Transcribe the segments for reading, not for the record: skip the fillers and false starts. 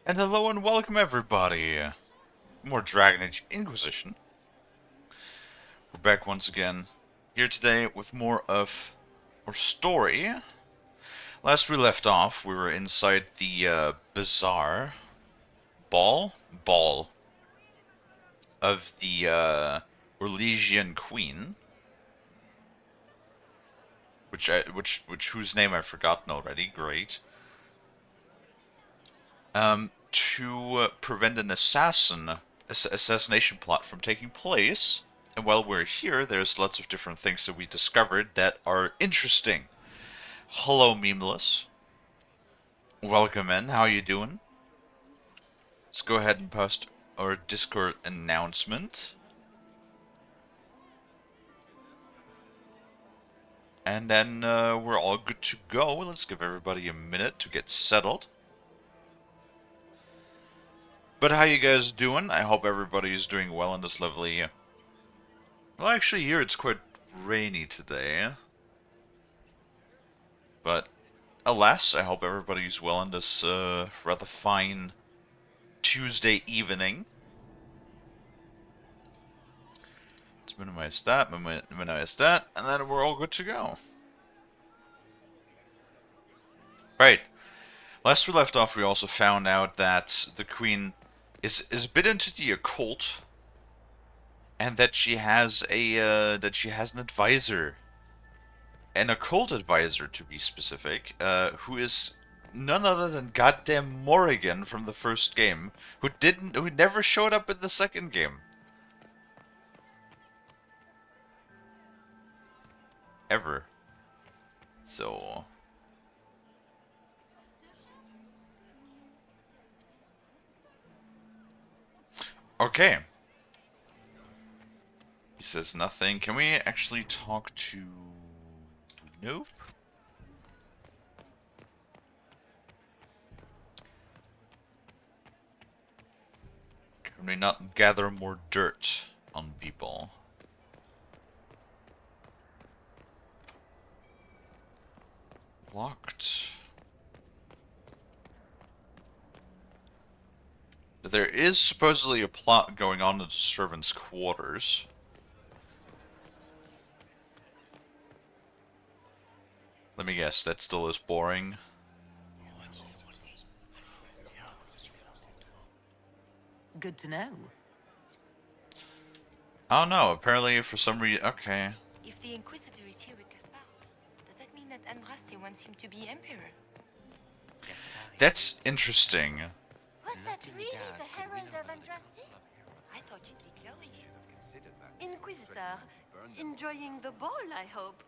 And hello and welcome everybody. More Dragon Age Inquisition. We're back once again here today with more of our story. Last we left off, we were inside the bizarre ball of the Orlesian Queen, which whose name I've forgotten already. Great. To prevent an assassination plot from taking place. And while we're here, there's lots of different things that we discovered that are interesting. Hello, Memeless. Welcome in. How you doing? Let's go ahead and post our Discord announcement. And then we're all good to go. Let's give everybody a minute to get settled. But how you guys doing? I hope everybody's doing well in this lovely... Well, actually here it's quite rainy today. But alas, I hope everybody's well on this rather fine Tuesday evening. Let's minimize that, and then we're all good to go. Right. Last we left off, we also found out that the Queen is a bit into the occult, and that she has an advisor. An occult advisor, to be specific, who is none other than goddamn Morrigan from the first game, who never showed up in the second game. Ever. So... Okay. He says nothing. Can we actually talk to... Nope. Can we not gather more dirt on people? Locked. But there is supposedly a plot going on in the servants' quarters. Let me guess, that still is boring. Good to know. Oh no, apparently for some reason... Okay. If the Inquisitor is here with Caspar, does that mean that Andraste wants him to be Emperor? That's interesting. Was that really the Herald of Andraste? I thought she'd be Chloe. Inquisitor, enjoying the ball, I hope.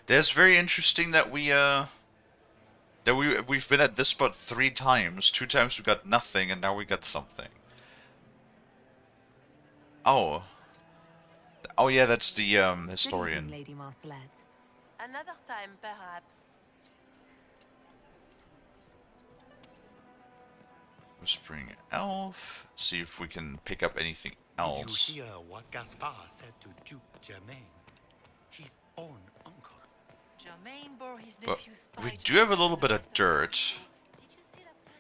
That's very interesting that we've been at this spot 3 times. 2 times we got nothing, and now we got something. Oh. Oh yeah, that's the historian. Good evening, Lady Marcelette. Another time, perhaps. Whispering Elf. See if we can pick up anything else. Did you hear what Gaspar said to Duke Germain? His own uncle. Germain bore his But nephew's we spy do have a little bit of dirt.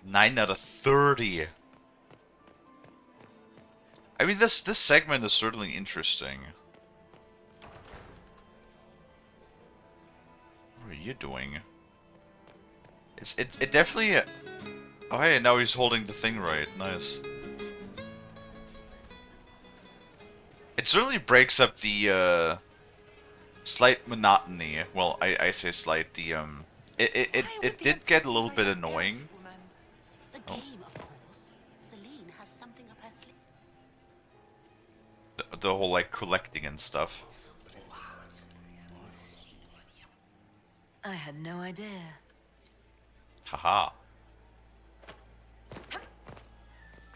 9 out of 30. I mean, this segment is certainly interesting. What are you doing? It definitely... Oh hey, now he's holding the thing right. Nice. It certainly breaks up the slight monotony. Well, I say slight. The it did get a little bit annoying. The game, of course. Celine has something up her sleeve. The whole like collecting and stuff. I had no idea. Haha.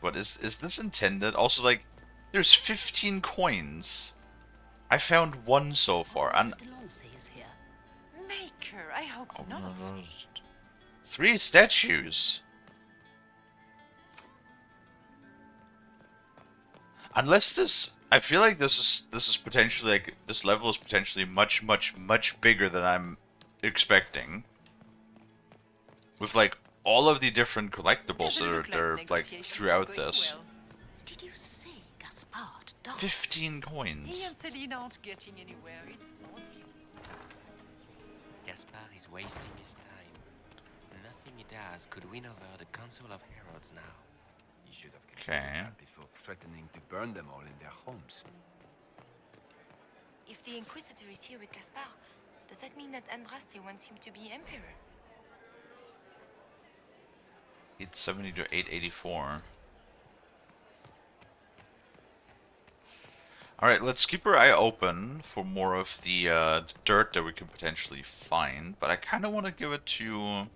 What is this intended? Also, like, there's 15 coins. I found 1 so far, and Is here. Maker, I hope oh, not. no, 3 statues. Unless this, I feel like this is potentially like this level is potentially much bigger than I'm expecting. With like all of the different collectibles Doesn't that are look there like negotiations are throughout going this. well. Did you say Gaspard does? 15 He coins. and Celine aren't getting anywhere. It's obvious. Gaspard is wasting his time. Nothing he does could win over the Council of Heralds now. You should have Okay. considered that before threatening to burn them all in their homes. If the Inquisitor is here with Gaspard, does that mean that Andraste wants him to be Emperor? 870 to 884. Alright, let's keep our eye open for more of the dirt that we can potentially find. But I kind of want to give it to...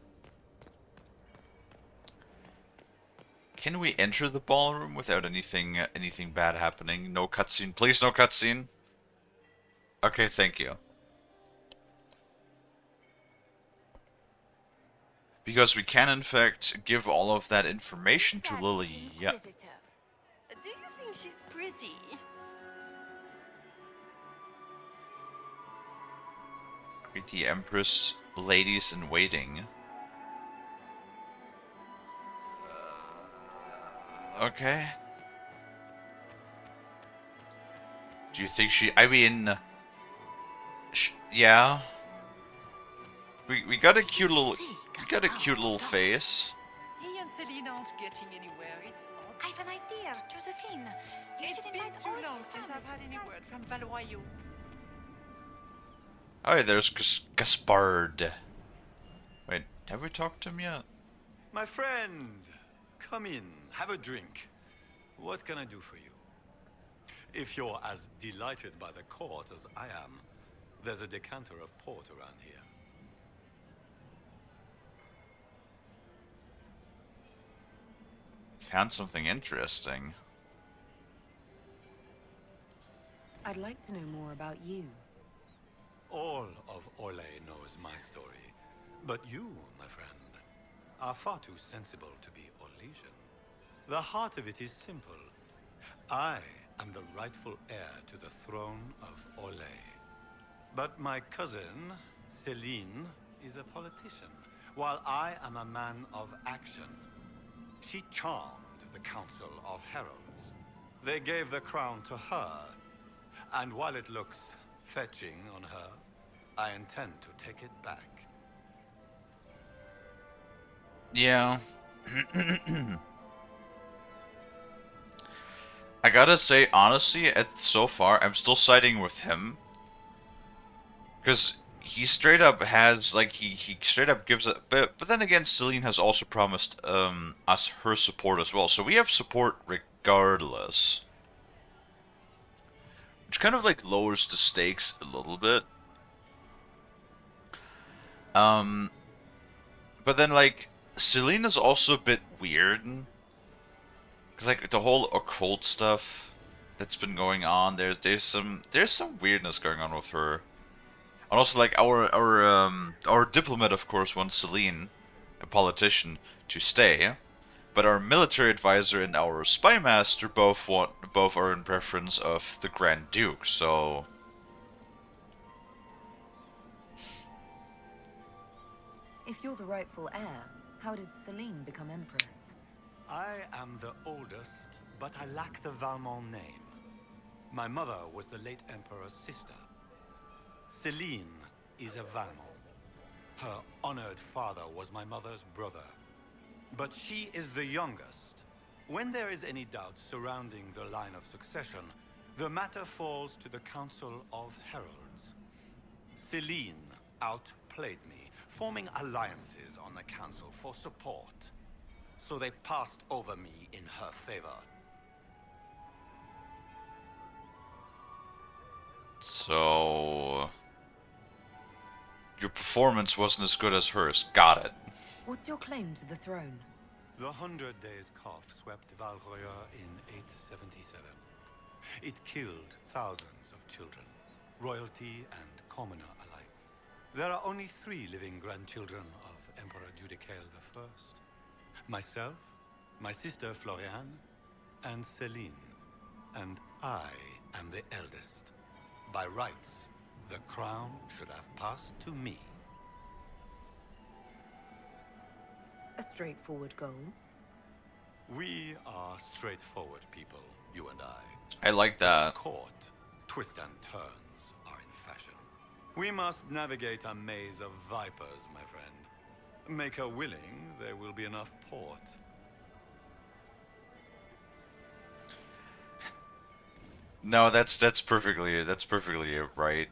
Can we enter the ballroom without anything bad happening? No cutscene. Please, no cutscene. Okay, thank you. Because we can, in fact, give all of that information to Lily. Yeah. Do you think she's pretty? Pretty Empress, ladies in waiting. Okay. Do you think she... I mean... yeah. We got a cute little... We got a cute little face. He and Celine aren't getting anywhere. It's I obvious. have an idea, Josephine. You It's should been invite too all long the since family. I've had any word from Valoyau. Oh, there's Gaspard. Wait, have we talked to him yet? My friend, come in, have a drink. What can I do for you? If you're as delighted by the court as I am, there's a decanter of port around here. Found something interesting. I'd like to know more about you. All of Orlais knows my story. But you, my friend, are far too sensible to be Orlesian. The heart of it is simple. I am the rightful heir to the throne of Orlais. But my cousin, Celine, is a politician, while I am a man of action. She charmed the Council of Heralds. They gave the crown to her, and while it looks fetching on her, I intend to take it back. Yeah. I gotta say, honestly, so far, I'm still siding with him. Because he straight up has, like, he straight up gives it, but then again, Celine has also promised us her support as well. So we have support regardless. Which kind of, like, lowers the stakes a little bit. But then, like, Celine is also a bit weird. Because, like, the whole occult stuff that's been going on, there's some weirdness going on with her. And also, like, our diplomat, of course, wants Celine, a politician, to stay. But our military advisor and our spy master both are in preference of the Grand Duke, so... If you're the rightful heir, how did Celine become Empress? I am the oldest, but I lack the Valmont name. My mother was the late Emperor's sister. Celine is a Valmont. Her honored father was my mother's brother. But she is the youngest. When there is any doubt surrounding the line of succession, the matter falls to the Council of Heralds. Celine outplayed me, forming alliances on the Council for support. So they passed over me in her favor. So... your performance wasn't as good as hers. Got it. What's your claim to the throne? The 100 Days Cough swept Valroya in 877. It killed thousands of children, royalty and commoner alike. There are only 3 living grandchildren of Emperor Judicael I. Myself, my sister Floriane, and Celine. And I am the eldest. By rights, the crown should have passed to me. A straightforward goal. We are straightforward people, you and I. I like that. Court, twists and turns are in fashion. We must navigate a maze of vipers, my friend. Make her willing, there will be enough port. No, that's perfectly right.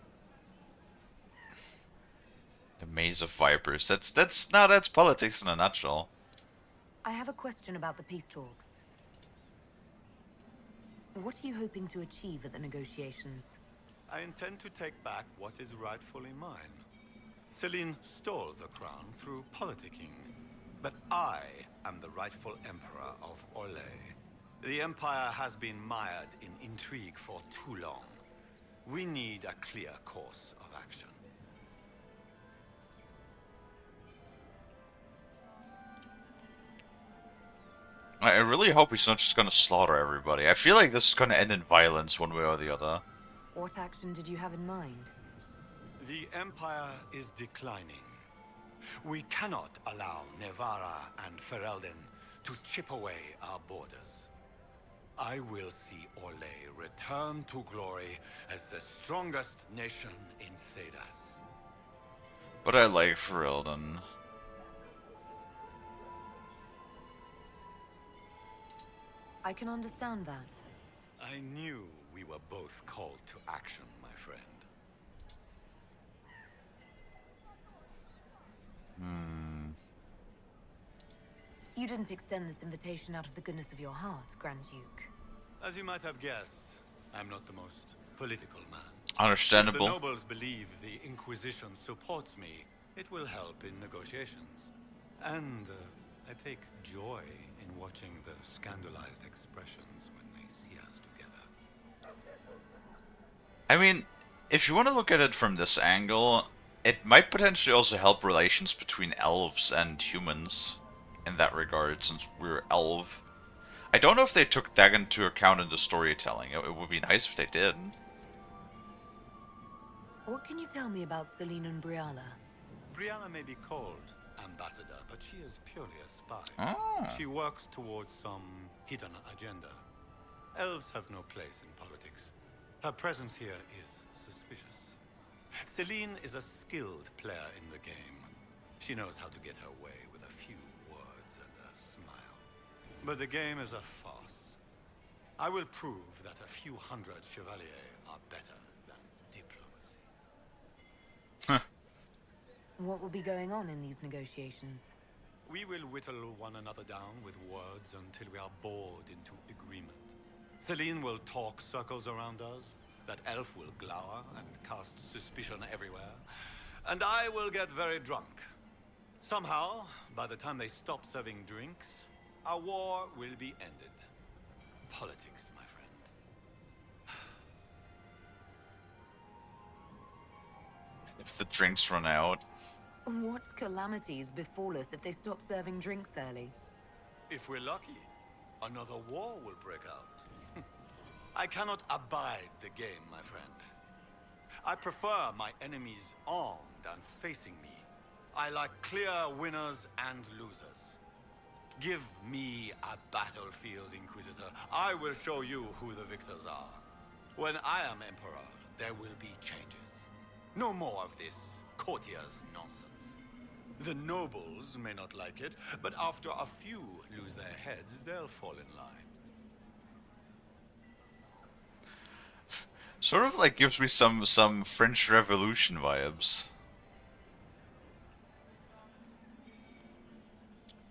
A maze of vipers. That's politics in a nutshell. I have a question about the peace talks. What are you hoping to achieve at the negotiations? I intend to take back what is rightfully mine. Celine stole the crown through politicking, but I am the rightful emperor of Orlais. The Empire has been mired in intrigue for too long. We need a clear course of action. I really hope he's not just gonna slaughter everybody. I feel like this is gonna end in violence one way or the other. What action did you have in mind? The Empire is declining. We cannot allow Nevarra and Ferelden to chip away our borders. I will see Orlais return to glory as the strongest nation in Thedas. But I like Ferelden. I can understand that. I knew we were both called to action, my friend. You didn't extend this invitation out of the goodness of your heart, Grand Duke. As you might have guessed, I'm not the most political man. Understandable. If the nobles believe the Inquisition supports me, it will help in negotiations. And I take joy in watching the scandalized expressions when they see us together. I mean, if you want to look at it from this angle, it might potentially also help relations between elves and humans in that regard, since we're elf. I don't know if they took that into account in the storytelling. It would be nice if they did. What can you tell me about Celine and Briala? Brianna may be called ambassador, but she is purely a spy. Ah. She works towards some hidden agenda. Elves have no place in politics. Her presence here is suspicious. Celine is a skilled player in the game. She knows how to get her way with a few words and a smile. But the game is a farce. I will prove that a few hundred chevaliers are better than diplomacy. What will be going on in these negotiations? We will whittle one another down with words until we are bored into agreement. Celine will talk circles around us, that elf will glower and cast suspicion everywhere, and I will get very drunk. Somehow, by the time they stop serving drinks, our war will be ended. Politics, my friend. If the drinks run out. What calamities befall us if they stop serving drinks early? If we're lucky, another war will break out. I cannot abide the game, my friend. I prefer my enemies armed and facing me. I like clear winners and losers. Give me a battlefield, Inquisitor. I will show you who the victors are. When I am Emperor, there will be changes. No more of this courtier's nonsense. The nobles may not like it, but after a few lose their heads, they'll fall in line. Sort of like gives me some French Revolution vibes.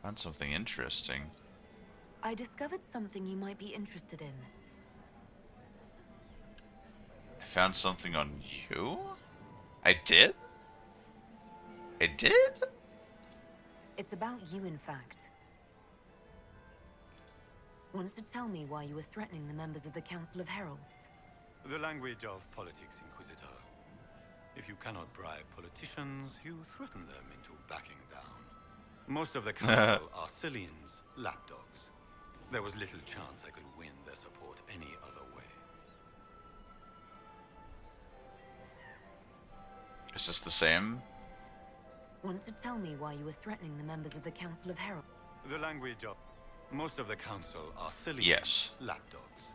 Found something interesting. I discovered something you might be interested in. I found something on you? I did? I did? It's about you, in fact. Want to tell me why you were threatening the members of the Council of Heralds? The language of politics, Inquisitor. If you cannot bribe politicians, you threaten them into backing down. Most of the council are Celine's lapdogs. There was little chance I could win their support any other way. Is this the same? Want to tell me why you were threatening the members of the Council of Heralds? The language of most of the council are silly Yes. lapdogs.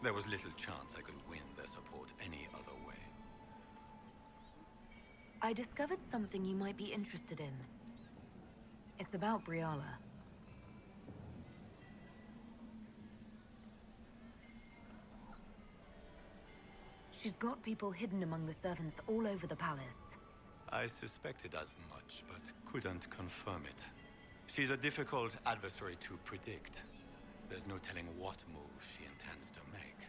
There was little chance I could win their support any other way. I discovered something you might be interested in. It's about Briala. She's got people hidden among the servants all over the palace. I suspected as much, but couldn't confirm it. She's a difficult adversary to predict. There's no telling what move she intends to make.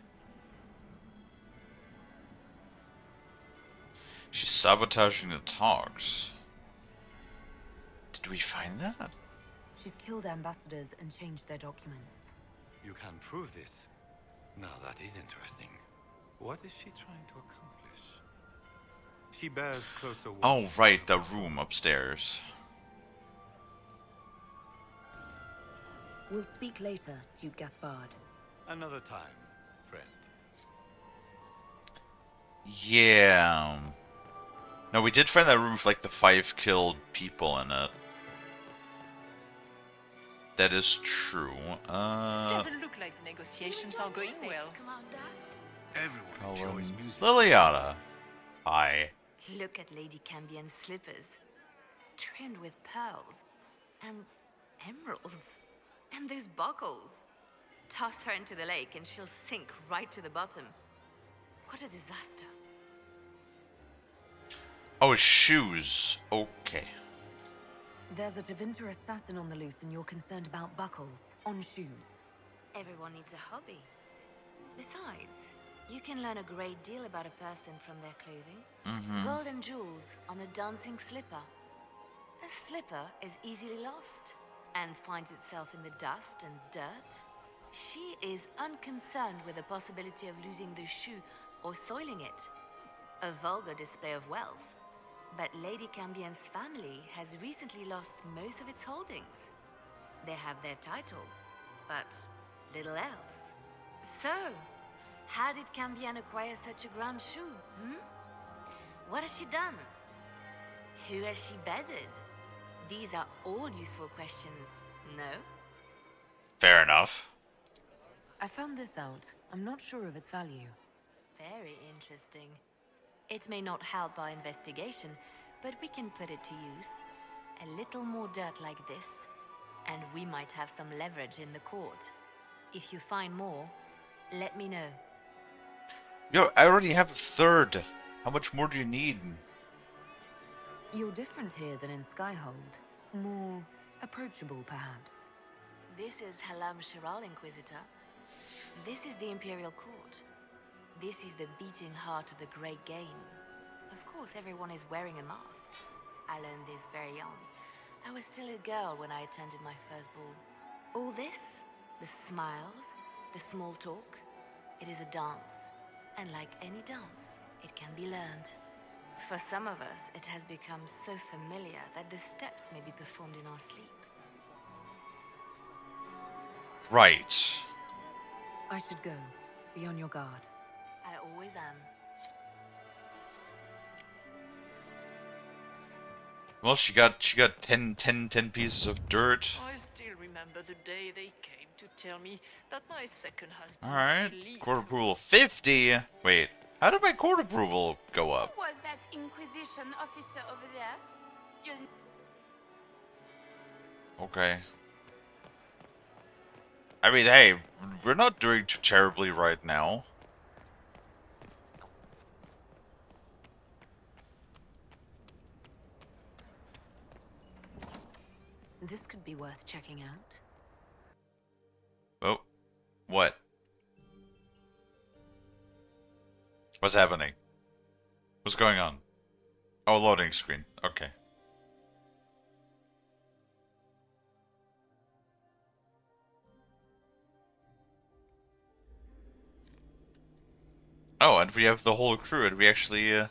She's sabotaging the talks. Did we find that? She's killed ambassadors and changed their documents. You can prove this? Now that is interesting. What is she trying to accomplish? She bears closer watch. Oh, right, the room upstairs. We'll speak later, Duke Gaspard. Another time, friend. Yeah. No, we did find that room with like the 5 killed people in it. That is true. Doesn't look like negotiations are going well. Everyone enjoys music. Liliana. Hi. Look at Lady Cambien's slippers, trimmed with pearls and emeralds. And those buckles. Toss her into the lake and she'll sink right to the bottom. What a disaster. Oh, shoes. Okay. There's a Tevinter assassin on the loose and you're concerned about buckles on shoes. Everyone needs a hobby. Besides, you can learn a great deal about a person from their clothing. Gold and jewels on a dancing slipper. A slipper is easily lost and finds itself in the dust and dirt. She is unconcerned with the possibility of losing the shoe or soiling it. A vulgar display of wealth. But Lady Cambien's family has recently lost most of its holdings. They have their title, but little else. So, how did Cambien acquire such a grand shoe, What has she done? Who has she bedded? These are all useful questions, no? Fair enough. I found this out. I'm not sure of its value. Very interesting. It may not help our investigation, but we can put it to use. A little more dirt like this, and we might have some leverage in the court. If you find more, let me know. Yo, I already have a third. How much more do you need? You're different here than in Skyhold. More approachable, perhaps. This is Halam Shiral, Inquisitor. This is the Imperial Court. This is the beating heart of the Great Game. Of course, everyone is wearing a mask. I learned this very young. I was still a girl when I attended my first ball. All this, the smiles, the small talk, it is a dance. And like any dance, it can be learned. For some of us, it has become so familiar that the steps may be performed in our sleep. Right. I should go. Be on your guard. I always am. Well, she got 10 pieces of dirt. I still remember the day they came to tell me that my second husband, Alright. Philippe, Court approval 50. Wait, how did my court approval go up? Who was that Inquisition officer over there? You... Okay. I mean, hey, we're not doing too terribly right now. This could be worth checking out. Oh. What? What's happening? What's going on? Oh, loading screen. Okay. Oh, and we have the whole crew, and we actually,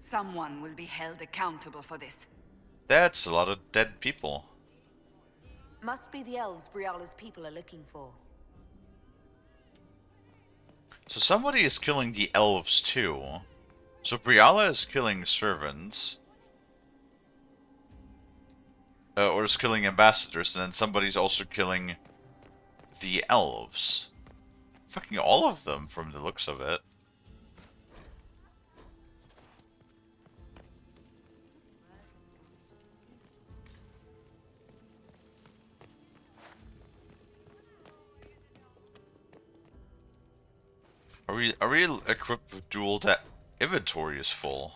Someone will be held accountable for this. That's a lot of dead people. Must be the elves Briala's people are looking for. So somebody is killing the elves too. So Briala is killing servants. or is killing ambassadors, and then somebody's also killing the elves. Fucking all of them from the looks of it. Are we equipped with dual that inventory is full?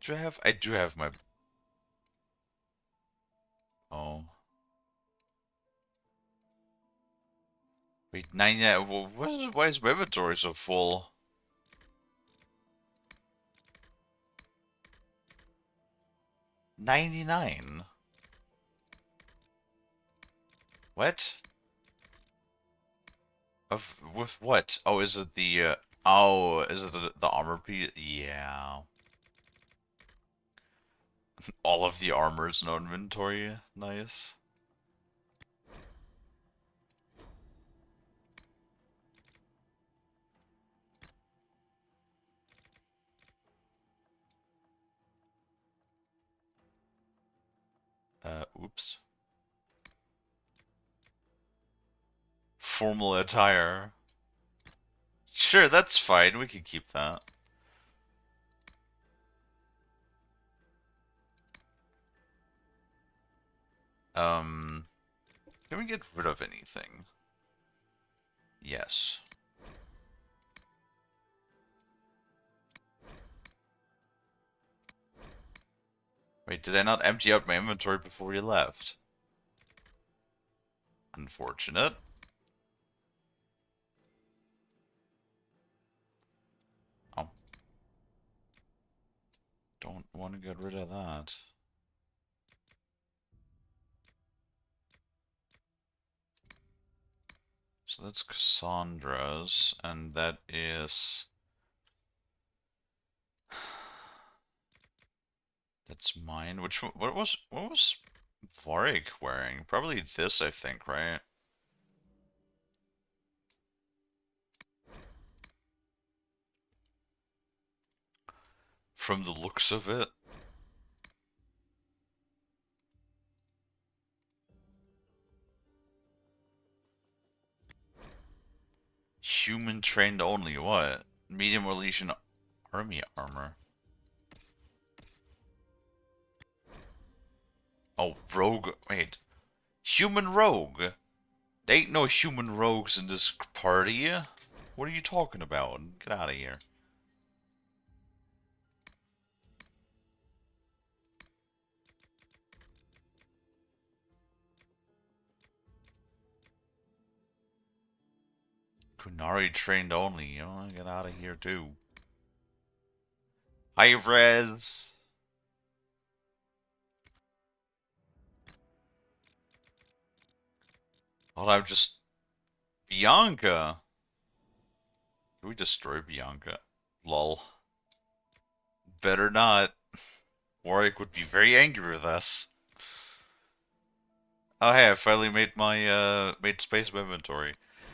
I do have my... Oh. Wait, 99... Why is my inventory so full? 99? What? With what? Oh, is it the, oh, is it the armor piece? Yeah. All of the armor's no inventory. Nice. Oops. Formal attire. Sure, that's fine. We can keep that. Can we get rid of anything? Yes. Wait, did I not empty out my inventory before we left? Unfortunate. Oh. Don't want to get rid of that. So that's Cassandra's, and that is... That's mine. Which one, what was Varric wearing? Probably this, I think, right? From the looks of it. Human trained only, what? Medium or Legion army armor. Oh, rogue, wait. Human rogue? There ain't no human rogues in this party. What are you talking about? Get out of here. Kunari trained only, you know, get out of here too. Hi, Rez. Oh, I'm just... Bianca. Can we destroy Bianca? Lol. Better not. Warwick would be very angry with us. Oh hey, I finally made my, made space in my inventory.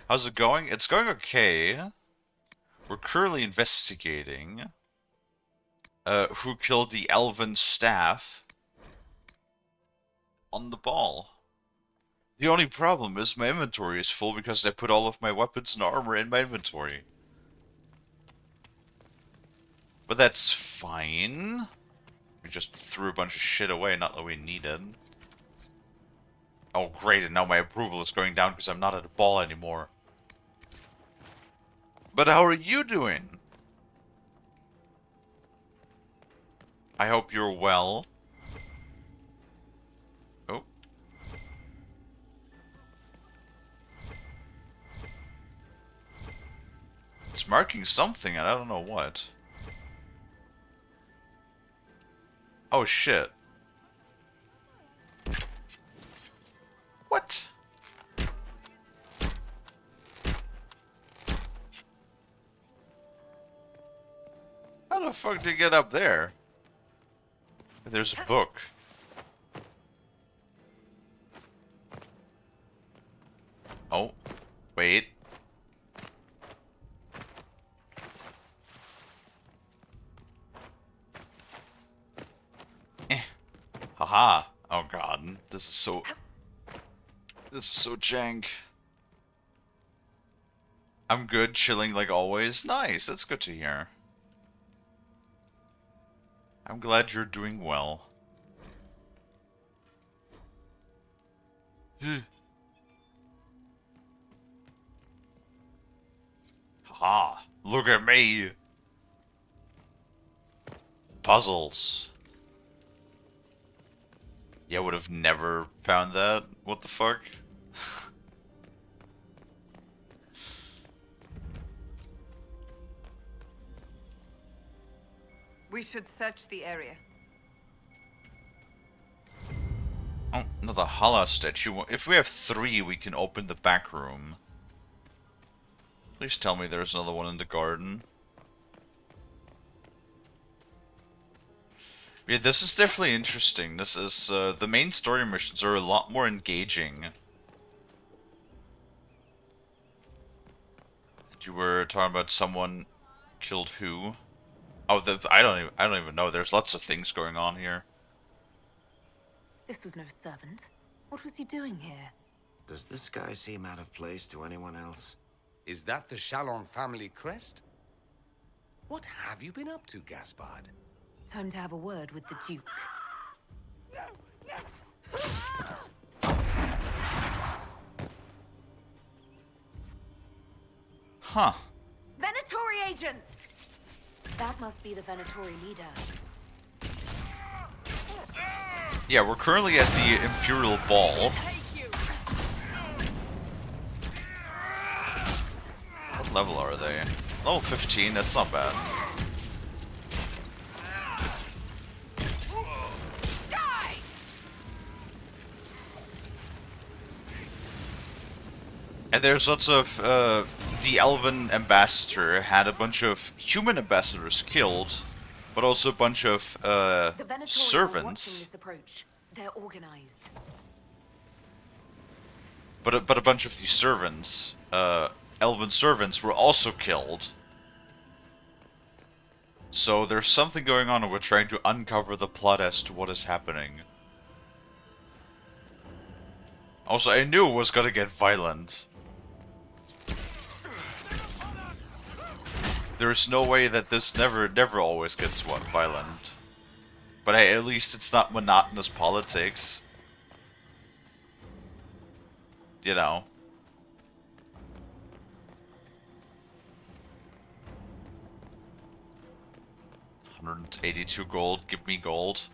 How's it going? It's going okay. We're currently investigating who killed the elven staff on the ball. The only problem is my inventory is full because I put all of my weapons and armor in my inventory. But that's fine. We just threw a bunch of shit away, not that we needed. Oh great, and now my approval is going down because I'm not at a ball anymore. But how are you doing? I hope you're well. Oh. It's marking something, and I don't know what. Oh shit. What? How the fuck did you get up there? There's a book. Oh, wait. Haha. Oh god. This is so jank. I'm good, chilling like always. Nice, that's good to hear. I'm glad you're doing well. Haha, look at me! Puzzles. Yeah, would have never found that. What the fuck? We should search the area. Oh, another Hala statue. If we have 3, we can open the back room. Please tell me there's another one in the garden. Yeah, this is definitely interesting. This is, the main story missions are a lot more engaging. You were talking about someone killed who? Oh, I don't even know. There's lots of things going on here. This was no servant. What was he doing here? Does this guy seem out of place to anyone else? Is that the Chalon family crest? What have you been up to, Gaspard? Time to have a word with the Duke. Huh. Venatori agents! That must be the Venatori leader. Yeah, we're currently at the Imperial Ball. What level are they? Level 15, that's not bad. And there's lots of, the Elven ambassador had a bunch of human ambassadors killed, but also a bunch of, servants. This approach. They're organized. But a bunch of these servants, Elven servants, were also killed. So there's something going on and we're trying to uncover the plot as to what is happening. Also, I knew it was gonna get violent. There's no way that this never always gets violent. But hey, at least it's not monotonous politics. You know. $182 gold, give me gold.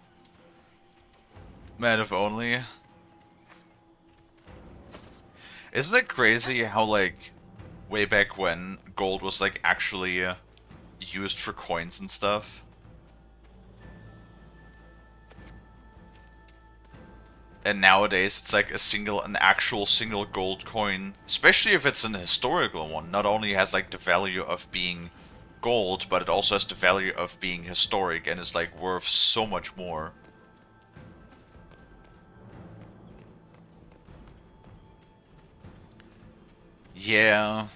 Man, if only. Isn't it crazy how, like, way back when gold was, like, actually used for coins and stuff? And nowadays it's like an actual single gold coin, especially if it's an historical one. Not only has like the value of being gold, but it also has the value of being historic and is like worth so much more. Yeah.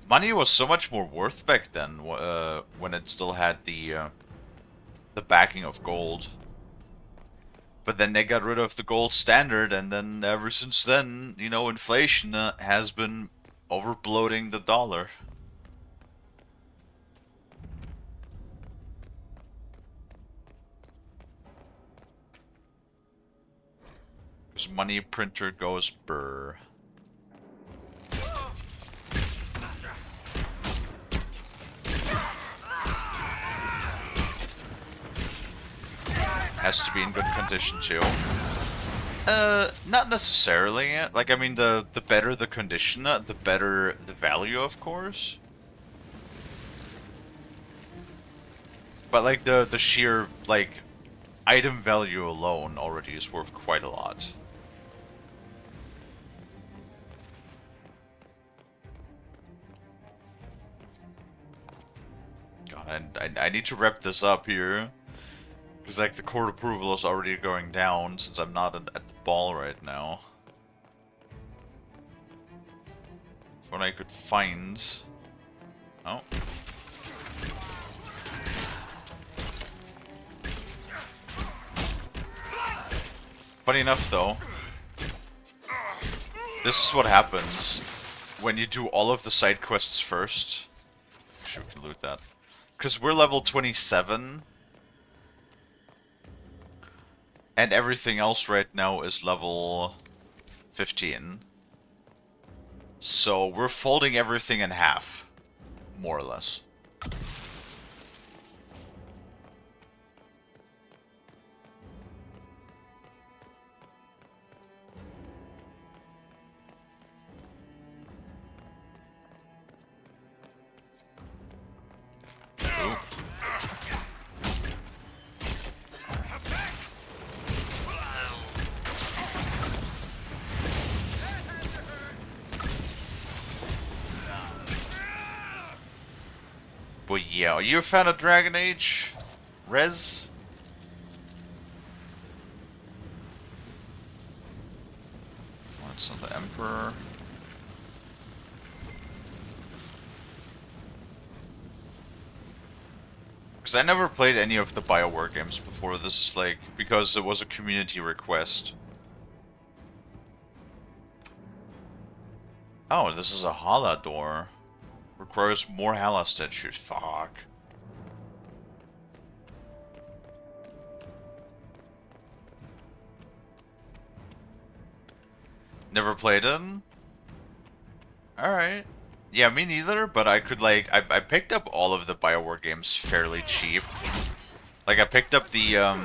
Money was so much more worth back then, when it still had the backing of gold. But then they got rid of the gold standard, and then ever since then, you know, inflation has been overbloating the dollar. This money printer goes brr. Has to be in good condition too. Not necessarily. Like, I mean, the better the condition, the better the value, of course. But like the sheer like item value alone already is worth quite a lot. God, I need to wrap this up here. Because, like, the court approval is already going down since I'm not at the ball right now. What I could find... Oh. Funny enough, though, this is what happens when you do all of the side quests first. Actually, we can loot that. Because we're level 27, and everything else right now is level 15. So we're folding everything in half, more or less. But yeah, are you a fan of Dragon Age? Rez? What's on the Emperor? Because I never played any of the BioWare games before. This is like, because it was a community request. Oh, this is a Hala door. Requires more Hala statues. Fuck. Never played it? Alright. Yeah, me neither, but I could like, I picked up all of the BioWare games fairly cheap. Like, I picked up the, I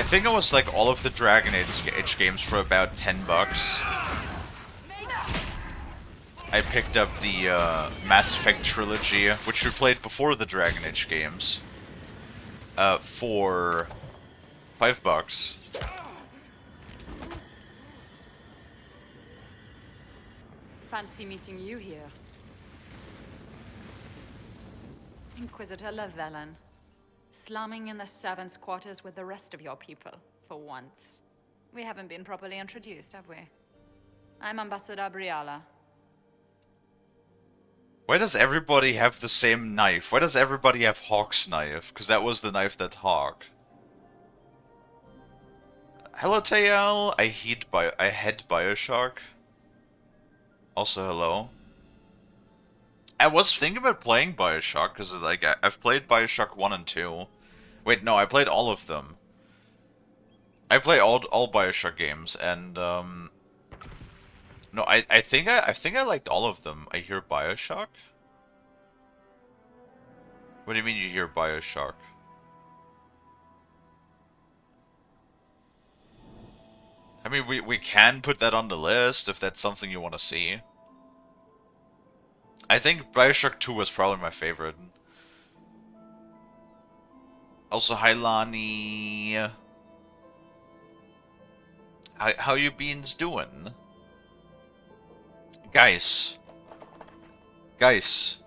think it was like all of the Dragon Age games for about $10. I picked up the Mass Effect trilogy, which we played before the Dragon Age games, for $5. Fancy meeting you here. Inquisitor Llewellyn. Slumming in the servants' quarters with the rest of your people, for once. We haven't been properly introduced, have we? I'm Ambassador Briala. Why does everybody have the same knife? Why does everybody have Hawk's knife? Because that was the knife that Hawk. Hello, Tayal. I had Bioshock. Also, hello. I was thinking about playing Bioshock, because like, I've played Bioshock 1 and 2. Wait, no, I played all of them. I play all Bioshock games, and, no, I think I liked all of them. I hear Bioshock? What do you mean you hear Bioshock? I mean, we can put that on the list if that's something you want to see. I think Bioshock 2 was probably my favorite. Also, hi Lani. How you beans doing? Guys,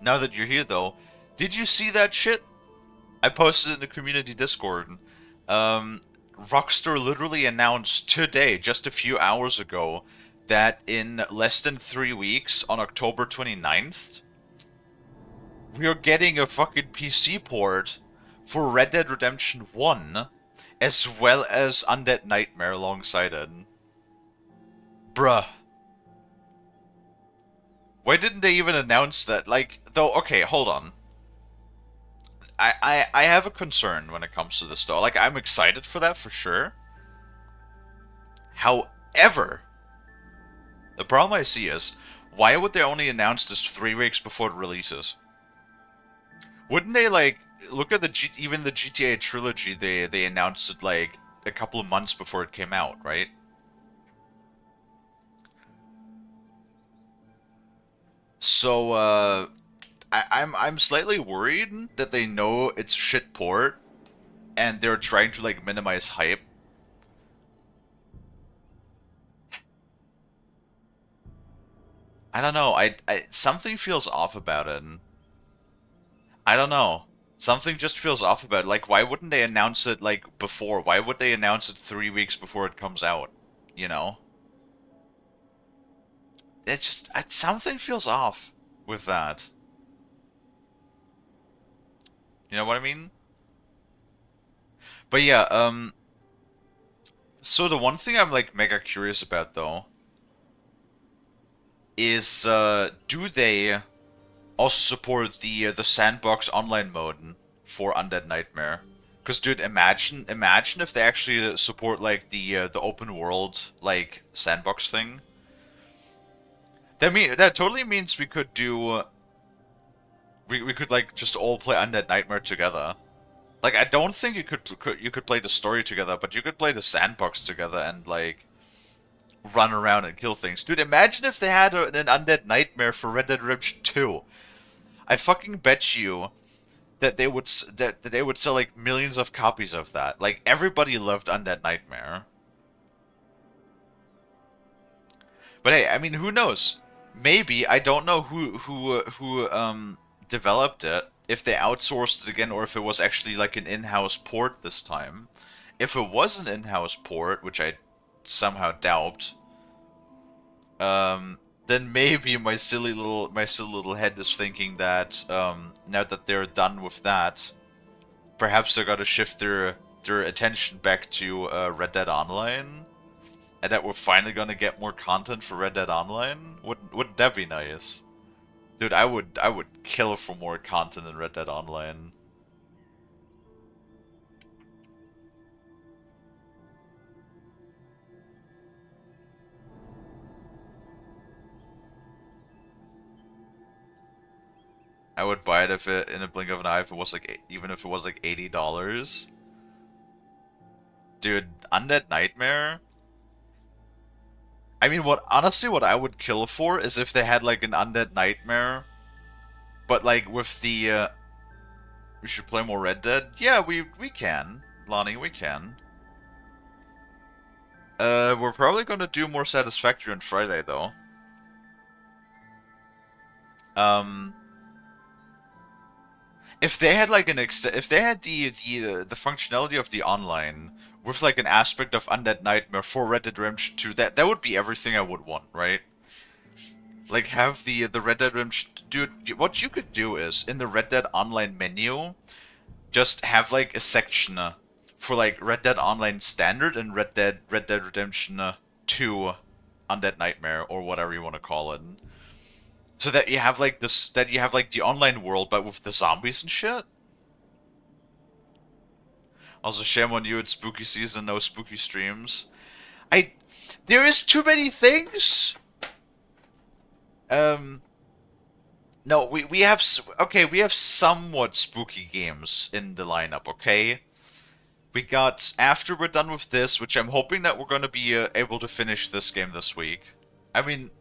now that you're here though, did you see that shit? I posted in the community Discord. Rockstar literally announced today, just a few hours ago, that in less than 3 weeks, on October 29th, we are getting a fucking PC port for Red Dead Redemption 1, as well as Undead Nightmare alongside it. Bruh. Why didn't they even announce that? Like, though, okay, hold on. I have a concern when it comes to this, though. Like, I'm excited for that, for sure. However, the problem I see is, why would they only announce this 3 weeks before it releases? Wouldn't they, like, look at even the GTA trilogy, they announced it, like, a couple of months before it came out, right? So, I'm slightly worried that they know it's shit port, and they're trying to like minimize hype. I don't know. Something feels off about it. I don't know. Something just feels off about it. Like, why wouldn't they announce it like before? Why would they announce it 3 weeks before it comes out? You know? Something feels off with that. You know what I mean? But yeah, So the one thing I'm like mega curious about though is do they also support the sandbox online mode for Undead Nightmare? Because dude, imagine if they actually support like the open world like sandbox thing. That totally means we could do we could like just all play Undead Nightmare together. Like I don't think you could play the story together, but you could play the sandbox together and like run around and kill things. Dude, imagine if they had an Undead Nightmare for Red Dead Redemption 2. I fucking bet you that they would sell like millions of copies of that. Like everybody loved Undead Nightmare. But hey, I mean, who knows? Maybe I don't know who developed it. If they outsourced it again, or if it was actually like an in-house port this time. If it was an in-house port, which I somehow doubt, then maybe my silly little head is thinking that now that they're done with that, perhaps they're gonna shift their attention back to Red Dead Online, and that we're finally gonna get more content for Red Dead Online. Wouldn't that be nice? Dude, I would kill for more content in Red Dead Online. I would buy it if it in a blink of an eye if it was like even if it was like $80. Dude, Undead Nightmare. I mean, honestly what I would kill for is if they had like an Undead Nightmare, but like with the we should play more Red Dead. Yeah, we can, Lonnie, we can. We're probably gonna do more Satisfactory on Friday though. If they had like if they had the functionality of the online with like an aspect of Undead Nightmare for Red Dead Redemption 2, that would be everything I would want, right? Like have the Red Dead Redemption, dude. What you could do is in the Red Dead Online menu, just have like a section for like Red Dead Online Standard and Red Dead Redemption 2 Undead Nightmare or whatever you want to call it. So that you have like this, that you have like the online world, but with the zombies and shit. Also, shame on you, it's spooky season, no spooky streams. There is too many things. No, we have somewhat spooky games in the lineup. Okay, we got after we're done with this, which I'm hoping that we're gonna be able to finish this game this week. I mean,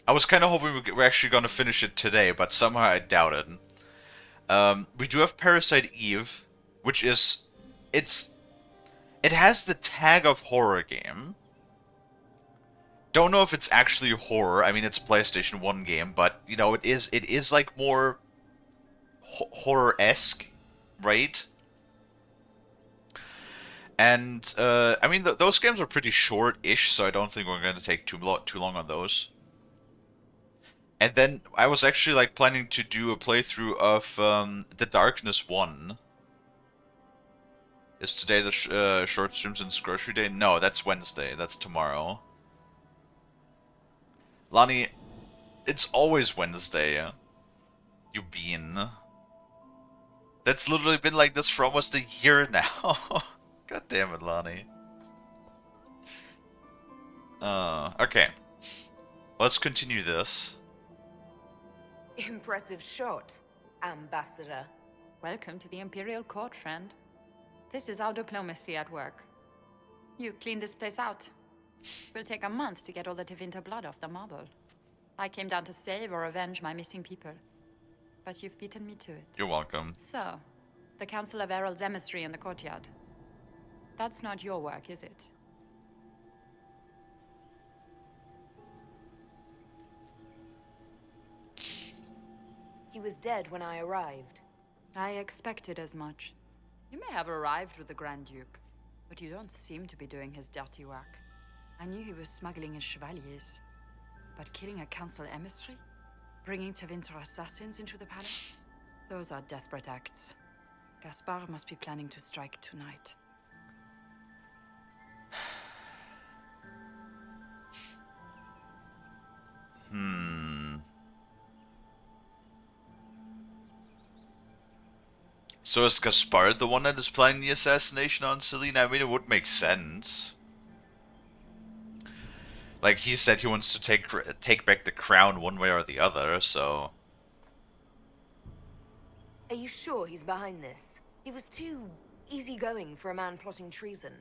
I was kind of hoping we're actually going to finish it today, but somehow I doubt it. We do have Parasite Eve, which is... It has the tag of horror game. Don't know if it's actually horror. I mean, it's a PlayStation 1 game, but, you know, it is like more horror-esque, right? And, I mean, those games are pretty short-ish, so I don't think we're going to take too long on those. And then I was actually like planning to do a playthrough of The Darkness 1. Is today the short streams and grocery day? No, that's Wednesday. That's tomorrow. Lonnie, it's always Wednesday. You bean. That's literally been like this for almost a year now. God damn it, Lonnie. Okay. Let's continue this. Impressive shot, Ambassador. Welcome to the Imperial Court, friend. This is our diplomacy at work. You clean this place out. Will take a month to get all the Tevinter blood off the marble. I came down to save or avenge my missing people. But you've beaten me to it. You're welcome. So, the Council of Errol's emissary in the courtyard. That's not your work, is it? He was dead when I arrived. I expected as much. You may have arrived with the Grand Duke, but you don't seem to be doing his dirty work. I knew he was smuggling his chevaliers, but killing a council emissary? Bringing Tevinter assassins into the palace? Those are desperate acts. Gaspard must be planning to strike tonight. So is Gaspard the one that is planning the assassination on Selena? I mean, it would make sense. Like, he said he wants to take back the crown one way or the other, so... Are you sure he's behind this? He was too easygoing for a man plotting treason.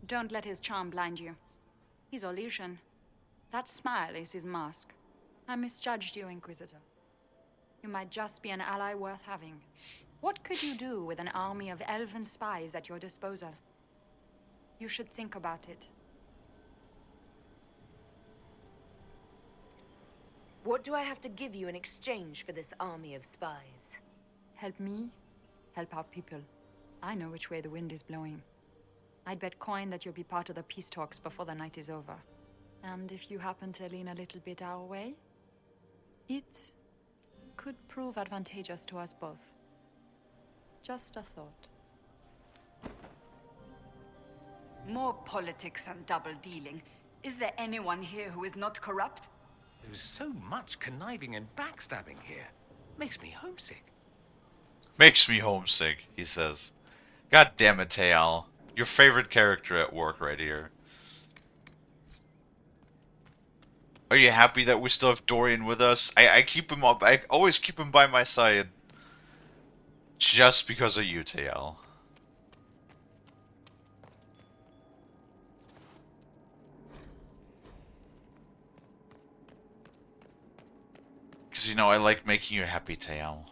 Don't let his charm blind you. He's Orlesian. That smile is his mask. I misjudged you, Inquisitor. You might just be an ally worth having. What could you do with an army of elven spies at your disposal? You should think about it. What do I have to give you in exchange for this army of spies? Help me, help our people. I know which way the wind is blowing. I'd bet coin that you'll be part of the peace talks before the night is over. And if you happen to lean a little bit our way, it could prove advantageous to us both. Just a thought. More politics and double dealing. Is there anyone here who is not corrupt? There's so much conniving and backstabbing here. Makes me homesick. Makes me homesick, he says. God damn it, Teal. Your favorite character at work right here. Are you happy that we still have Dorian with us? I keep him up. I always keep him by my side. Just because of you, Teal. Because, you know, I like making you happy, Teal.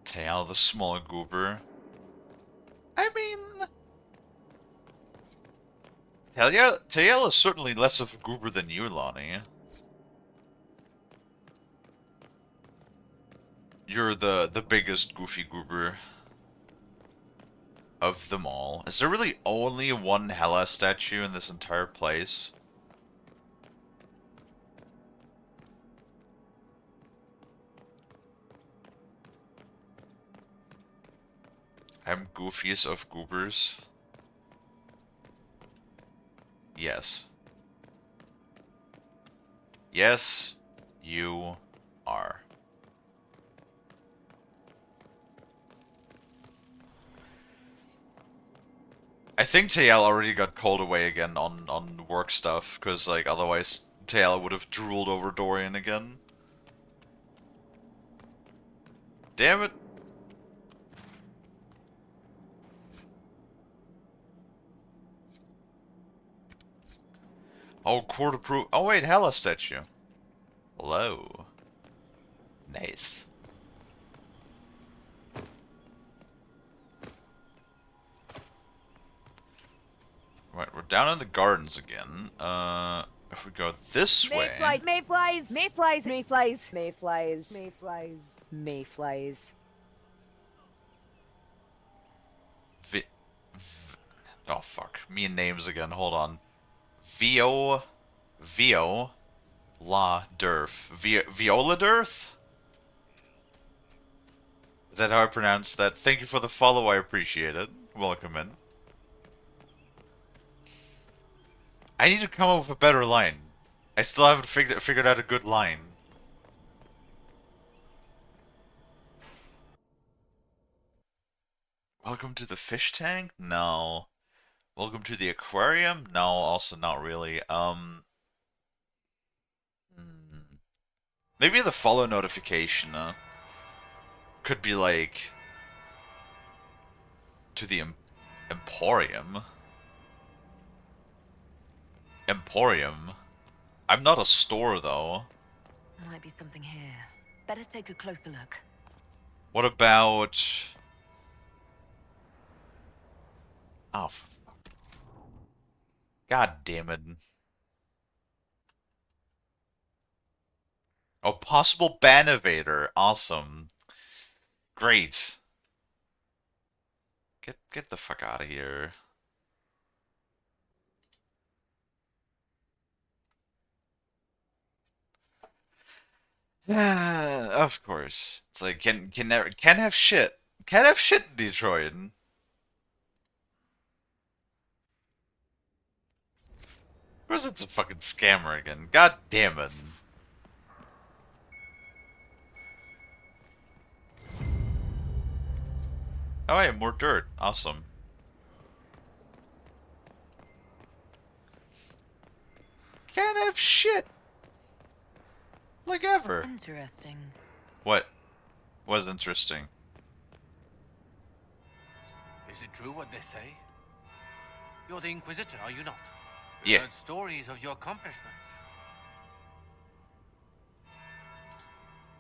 Teal, the small goober. I mean... Teal is certainly less of a goober than you, Lonnie. You're the biggest goofy goober of them all. Is there really only one Hela statue in this entire place? I'm goofiest of goobers. Yes. Yes, you are. I think Teal already got called away again on work stuff, because, like, otherwise Teal would have drooled over Dorian again. Damn it. Oh, court approved. Oh, wait, Hela statue. Hello. Nice. Right, we're down in the gardens again. If we go this way... Mayflies! Mayflies! Mayflies! Mayflies! Mayflies! Mayflies! Oh, fuck. Me and names again. Hold on. La Durf. Viola Durf? Is that how I pronounce that? Thank you for the follow, I appreciate it. Welcome in. I need to come up with a better line. I still haven't figured out a good line. Welcome to the fish tank? No. Welcome to the aquarium? No, also not really. Maybe the follow notification, could be like... to the Emporium. Emporium? I'm not a store, though. Might be something here. Better take a closer look. What about... Oh, for fuck. God damn it. Oh, possible ban evader. Awesome. Great. Get the fuck out of here. Of course. It's like can have shit. Can't have shit in Detroit. Of course it's a fucking scammer again. God damn it. Oh yeah, more dirt. Awesome. Can't have shit. Like ever. Interesting. What? Was interesting. Is it true what they say? You're the Inquisitor, are you not? We've Yeah. heard stories of your accomplishments.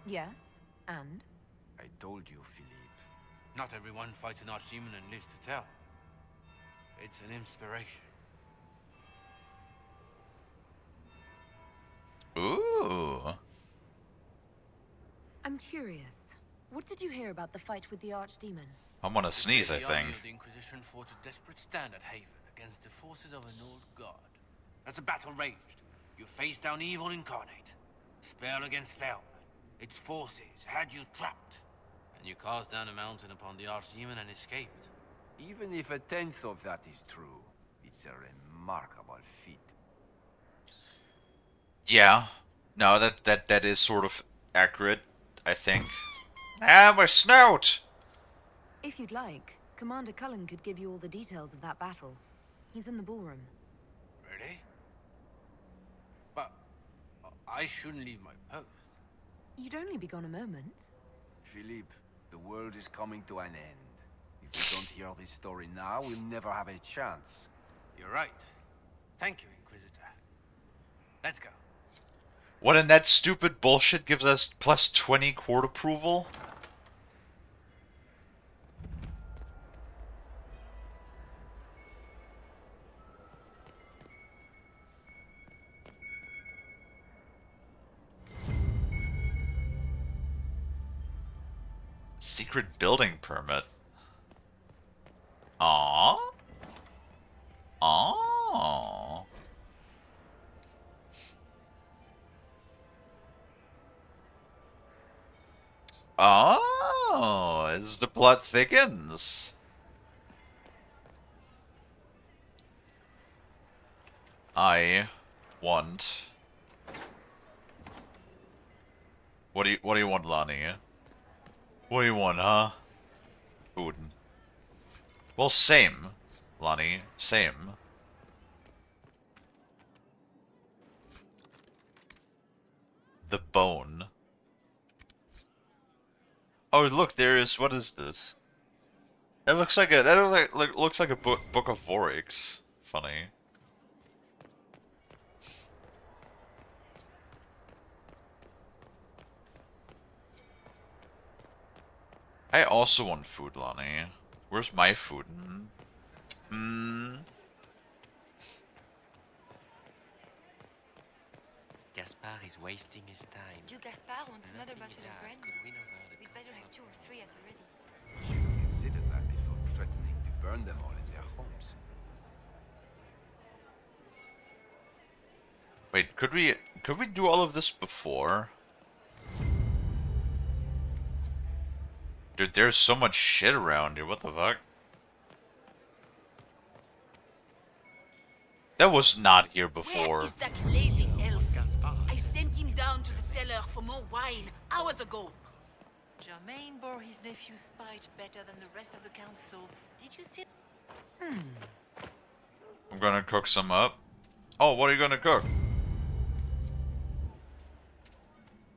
Yes, and? I told you, Philippe. Not everyone fights an archdemon and lives to tell. It's an inspiration. Ooh. I'm curious. What did you hear about the fight with the Archdemon? I'm gonna sneeze, I The army think. of the Inquisition fought a desperate stand at Haven against the forces of an old god. As the battle raged, you faced down evil incarnate. Spell against spell. Its forces had you trapped. And you cast down a mountain upon the Archdemon and escaped. Even if a tenth of that is true, it's a remarkable feat. Yeah. No, that is sort of accurate, I think. Ah, my snout! If you'd like, Commander Cullen could give you all the details of that battle. He's in the ballroom. Really? But I shouldn't leave my post. You'd only be gone a moment. Philippe, the world is coming to an end. If we don't hear this story now, we'll never have a chance. You're right. Thank you, Inquisitor. Let's go. What, and that stupid bullshit gives us plus 20 court approval? Secret building permit. Aww. Aww. Oh, as the plot thickens. I want. What do you want, Lonnie? What do you want, huh? Food. Well, same, Lonnie. Same. The bone. Oh, look, there is. What is this? It looks like a. That looks like a book of Vorix. Funny. I also want food, Lonnie. Where's my food? Gaspard is wasting his time. Do Gaspard wants another Nothing bottle of he does brandy? could win over the We'd better have 2 or 3 at the ready. Should have considered that before threatening to burn them all in their homes. Wait, could we do all of this before? Dude, there's so much shit around here. What the fuck? That was not here before. Where is that lazy elf? I sent him down to the cellar for more wine hours ago. Germain bore his nephew's spite better than the rest of the council. Did you see? I'm gonna cook some up. Oh, what are you gonna cook?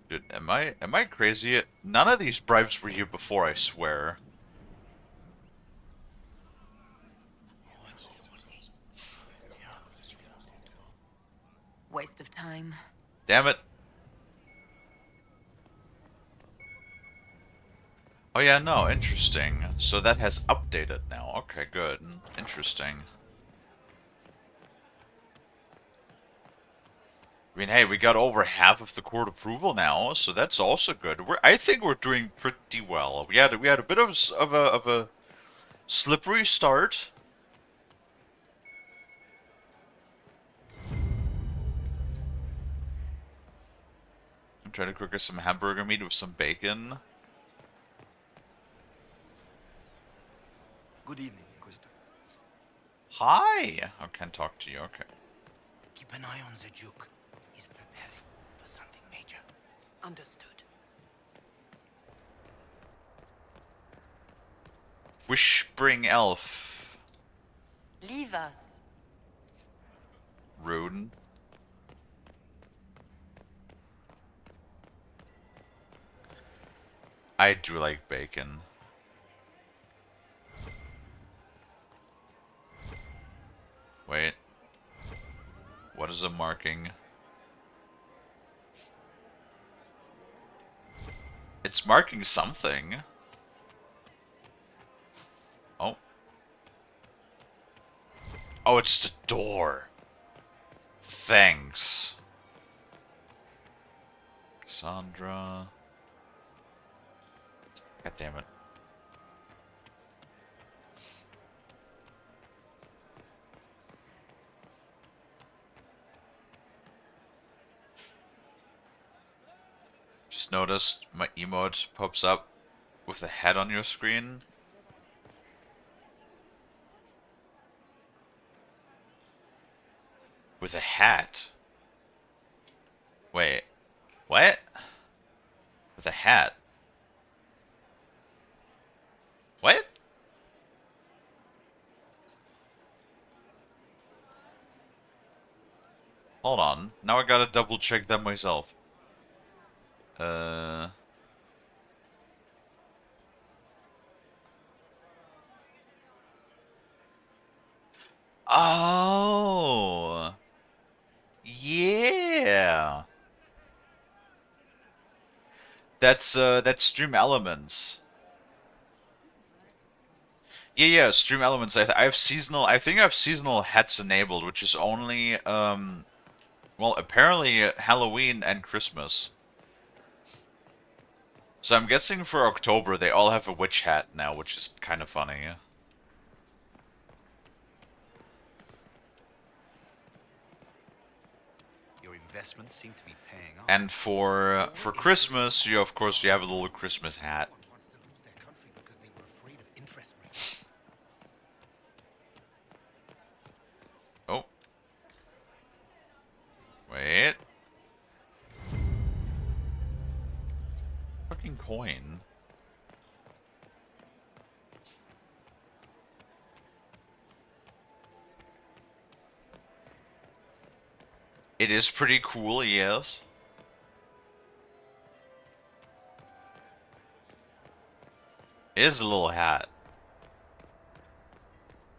Dude, am I crazy? None of these bribes were here before, I swear. Waste of time. Damn it. Oh yeah, no, interesting. So that has updated now. Okay, good. Interesting. I mean, hey, we got over half of the court approval now, so that's also good. I think we're doing pretty well. We had a bit of a slippery start. I'm trying to cook us some hamburger meat with some bacon. Good evening, Inquisitor. Hi! I can't talk to you, okay. Keep an eye on the Duke. He's preparing for something major. Understood. Wishspring Elf. Leave us. Rude. I do like bacon. Wait. What is a marking? It's marking something. Oh. Oh, it's the door. Thanks. Cassandra. God damn it. Just noticed my emote pops up with a head on your screen. With a hat. Wait. What? With a hat. What? Hold on. Now I gotta double check that myself. Oh. Yeah. That's Stream Elements. Yeah, Stream Elements. I have seasonal. I think I have seasonal hats enabled, which is only well, apparently Halloween and Christmas. So I'm guessing for October they all have a witch hat now, which is kind of funny. Your investments seem to be paying off. And for Christmas, you of course you have a little Christmas hat. Oh. Wait. Fucking coin. It is pretty cool, yes. It is a little hat.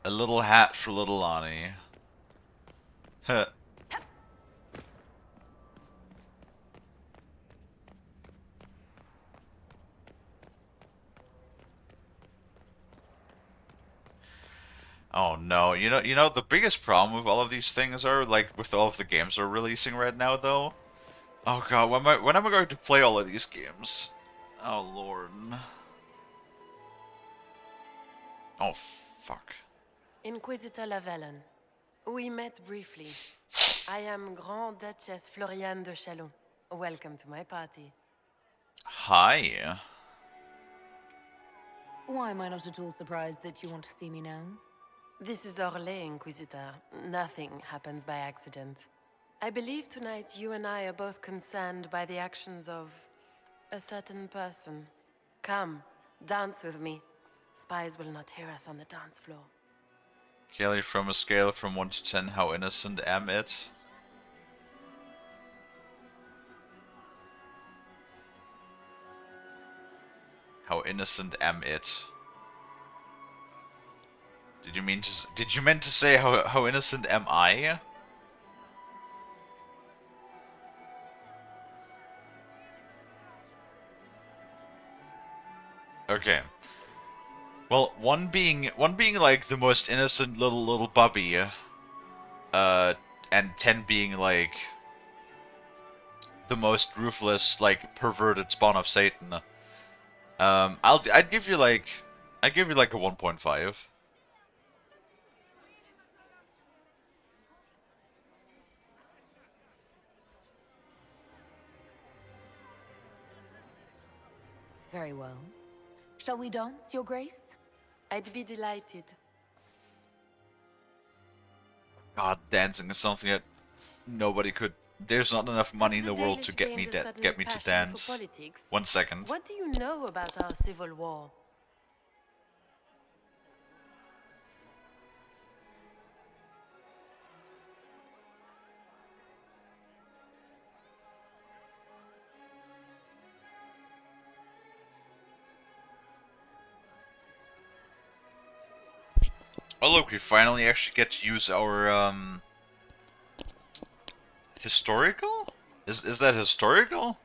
A little hat for little Lonnie. Huh. Oh no, you know the biggest problem with all of these things are, like, with all of the games we're releasing right now though? Oh god, when am I going to play all of these games? Oh lord. Oh fuck. Inquisitor Lavalin. We met briefly. I am Grand Duchess Floriane de Chalon. Welcome to my party. Hi. Why am I not at all surprised that you want to see me now? This is Orlais, Inquisitor. Nothing happens by accident. I believe tonight you and I are both concerned by the actions of a certain person. Come, dance with me. Spies will not hear us on the dance floor. Kalie, from a scale from 1 to 10, how innocent am it? How innocent am it? Did you mean to say how innocent am I? Okay. Well, one being like the most innocent little bubby, and 10 being like the most ruthless, like, perverted spawn of Satan. I'd give you like a 1.5. Very well. Shall we dance, Your Grace? I'd be delighted. God, dancing is something that nobody could. There's not enough money in the world to get me to dance. 1 second. What do you know about our civil war? Oh look, we finally actually get to use our historical? Is that historical?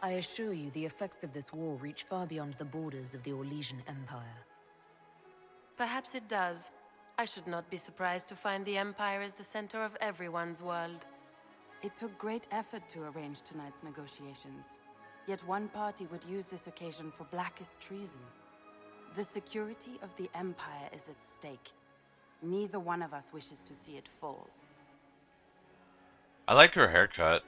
I assure you, the effects of this war reach far beyond the borders of the Orlesian Empire. Perhaps it does. I should not be surprised to find the Empire is the center of everyone's world. It took great effort to arrange tonight's negotiations. Yet one party would use this occasion for blackest treason. The security of the Empire is at stake. Neither one of us wishes to see it fall. I like her haircut.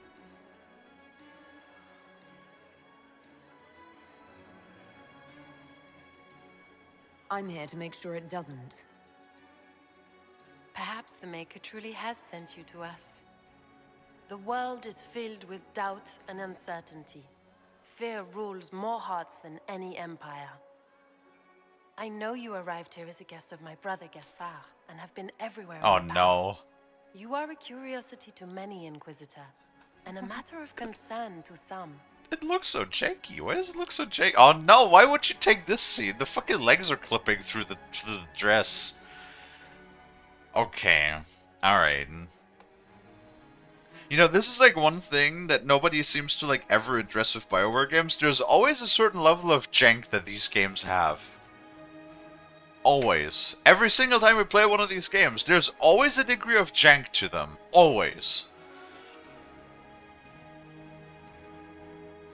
I'm here to make sure it doesn't. Perhaps the Maker truly has sent you to us. The world is filled with doubt and uncertainty. Fear rules more hearts than any empire. I know you arrived here as a guest of my brother Gaspard, and have been everywhere. Oh in the no. palace. You are a curiosity to many, Inquisitor, and a matter of concern to some. It looks so janky. Why does it look so janky? Oh no, why would you take this scene? The fucking legs are clipping through the dress. Okay. Alright. You know, this is like one thing that nobody seems to like ever address with BioWare games. There's always a certain level of jank that these games have. Always. Every single time we play one of these games, there's always a degree of jank to them. Always.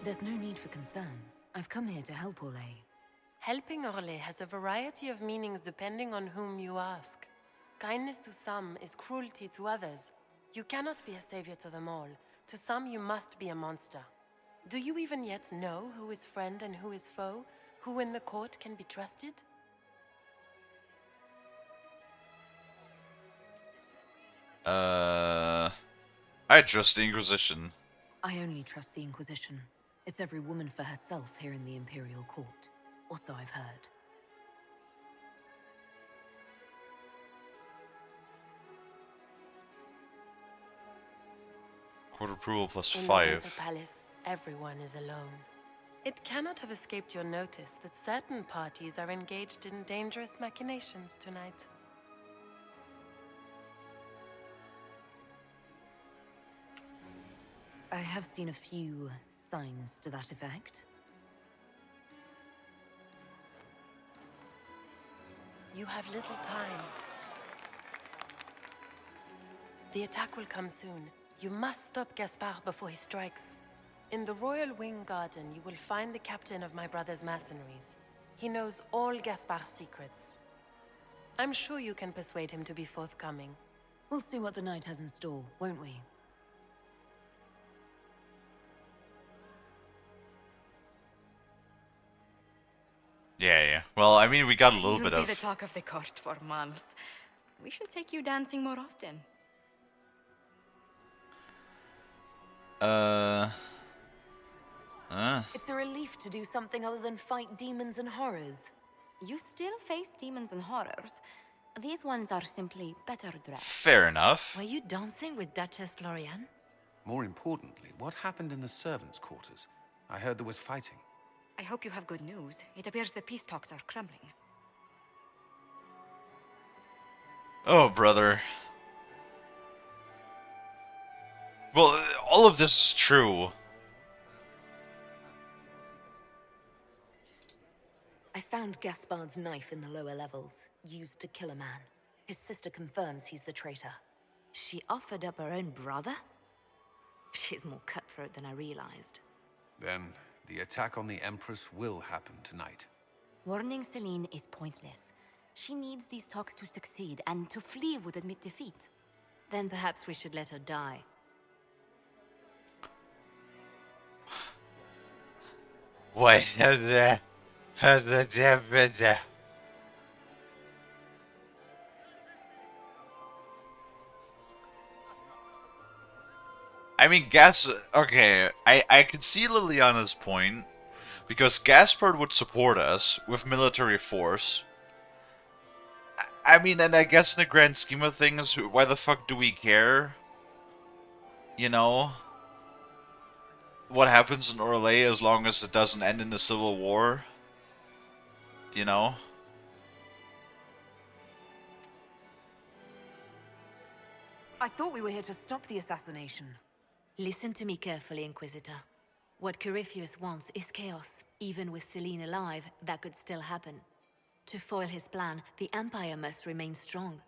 There's no need for concern. I've come here to help Orlais. Helping Orlais has a variety of meanings depending on whom you ask. Kindness to some is cruelty to others. You cannot be a savior to them all. To some, you must be a monster. Do you even yet know who is friend and who is foe? Who in the court can be trusted? I trust the Inquisition. I only trust the Inquisition. It's every woman for herself here in the Imperial Court. Or so I've heard. Court approval plus In the 5. Winter Palace, everyone is alone. It cannot have escaped your notice that certain parties are engaged in dangerous machinations tonight. I have seen a few signs to that effect. You have little time. The attack will come soon. You must stop Gaspard before he strikes. In the Royal Wing Garden, you will find the captain of my brother's mercenaries. He knows all Gaspard's secrets. I'm sure you can persuade him to be forthcoming. We'll see what the night has in store, won't we? Yeah. Well, I mean, we got a little You'll bit of... be the talk of the court for months. We should take you dancing more often. It's a relief to do something other than fight demons and horrors. You still face demons and horrors. These ones are simply better dressed. Fair enough. Were you dancing with Duchess Florian? More importantly, what happened in the servants' quarters? I heard there was fighting. I hope you have good news. It appears the peace talks are crumbling. Oh, brother. Well, all of this is true. I found Gaspard's knife in the lower levels, used to kill a man. His sister confirms he's the traitor. She offered up her own brother? She's more cutthroat than I realized. Then, the attack on the Empress will happen tonight. Warning Celine is pointless. She needs these talks to succeed, and to flee would admit defeat. Then perhaps we should let her die. Wait. I mean, okay, I can see Liliana's point, because Gaspard would support us with military force. I mean, and I guess in the grand scheme of things, why the fuck do we care? You know? What happens in Orlais as long as it doesn't end in a civil war? You know? I thought we were here to stop the assassination. Listen to me carefully, Inquisitor. What Corypheus wants is chaos. Even with Celine alive, that could still happen. To foil his plan, the Empire must remain strong.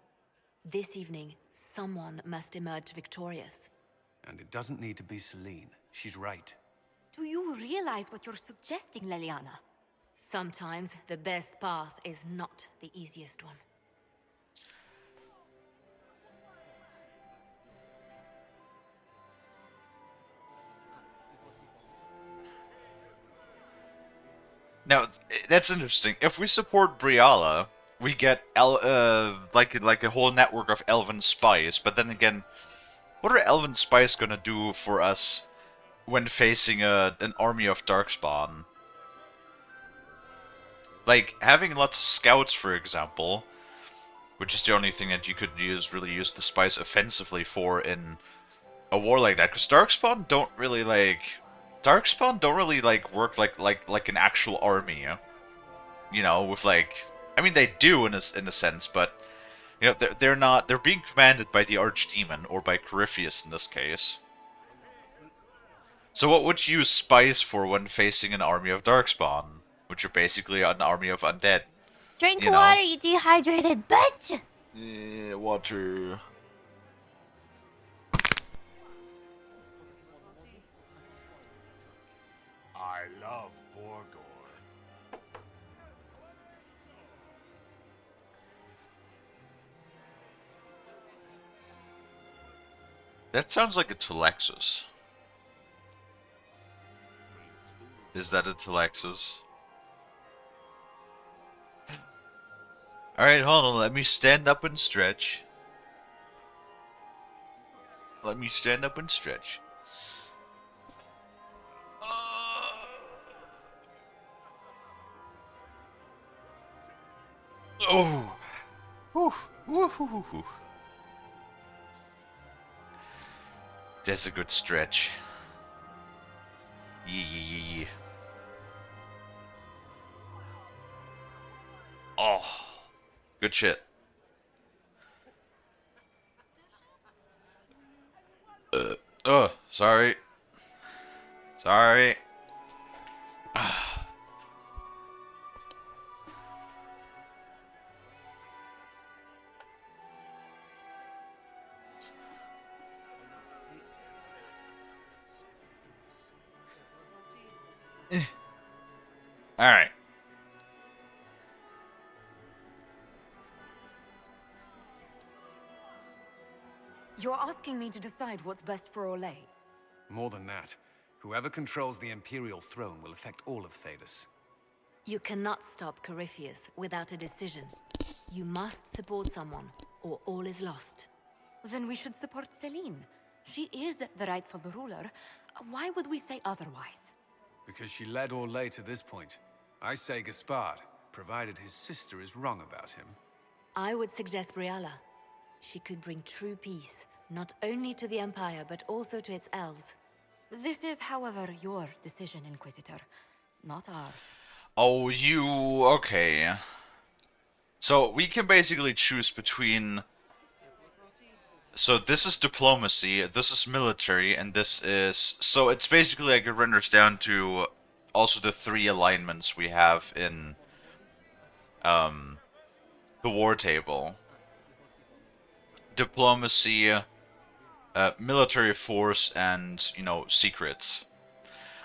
This evening, someone must emerge victorious. And it doesn't need to be Celine. She's right. Do you realize what you're suggesting, Leliana? Sometimes the best path is not the easiest one. Now, that's interesting. If we support Briala, we get like a whole network of elven spies. But then again, what are elven spies gonna do for us when facing an army of Darkspawn? Like, having lots of scouts, for example, which is the only thing that you could really use the spies offensively for in a war like that. Because Darkspawn don't really work like an actual army, you know, with like, I mean they do in a sense, but you know they're being commanded by the Archdemon or by Corypheus in this case. So what would you use spies for when facing an army of Darkspawn, which are basically an army of undead? Drink you know? water, you dehydrated bitch! Yeah, water. I love Borgor. That sounds like a Telexus. Is that a Telexus? Alright, hold on. Let me stand up and stretch. Let me stand up and stretch. Oh! Whew. Woo -hoo -hoo -hoo. That's a good stretch. Yeah. Oh, good shit. Oh, sorry. Sorry. Alright. You're asking me to decide what's best for Orlais? More than that, whoever controls the Imperial throne will affect all of Thedas. You cannot stop Corypheus without a decision. You must support someone, or all is lost. Then we should support Celine. She is the rightful ruler. Why would we say otherwise? Because she led Orlais to this point. I say Gaspard, provided his sister is wrong about him. I would suggest Briala. She could bring true peace, not only to the Empire, but also to its elves. This is, however, your decision, Inquisitor, not ours. Oh, okay. So, we can basically choose between... So, this is diplomacy, this is military, and this is... So, it's basically like it renders down to also the 3 alignments we have in the war table. Diplomacy, military force, and, you know, secrets.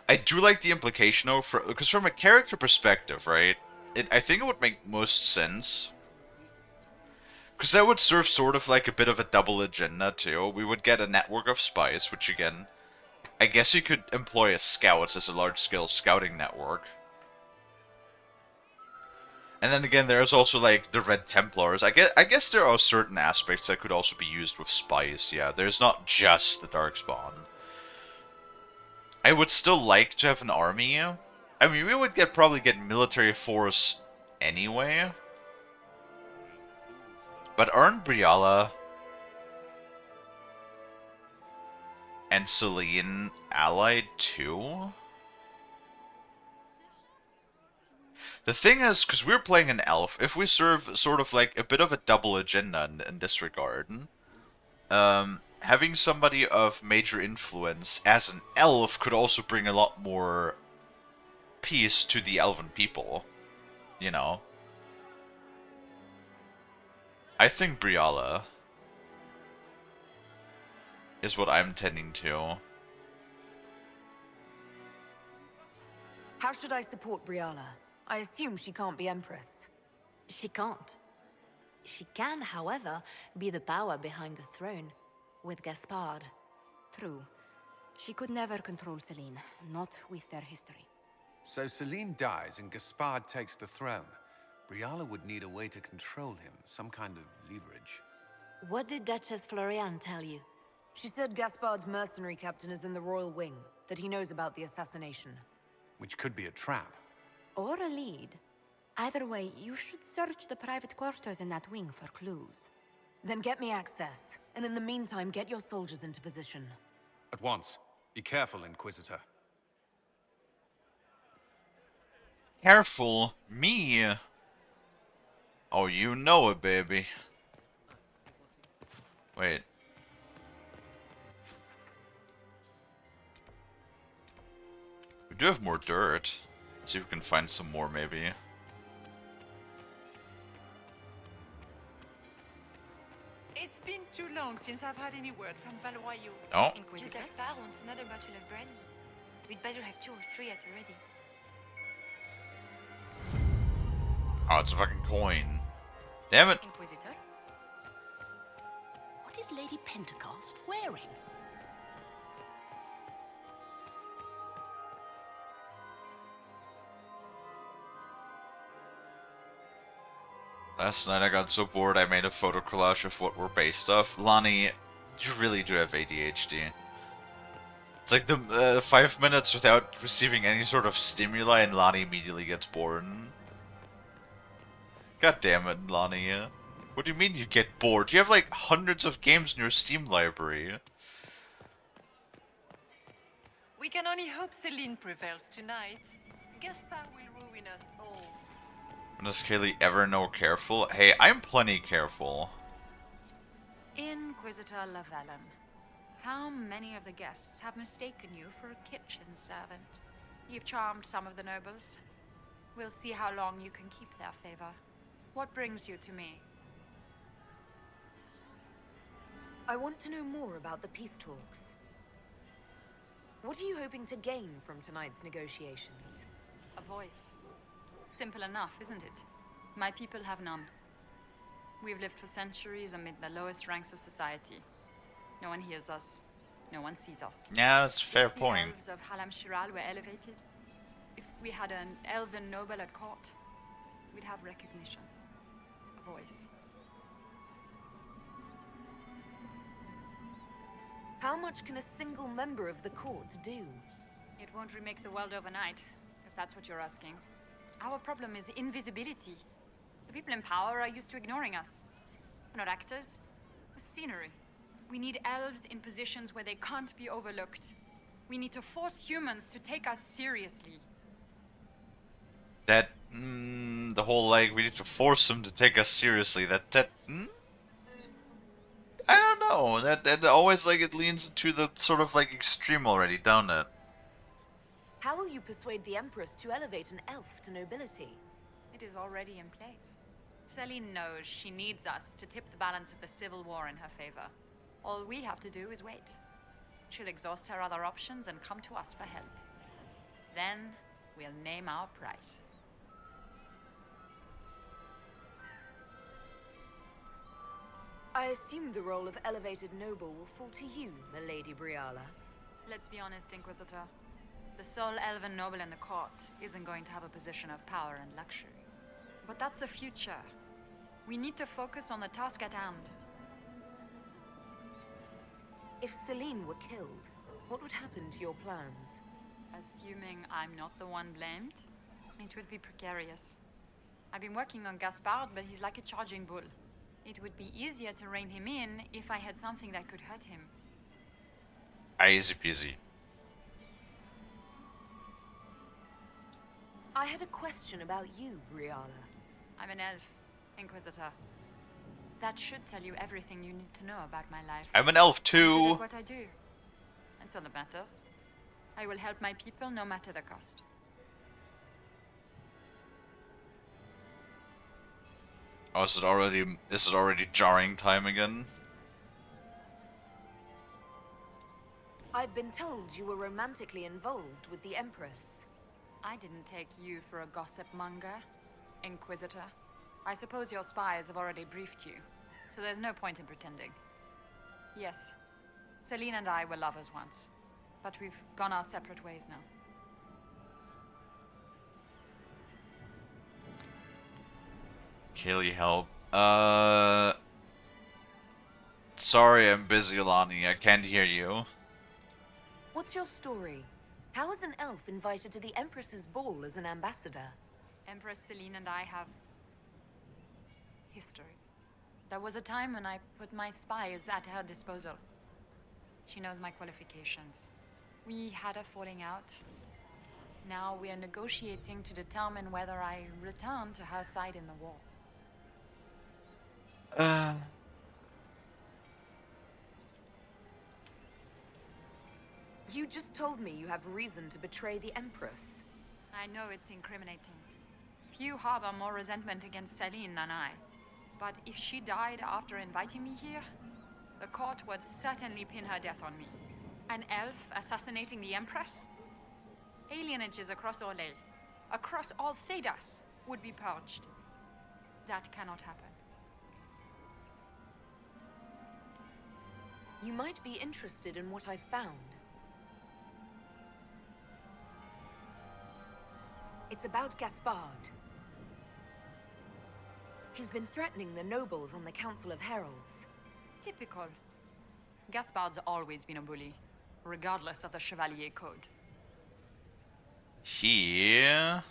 I do like the implication, though, because from a character perspective, right, I think it would make most sense. Because that would serve sort of like a bit of a double agenda, too. We would get a network of spies, which, again, I guess you could employ a scout as a large-scale scouting network. And then again, there's also, like, the Red Templars. I guess there are certain aspects that could also be used with spies, yeah. There's not just the Darkspawn. I would still like to have an army. I mean, we would probably get military force anyway. But aren't Briala and Celine allied too? The thing is, because we're playing an elf, if we serve sort of like a bit of a double agenda in this regard, having somebody of major influence as an elf could also bring a lot more peace to the elven people, you know? I think Briala is what I'm tending to. How should I support Briala? I assume she can't be Empress. She can't. She can, however, be the power behind the throne, with Gaspard. True. She could never control Celine, not with their history. So Celine dies and Gaspard takes the throne. Briala would need a way to control him, some kind of leverage. What did Duchess Floriane tell you? She said Gaspard's mercenary captain is in the royal wing, that he knows about the assassination. Which could be a trap. Or a lead. Either way, you should search the private quarters in that wing for clues. Then get me access, and in the meantime, get your soldiers into position. At once. Be careful, Inquisitor. Careful? Me? Oh, you know it, baby. Wait. We do have more dirt. See if we can find some more, maybe. It's been too long since I've had any word from Valoyo. Oh. Inquisitor Gaspard wants another bottle of brandy. We'd better have 2 or 3 at the ready. Oh, it's a fucking coin. Damn it. Inquisitor? What is Lady Pentecost wearing? Last night I got so bored I made a photo collage of what we're based off. Lonnie, you really do have ADHD. It's like the 5 minutes without receiving any sort of stimuli and Lonnie immediately gets bored. God damn it, Lonnie. What do you mean you get bored? You have like hundreds of games in your Steam library. We can only hope Celine prevails tonight. Gaspard will ruin us all. When does Kalie ever know careful? Hey, I'm plenty careful. Inquisitor Lavalin, how many of the guests have mistaken you for a kitchen servant? You've charmed some of the nobles. We'll see how long you can keep their favor. What brings you to me? I want to know more about the peace talks. What are you hoping to gain from tonight's negotiations? A voice. Simple enough, isn't it? My people have none. We've lived for centuries amid the lowest ranks of society. No one hears us. No one sees us. Yeah, that's a fair If point. the elves of Halam Shiral were elevated, if we had an elven noble at court, we'd have recognition. A voice. How much can a single member of the court do? It won't remake the world overnight, if that's what you're asking. Our problem is invisibility. The people in power are used to ignoring us. We're not actors. We're scenery. We need elves in positions where they can't be overlooked. We need to force humans to take us seriously. That, the whole, like, we need to force them to take us seriously. I don't know. That always, like, it leans into the sort of, like, extreme already, don't it? How will you persuade the Empress to elevate an elf to nobility? It is already in place. Celine knows she needs us to tip the balance of the civil war in her favor. All we have to do is wait. She'll exhaust her other options and come to us for help. Then, we'll name our price. I assume the role of elevated noble will fall to you, Milady Briala. Let's be honest, Inquisitor. The sole elven noble in the court isn't going to have a position of power and luxury. But that's the future. We need to focus on the task at hand. If Celine were killed, what would happen to your plans? Assuming I'm not the one blamed, it would be precarious. I've been working on Gaspard, but he's like a charging bull. It would be easier to rein him in if I had something that could hurt him. Easy peasy. I had a question about you, Briala. I'm an elf, Inquisitor. That should tell you everything you need to know about my life. I'm an elf I'm too. good at what I do. And so that matters. I will help my people no matter the cost. Oh, is it already jarring time again? I've been told you were romantically involved with the Empress. I didn't take you for a gossip monger, Inquisitor. I suppose your spies have already briefed you, so there's no point in pretending. Yes, Celine and I were lovers once, but we've gone our separate ways now. Kalie, help. Sorry, I'm busy, Lonnie. I can't hear you. What's your story? How is an elf invited to the Empress's ball as an ambassador? Empress Celine and I have history. There was a time when I put my spies at her disposal. She knows my qualifications. We had a falling out. Now we are negotiating to determine whether I return to her side in the war. You just told me you have reason to betray the Empress. I know it's incriminating. Few harbor more resentment against Celine than I. But if she died after inviting me here, the court would certainly pin her death on me. An elf assassinating the Empress? Alienages across Orlais, across all Thedas, would be purged. That cannot happen. You might be interested in what I found. It's about Gaspard. He's been threatening the nobles on the Council of Heralds. Typical. Gaspard's always been a bully, regardless of the Chevalier Code. He is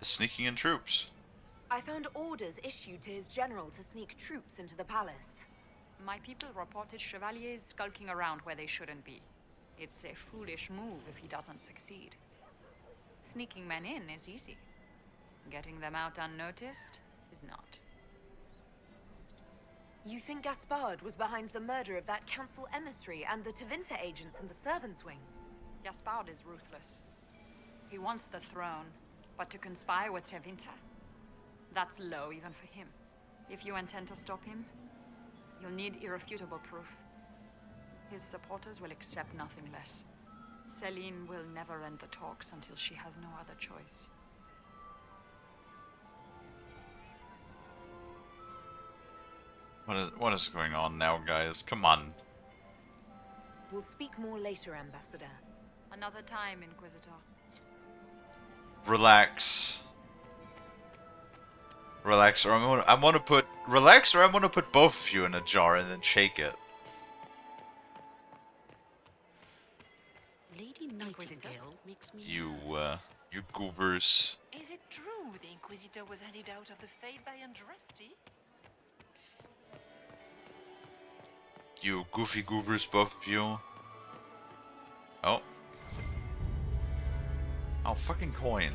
sneaking in troops. I found orders issued to his general to sneak troops into the palace. My people reported Chevaliers skulking around where they shouldn't be. It's a foolish move if he doesn't succeed. Sneaking men in is easy. Getting them out unnoticed is not. You think Gaspard was behind the murder of that council emissary and the Tevinter agents in the servants' wing? Gaspard is ruthless. He wants the throne, but to conspire with Tevinter, that's low even for him. If you intend to stop him, you'll need irrefutable proof. His supporters will accept nothing less. Celine will never end the talks until she has no other choice. What is going on now, guys? Come on. We'll speak more later, Ambassador. Another time, Inquisitor. Relax. Relax, or I'm gonna put both of you in a jar and then shake it. Lady Nightingale makes me You goobers. Is it true the Inquisitor was handed out of the Fade by Andraste? You goofy goobers, both of you. Oh. Oh, fucking coin.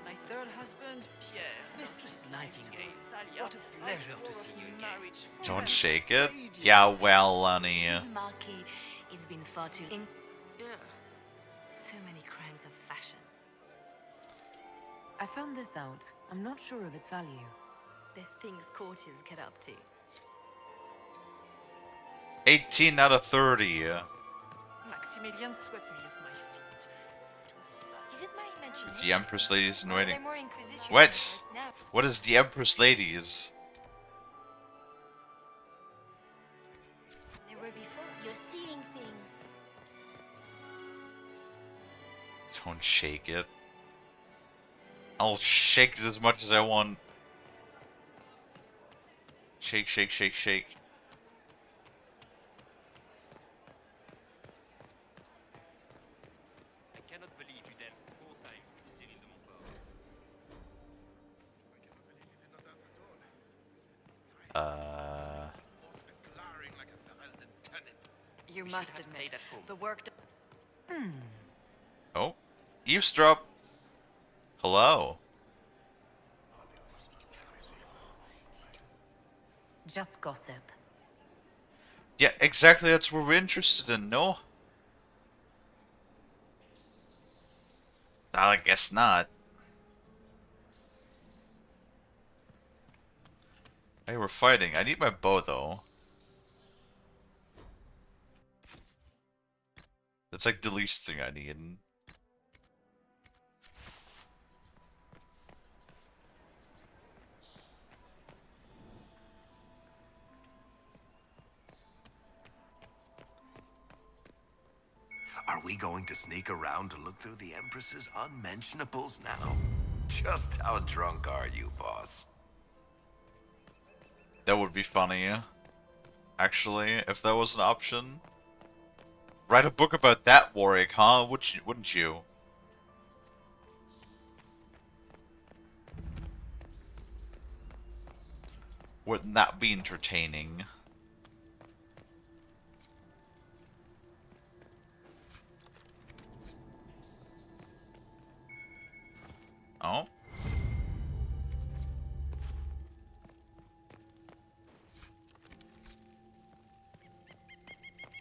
My third husband, Pierre. Mistress Nightingale, what a pleasure to see you again. Don't shake it. Yeah, well, honey. Marquis, it's been far too long. So many crimes of fashion. I found this out. I'm not sure of its value. The things courtiers get up to. 18 out of 30. Maximilian swept me off my feet. Is it my imagination? The Empress Ladies in Are Waiting. there more Inquisition What? members now? What is the Empress Ladies? Don't shake it. I'll shake it as much as I want. Shake, shake, shake, shake. I cannot believe you danced 4 times with Céline de Montfort. You must admit, the work. Oh. Eavesdrop. Hello. Just gossip. Yeah, exactly. That's what we're interested in, no? I guess not. Hey, we're fighting. I need my bow, though. That's like the least thing I need. Are we going to sneak around to look through the Empress's unmentionables now? Just how drunk are you, boss? That would be funny. Actually, if that was an option. Write a book about that, Warwick, huh? Wouldn't you? Wouldn't that be entertaining? Oh.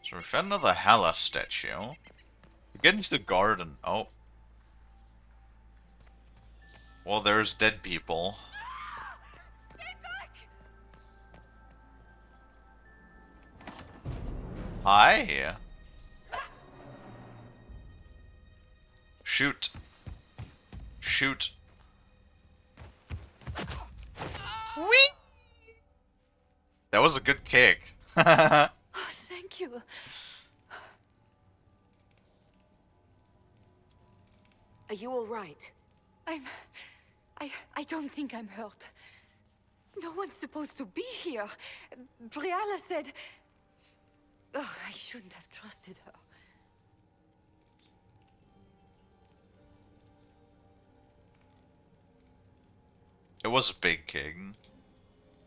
So we found another Hala statue. We get into the garden. Oh. Well, there's dead people. Hi. Shoot. Shoot. Whee! That was a good kick. Oh, thank you. Are you all right? I don't think I'm hurt. No one's supposed to be here. Briala said... Oh, I shouldn't have trusted her. It was a big kick.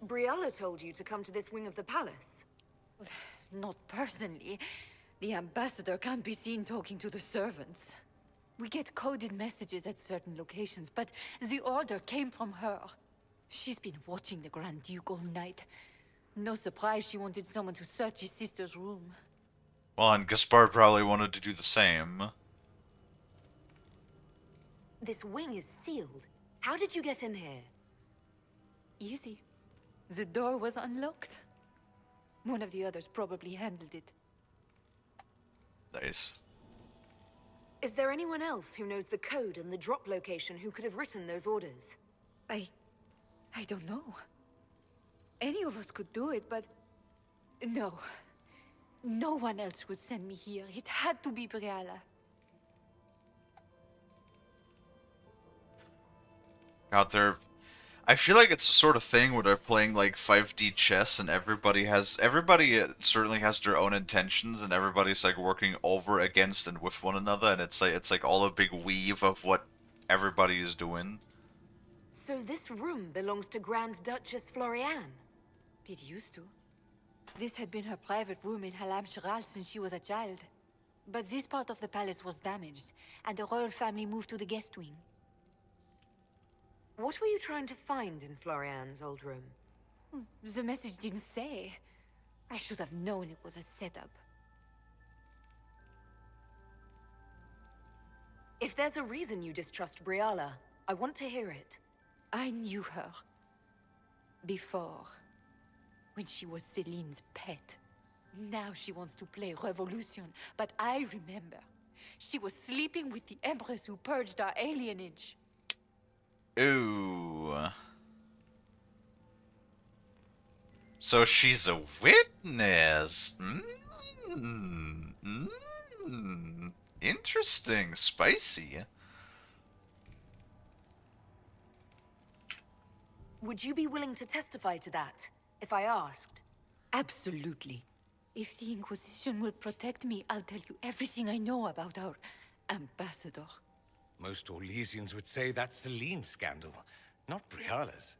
Briala told you to come to this wing of the palace. Not personally. The ambassador can't be seen talking to the servants. We get coded messages at certain locations, but the order came from her. She's been watching the Grand Duke all night. No surprise she wanted someone to search his sister's room. Well, and Gaspard probably wanted to do the same. This wing is sealed. How did you get in here? Easy. The door was unlocked. One of the others probably handled it. Nice. Is there anyone else who knows the code and the drop location who could have written those orders? I don't know. Any of us could do it, but... No. No one else would send me here. It had to be Briala. Out there... I feel like it's the sort of thing where they're playing like 5D chess and everybody certainly has their own intentions and everybody's like working over against and with one another and it's like all a big weave of what everybody is doing. So this room belongs to Grand Duchess Floriane? It used to. This had been her private room in Halam Shiral since she was a child. But this part of the palace was damaged and the royal family moved to the guest wing. What were you trying to find in Floriane's old room? The message didn't say. I should have known it was a setup. If there's a reason you distrust Briala, I want to hear it. I knew her. Before. When she was Celine's pet. Now she wants to play revolution, but I remember. She was sleeping with the Empress who purged our alienage. Ooh. So she's a witness. Interesting. Spicy. Would you be willing to testify to that, if I asked? Absolutely. If the Inquisition will protect me, I'll tell you everything I know about our ambassador. Most Orlesians would say that's Celine's scandal, not Briala's.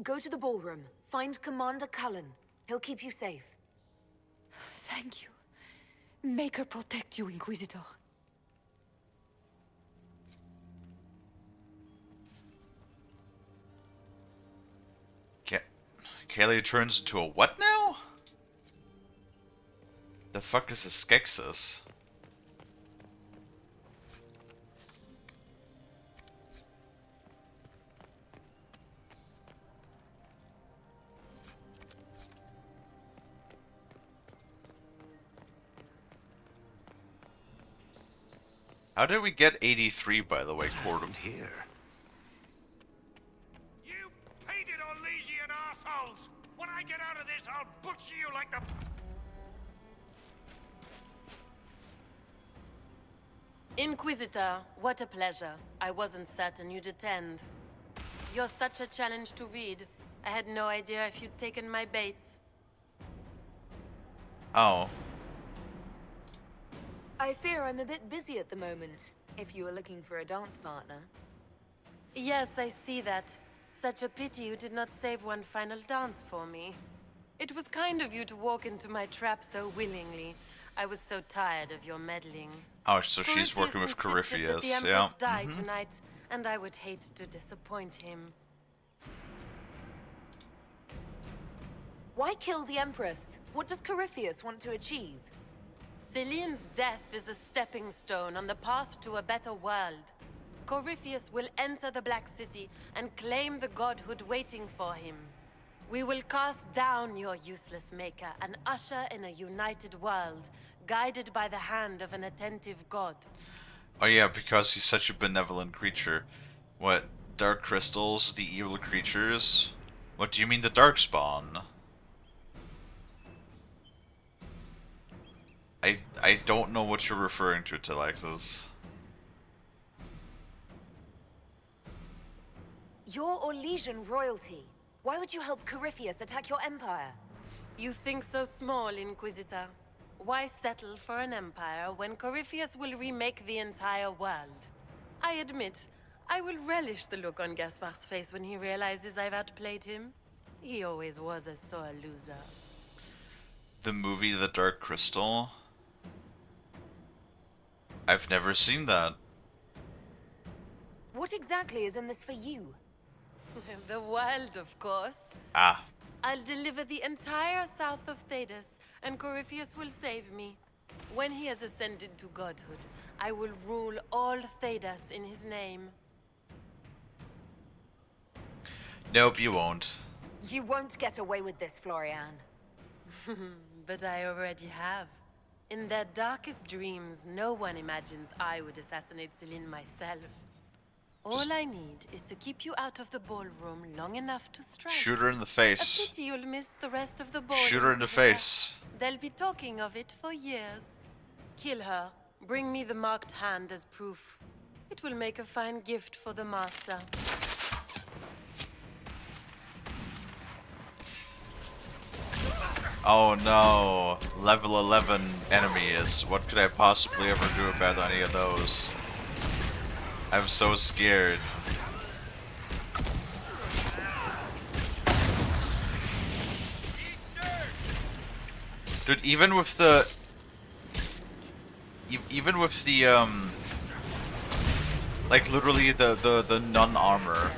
Go to the ballroom. Find Commander Cullen. He'll keep you safe. Thank you. Make her protect you, Inquisitor. Kalie turns into a what now? The fuck is a Skeksis? How did we get 83, by the way, Cordum? Here. You painted Orlesian assholes! When I get out of this, I'll butcher you like the... Inquisitor, what a pleasure. I wasn't certain you'd attend. You're such a challenge to read. I had no idea if you'd taken my bait. Oh. I fear I'm a bit busy at the moment, if you were looking for a dance partner. Yes, I see that. Such a pity you did not save one final dance for me. It was kind of you to walk into my trap so willingly. I was so tired of your meddling. Oh, so she's working with Corypheus, the Empress yeah. die tonight, and I would hate to disappoint him. Why kill the Empress? What does Corypheus want to achieve? Celine's death is a stepping stone on the path to a better world. Corypheus will enter the Black City and claim the godhood waiting for him. We will cast down your useless maker and usher in a united world, guided by the hand of an attentive god. Oh yeah, because he's such a benevolent creature. What, dark crystals, the evil creatures? What do you mean the Darkspawn? I don't know what you're referring to, Telexis. You're Orlesian royalty. Why would you help Corypheus attack your empire? You think so small, Inquisitor. Why settle for an empire when Corypheus will remake the entire world? I admit, I will relish the look on Gaspar's face when he realizes I've outplayed him. He always was a sore loser. The movie The Dark Crystal? I've never seen that. What exactly is in this for you? The world, of course. Ah. I'll deliver the entire south of Thedas, and Corypheus will save me. When he has ascended to godhood, I will rule all Thedas in his name. Nope, you won't. You won't get away with this, Florian. But I already have. In their darkest dreams, no one imagines I would assassinate Celine myself. All I need is to keep you out of the ballroom long enough to strike. Shoot her in the face. A pity you'll miss the rest of the ball. Shoot her in the face. They'll be talking of it for years. Kill her. Bring me the marked hand as proof. It will make a fine gift for the master. Oh no. Level 11 enemies. What could I possibly ever do about any of those? I'm so scared. Dude, even with the like literally the nun armor,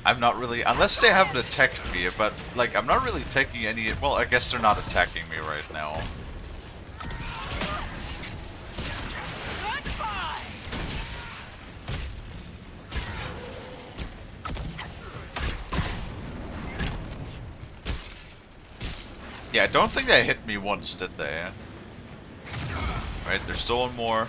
I'm not really, unless they haven't attacked me, but like I'm not really taking any, well, I guess they're not attacking me right now. Yeah, I don't think they hit me once, did they? Right, there's still one more.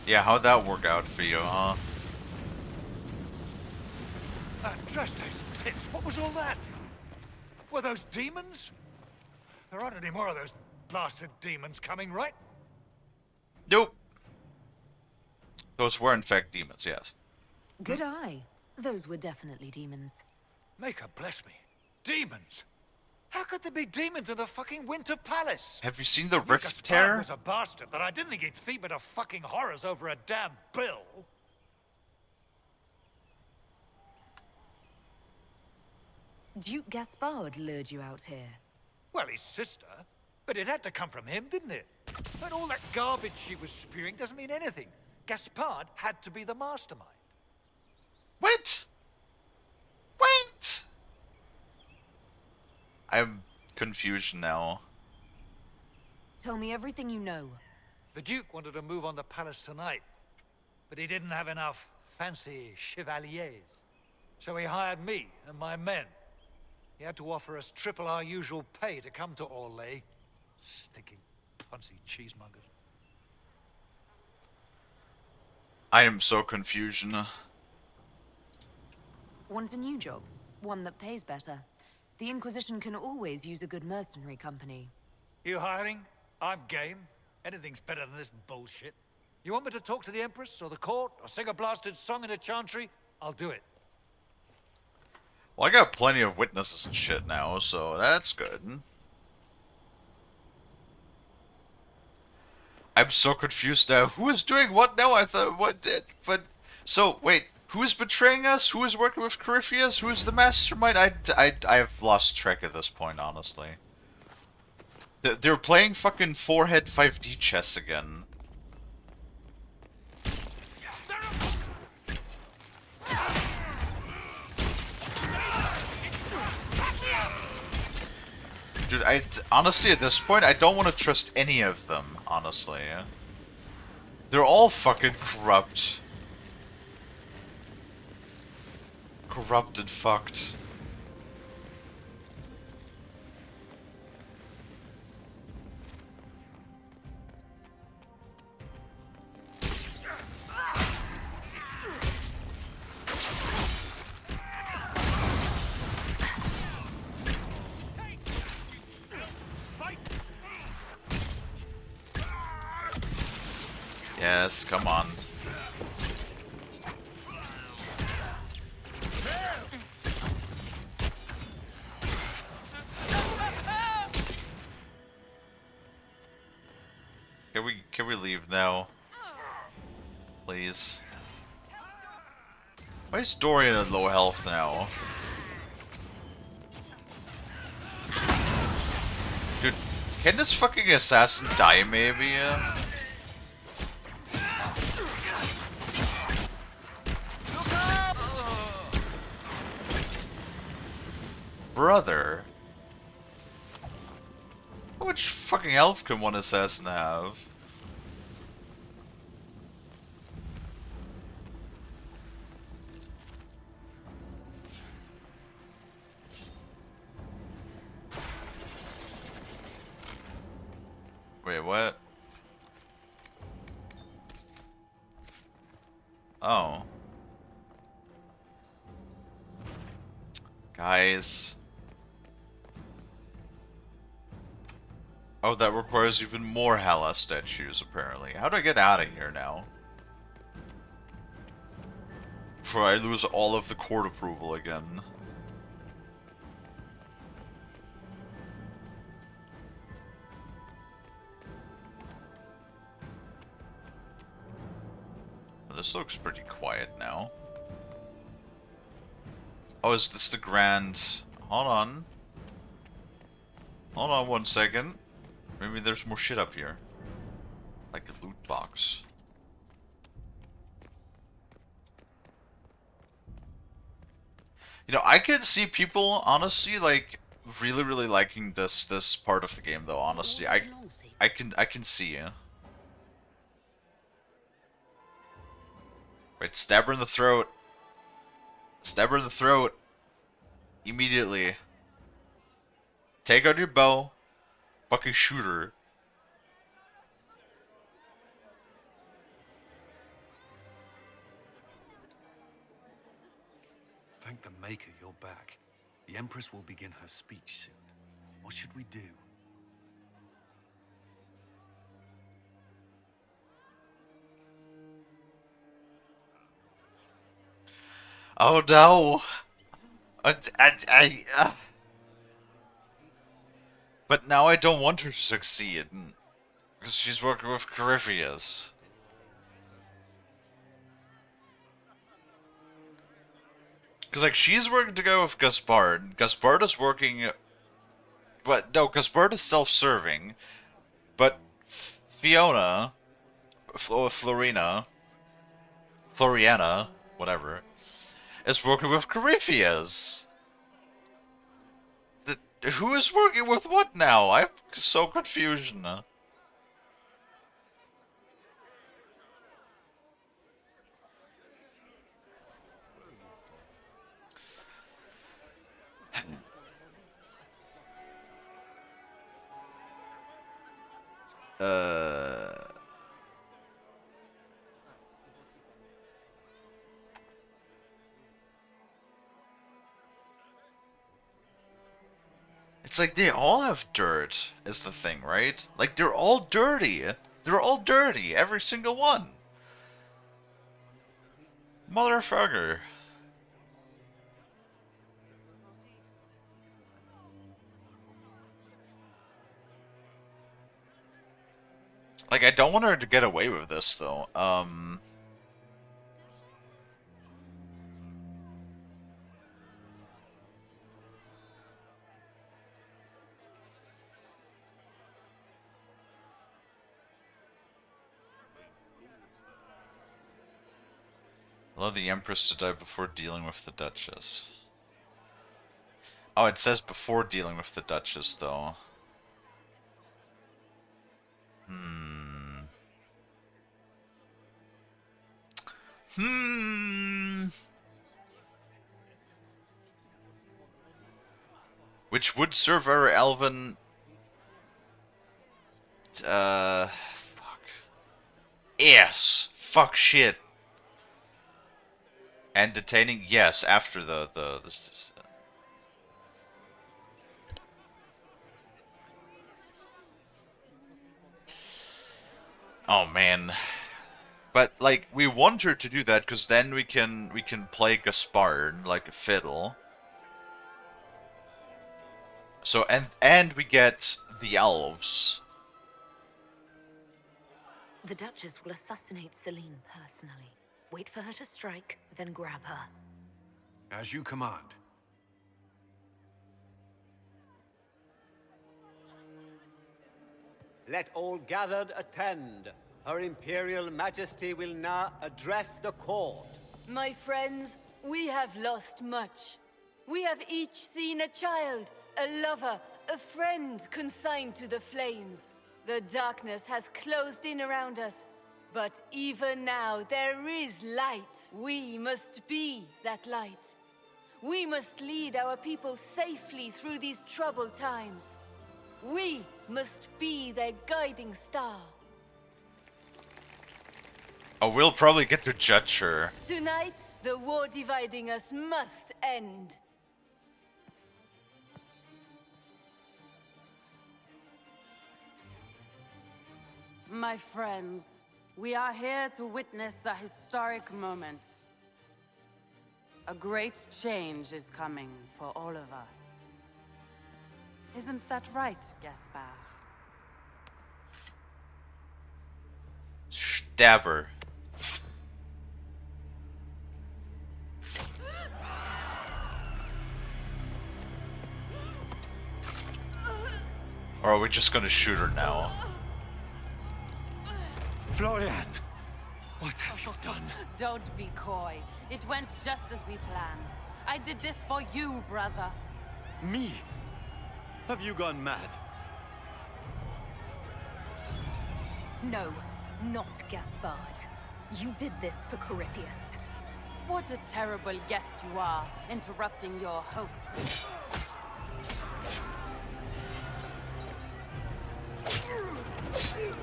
Yeah, how'd that work out for you, huh? Dressed as tits, what was all that? Were those demons? There aren't any more of those blasted demons coming, right? Nope. Those were in fact demons, yes. Good eye. Those were definitely demons. Maker bless me. Demons? How could there be demons in the fucking Winter Palace? Have you seen the Gaspard Rift Tear? was a bastard, but I didn't think he'd feed me to fucking horrors over a damn bill. Duke Gaspard lured you out here. Well, his sister. But it had to come from him, didn't it? But all that garbage she was spewing doesn't mean anything. Gaspard had to be the mastermind. What? What? I'm confused now. Tell me everything you know. The Duke wanted to move on the palace tonight, but he didn't have enough fancy chevaliers. So he hired me and my men. He had to offer us triple our usual pay to come to Orlais. Stinking punsy cheesemongers. I am so confused. Want a new job? One that pays better. The Inquisition can always use a good mercenary company. You hiring? I'm game. Anything's better than this bullshit. You want me to talk to the Empress or the court or sing a blasted song in a chantry? I'll do it. Well, I got plenty of witnesses and shit now, so that's good. I'm so confused now. Who is doing what now? I thought, what did... But... So, wait. Who is betraying us? Who is working with Corypheus? Who is the mastermind? I've lost track at this point, honestly. They're playing fucking 4-head 5D chess again. Dude, honestly, at this point, I don't want to trust any of them, honestly. They're all fucking corrupt. Corrupt and fucked. Yes, come on. Can we leave now? Please. Why is Dorian at low health now? Dude, can this fucking assassin die maybe? Brother. How much fucking health can one assassin have? Wait, what? Oh. Guys. Oh, that requires even more Hala statues, apparently. How do I get out of here now? Before I lose all of the court approval again. This looks pretty quiet now. Oh, is this the grand... Hold on. Hold on 1 second. Maybe there's more shit up here. Like a loot box. You know, I could see people, honestly, like, really liking this part of the game, though, honestly. I can see it. Wait, stab her in the throat. Stab her in the throat. Immediately. Take out your bow. Fucking shoot her. Maker, you're back. The Empress will begin her speech soon. What should we do? Oh no! But now I don't want her to succeed. Because she's working with Corypheus. Because, like, she's working to go with Gaspard. Gaspard is working... But, no, Gaspard is self-serving. But Fiona... Floriana, whatever, is working with Corypheus. Who is working with what now? I'm so confused. It's like they all have dirt, is the thing, right? Like, they're all dirty. They're all dirty, every single one. Motherfucker. Like, I don't want her to get away with this, though. Allow the Empress to die before dealing with the Duchess. Oh, it says before dealing with the Duchess, though. Which would serve our Elven... Fuck. Yes! Fuck shit! And detaining, yes, after this. Oh man. But like we want her to do that because then we can play Gaspard like a fiddle. So and we get the elves. The Duchess will assassinate Celine personally. Wait for her to strike, then grab her. As you command. Let all gathered attend. Her Imperial Majesty will now address the court. My friends, we have lost much. We have each seen a child, a lover, a friend consigned to the flames. The darkness has closed in around us. But even now, there is light. We must be that light. We must lead our people safely through these troubled times. We must be their guiding star. Oh, we'll probably get to judge her. Tonight, the war dividing us must end. My friends, we are here to witness a historic moment. A great change is coming for all of us. Isn't that right, Gaspard? Stab her. Or are we just gonna shoot her now? Florian, what have you done? Don't be coy. It went just as we planned. I did this for you, brother. Me? Have you gone mad? No, not Gaspard. You did this for Corypheus. What a terrible guest you are, interrupting your host.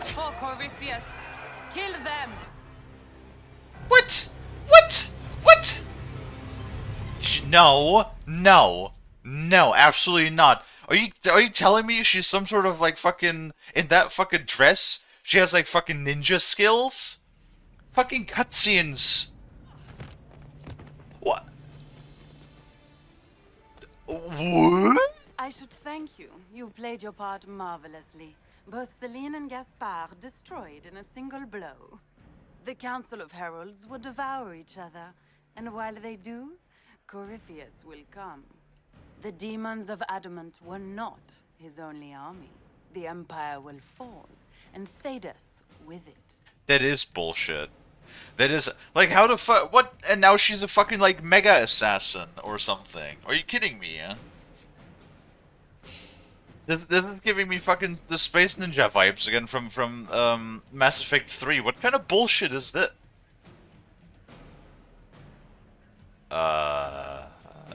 For Corypheus, kill them! What? What? What? No, no, no, absolutely not. Are you telling me she's some sort of like fucking in that fucking dress? She has like fucking ninja skills? Fucking cutscenes. What? What? I should thank you. You played your part marvelously. Both Celine and Gaspard destroyed in a single blow. The Council of Heralds will devour each other, and while they do, Corypheus will come. The demons of Adamant were not his only army. The Empire will fall, and Thedas with it. That is bullshit. That is like how the fuck what? And now she's a fucking like mega assassin or something. Are you kidding me? Yeah? This is giving me fucking the Space Ninja vibes again from Mass Effect 3. What kind of bullshit is that?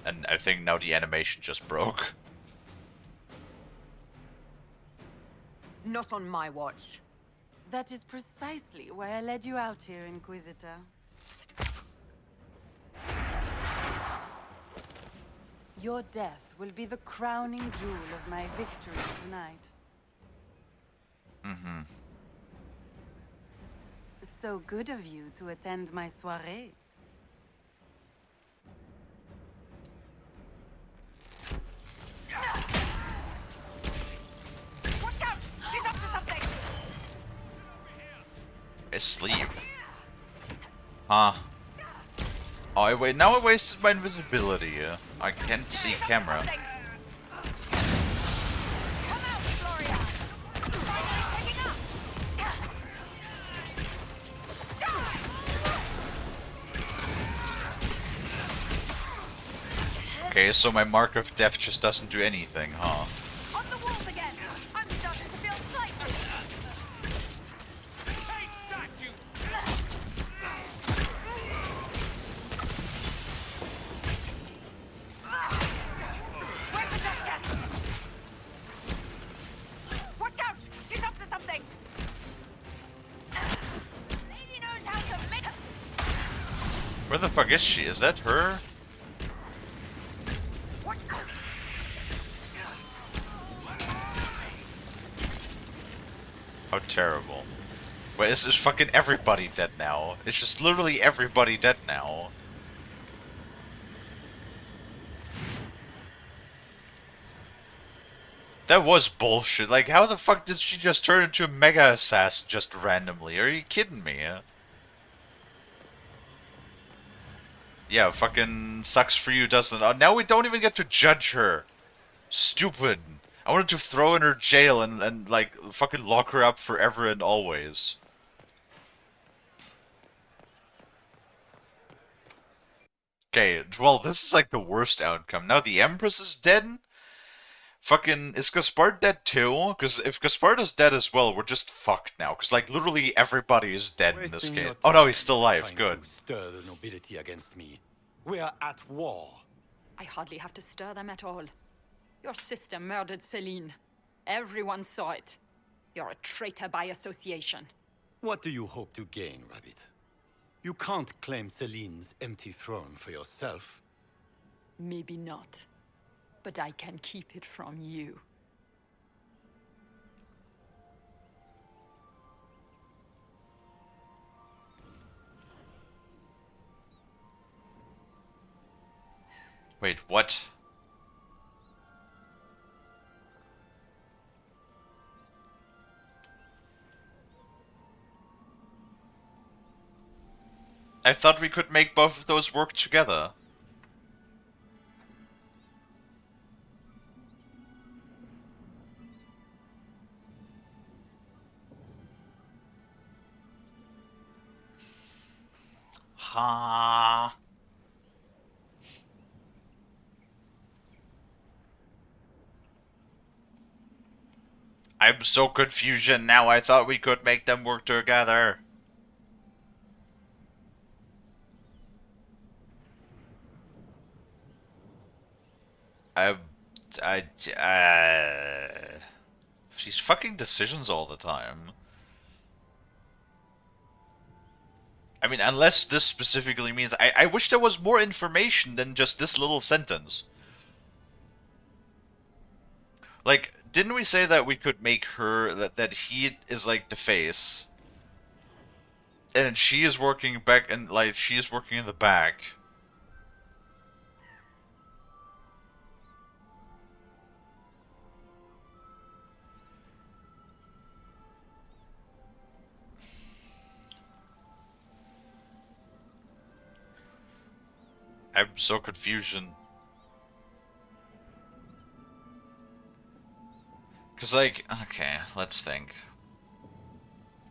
And I think now the animation just broke. Not on my watch. That is precisely why I led you out here, Inquisitor. Your death will be the crowning jewel of my victory tonight. Mm-hmm. So good of you to attend my soirée. Watch out! She's up to something! Asleep. Huh. Oh, wait, now I wasted my invisibility. I can't see camera. Okay, so my mark of death just doesn't do anything, huh? On the walls again! I'm starting to feel slightly... Where's the death chest? Watch out! She's up to something! Lady knows how to make... Where the fuck is she? Is that her? How terrible. Wait, is fucking everybody dead now? It's just literally everybody dead now. That was bullshit. Like, how the fuck did she just turn into a mega assassin just randomly? Are you kidding me? Yeah, fucking sucks for you, doesn't it? Now we don't even get to judge her. Stupid. I wanted to throw in her jail and like, fucking lock her up forever and always. Okay, well, this is like the worst outcome. Now the Empress is dead? Fucking, is Gaspard dead too? Because if Gaspard is dead as well, we're just fucked now. Because, like, literally everybody is dead in this game. Oh no, he's still alive. Good. Stir the nobility against me. We are at war. I hardly have to stir them at all. Your sister murdered Celine. Everyone saw it. You're a traitor by association. What do you hope to gain, Rabbit? You can't claim Celine's empty throne for yourself. Maybe not. But I can keep it from you. Wait, what? I thought we could make both of those work together. Ha. I'm so confusion now. I thought we could make them work together. She's fucking decisions all the time. I mean, unless this specifically means... I wish there was more information than just this little sentence. Like, didn't we say that we could make her... That he is, like, the face? And she is working back... And, like, she is working in the back. I'm so confusion. Cause like, okay, let's think.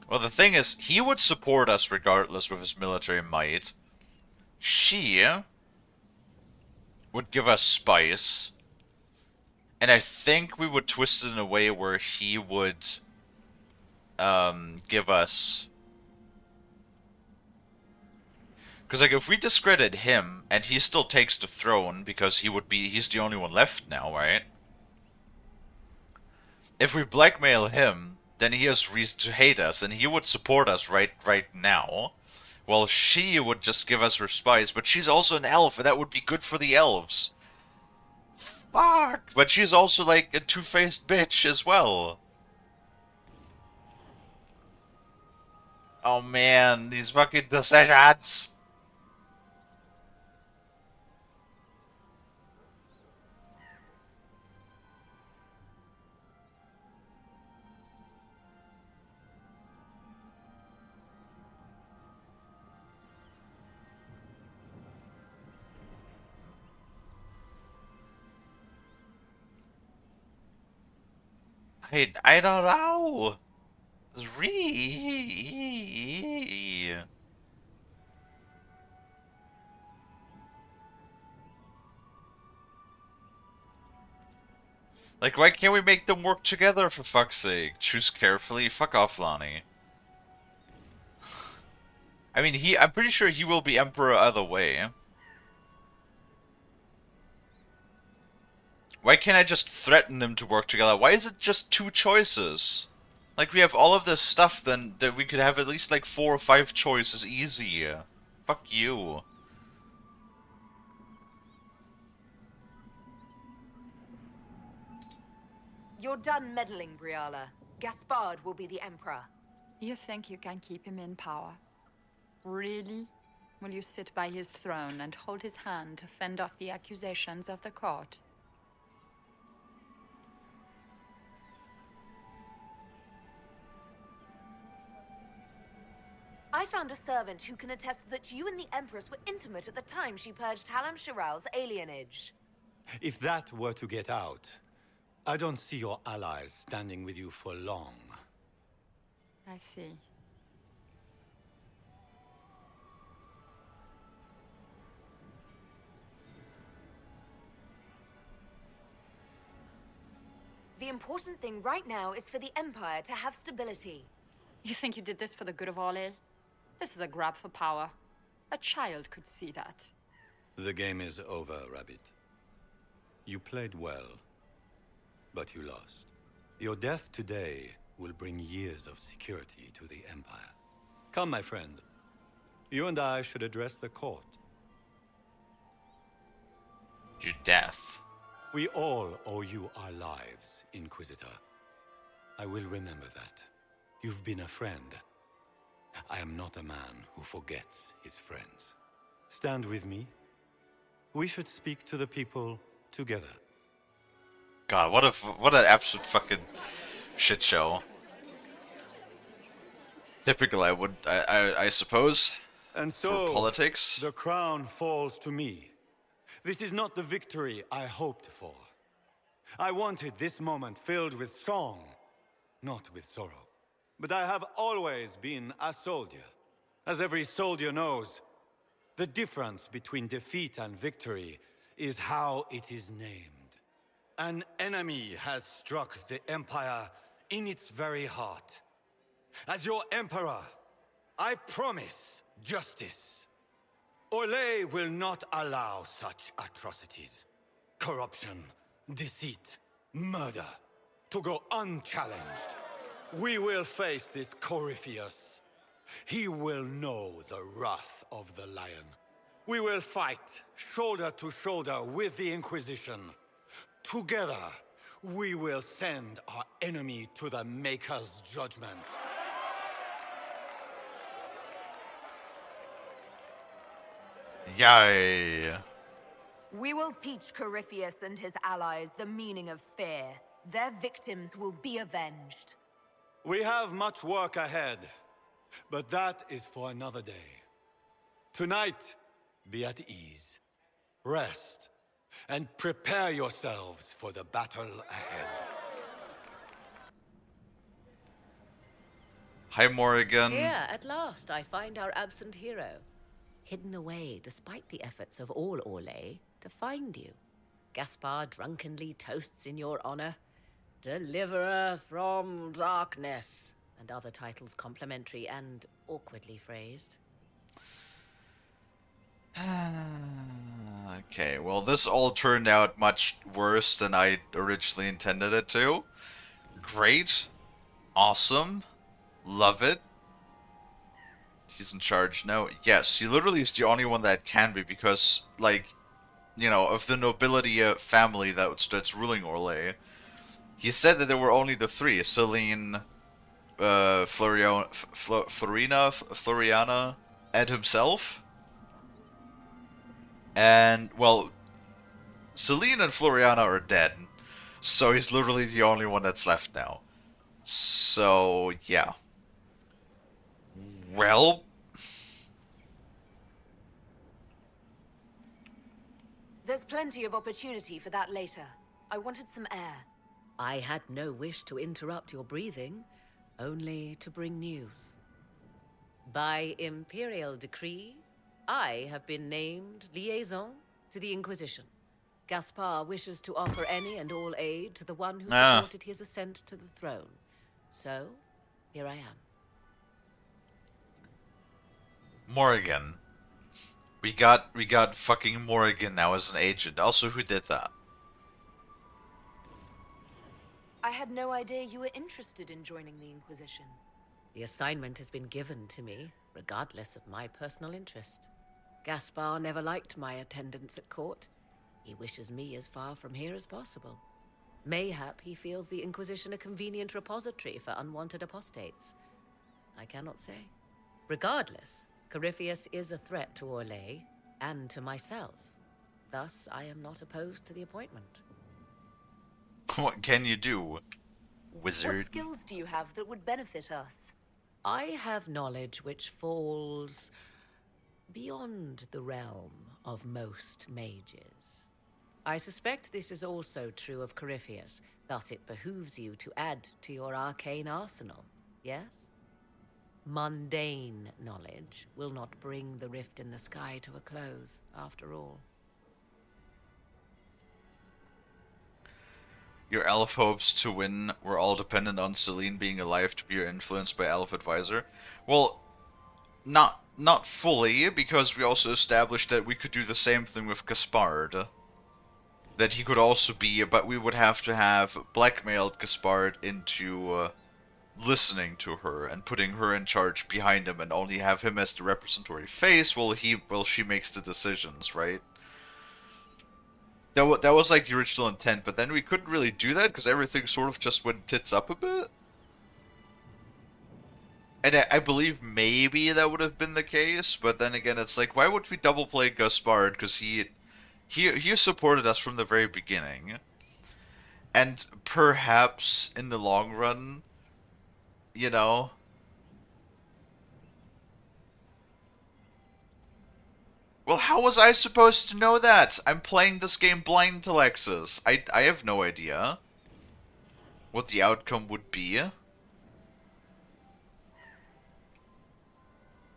Well, the thing is, he would support us regardless with his military might. She would give us spice. And I think we would twist it in a way where he would give us... Because, like, if we discredit him, and he still takes the throne, because he's the only one left now, right? If we blackmail him, then he has reason to hate us, and he would support us right now. Well, she would just give us her spice, but she's also an elf, and that would be good for the elves. Fuck! But she's also, like, a two-faced bitch as well. Oh man, these fucking decisions! I don't know. Like, why can't we make them work together, for fuck's sake? Choose carefully. Fuck off, Lonnie. I mean, I'm pretty sure he will be Emperor either way. Why can't I just threaten them to work together? Why is it just 2 choices? Like, we have all of this stuff, then that we could have at least, like, 4 or 5 choices easy. Fuck you. You're done meddling, Briala. Gaspard will be the Emperor. You think you can keep him in power? Really? Will you sit by his throne and hold his hand to fend off the accusations of the court? I found a servant who can attest that you and the Empress were intimate at the time she purged Halam Shiral's alienage. If that were to get out, I don't see your allies standing with you for long. I see. The important thing right now is for the Empire to have stability. You think you did this for the good of Orlais? This is a grab for power. A child could see that. The game is over, Rabbit. You played well, but you lost. Your death today will bring years of security to the Empire. Come, my friend. You and I should address the court. Your death. We all owe you our lives, Inquisitor. I will remember that. You've been a friend. I am not a man who forgets his friends. Stand with me. We should speak to the people together. God, what an absolute fucking shit show. Typical, I suppose. And so, for politics. The crown falls to me. This is not the victory I hoped for. I wanted this moment filled with song, not with sorrow. But I have always been a soldier. As every soldier knows, the difference between defeat and victory is how it is named. An enemy has struck the Empire in its very heart. As your Emperor, I promise justice. Orlais will not allow such atrocities. Corruption, deceit, murder to go unchallenged. We will face this Corypheus, he will know the wrath of the Lion. We will fight shoulder to shoulder with the Inquisition. Together, we will send our enemy to the Maker's judgment. Yay. We will teach Corypheus and his allies the meaning of fear. Their victims will be avenged. We have much work ahead, but that is for another day. Tonight, be at ease, rest, and prepare yourselves for the battle ahead. Hi, Morrigan. Here, at last, I find our absent hero. Hidden away, despite the efforts of all Orlais, to find you. Gaspard drunkenly toasts in your honor. Deliverer from darkness. And other titles complimentary and awkwardly phrased. Okay, well, this all turned out much worse than I originally intended it to. Great. Awesome. Love it. He's in charge now. Yes, he literally is the only one that can be because, like, you know, of the nobility family that's ruling Orlais. He said that there were only the three: Celine, Floriana, and himself. And, well, Celine and Floriana are dead, so he's literally the only one that's left now. So, yeah. Well... There's plenty of opportunity for that later. I wanted some air. I had no wish to interrupt your breathing, only to bring news. By imperial decree, I have been named liaison to the Inquisition. Gaspard wishes to offer any and all aid to the one who supported his ascent to the throne. So, here I am. Morrigan. We got fucking Morrigan now as an agent. Also, who did that? I had no idea you were interested in joining the Inquisition. The assignment has been given to me, regardless of my personal interest. Gaspard never liked my attendance at court. He wishes me as far from here as possible. Mayhap he feels the Inquisition a convenient repository for unwanted apostates. I cannot say. Regardless, Corypheus is a threat to Orlais, and to myself. Thus, I am not opposed to the appointment. What can you do, wizard? What skills do you have that would benefit us? I have knowledge which falls beyond the realm of most mages. I suspect this is also true of Corypheus, thus it behooves you to add to your arcane arsenal, yes? Mundane knowledge will not bring the rift in the sky to a close, after all. Your elf hopes to win were all dependent on Celine being alive to be influenced by Elf Advisor. Well, not fully, because we also established that we could do the same thing with Gaspard. That he could also be, but we would have to have blackmailed Gaspard into listening to her and putting her in charge behind him, and only have him as the representatory face while she makes the decisions, right? That was like the original intent, but then we couldn't really do that because everything sort of just went tits up a bit. And I believe maybe that would have been the case, but then again, it's like, why would we double play Gaspard? Because he supported us from the very beginning. And perhaps in the long run, you know... Well, how was I supposed to know that? I'm playing this game blind to Lexus. I have no idea what the outcome would be.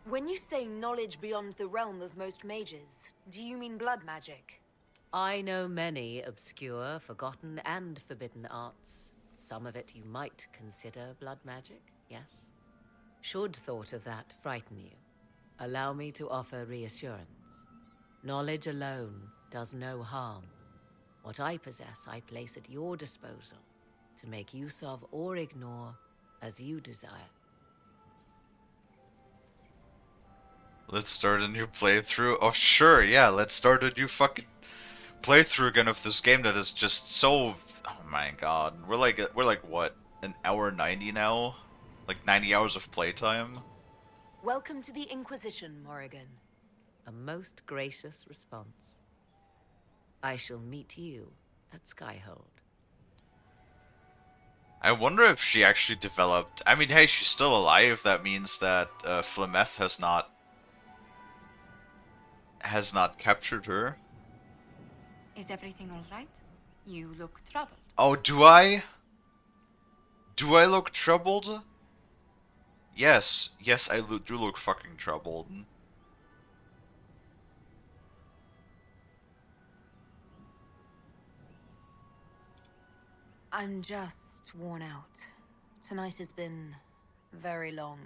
When you say knowledge beyond the realm of most mages, do you mean blood magic? I know many obscure, forgotten, and forbidden arts. Some of it you might consider blood magic, yes? Should thought of that frighten you, allow me to offer reassurance. Knowledge alone does no harm. What I possess, I place at your disposal to make use of or ignore as you desire. Let's start a new playthrough. Oh, sure, yeah, let's start a new fucking playthrough again of this game that is just so... Oh my god. We're like what? An hour 90 now? Like 90 hours of playtime? Welcome to the Inquisition, Morrigan. A most gracious response. I shall meet you at Skyhold. I wonder if she actually developed... I mean, hey, she's still alive. That means that Flemeth has not captured her. Is everything all right? You look troubled. Oh, do I? Do I look troubled? Yes. Yes, I do look fucking troubled. I'm just worn out. Tonight has been very long.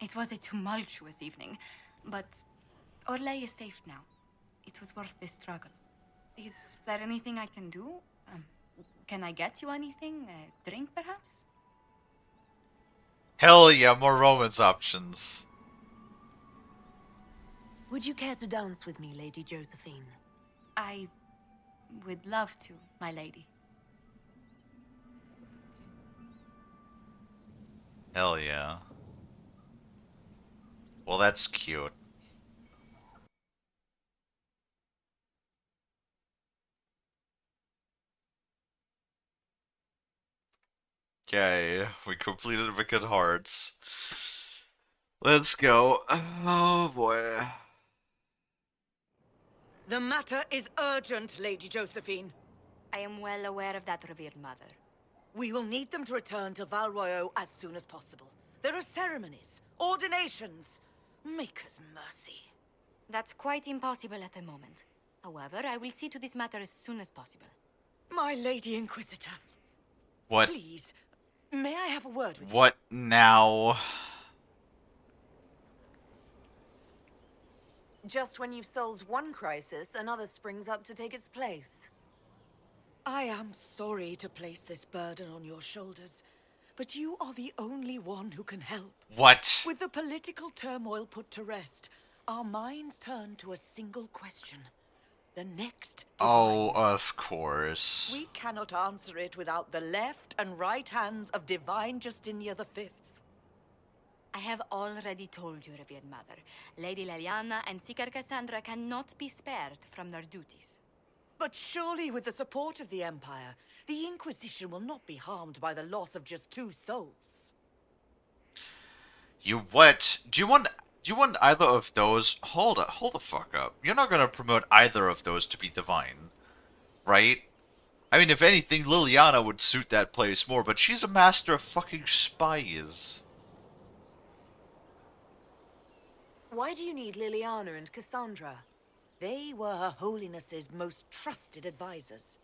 It was a tumultuous evening, but Orlais is safe now. It was worth the struggle. Is there anything I can do? Can I get you anything? A drink, perhaps? Hell yeah, more romance options. Would you care to dance with me, Lady Josephine? I would love to, my lady. Hell yeah. Well, that's cute. Okay, we completed Wicked Hearts. Let's go. Oh boy. The matter is urgent, Lady Josephine. I am well aware of that, revered mother. We will need them to return to Val Royeaux as soon as possible. There are ceremonies, ordinations. Make us mercy. That's quite impossible at the moment. However, I will see to this matter as soon as possible. My Lady Inquisitor. What? Please, may I have a word with you? What now? Just when you've solved one crisis, another springs up to take its place. I am sorry to place this burden on your shoulders, but you are the only one who can help. What? With the political turmoil put to rest, our minds turn to a single question. The next Oh, of course. We cannot answer it without the left and right hands of Divine Justinia V. I have already told you, revered mother. Lady Leliana and Seeker Cassandra cannot be spared from their duties. But surely with the support of the Empire, the Inquisition will not be harmed by the loss of just 2 souls. You what? Do you want either of those? Hold the fuck up. You're not gonna promote either of those to be divine, right? I mean, if anything, Liliana would suit that place more, but she's a master of fucking spies. Why do you need Liliana and Cassandra? They were Her Holiness's most trusted advisors.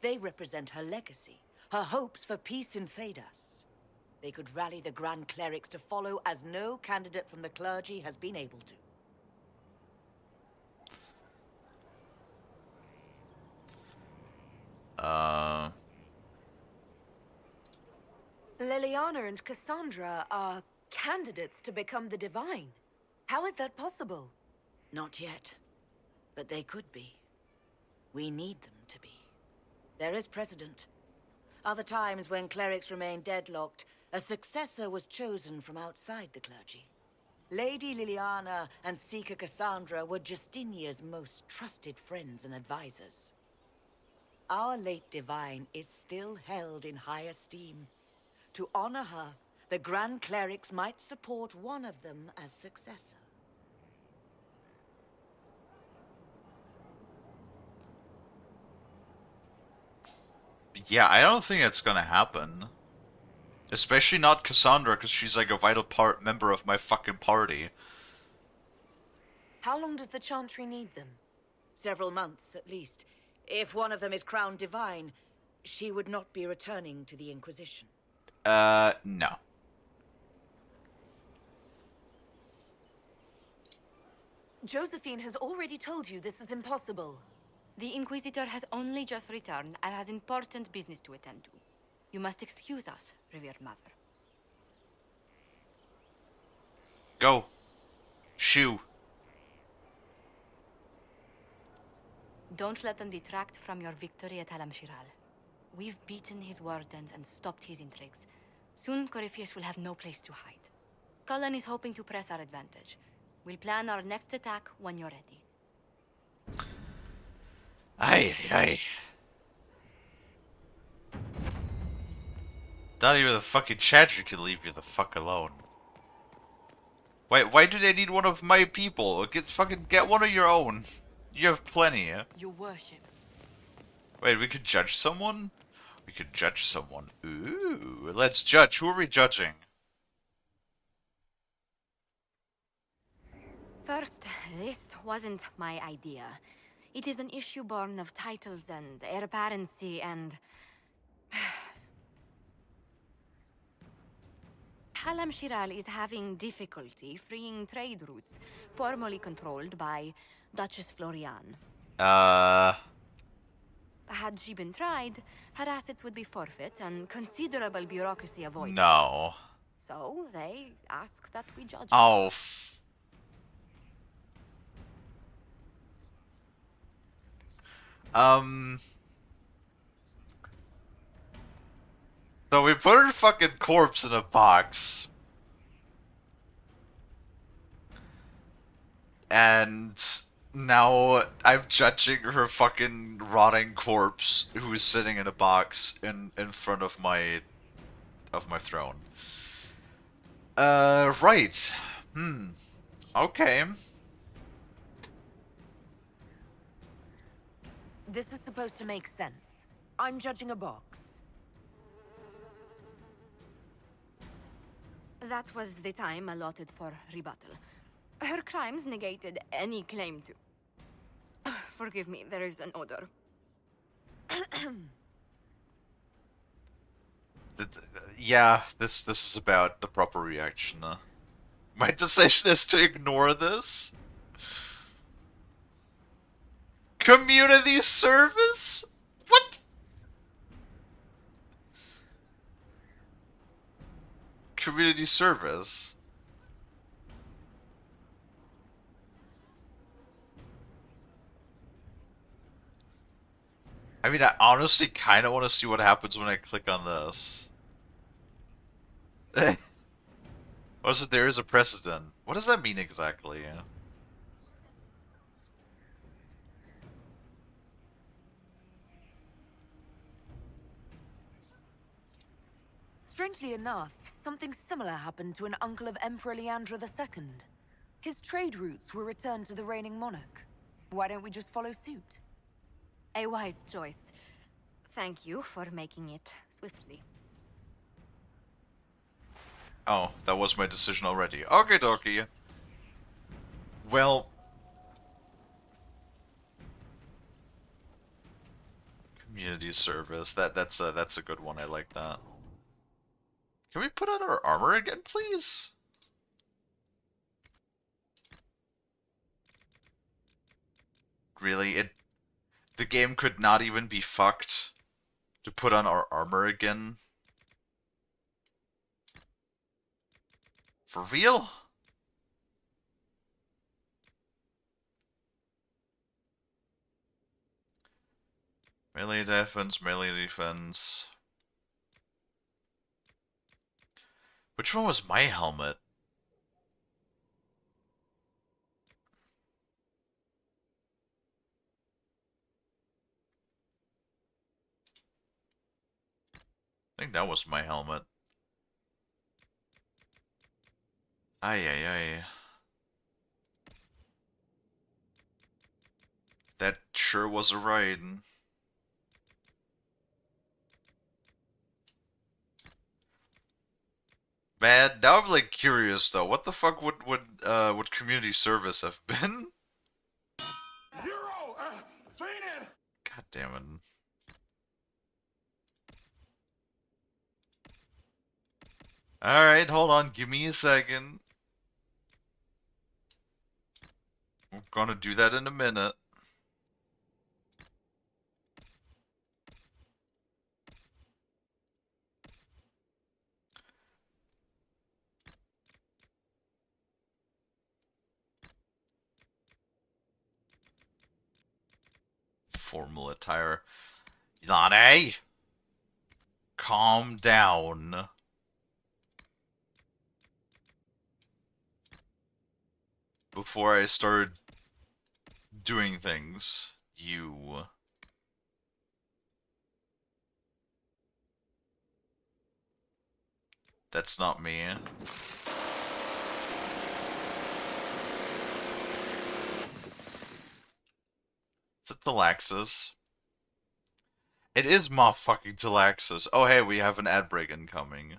They represent her legacy, her hopes for peace in Thedas. They could rally the Grand Clerics to follow as no candidate from the clergy has been able to. Liliana and Cassandra are candidates to become the Divine. How is that possible? Not yet. But they could be. We need them to be. There is precedent. Other times when clerics remained deadlocked, a successor was chosen from outside the clergy. Lady Liliana and Seeker Cassandra were Justinia's most trusted friends and advisors. Our late Divine is still held in high esteem. To honor her, the Grand Clerics might support one of them as successor. Yeah, I don't think it's gonna happen. Especially not Cassandra, because she's like a vital member of my fucking party. How long does the Chantry need them? Several months, at least. If one of them is crowned divine, she would not be returning to the Inquisition. No. Josephine has already told you this is impossible. The Inquisitor has only just returned and has important business to attend to. You must excuse us, revered mother. Go. Shoo. Don't let them detract from your victory at Alam-Shiral. We've beaten his wardens and stopped his intrigues. Soon, Corypheus will have no place to hide. Cullen is hoping to press our advantage. We'll plan our next attack when you're ready. Aye, aye. Not even the fucking Chadrick can leave you the fuck alone. Why do they need one of my people? Get one of your own. You have plenty, yeah? Your worship. Wait, we could judge someone? We could judge someone. Ooh, let's judge. Who are we judging? First, this wasn't my idea. It is an issue born of titles and heir apparency and... Alam-Shiral is having difficulty freeing trade routes formerly controlled by Duchess Florian. Had she been tried, her assets would be forfeit and considerable bureaucracy avoided. No. So, they ask that we judge. Oh, So we put her fucking corpse in a box. And now I'm judging her fucking rotting corpse who's sitting in a box in front of my throne. Right. Okay. This is supposed to make sense. I'm judging a box. That was the time allotted for rebuttal. Her crimes negated any claim to... Forgive me, there is an odor. Yeah, this is about the proper reaction. My decision is to ignore this. Community service? What? Community service? I mean, I honestly kind of want to see what happens when I click on this. Also, there is a precedent. What does that mean exactly? Strangely enough, something similar happened to an uncle of Emperor Leandra II. His trade routes were returned to the reigning monarch. Why don't we just follow suit? A wise choice. Thank you for making it swiftly. Oh, that was my decision already. Okay, dokie. Well... Community service. That's a good one. I like that. Can we put on our armor again, please? Really? The game could not even be fucked to put on our armor again? For real? Melee defense, melee defense. Which one was my helmet? I think that was my helmet. Ay, ay, ay. That sure was a ride. Man, now I'm like curious though. What the fuck would community service have been? God damn it. Alright, hold on, give me a second. I'm gonna do that in a minute. formal attire. Yanni! Calm down. Before I start doing things, you... That's not me. Is it Delaxis? It is motherfucking Delaxis. Oh hey, we have an ad break incoming.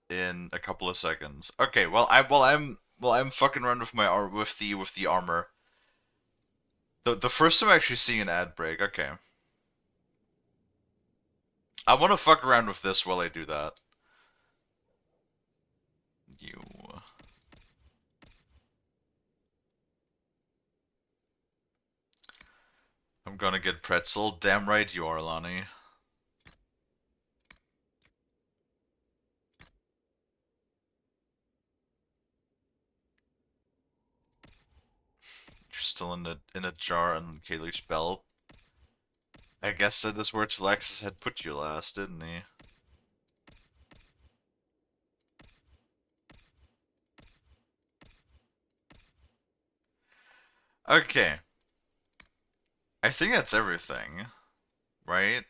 In a couple of seconds. Okay, I'm fucking around with my with the armor. The first time I'm actually seeing an ad break. Okay. I want to fuck around with this while I do that. You. I'm gonna get pretzel. Damn right you are, Lonnie. You're still in a jar on Kalie's belt. I guess that is where Alexis had put you last, didn't he? Okay. I think that's everything, right?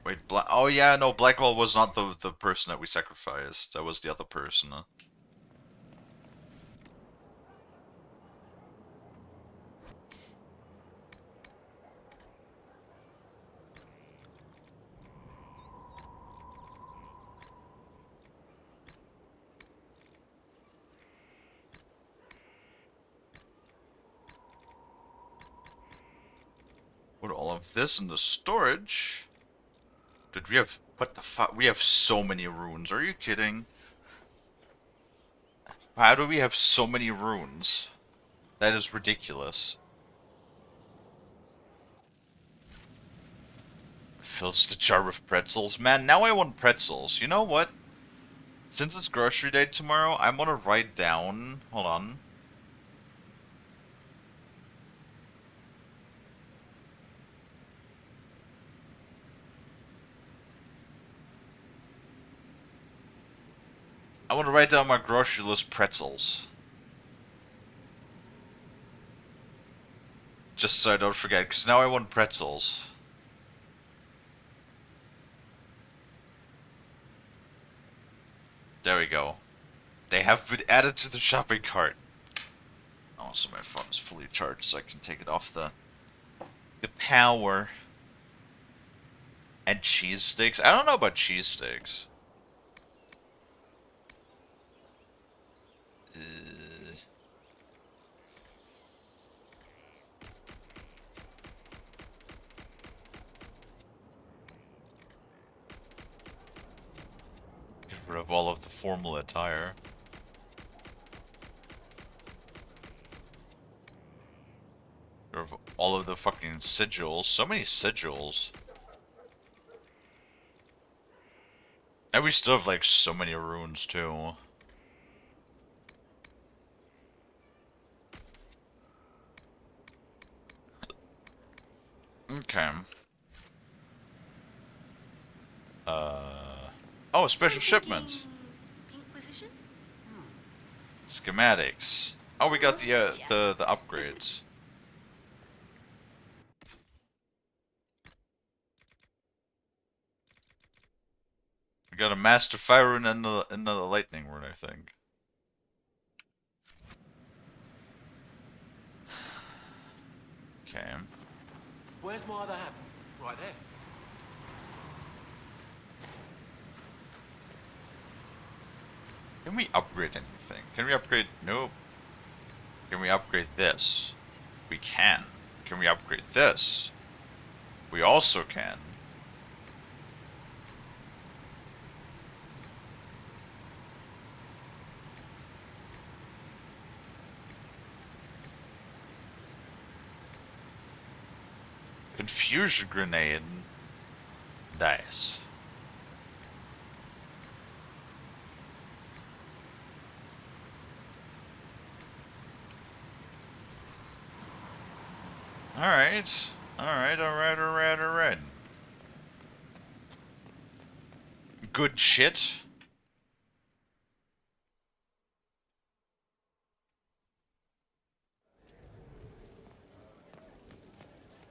Wait, oh yeah, no, Blackwell was not the person that we sacrificed. That was the other person. Put all of this in the storage. Did we have... What the fuck? We have so many runes. Are you kidding? How do we have so many runes? That is ridiculous. Fills the jar with pretzels. Man, now I want pretzels. You know what? Since it's grocery day tomorrow, I'm gonna write down... Hold on. I want to write down my grocery list pretzels. Just so I don't forget, because now I want pretzels. There we go. They have been added to the shopping cart. Oh, so my phone is fully charged, so I can take it off the power. And cheese sticks? I don't know about cheese sticks. Get rid of all of the formal attire. Get rid of all of the fucking sigils. So many sigils. And we still have like so many runes too. Okay. Oh, special shipments. Inquisition? Schematics. Oh, we got the upgrades. We got a master fire rune and another lightning rune, I think. Okay. Where's my other hat? Right there. Can we upgrade anything? Can we upgrade? Nope. Can we upgrade this? We can. Can we upgrade this? We also can. Confusion grenade. Nice. Alright. Alright. Good shit.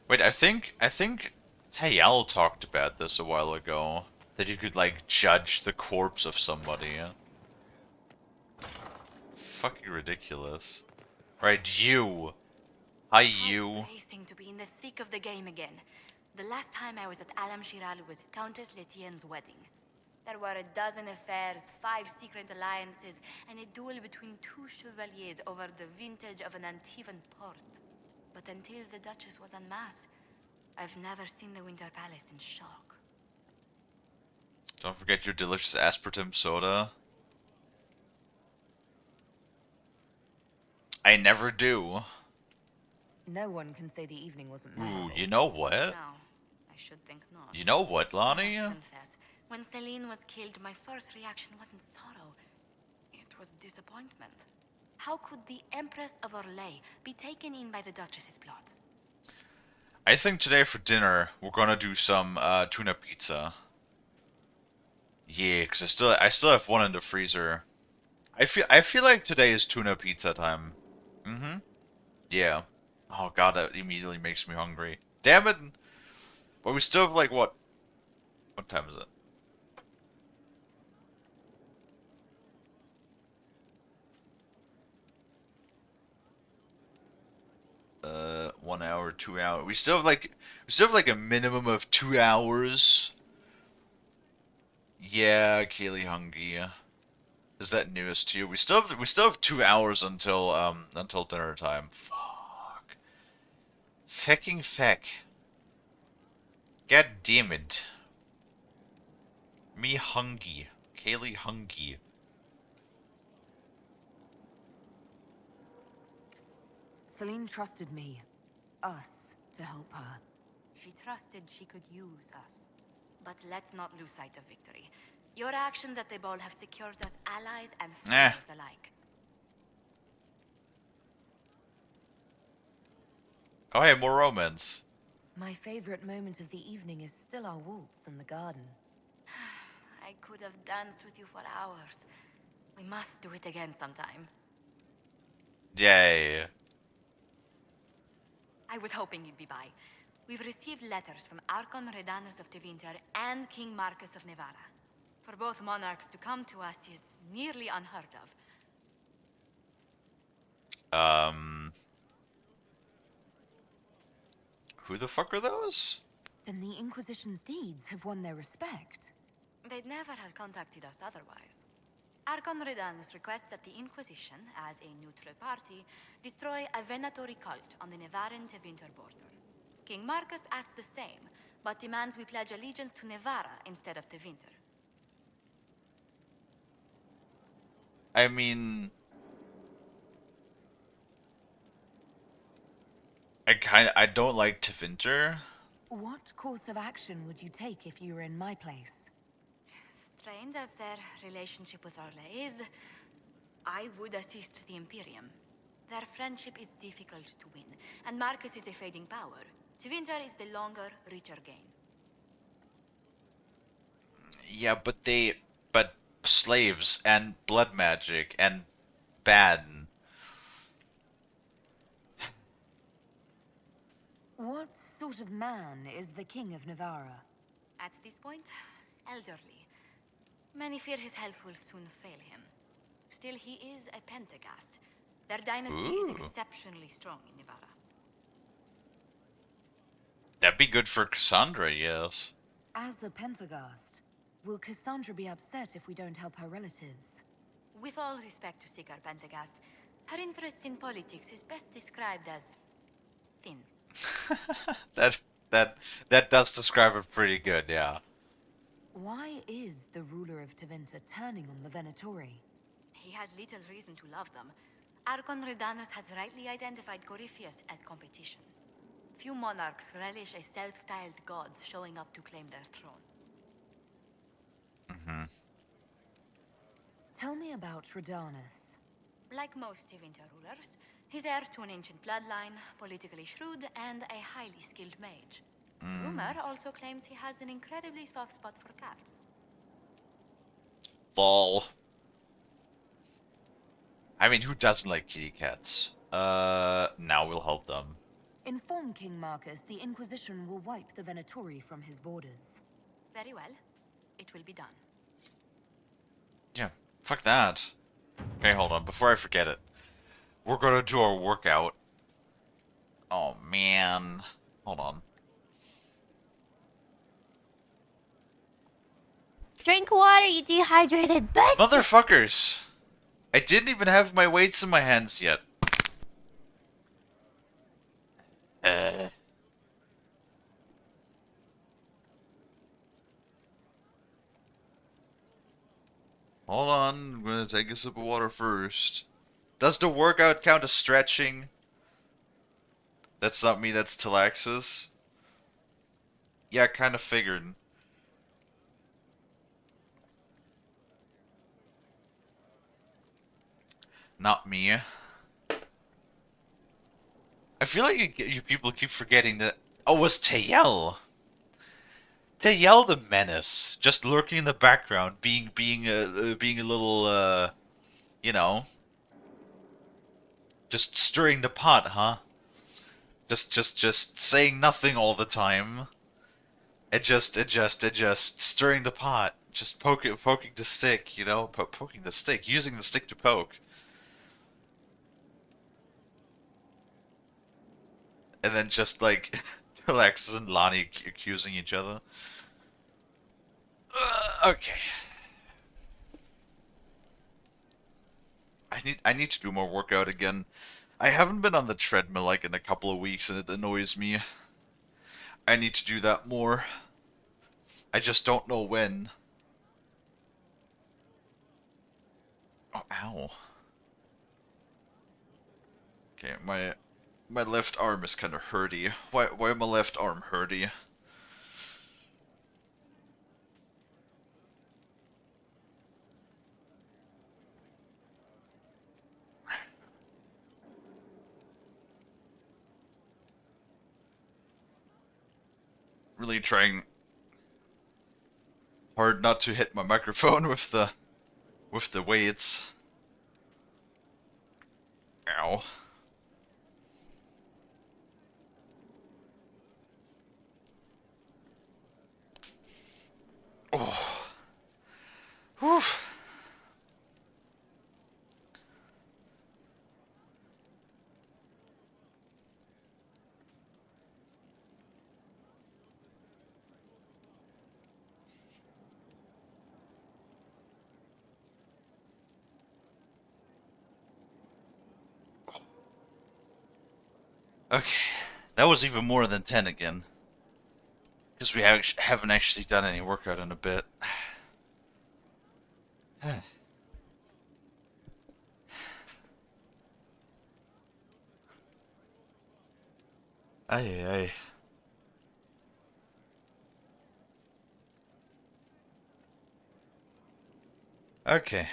Wait, I think Tayal talked about this a while ago. That you could, like, judge the corpse of somebody. Fucking ridiculous. Right, you. Hi, you. Racing to be in the thick of the game again. The last time I was at Alam Shiral was Countess Letienne's wedding. There were a dozen affairs, 5 secret alliances, and a duel between 2 chevaliers over the vintage of an Antivan port. But until the Duchess was unmasked, I've never seen the Winter Palace in shock. Don't forget your delicious aspartame soda. I never do. No one can say the evening wasn't Ooh, memorable. you know what? No, I should think not. You know what, Lonnie? I must confess, when Celine was killed, my first reaction wasn't sorrow. It was disappointment. How could the Empress of Orlais be taken in by the Duchess's plot? I think today for dinner we're gonna do some tuna pizza. Yeah, cause I still have one in the freezer. I feel like today is tuna pizza time. Mm-hmm. Yeah. Oh god, that immediately makes me hungry. Damn it! But we still have like what? What time is it? Uh, 1 hour, 2 hours. We still have like a minimum of 2 hours. Yeah, Kalie hungry. Is that news to you? We still have 2 hours until dinner time. Fuck. Fecking feck. God damn it. Me hungry. Kalie hungry. Celine trusted me, us, to help her. She trusted she could use us. But let's not lose sight of victory. Your actions at the ball have secured us allies and friends alike. Oh hey, more romance. My favorite moment of the evening is still our waltz in the garden. I could have danced with you for hours. We must do it again sometime. Yay. I was hoping you'd be by. We've received letters from Archon Redanus of Tevinter and King Marcus of Nevada. For both monarchs to come to us is nearly unheard of. Who the fuck are those? Then the Inquisition's deeds have won their respect. They'd never have contacted us otherwise. Archon Redanus requests that the Inquisition, as a neutral party, destroy a Venatori cult on the Nevaran-Tevinter border. King Marcus asks the same, but demands we pledge allegiance to Nevara instead of Tevinter. I mean... I don't like Tevinter. What course of action would you take if you were in my place? Strained as their relationship with Orlais is, I would assist the Imperium. Their friendship is difficult to win, and Marcus is a fading power. Tevinter is the longer, richer gain. Yeah, but slaves and blood magic and bad. What sort of man is the King of Navarra? At this point, elderly. Many fear his health will soon fail him. Still, he is a Pentagast. Their dynasty is exceptionally strong in Nevada. That'd be good for Cassandra, yes. As a Pentagast, will Cassandra be upset if we don't help her relatives? With all respect to Sikar Pentagast, her interest in politics is best described as thin. That does describe it pretty good, yeah. Why is the ruler of Tevinter turning on the Venatori? He has little reason to love them. Archon Redanus has rightly identified Corypheus as competition. Few monarchs relish a self-styled god showing up to claim their throne. Mm-hmm. Tell me about Radanas. Like most Tevinter rulers, he's heir to an ancient bloodline, politically shrewd, and a highly skilled mage. Rumor also claims he has an incredibly soft spot for cats. Lol. I mean, who doesn't like kitty cats? Now we'll help them. Inform King Marcus the Inquisition will wipe the Venatori from his borders. Very well. It will be done. Yeah, fuck that. Okay, hold on. Before I forget it. We're gonna do our workout. Oh, man. Hold on. Drink water, you dehydrated bitch! Motherfuckers! I didn't even have my weights in my hands yet. Hold on, I'm gonna take a sip of water first. Does the workout count as stretching? That's not me, that's Talaxis. Yeah, I kinda figured. Not me. I feel like you people keep forgetting that. Oh, it was Tayel. Tayel the menace, just lurking in the background, being a little you know, just stirring the pot, huh? Just saying nothing all the time. It just stirring the pot, just poking the stick, you know, poking the stick, using the stick to poke. And then just like Alexis and Lonnie accusing each other. Okay. I need to do more workout again. I haven't been on the treadmill like in a couple of weeks and it annoys me. I need to do that more. I just don't know when. Oh, ow. Okay, my left arm is kind of hurty. Why my left arm hurty? Really trying hard not to hit my microphone with the weights. Ow. Oh. Whew. Okay, that was even more than 10 again. Because we haven't actually done any workout in a bit. Ay, ay. Okay.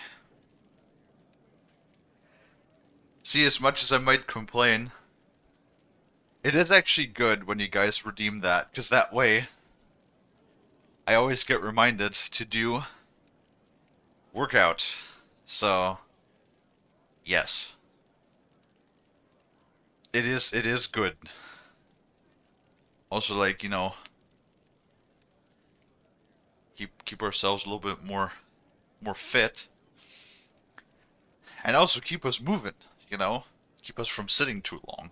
See, as much as I might complain, it is actually good when you guys redeem that, because that way, I always get reminded to do workout. So, yes. It is good. Also, like, you know, keep ourselves a little bit more fit. And also keep us moving, you know? Keep us from sitting too long.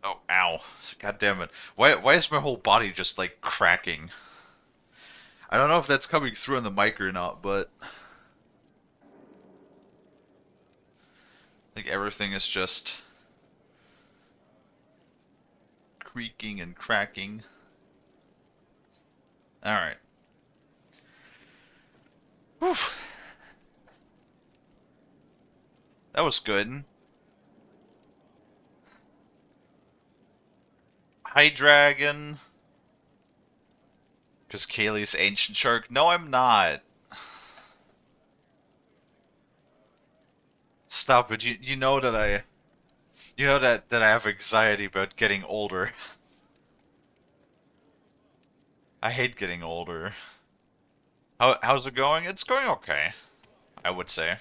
Oh, ow. God damn it. Why is my whole body just, like, cracking? I don't know if that's coming through on the mic or not, but... like, everything is just... creaking and cracking. Alright. Whew. That was good. Hi, Dragon. Because Kalie's ancient shark? No, I'm not. Stop it. You know that that I have anxiety about getting older. I hate getting older. How's it going? It's going okay, I would say.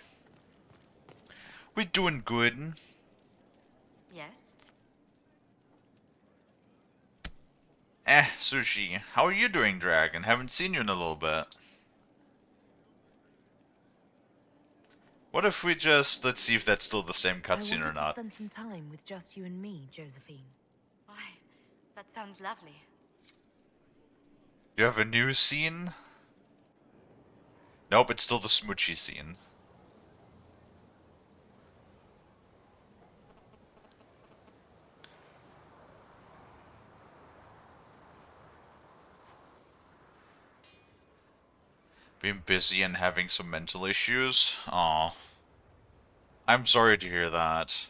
We're doing good. Yes? Sushi. How are you doing, Dragon? Haven't seen you in a little bit. What if we just... Let's see if that's still the same cutscene or I wanted to not. spend some time with just you and me, Josephine. Why, that sounds lovely. You have a new scene? Nope, it's still the smoochy scene. Being busy and having some mental issues? Aw. I'm sorry to hear that.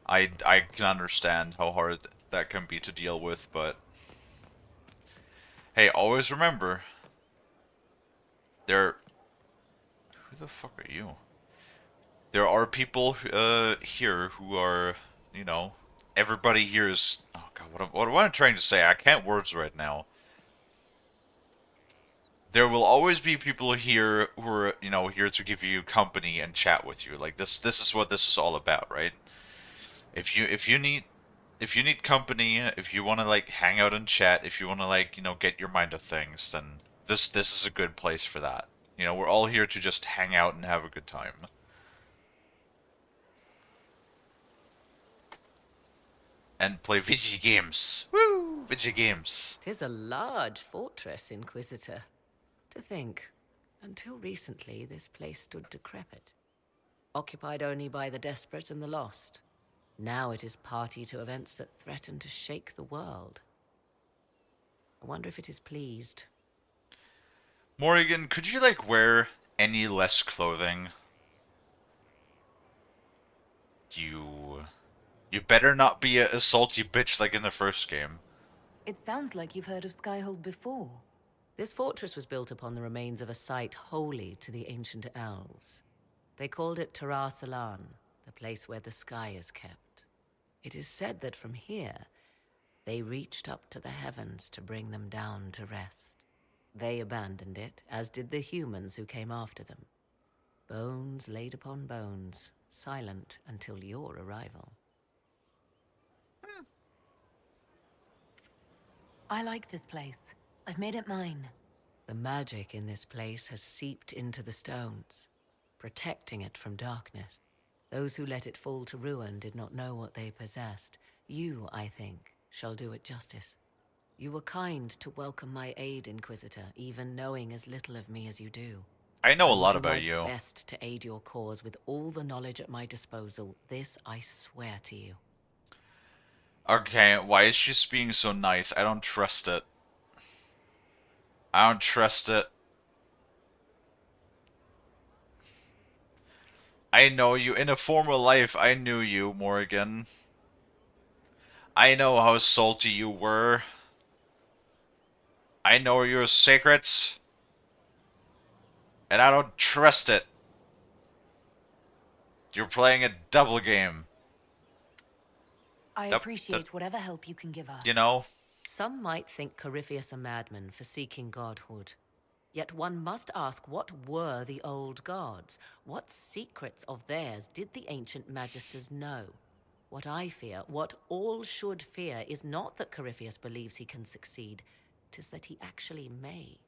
I can understand how hard that can be to deal with, but... Hey, always remember... Who the fuck are you? There are people here who are, you know... Everybody here is... Oh god, what am I trying to say? I can't words right now. There will always be people here who are, you know, here to give you company and chat with you. Like this is what this is all about, right? If you need company, if you want to like hang out and chat, if you want to like, you know, get your mind of things, then this is a good place for that. You know, we're all here to just hang out and have a good time. And play video games. Woo! Video games. 'Tis a large fortress, Inquisitor. To think, until recently this place stood decrepit, occupied only by the desperate and the lost. Now it is party to events that threaten to shake the world. I wonder if it is pleased. Morrigan, could you like wear any less clothing? You better not be a salty bitch like in the first game. It sounds like you've heard of Skyhold before. This fortress was built upon the remains of a site holy to the ancient elves. They called it Tarar Salan, the place where the sky is kept. It is said that from here, they reached up to the heavens to bring them down to rest. They abandoned it, as did the humans who came after them. Bones laid upon bones, silent until your arrival. I like this place. I've made it mine. The magic in this place has seeped into the stones, protecting it from darkness. Those who let it fall to ruin did not know what they possessed. You, I think, shall do it justice. You were kind to welcome my aid, Inquisitor, even knowing as little of me as you do. I know a lot will do about my you. best to aid your cause with all the knowledge at my disposal. This I swear to you. Okay, why is she just being so nice? I don't trust it. I don't trust it. I know you. In a former life, I knew you, Morrigan. I know how salty you were. I know your secrets. And I don't trust it. You're playing a double game. I appreciate whatever help you can give us. You know? Some might think Corypheus a madman for seeking godhood. Yet one must ask, what were the old gods? What secrets of theirs did the ancient magisters know? What I fear, what all should fear, is not that Corypheus believes he can succeed. 'Tis that he actually may.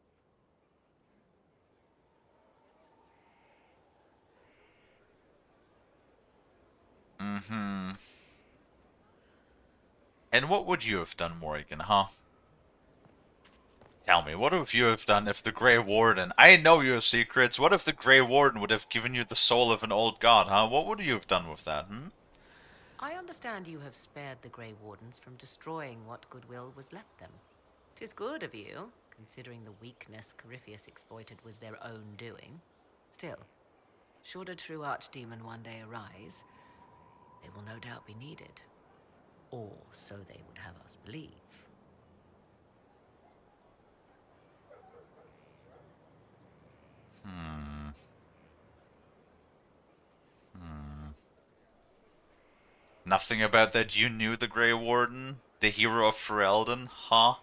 Mm-hmm. And what would you have done, Morrigan, huh? Tell me, what would you have done if the Grey Warden... I know your secrets. What if the Grey Warden would have given you the soul of an old god, huh? What would you have done with that, hmm? I understand you have spared the Grey Wardens from destroying what goodwill was left them. 'Tis good of you, considering the weakness Corypheus exploited was their own doing. Still, should a true archdemon one day arise, they will no doubt be needed. Or so they would have us believe. Hmm. Hmm. Nothing about that you knew the Grey Warden? The hero of Ferelden, huh?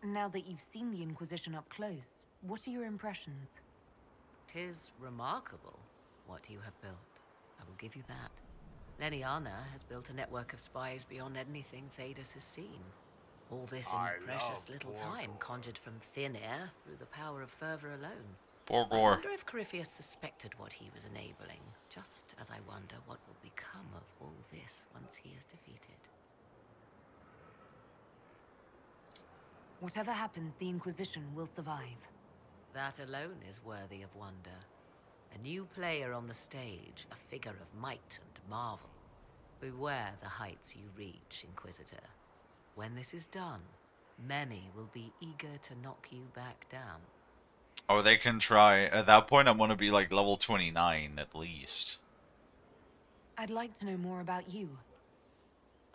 Now that you've seen the Inquisition up close, what are your impressions? 'Tis remarkable what you have built. I will give you that. Leniana has built a network of spies beyond anything Thedas has seen. All this in precious little time, conjured from thin air through the power of fervor alone. I Borgor. wonder if Corypheus suspected what he was enabling, just as I wonder what will become of all this once he is defeated. Whatever happens, the Inquisition will survive. That alone is worthy of wonder. A new player on the stage, a figure of might and marvel. Beware the heights you reach, Inquisitor. When this is done, many will be eager to knock you back down. Oh, they can try. At that point, I'm gonna be like level 29 at least. I'd like to know more about you.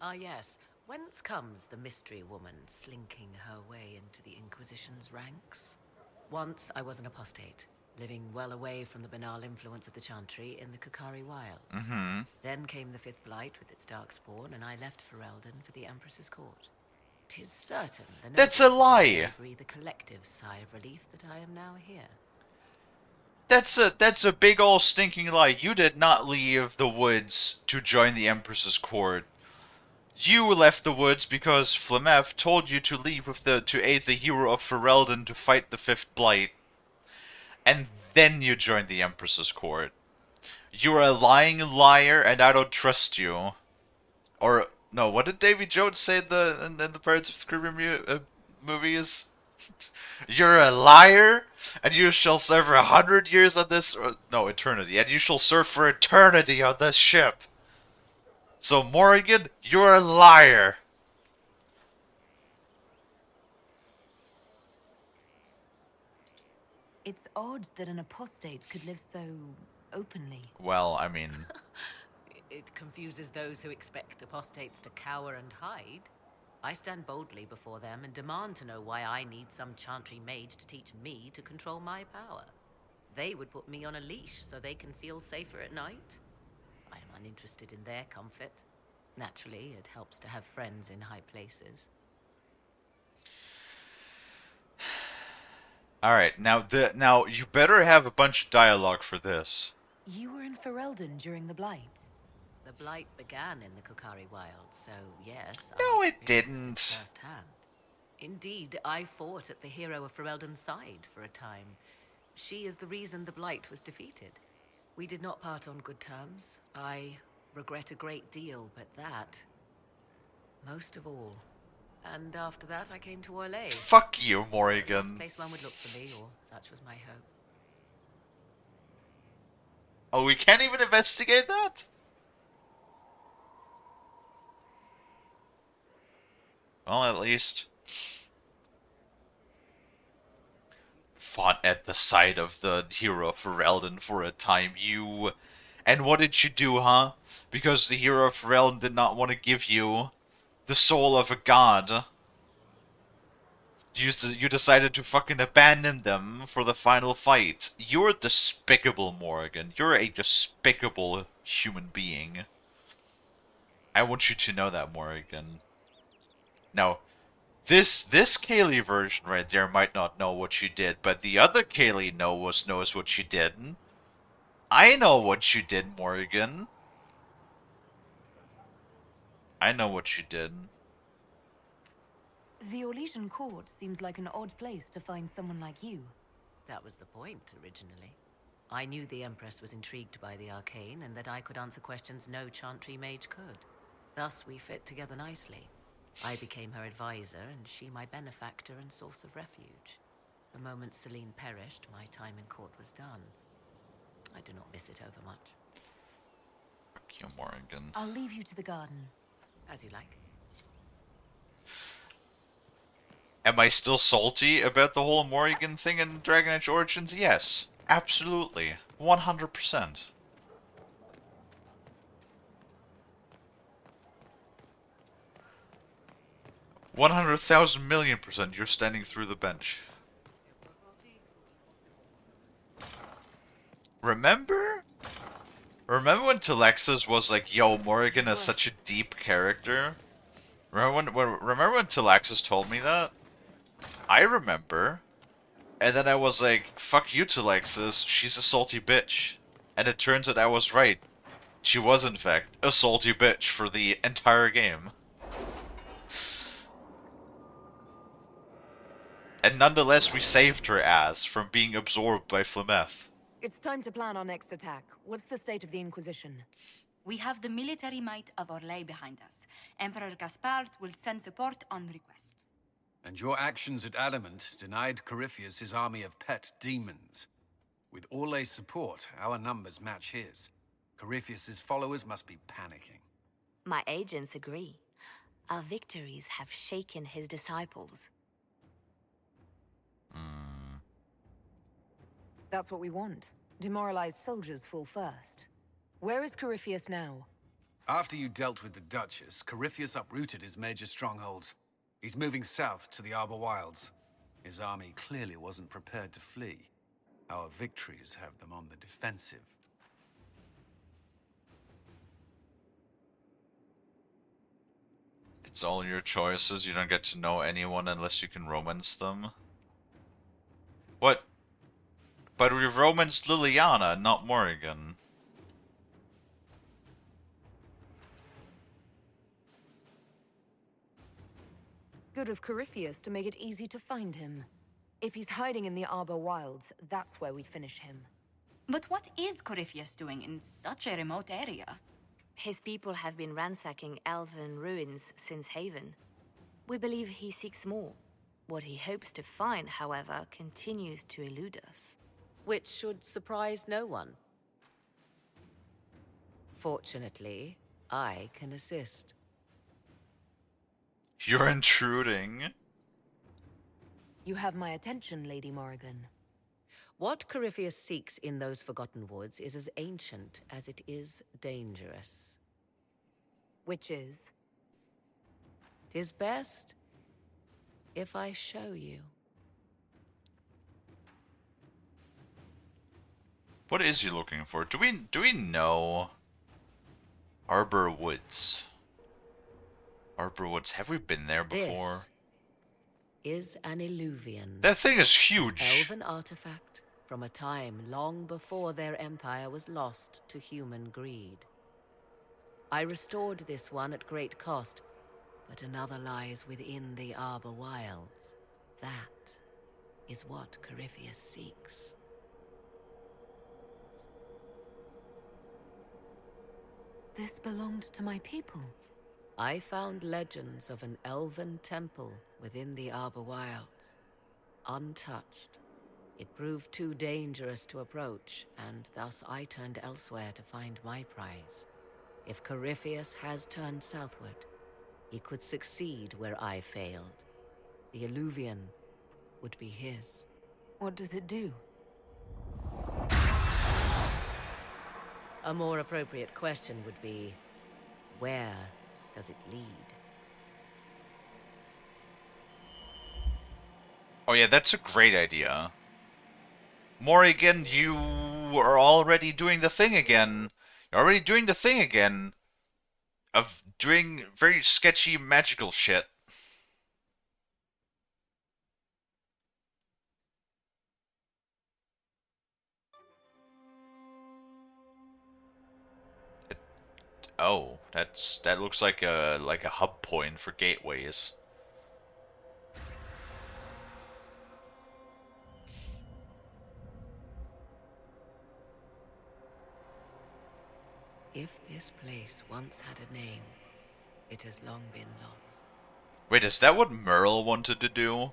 Ah yes, whence comes the mystery woman slinking her way into the Inquisition's ranks? Once I was an apostate, living well away from the banal influence of the Chantry in the Kukari Wilds. Mm-hmm. Then came the Fifth Blight with its darkspawn, and I left Ferelden for the Empress's court. 'Tis certain the That's a lie! nobles breathe a collective sigh of relief that I am now here. That's a big ol' stinking lie. You did not leave the woods to join the Empress's court. You left the woods because Flameth told you to leave with to aid the hero of Ferelden to fight the Fifth Blight. And then you joined the Empress's court. You're a lying liar, and I don't trust you. Or no, what did Davy Jones say in the Pirates of the Caribbean movies? You're a liar, and you shall serve for 100 years on this. No, eternity, and you shall serve for eternity on this ship. So Morrigan, you're a liar. It's odd that an apostate could live so openly. Well, I mean, It confuses those who expect apostates to cower and hide. I stand boldly before them and demand to know why I need some Chantry mage to teach me to control my power. They would put me on a leash so they can feel safer at night. I am uninterested in their comfort. Naturally, it helps to have friends in high places. alright, now you better have a bunch of dialogue for this. You were in Ferelden during the Blight. The Blight began in the Kukari Wilds, so yes. No, I it didn't. experienced it firsthand. Indeed, I fought at the hero of Ferelden's side for a time. She is the reason the Blight was defeated. We did not part on good terms. I regret a great deal, but that, most of all. And after that, I came to Orlais. Fuck you, The Morrigan. last place one would look for me, or such was my hope. Oh, we can't even investigate that? Well, at least fought at the side of the hero of Ferelden for a time. You... And what did you do, huh? Because the hero of Ferelden did not want to give you the soul of a god. You decided to fucking abandon them for the final fight. You're despicable, Morrigan. You're a despicable human being. I want you to know that, Morrigan. Now, this Kalie version right there might not know what she did, but the other Kalie knows what she did. I know what you did, Morrigan. I know what you did. The Orlesian court seems like an odd place to find someone like you. That was the point, originally. I knew the Empress was intrigued by the arcane, and that I could answer questions no Chantry mage could. Thus, we fit together nicely. I became her advisor, and she my benefactor and source of refuge. The moment Celine perished, my time in court was done. I do not miss it overmuch. Fuck you, Morrigan. I'll leave you to the garden. As you like. Am I still salty about the whole Morrigan thing in Dragon Age Origins? Yes. Absolutely. 100%. $100,000,000,000%. You're standing through the bench. remember when Telexis was like, "Yo, Morrigan is such a deep character"? Remember when Telexis told me that? I remember. And then I was like, "Fuck you, Telexis. She's a salty bitch." And it turns out I was right. She was, in fact, a salty bitch for the entire game. And nonetheless, we saved her ass from being absorbed by Flemeth. It's time to plan our next attack. What's the state of the Inquisition? We have the military might of Orlais behind us. Emperor Gaspard will send support on request. And your actions at Adamant denied Corypheus his army of pet demons. With Orlais' support, our numbers match his. Corypheus' followers must be panicking. My agents agree. Our victories have shaken his disciples. That's what we want. Demoralized soldiers fall first. Where is Corypheus now? After you dealt with the Duchess, Corypheus uprooted his major strongholds. He's moving south to the Arbor Wilds. His army clearly wasn't prepared to flee. Our victories have them on the defensive. It's all your choices. You don't get to know anyone unless you can romance them. What? But we romanced Liliana, not Morrigan. Good of Corypheus to make it easy to find him. If he's hiding in the Arbor Wilds, that's where we finish him. But what is Corypheus doing in such a remote area? His people have been ransacking elven ruins since Haven. We believe he seeks more. What he hopes to find, however, continues to elude us. Which should surprise no one. Fortunately, I can assist. You're intruding. You have my attention, Lady Morrigan. What Corypheus seeks in those Forgotten Woods is as ancient as it is dangerous. Which is? 'Tis best if I show you. What is he looking for? Do we know Arbor Woods? Arbor Woods. Have we been there before? This is an Illuvian. That thing is huge. Elven artifact from a time long before their empire was lost to human greed. I restored this one at great cost, but another lies within the Arbor Wilds. That is what Corypheus seeks. This belonged to my people. I found legends of an elven temple within the Arbor Wilds, untouched. It proved too dangerous to approach, and thus I turned elsewhere to find my prize. If Corypheus has turned southward, he could succeed where I failed. The Illuvian would be his. What does it do? A more appropriate question would be, where does it lead? Oh yeah, that's a great idea. Morrigan, you are already doing the thing again. You're already doing the thing again of doing very sketchy magical shit. Oh, that looks like a hub point for gateways. If this place once had a name, it has long been lost. Wait, is that what Merle wanted to do?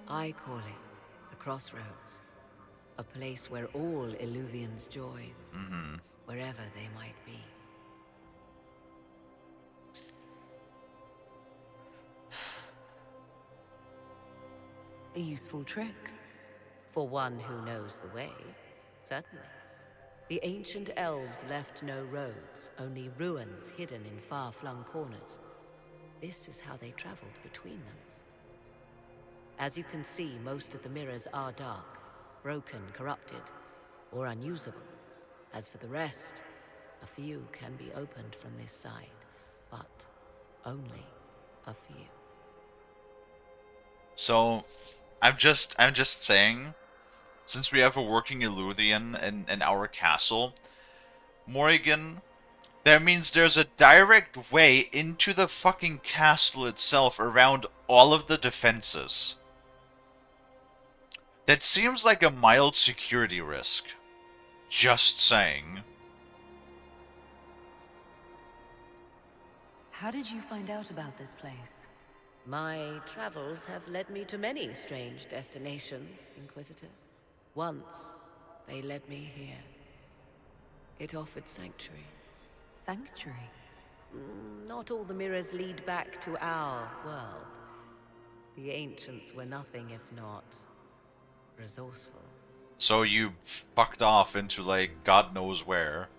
I call it the Crossroads. A place where all Illuvians join, wherever they might be. A useful trick. For one who knows the way, certainly. The ancient elves left no roads, only ruins hidden in far-flung corners. this is how they traveled between them. As you can see, most of the mirrors are dark, broken, corrupted, or unusable. As for the rest, a few can be opened from this side, but only a few. So, I'm just saying, since we have a working Illuvian in our castle, Morrigan, that means there's a direct way into the fucking castle itself around all of the defenses. That seems like a mild security risk. Just saying. How did you find out about this place? My travels have led me to many strange destinations, Inquisitor. Once, they led me here. It offered sanctuary. Sanctuary? Not all the mirrors lead back to our world. The ancients were nothing if not resourceful. So you fucked off into, like, God knows where.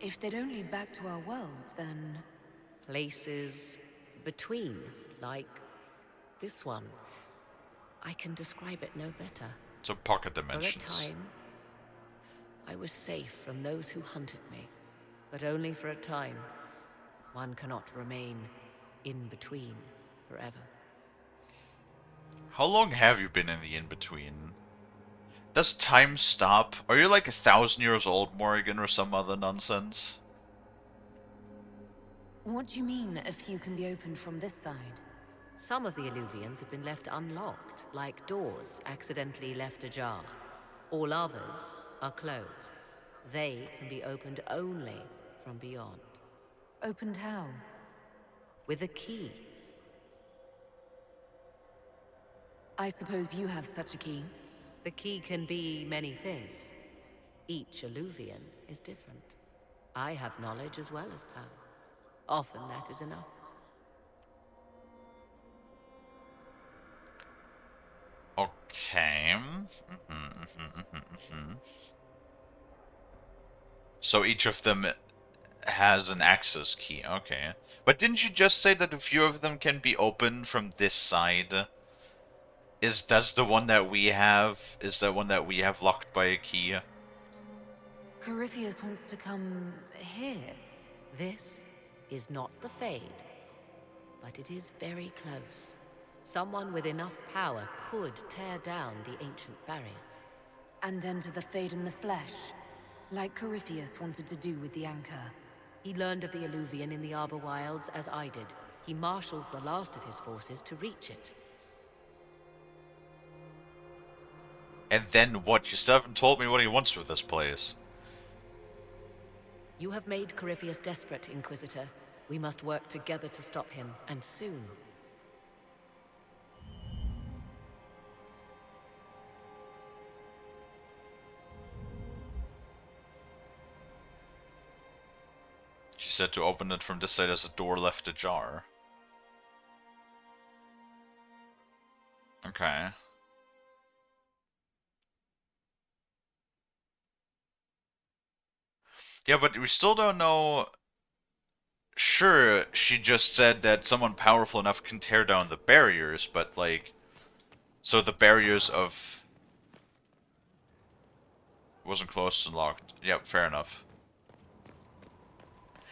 If they don't lead back to our world, then... Places between, like this one. I can describe it no better. So pocket dimensions. For a time, I was safe from those who hunted me, but only for a time. One cannot remain in between forever. How long have you been in the in-between? Does time stop? Are you like 1,000 years old, Morrigan, or some other nonsense? What do you mean, a few can be opened from this side? Some of the Illuvians have been left unlocked, like doors accidentally left ajar. All others are closed. They can be opened only from beyond. Opened how? With a key. I suppose you have such a key. The key can be many things. Each Illuvian is different. I have knowledge as well as power. Often that is enough. Okay. So each of them has an access key. Okay. But didn't you just say that a few of them can be opened from this side? Does the one that we have, is that one that we have locked by a key? Corypheus wants to come here. This is not the Fade, but it is very close. Someone with enough power could tear down the ancient barriers. And enter the Fade in the flesh, like Corypheus wanted to do with the Anchor. He learned of the Illuvian in the Arbor Wilds as I did. He marshals the last of his forces to reach it. And then what? You still haven't told me what he wants with this place. You have made Corypheus desperate, Inquisitor. We must work together to stop him, and soon. She said to open it from this side as a door left ajar. Okay. Yeah, but we still don't know... Sure, she just said that someone powerful enough can tear down the barriers, but, like... So the barriers of... Wasn't closed and locked. Yep, fair enough.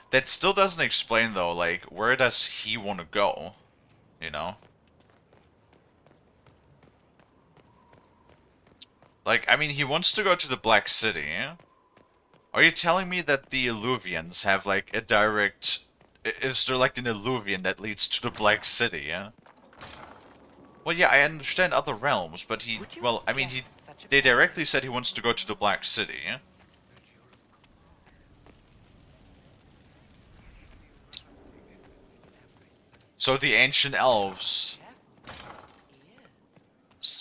That still doesn't explain, though, like, where does he want to go? You know? Like, I mean, he wants to go to the Black City. Are you telling me that the Illuvians have, like, a direct... Is there, like, an Illuvian that leads to the Black City, yeah? Well, yeah, I understand other realms, but he... Well, I mean, they directly said he wants to go to the Black City, yeah? So the ancient elves...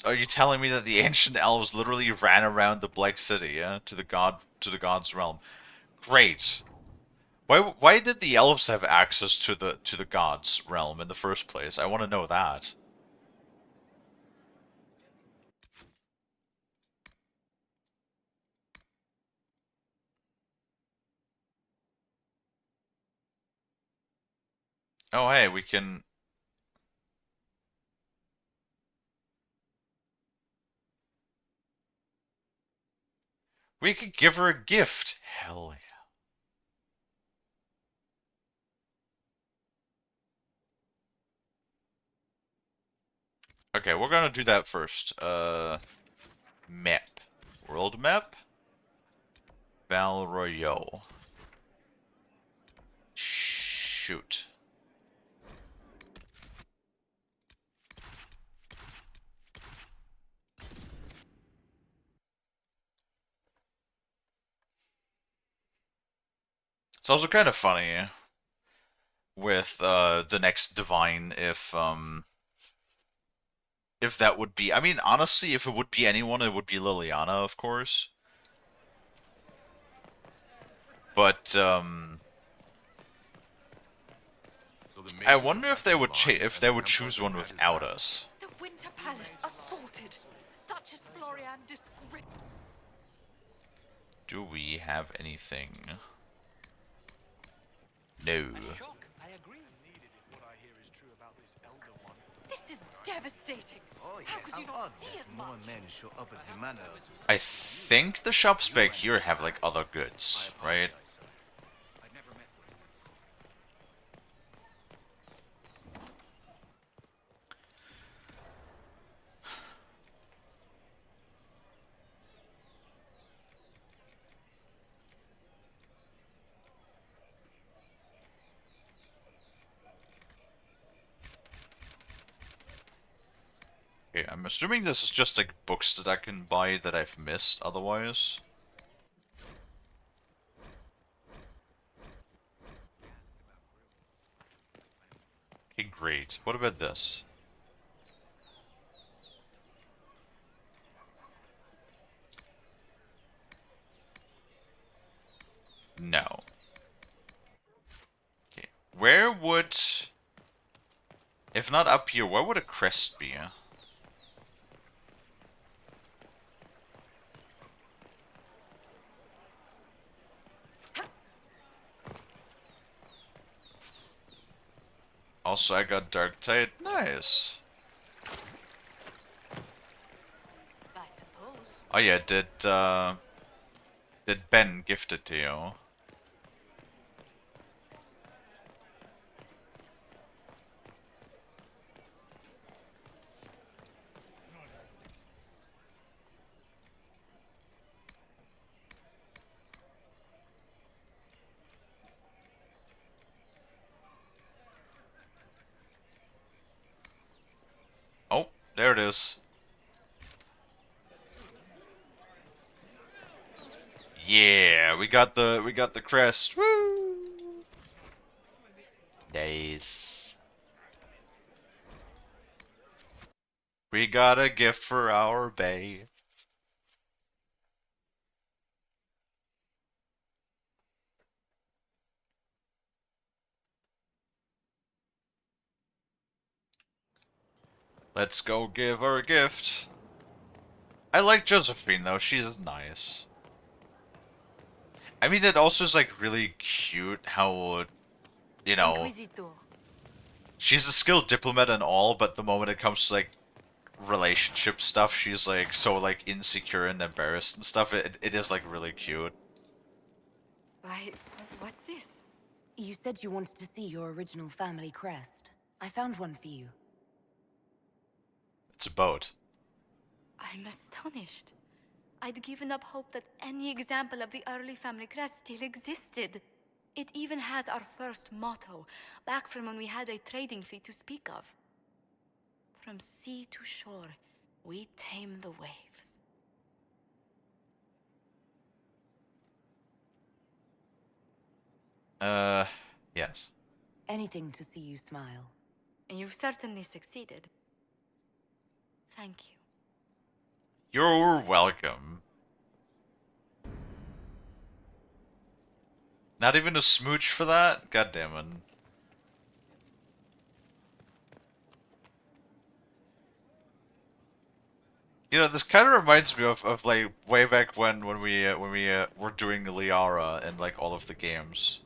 Are you telling me that the ancient elves literally ran around the Black City, yeah? To the god's realm. Great. Why did the elves have access to the god's realm in the first place? I want to know that. Oh hey, we can We could give her a gift. Hell yeah. Okay, we're gonna do that first. Map. World map? Battle Royale. Shoot. It's also kind of funny with the next divine if that would be, I mean, honestly, if it would be anyone, it would be Liliana, of course. But I wonder if they would choose one without us. The Winter Palace assaulted. Duchess Florian disgraced. Do we have anything? No. This is devastating. How could you not see as much? I think the shops back here have like other goods, right? Okay, I'm assuming this is just like books that I can buy that I've missed otherwise. Okay, great. What about this? No. Okay, where would... If not up here, where would a crest be? Also, I got Dark Tide. Nice. I suppose. Oh yeah, did Ben gift it to you? Oh, there it is. Yeah, we got the crest. Woo! Nice. We got a gift for our bae. Let's go give her a gift. I like Josephine though, she's nice. I mean, it also is like really cute how, you know, Inquisitor. she's a skilled diplomat and all, but the moment it comes to like relationship stuff, she's like so like insecure and embarrassed and stuff. It is like really cute. Why, what's this? You said you wanted to see your original family crest. I found one for you. It's a boat. I'm astonished. I'd given up hope that any example of the early family crest still existed. It even has our first motto, back from when we had a trading fleet to speak of. From sea to shore, we tame the waves. Yes. Anything to see you smile. You've certainly succeeded. Thank you. You're welcome. Not even a smooch for that? God damn it. You know, this kind of reminds me of like way back when we were doing Liara and like all of the games,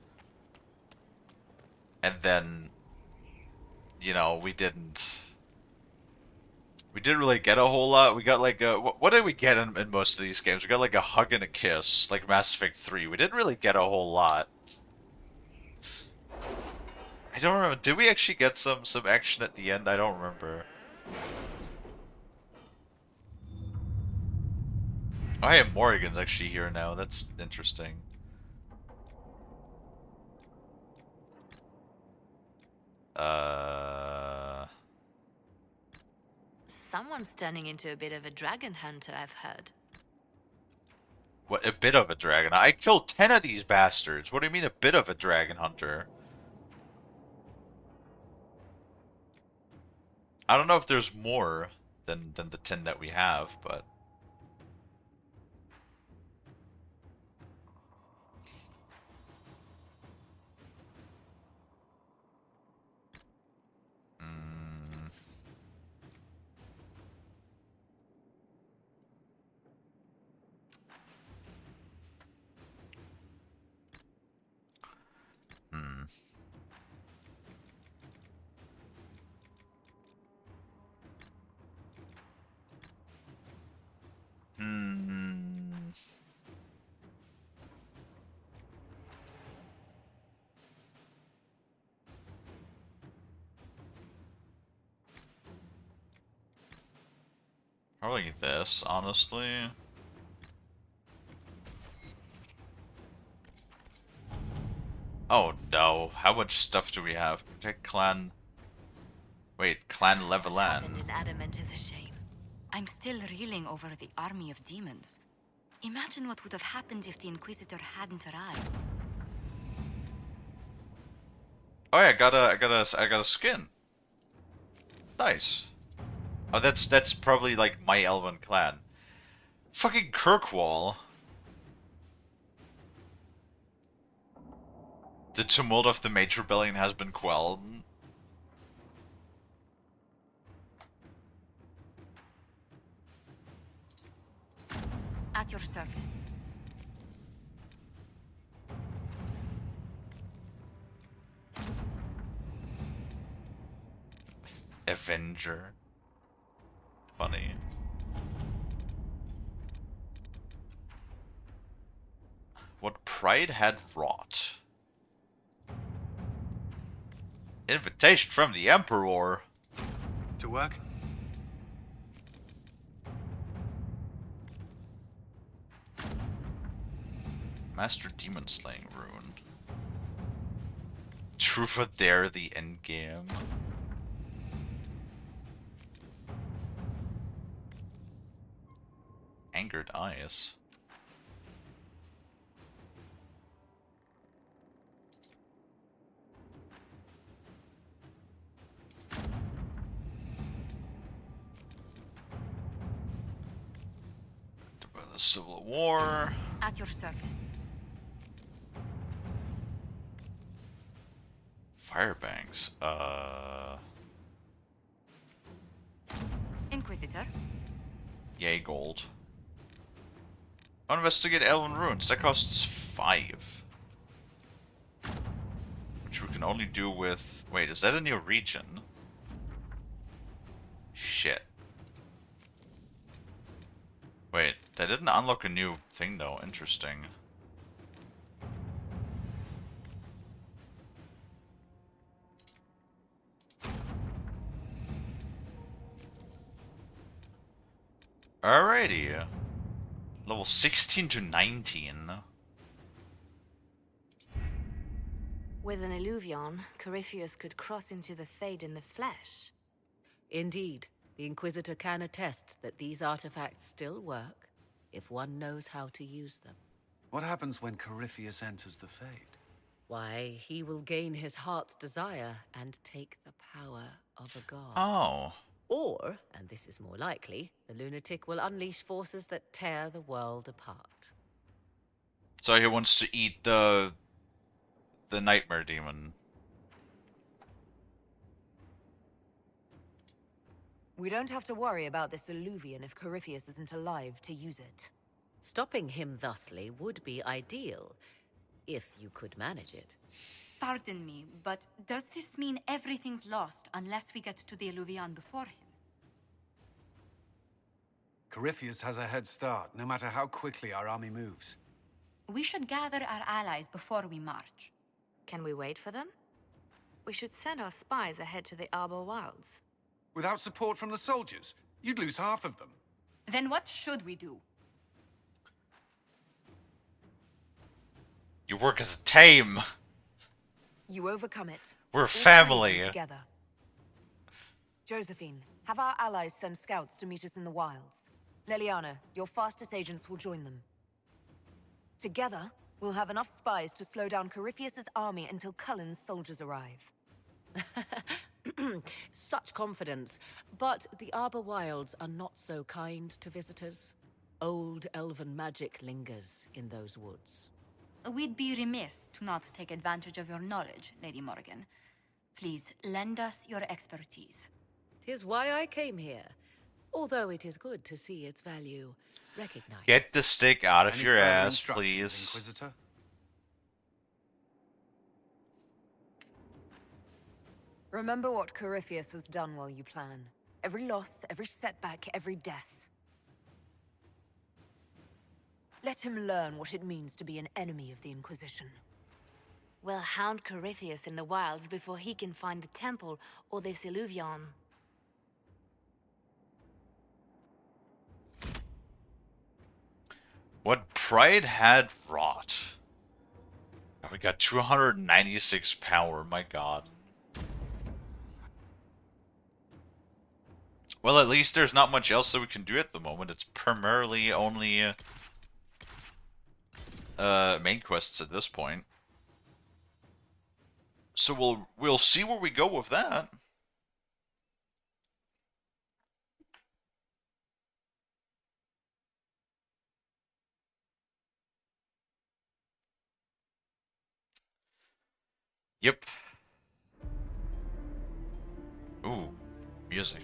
and then, you know, we didn't. We didn't really get a whole lot. We got like a... What did we get in most of these games? We got like a hug and a kiss, like Mass Effect 3. We didn't really get a whole lot. I don't remember. Did we actually get some action at the end? I don't remember. Oh, yeah, Morrigan's actually here now. That's interesting. Someone's turning into a bit of a dragon hunter, I've heard. What, a bit of a dragon? I killed 10 of these bastards. What do you mean a bit of a dragon hunter? I don't know if there's more than the 10 that we have, but... Probably this, honestly. Oh no, how much stuff do we have? Protect clan... Wait, clan Levelan. What happened in Adamant is a shame. I'm still reeling over the army of demons. Imagine what would have happened if the Inquisitor hadn't arrived. Oh yeah, I got a skin. Nice. Oh, that's probably like my elven clan. Fucking Kirkwall. The tumult of the Mage Rebellion has been quelled. At your service. Avenger. Funny. What pride had wrought. Invitation from the Emperor. To work? Master Demon Slaying Rune. Truth or Dare, the endgame. Angered Eyes. By the Civil War. At your service. Firebanks. Inquisitor. Yay, gold. Investigate Elven Ruins. That costs 5. Which we can only do with... Wait, is that a new region? Shit. Wait, that didn't unlock a new thing though. Interesting. Alrighty. Level 16 to 19. With an Illuvion, Corypheus could cross into the Fade in the flesh. Indeed, the Inquisitor can attest that these artifacts still work if one knows how to use them. What happens when Corypheus enters the Fade? Why, he will gain his heart's desire and take the power of a god. Oh. Or, and this is more likely, the lunatic will unleash forces that tear the world apart. So he wants to eat the nightmare demon. We don't have to worry about this Illuvian if Corypheus isn't alive to use it. Stopping him thusly would be ideal, if you could manage it. Pardon me, but does this mean everything's lost unless we get to the Illuvian before him? Corypheus has a head start, no matter how quickly our army moves. We should gather our allies before we march. Can we wait for them? We should send our spies ahead to the Arbor Wilds. Without support from the soldiers, you'd lose half of them. Then what should we do? You work as a team. You overcome it. We're All family. three of them together. Josephine, have our allies send scouts to meet us in the wilds. Leliana, your fastest agents will join them. Together, we'll have enough spies to slow down Corypheus's army until Cullen's soldiers arrive. Such confidence. But the Arbor Wilds are not so kind to visitors. Old elven magic lingers in those woods. We'd be remiss to not take advantage of your knowledge, Lady Morrigan. Please, lend us your expertise. 'Tis why I came here. Although it is good to see its value recognized. Get the stick out of Any your further ass, instructions, please. Inquisitor? Remember what Corypheus has done while you plan. Every loss, every setback, every death. Let him learn what it means to be an enemy of the Inquisition. We'll hound Corypheus in the wilds before he can find the temple or this Illuvion. What pride had wrought. Oh, we got 296 power, my god. Well, at least there's not much else that we can do at the moment. It's primarily only main quests at this point. So we'll see where we go with that. Yep. Ooh, music.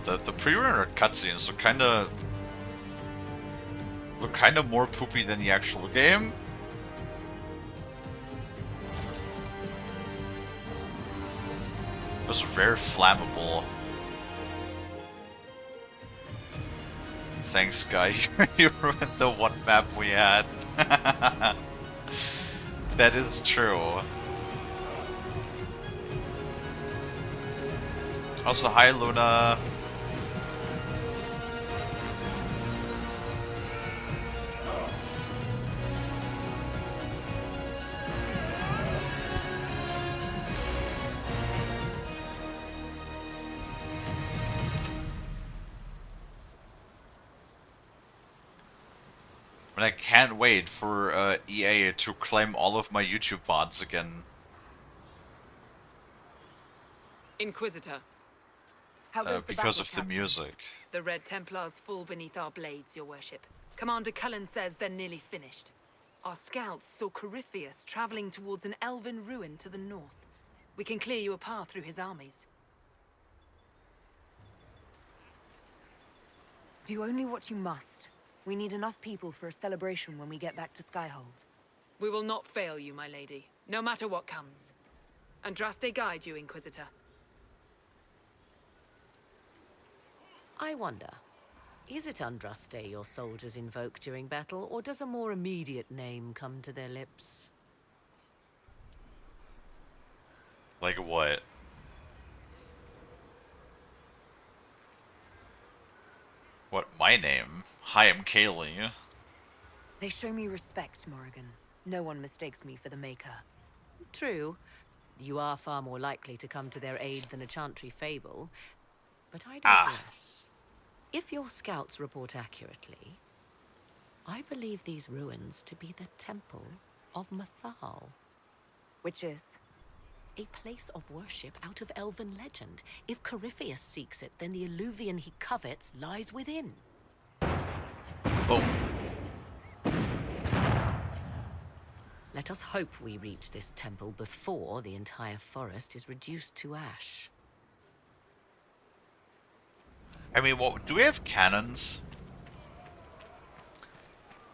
The pre-rendered cutscenes look kind of more poopy than the actual game. It was very flammable. Thanks, guy. You ruined the one map we had. That is true. Also, hi, Luna. And I can't wait for EA to claim all of my YouTube VODs again. Inquisitor. How goes the because battle, of the Captain? music. The Red Templars fall beneath our blades, your worship. Commander Cullen says they're nearly finished. Our scouts saw Corypheus traveling towards an elven ruin to the north. We can clear you a path through his armies. Do only what you must. We need enough people for a celebration when we get back to Skyhold. We will not fail you, my lady, no matter what comes. Andraste guide you, Inquisitor. I wonder, is it Andraste your soldiers invoke during battle, or does a more immediate name come to their lips? Like what? What, my name? Hi, I'm Kalie. They show me respect, Morrigan. No one mistakes me for the Maker. True. You are far more likely to come to their aid than a chantry fable, but I digress. If your scouts report accurately, I believe these ruins to be the Temple of Mathal. Which is? A place of worship out of elven legend. If Corypheus seeks it, then the alluvion he covets lies within. Boom. Let us hope we reach this temple before the entire forest is reduced to ash. I mean, what do we have cannons?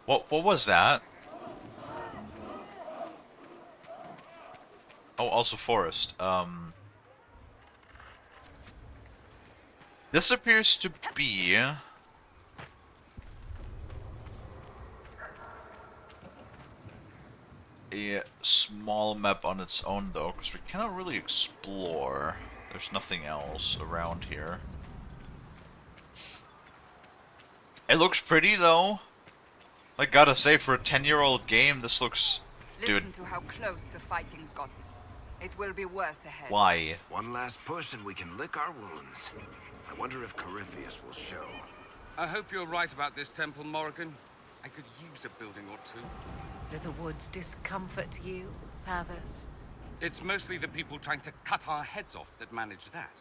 What was that? Oh, also forest. This appears to be a small map on its own, though, because we cannot really explore. There's nothing else around here. It looks pretty, though. Like, gotta say, for a 10-year-old game, this looks... Listen Dude, to how close the fighting's gotten. It will be worse ahead. why? One last push and we can lick our wounds. I wonder if Corypheus will show. I hope you're right about this temple, Morrigan. I could use a building or two. Do the woods discomfort you, Pathos? It's mostly the people trying to cut our heads off that manage that.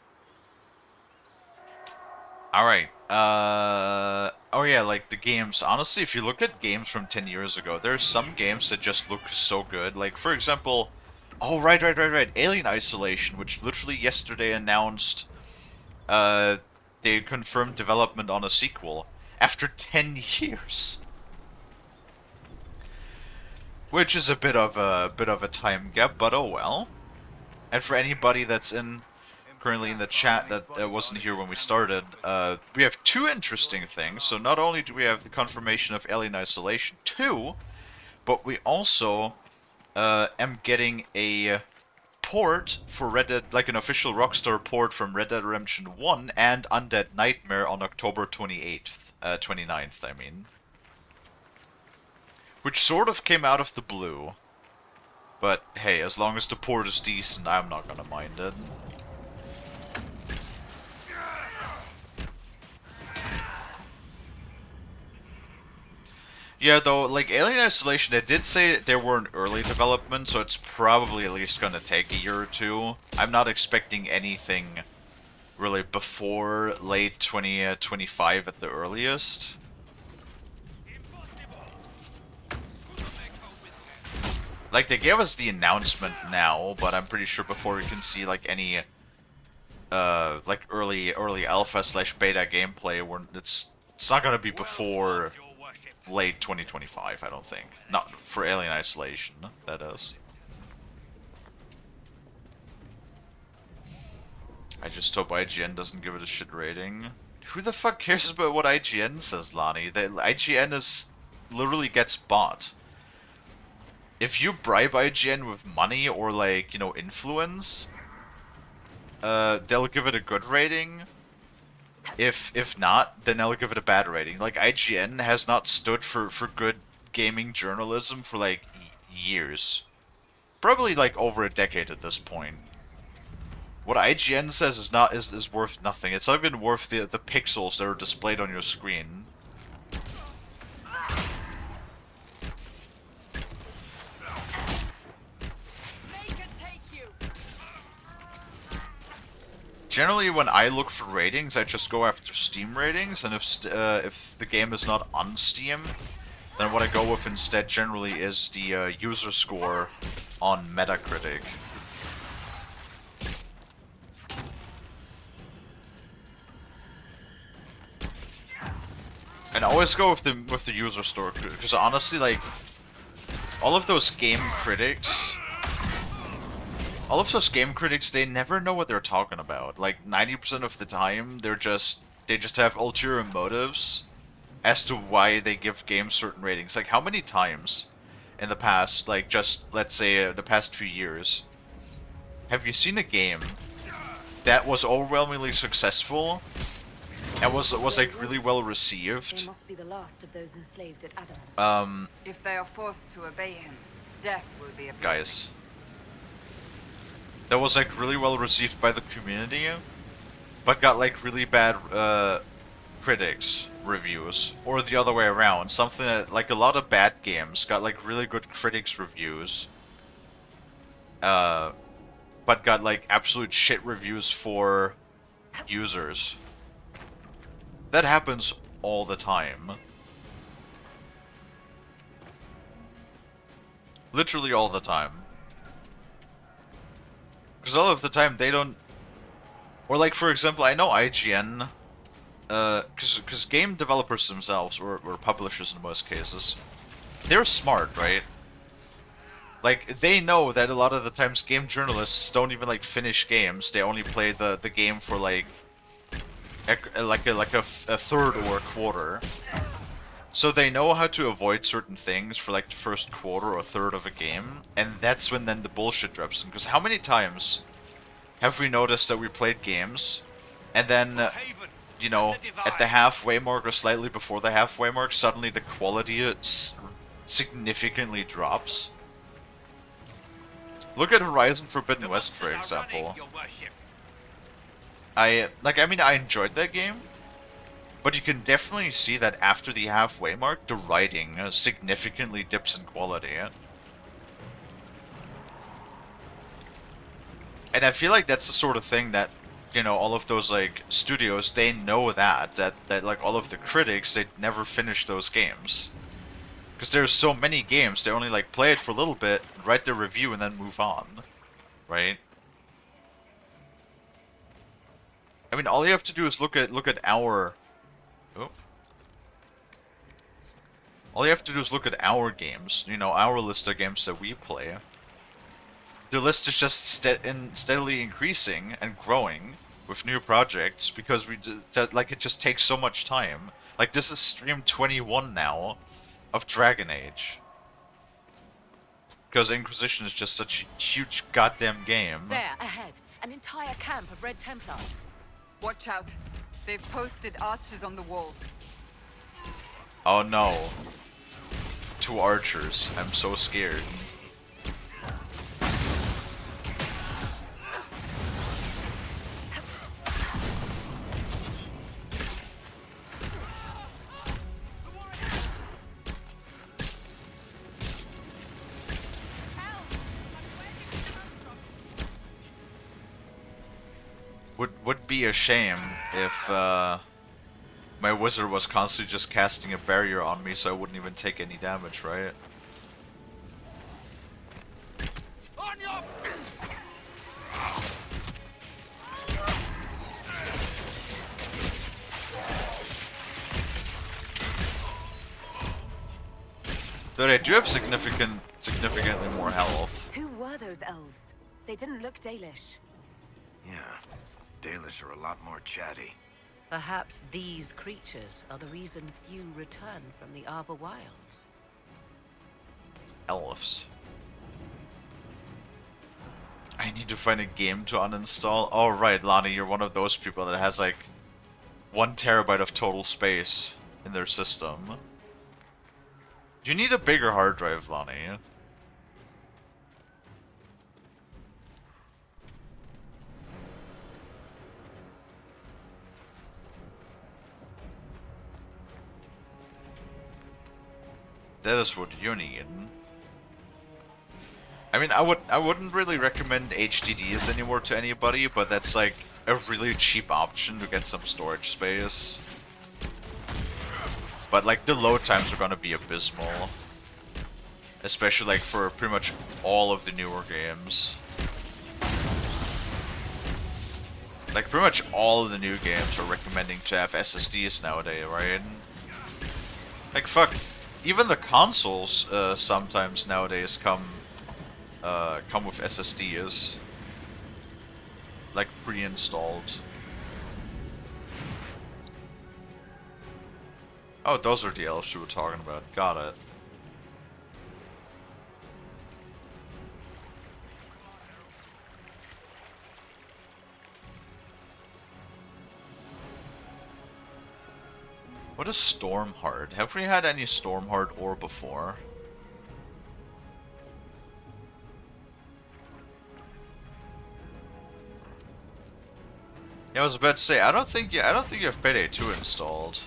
Alright, oh yeah, like the games. Honestly, if you look at games from 10 years ago, there's some games that just look so good. Like, for example, oh, right. Alien Isolation, which literally yesterday announced, they confirmed development on a sequel after 10 years. Which is a bit of a time gap, but oh well. And for anybody that's currently in the chat that wasn't here when we started, we have two interesting things. So not only do we have the confirmation of Alien Isolation 2, but we also am getting a port for Red Dead, like an official Rockstar port from Red Dead Redemption 1 and Undead Nightmare on October 29th, I mean. Which sort of came out of the blue. But hey, as long as the port is decent, I'm not gonna mind it. Yeah, though, like, Alien Isolation, they did say they were in early development, so it's probably at least gonna take a year or two. I'm not expecting anything really before late 2025 at the earliest. Like, they gave us the announcement now, but I'm pretty sure before we can see, like, any, like, early alpha/beta gameplay, it's not gonna be before late 2025, I don't think. Not for Alien Isolation, that is. I just hope IGN doesn't give it a shit rating. Who the fuck cares about what IGN says, Lonnie? IGN literally gets bought. If you bribe IGN with money or, like, you know, influence, they'll give it a good rating. If not, then they'll give it a bad rating. Like, IGN has not stood for good gaming journalism for, like, years. Probably, like, over a decade at this point. What IGN says is worth nothing. It's not even worth the pixels that are displayed on your screen. Generally, when I look for ratings, I just go after Steam ratings, and if the game is not on Steam, then what I go with instead generally is the user score on Metacritic. And I always go with the user score, because honestly, like, all of those game critics, they never know what they're talking about. Like, 90% of the time, they just have ulterior motives as to why they give games certain ratings. Like, how many times in the past, like, just, let's say, the past few years, have you seen a game that was overwhelmingly successful and was like, really well received? They must be the last of those enslaved at Adamant. If they are forced to obey him, death will be a Guys. that was like really well received by the community, but got like really bad critics reviews, or the other way around. Something that, like, a lot of bad games got like really good critics reviews, but got like absolute shit reviews for users. That happens all the time. Literally all the time. Because all of the time they don't... Or like, for example, I know IGN... Because game developers themselves, or publishers in most cases, they're smart, right? Like, they know that a lot of the times game journalists don't even, like, finish games. They only play the game for, like a third or a quarter. So they know how to avoid certain things for, like, the first quarter or third of a game, and that's when then the bullshit drops in. Because how many times have we noticed that we played games, and then... you know, at the halfway mark or slightly before the halfway mark, suddenly the quality significantly drops. Look at Horizon Forbidden West, for example. I enjoyed that game, but you can definitely see that after the halfway mark, the writing significantly dips in quality. And I feel like that's the sort of thing that, you know, all of those, like, studios, they know that like, all of the critics, they never finish those games. Because there's so many games, they only, like, play it for a little bit, write their review, and then move on. Right? I mean, all you have to do is look at our... Oh. All you have to do is look at our games, you know, our list of games that we play. The list is just steadily increasing and growing with new projects because it just takes so much time. Like, this is stream 21 now of Dragon Age. Because Inquisition is just such a huge goddamn game. There, ahead. An entire camp of Red Templars. Watch out. They've posted archers on the wall. Oh no. 2 archers. I'm so scared. Would be a shame if my wizard was constantly just casting a barrier on me so I wouldn't even take any damage, right? On your... Though I do have significantly more health. Who were those elves? They didn't look Dalish. Yeah, Dalish are a lot more chatty. Perhaps these creatures are the reason few return from the Arbor Wilds. Elves. I need to find a game to uninstall. Oh right, Lonnie, you're one of those people that has like 1 terabyte of total space in their system. You need a bigger hard drive, Lonnie. That is what you need. I mean, I wouldn't really recommend HDDs anymore to anybody, but that's like a really cheap option to get some storage space. But like the load times are gonna be abysmal, especially like for pretty much all of the newer games. Like pretty much all of the new games are recommending to have SSDs nowadays, right? Like fuck. Even the consoles sometimes nowadays come with SSDs, like pre-installed. Oh, those are the elves we were talking about. Got it. What is Stormheart? Have we had any Stormheart ore before? Yeah, I was about to say, I don't think you have Payday 2 installed.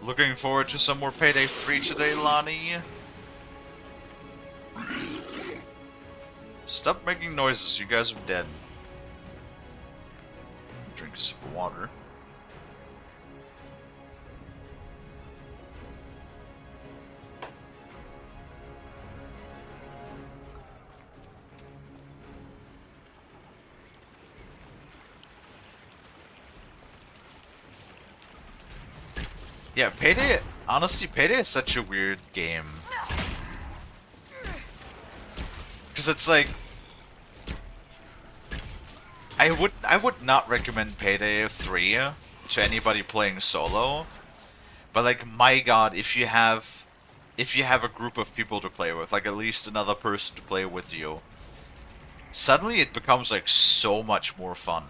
Looking forward to some more Payday 3 today, Lonnie. Stop making noises, you guys are dead. Drink a sip of water. Yeah, Payday, honestly, Payday is such a weird game. Because it's like, I would not recommend Payday 3 to anybody playing solo. But like, my god, if you have a group of people to play with, like at least another person to play with you, suddenly it becomes like so much more fun.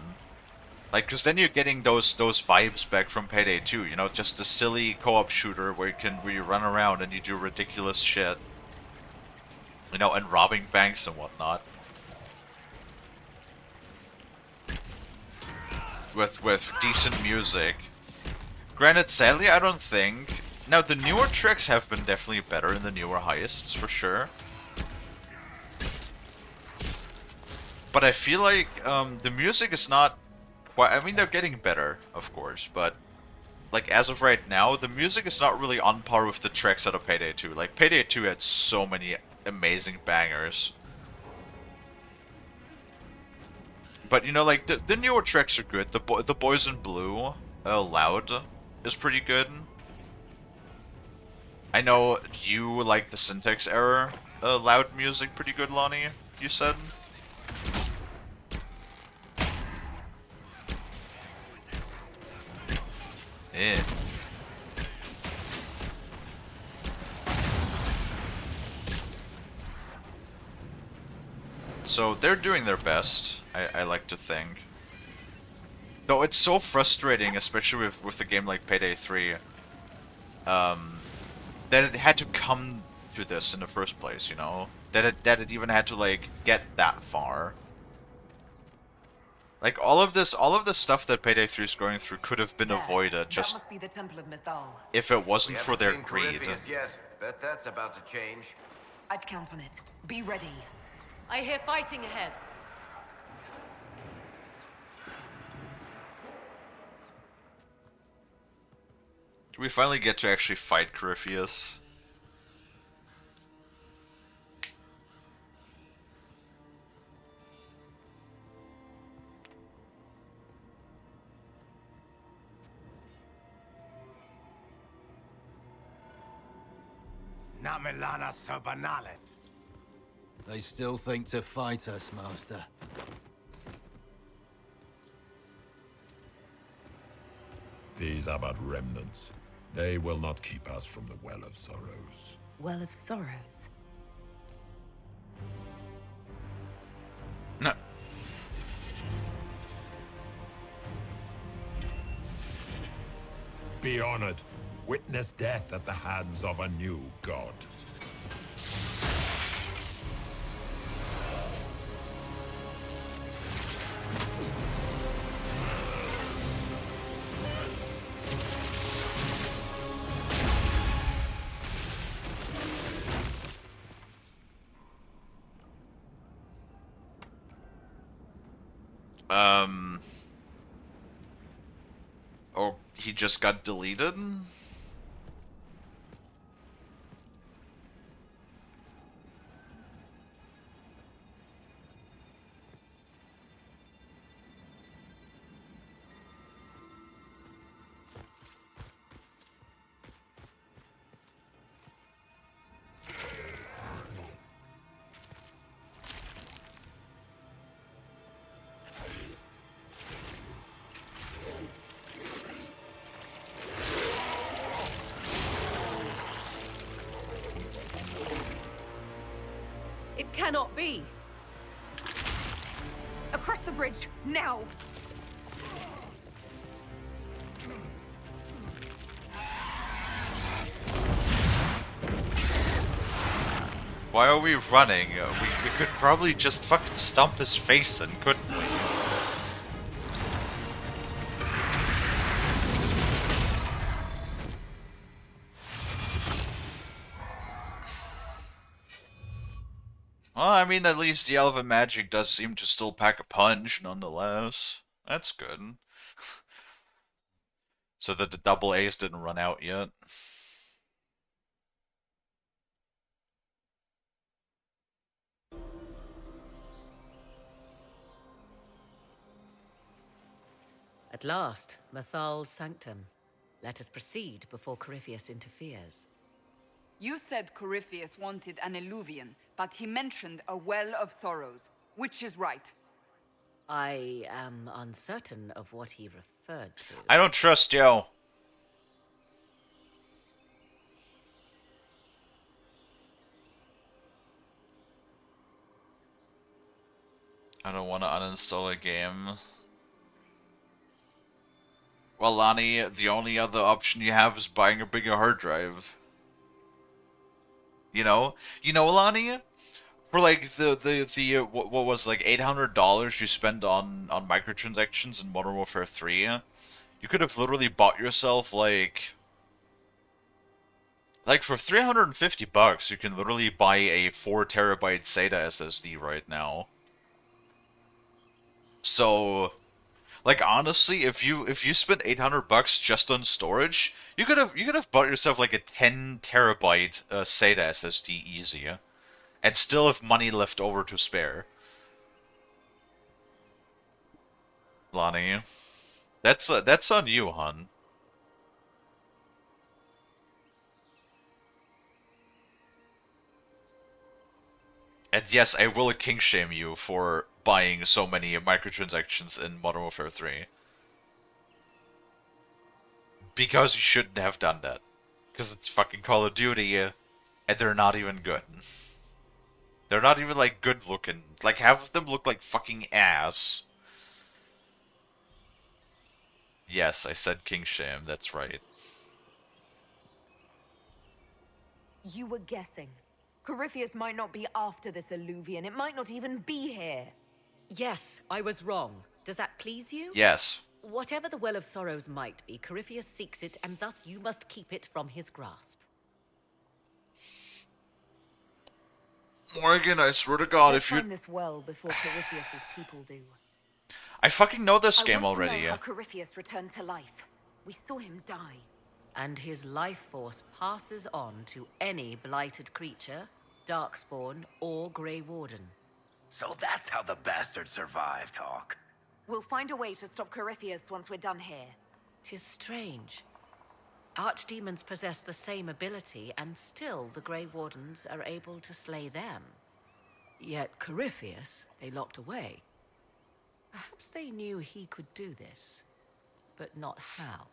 Like, because then you're getting those vibes back from Payday 2, you know, just a silly co-op shooter where you run around and you do ridiculous shit. You know, and robbing banks and whatnot. With decent music. Granted, sadly, I don't think... Now, the newer tricks have been definitely better in the newer heists, for sure. But I feel like the music is not... I mean, they're getting better, of course, but like as of right now, the music is not really on par with the tracks out of Payday 2. Like Payday 2 had so many amazing bangers. But you know, like the newer tracks are good. The Boys in Blue, Loud, is pretty good. I know you like the Syntax error, Loud music pretty good, Lonnie. You said. Yeah. So they're doing their best, I like to think. Though it's so frustrating, especially with a game like Payday 3, that it had to come to this in the first place, you know? That it even had to like get that far. Like all of this stuff that Payday 3 is going through could have been avoided just That must be the Temple of Mythal. if it wasn't for their greed. Yet. Bet that's about to change. I'd count on it. Be ready. I hear fighting ahead. Do we finally get to actually fight Corypheus? Namilana Serbanale. They still think to fight us, Master. These are but remnants. They will not keep us from the Well of Sorrows. Well of Sorrows. No. Be honored. Witness death at the hands of a new god. Oh, he just got deleted? It cannot be. Across the bridge, now! Why are we running? We could probably just fucking stomp his face in, couldn't we? Well, I mean, at least the elven magic does seem to still pack a punch, nonetheless. That's good. So that the double A's didn't run out yet. At last, Mathal's sanctum. Let us proceed before Corypheus interferes. You said Corypheus wanted an illuvian, but he mentioned a well of sorrows. Which is right? I am uncertain of what he referred to. I don't trust you. I don't want to uninstall a game. Well, Lonnie, the only other option you have is buying a bigger hard drive. You know, Lonnie, for like the what was like $800 you spent on microtransactions in Modern Warfare 3, you could have literally bought yourself like for $350 you can literally buy a 4 terabyte SATA SSD right now. So, like, honestly, if you spent $800 just on storage, you could have bought yourself like a 10 terabyte SATA SSD easy, and still have money left over to spare. Lonnie, that's on you, hun. And yes, I will king shame you for buying so many microtransactions in Modern Warfare 3. Because you shouldn't have done that. Because it's fucking Call of Duty, and they're not even good. They're not even, like, good looking. Like, half of them look like fucking ass. Yes, I said king shame, that's right. You were guessing. Corypheus might not be after this illuvian. It might not even be here. Yes, I was wrong. Does that please you? Yes. Whatever the Well of Sorrows might be, Corypheus seeks it, and thus you must keep it from his grasp. Morgan, I swear to God, Let's if you... find this well before Corypheus's people do. I fucking know this game I want already. to know how Corypheus returned to life. We saw him die. And his life force passes on to any blighted creature, darkspawn, or Grey Warden. So that's how the bastard survived, Hawk. We'll find a way to stop Corypheus once we're done here. 'Tis strange. Archdemons possess the same ability, and still the Grey Wardens are able to slay them. Yet Corypheus, they locked away. Perhaps they knew he could do this, but not how.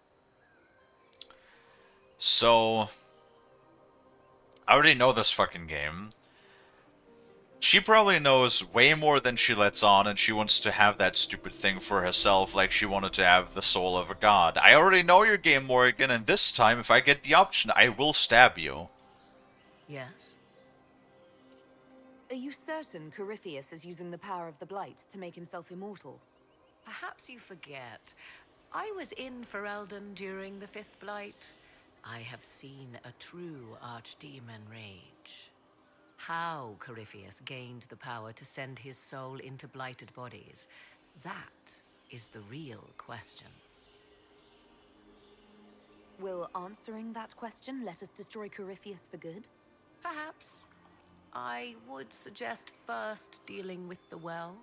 So, I already know this fucking game. She probably knows way more than she lets on, and she wants to have that stupid thing for herself like she wanted to have the soul of a god. I already know your game, Morrigan, and this time, if I get the option, I will stab you. Yes? Are you certain Corypheus is using the power of the Blight to make himself immortal? Perhaps you forget. I was in Ferelden during the Fifth Blight. I have seen a true archdemon rage. How Corypheus gained the power to send his soul into blighted bodies, that is the real question. Will answering that question let us destroy Corypheus for good? Perhaps. I would suggest first dealing with the well.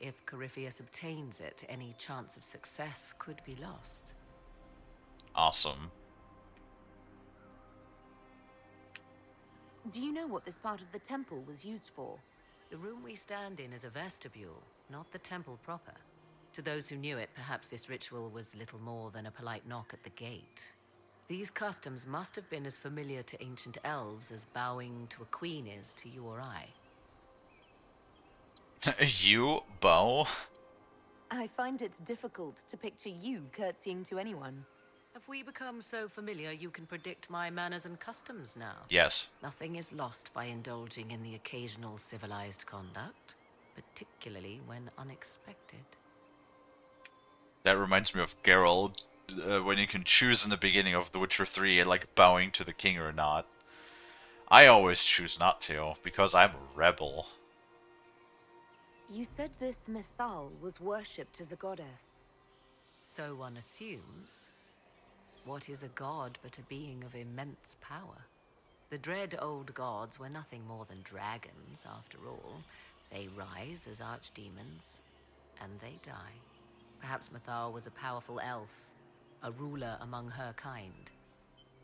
If Corypheus obtains it, any chance of success could be lost. Awesome. Do you know what this part of the temple was used for? The room we stand in is a vestibule, not the temple proper. To those who knew it, perhaps this ritual was little more than a polite knock at the gate. These customs must have been as familiar to ancient elves as bowing to a queen is to you or I. You, Bo? I find it difficult to picture you curtsying to anyone. Have we become so familiar you can predict my manners and customs now? Yes. Nothing is lost by indulging in the occasional civilized conduct, particularly when unexpected. That reminds me of Geralt, when you can choose in the beginning of The Witcher 3, like, bowing to the king or not. I always choose not to, because I'm a rebel. You said this Mythal was worshipped as a goddess. So one assumes. What is a god but a being of immense power? The dread old gods were nothing more than dragons, after all. They rise as archdemons, and they die. Perhaps Mythal was a powerful elf, a ruler among her kind.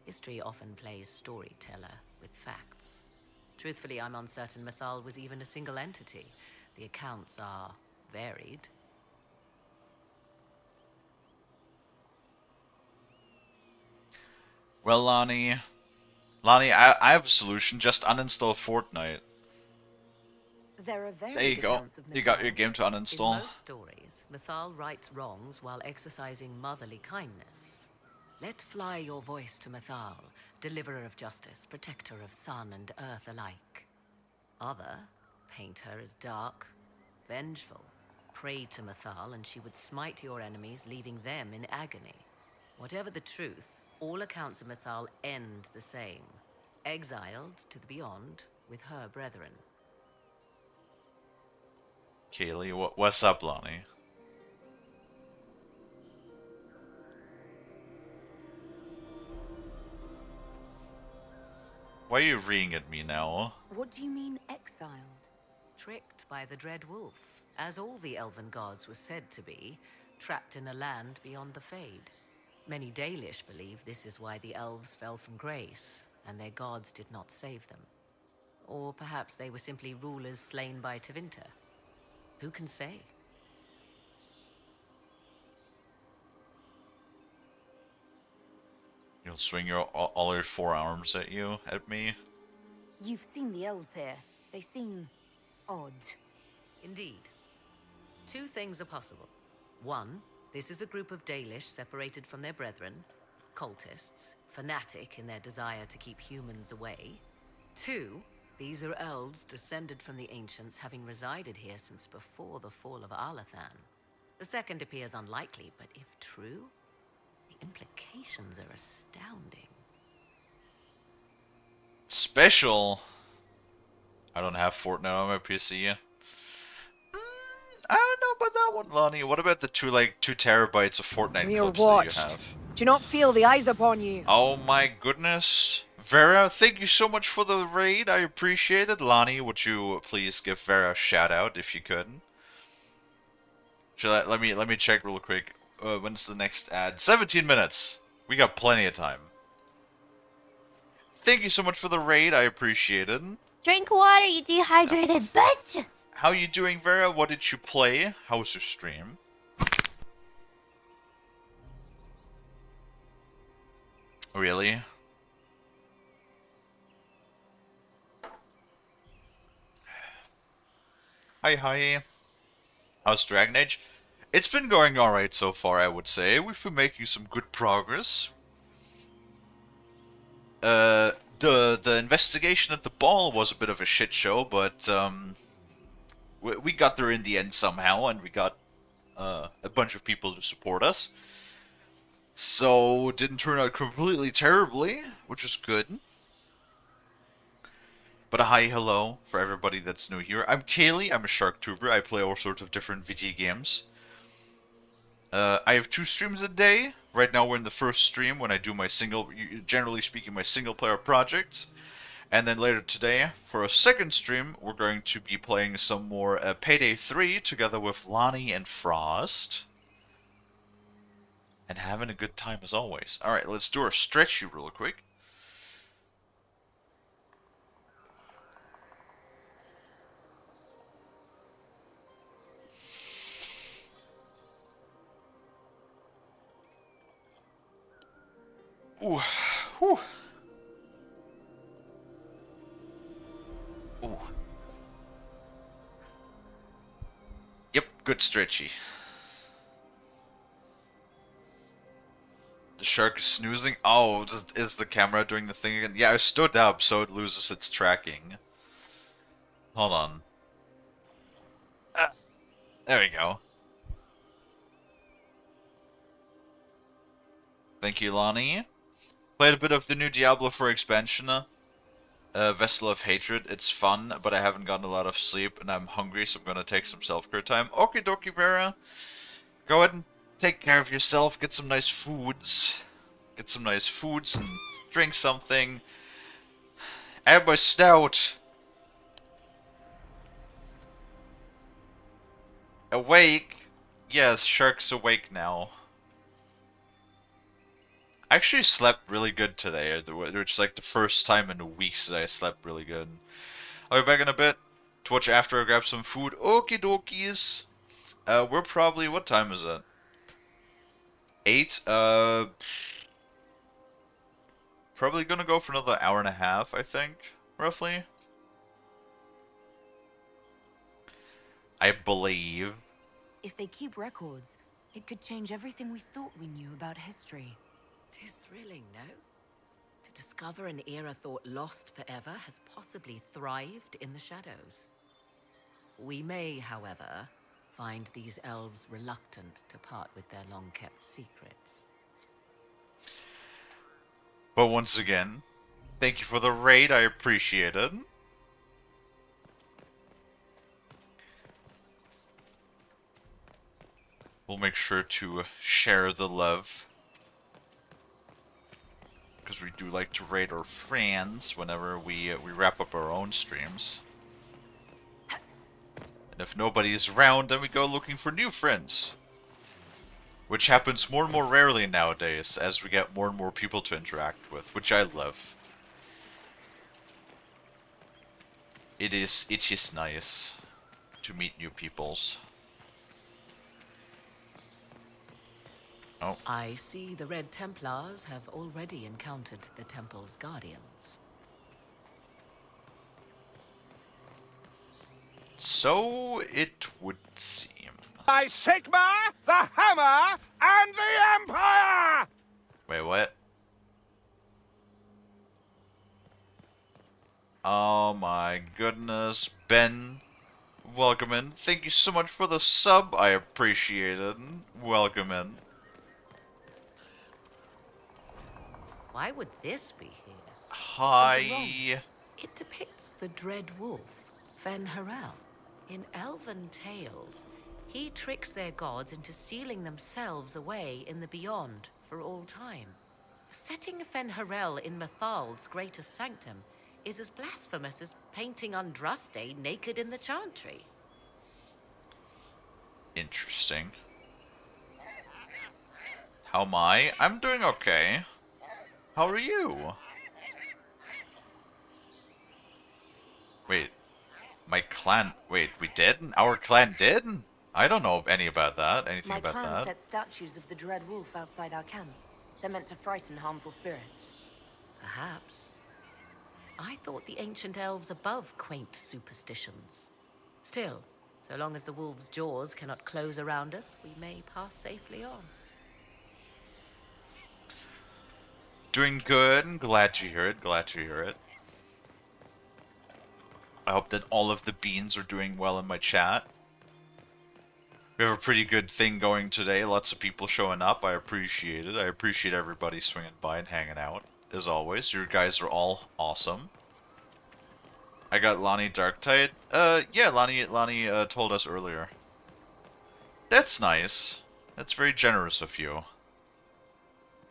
History often plays storyteller with facts. Truthfully, I'm uncertain Mythal was even a single entity. The accounts are varied. Well, Lonnie, I have a solution. Just uninstall Fortnite. There are very There you go. You got your game to uninstall. In most stories, Mythal rights wrongs while exercising motherly kindness. Let fly your voice to Mythal, deliverer of justice, protector of sun and earth alike. Other paint her as dark, vengeful. Pray to Mythal and she would smite your enemies, leaving them in agony. Whatever the truth, all accounts of Mythal end the same. Exiled to the beyond with her brethren. Kalie, what's up, Lonnie? Why are you reading at me now? What do you mean, exiled? Tricked by the Dread Wolf, as all the elven gods were said to be, trapped in a land beyond the Fade. Many Dalish believe this is why the elves fell from grace, and their gods did not save them. Or perhaps they were simply rulers slain by Tevinter. Who can say? You'll swing all your forearms at me? You've seen the elves here. They seem odd. Indeed. Two things are possible. One, this is a group of Dalish separated from their brethren, cultists, fanatic in their desire to keep humans away. Two, these are elves descended from the ancients, having resided here since before the fall of Arlathan. The second appears unlikely, but if true, the implications are astounding. Special? I don't have Fortnite on my PC. I don't know about that one, Lonnie. What about the 2 terabytes of Fortnite You're clips watched. that you have? Do you not feel the eyes upon you? Oh my goodness. Vera, thank you so much for the raid. I appreciate it. Lonnie, would you please give Vera a shout out if you could? Let me check real quick. When's the next ad? 17 minutes. We got plenty of time. Thank you so much for the raid. I appreciate it. Drink water, you dehydrated bitch! How you doing, Vera? What did you play? How was your stream? Really? Hi. How's Dragon Age? It's been going alright so far, I would say. We've been making some good progress. The investigation at the ball was a bit of a shit show, but we got there in the end somehow, and we got a bunch of people to support us. So it didn't turn out completely terribly, which is good. But a hi, hello for everybody that's new here. I'm Kalie, I'm a Sharktuber. I play all sorts of different video games. I have 2 streams a day. Right now we're in the first stream when I do my generally speaking, my single player projects. And then later today, for a second stream, we're going to be playing some more Payday 3 together with Lonnie and Frost. And having a good time as always. Alright, let's do our stretchy real quick. Ooh, whew. Ooh. Good stretchy. The shark is snoozing. Oh, is the camera doing the thing again? Yeah, I stood up so it loses its tracking. Hold on. There we go. Thank you, Lonnie. Played a bit of the new Diablo 4 expansion. Vessel of Hatred. It's fun, but I haven't gotten a lot of sleep, and I'm hungry, so I'm gonna take some self-care time. Okie dokie, Vera. Go ahead and take care of yourself. Get some nice foods. Get some nice foods and drink something. Have a stout. Awake. Yes, Shark's awake now. I actually slept really good today, which is like the first time in weeks that I slept really good. I'll be back in a bit to watch after I grab some food. Okie dokies. We're probably, what time is it? 8? Probably gonna go for another hour and a half, I think, roughly. I believe. If they keep records, it could change everything we thought we knew about history. Tis thrilling, no? To discover an era thought lost forever has possibly thrived in the shadows. We may, however, find these elves reluctant to part with their long-kept secrets. But once again, thank you for the raid, I appreciate it. We'll make sure to share the love. Because we do like to raid our friends whenever we wrap up our own streams. And if nobody is around, then we go looking for new friends. Which happens more and more rarely nowadays, as we get more and more people to interact with, which I love. It is nice to meet new peoples. Oh. I see the Red Templars have already encountered the temple's guardians. So it would seem. By Sigma, the Hammer, and the Empire! Wait, what? Oh my goodness, Ben. Welcome in. Thank you so much for the sub. I appreciate it. Welcome in. Why would this be here? Hi. It depicts the dread wolf, Fen-Harel. In elven tales, he tricks their gods into sealing themselves away in the beyond for all time. Setting Fen-Harel in Methal's greatest sanctum is as blasphemous as painting Andraste naked in the chantry. Interesting. How am I? I'm doing okay. How are you? Wait. My clan... Wait, we did? Our clan did? I don't know any about that. Anything about My that. clan set statues of the Dread Wolf outside our camp. They're meant to frighten harmful spirits. Perhaps. I thought the ancient elves above quaint superstitions. Still, so long as the wolf's jaws cannot close around us, we may pass safely on. Doing good. Glad to hear it. Glad to hear it. I hope that all of the beans are doing well in my chat. We have a pretty good thing going today. Lots of people showing up. I appreciate it. I appreciate everybody swinging by and hanging out. As always, your guys are all awesome. I got Lonnie Darktide. Yeah, Lonnie told us earlier. That's nice. That's very generous of you.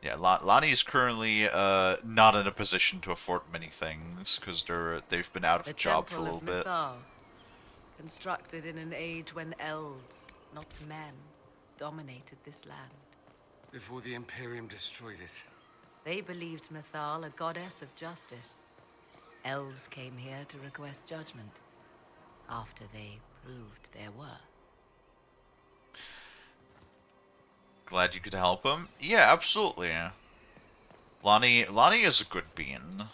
Yeah, Lonnie is currently not in a position to afford many things because they've been out of a job for a little bit. Mithal, constructed in an age when elves, not men, dominated this land. Before the Imperium destroyed it. They believed Mithal a goddess of justice. Elves came here to request judgment after they proved their worth. Glad you could help him. Yeah, absolutely. Lonnie is a good bean.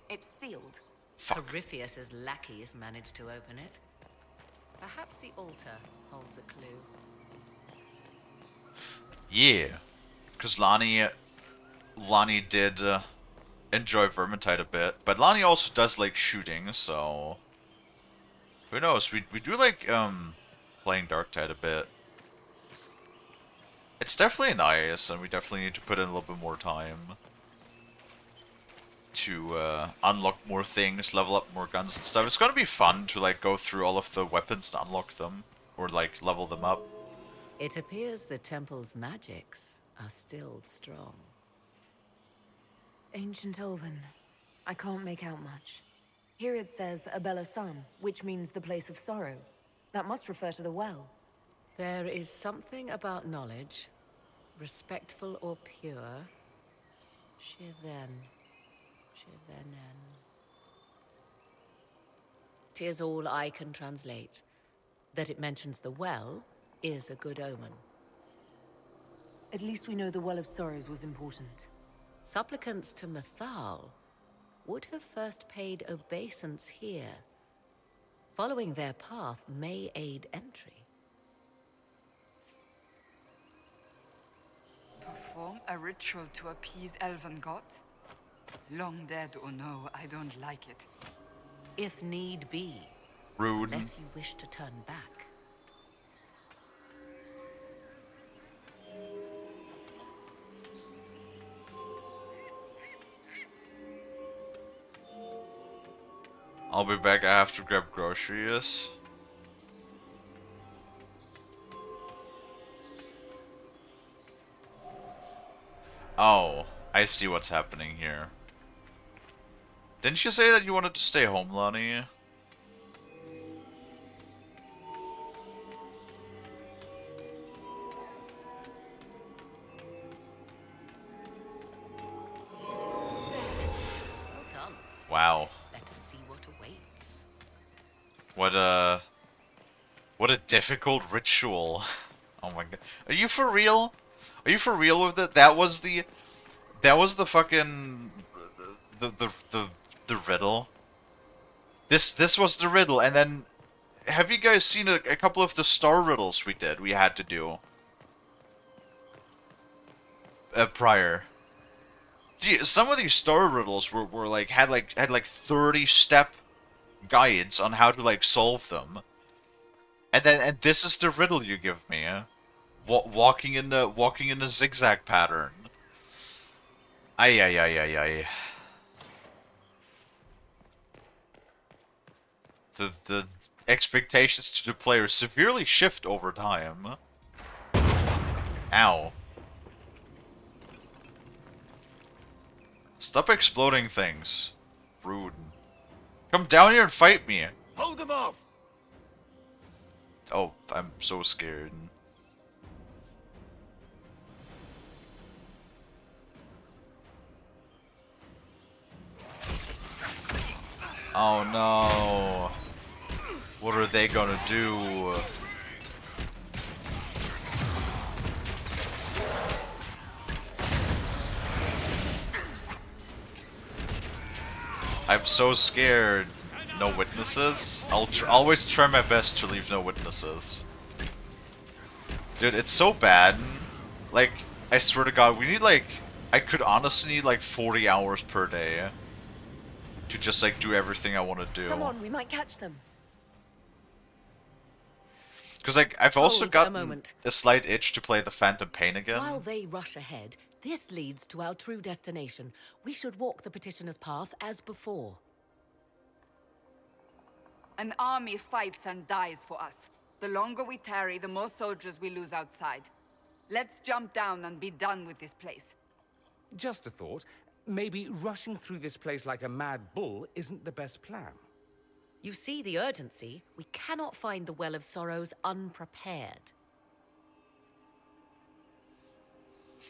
It's sealed. Corypheus's lackeys managed to open it. Perhaps the altar holds a clue. Yeah, because Lonnie did enjoy Vermintide a bit, but Lonnie also does like shooting, so who knows? We do like playing Darktide a bit. It's definitely nice, and we definitely need to put in a little bit more time to unlock more things, level up more guns and stuff. It's gonna be fun to like go through all of the weapons to unlock them or like level them up. It appears the temple's magics are still strong. Ancient Elven. I can't make out much. Here it says Abella Sun, which means the place of sorrow. That must refer to the well. There is something about knowledge, respectful or pure. Shivenen. 'Tis all I can translate. That it mentions the well is a good omen. At least we know the Well of Sorrows was important. Supplicants to Mathal would have first paid obeisance here. Following their path may aid entry. Perform a ritual to appease elven gods? Long dead or no, I don't like it. If need be. Rude. Unless you wish to turn back. I'll be back. I have to grab groceries. Oh, I see what's happening here. Didn't you say that you wanted to stay home, Lonnie? Wow. Let us see what awaits. What a difficult ritual. Oh my god. Are you for real? Are you for real with it? That was the fucking the riddle. This was the riddle, and then have you guys seen a couple of the star riddles we had to do prior? Some of these star riddles were like had like 30-step guides on how to like solve them. And this is the riddle you give me, walking in the zigzag pattern. Ay. The expectations to the player severely shift over time. Ow. Stop exploding things. Rude. Come down here and fight me. Hold them off! Oh, I'm so scared. Oh no. What are they gonna do? I'm so scared. No witnesses? I'll always try my best to leave no witnesses. Dude, it's so bad. Like, I swear to God, we need like... I could honestly need like 40 hours per day to just like do everything I want to do. Come on, we might catch them. Because like, I've also Hold a gotten moment. a slight itch to play the Phantom Pain again. While they rush ahead, this leads to our true destination. We should walk the petitioner's path as before. An army fights and dies for us. The longer we tarry, the more soldiers we lose outside. Let's jump down and be done with this place. Just a thought. Maybe rushing through this place like a mad bull isn't the best plan. You see the urgency? We cannot find the Well of Sorrows unprepared.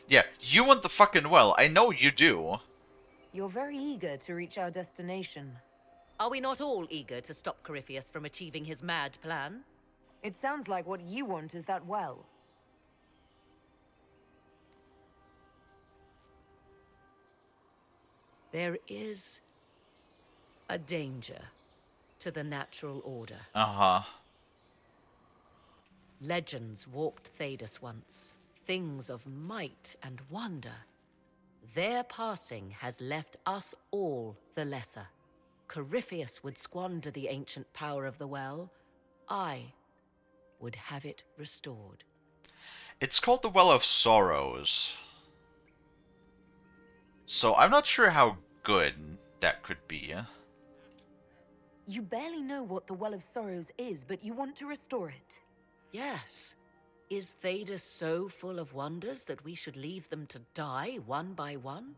Yeah, you want the fucking well. I know you do. You're very eager to reach our destination. Are we not all eager to stop Corypheus from achieving his mad plan? It sounds like what you want is that well. There is a danger to the natural order. Uh-huh. Legends walked Thedas once, things of might and wonder. Their passing has left us all the lesser. Corypheus would squander the ancient power of the well. I would have it restored. It's called the Well of Sorrows. So I'm not sure how good that could be. You barely know what the Well of Sorrows is, but you want to restore it. Yes. Is Thedas so full of wonders that we should leave them to die one by one?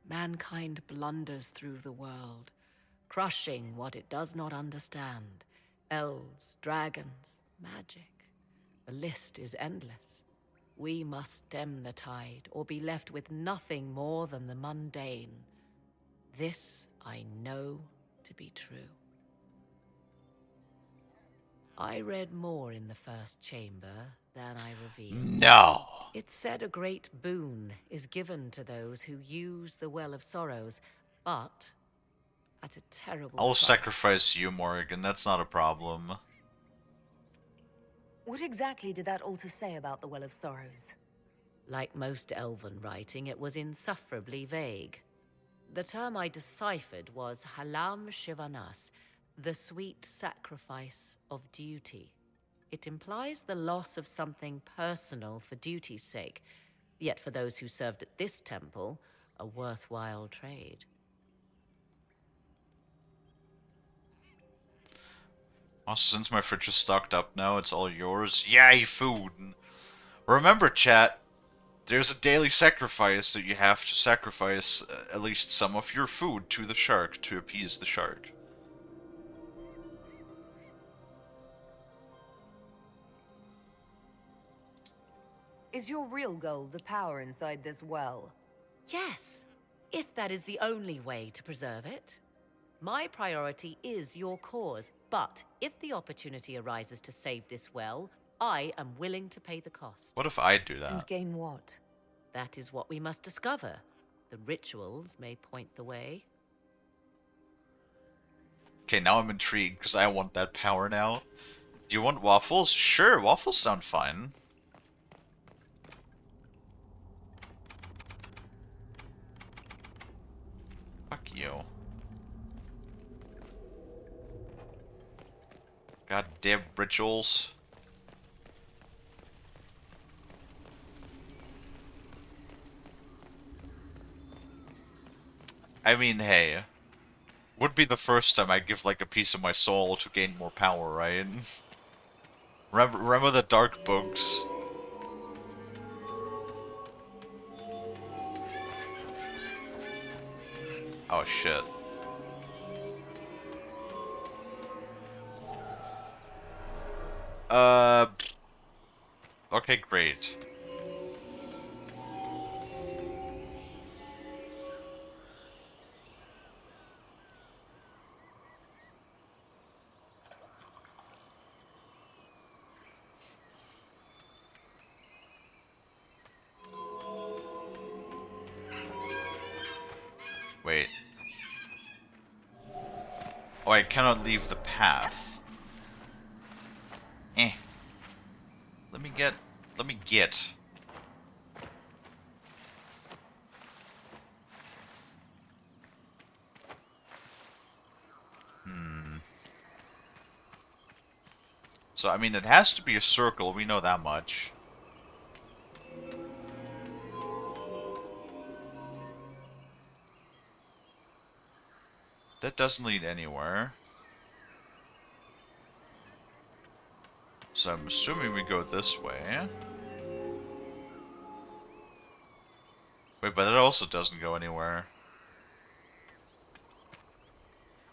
Mankind blunders through the world, crushing what it does not understand. Elves, dragons, magic. The list is endless. We must stem the tide, or be left with nothing more than the mundane. This I know to be true. I read more in the first chamber than I revealed. No! It said a great boon is given to those who use the Well of Sorrows, but at a terrible I'll price. sacrifice you, Morrigan. That's not a problem. What exactly did that altar say about the Well of Sorrows? Like most elven writing, it was insufferably vague. The term I deciphered was Halam Shivanas, the sweet sacrifice of duty. It implies the loss of something personal for duty's sake, yet for those who served at this temple, a worthwhile trade. Also, since my fridge is stocked up now, it's all yours. Yay, food! Remember, chat, there's a daily sacrifice that you have to sacrifice at least some of your food to the shark to appease the shark. Is your real goal the power inside this well? Yes, if that is the only way to preserve it. My priority is your cause, but if the opportunity arises to save this well, I am willing to pay the cost. What if I do that? And gain what? That is what we must discover. The rituals may point the way. Okay, now I'm intrigued, because I want that power now. Do you want waffles? Sure, waffles sound fine. Fuck you. Goddamn rituals. I mean, hey. Would be the first time I give, like, a piece of my soul to gain more power, right? Remember the dark books? Oh, shit. Okay, great. Wait. Oh, I cannot leave the path. Eh. Let me get. So, I mean, it has to be a circle, we know that much. That doesn't lead anywhere. So I'm assuming we go this way. Wait, but it also doesn't go anywhere.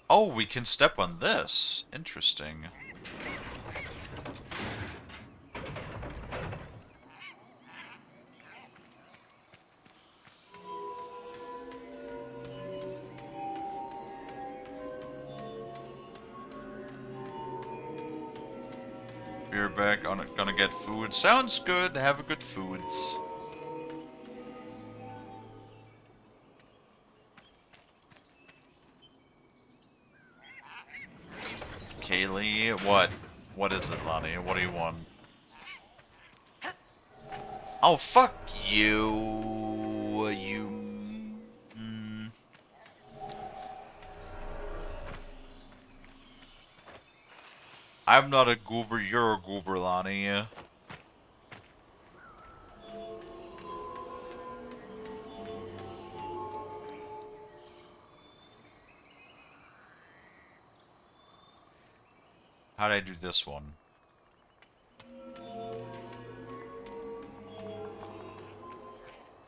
Oh, we can step on this. Interesting. We're back on it, gonna get food. Sounds good, have a good foods. Kalie, what? What is it, Lonnie? What do you want? Oh, fuck you. I'm not a goober, you're a goober, Lonnie. How'd I do this one?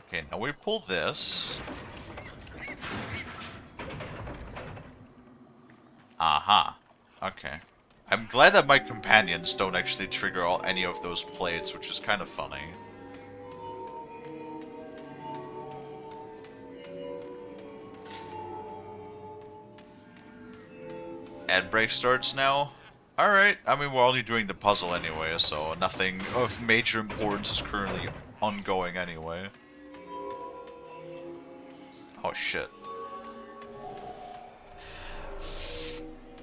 Okay, now we pull this. Aha. Okay. I'm glad that my companions don't actually trigger any of those plates, which is kind of funny. Ad break starts now? Alright, I mean, we're only doing the puzzle anyway, so nothing of major importance is currently ongoing anyway. Oh shit.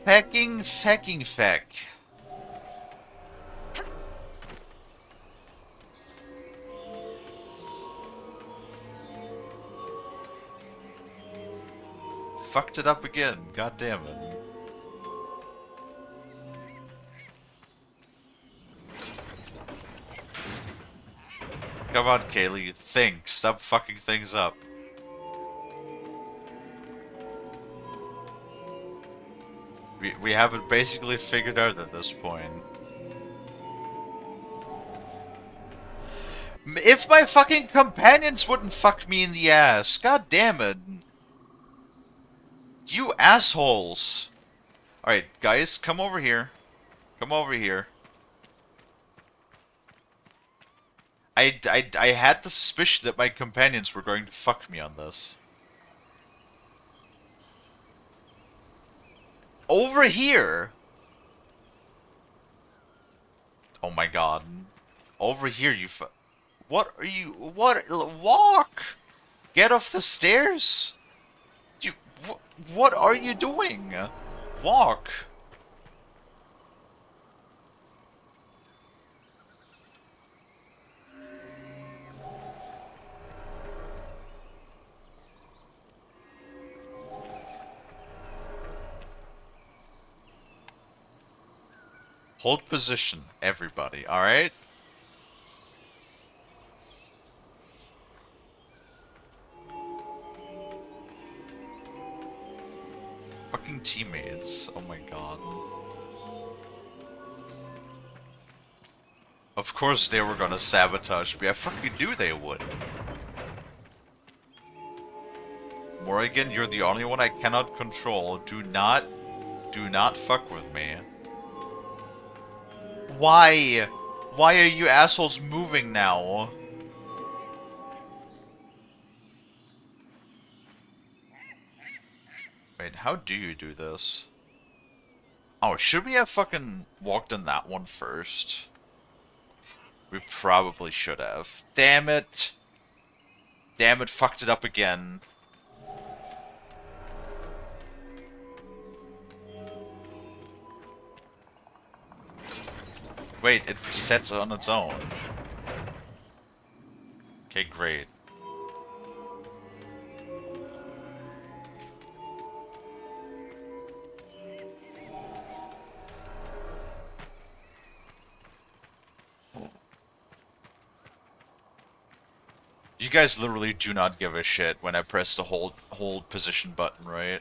Fecking feck. Fucked it up again, god damn it. Come on, Kalie, think. Stop fucking things up. We have it basically figured out at this point. If my fucking companions wouldn't fuck me in the ass, god damn it. You assholes. Alright, guys, come over here. Come over here. I had the suspicion that my companions were going to fuck me on this. Over here! Oh my god. Over here, you What are you... What? Walk! Get off the stairs! You... What are you doing? Walk! Hold position, everybody, alright? Fucking teammates, oh my god. Of course they were gonna sabotage me, I fucking knew they would. Morrigan, you're the only one I cannot control. Do not fuck with me. Why? Why are you assholes moving now? Wait, how do you do this? Oh, should we have fucking walked on that one first? We probably should have. Damn it! Damn it, fucked it up again. Wait, it resets on its own. Okay, great. You guys literally do not give a shit when I press the hold position button, right?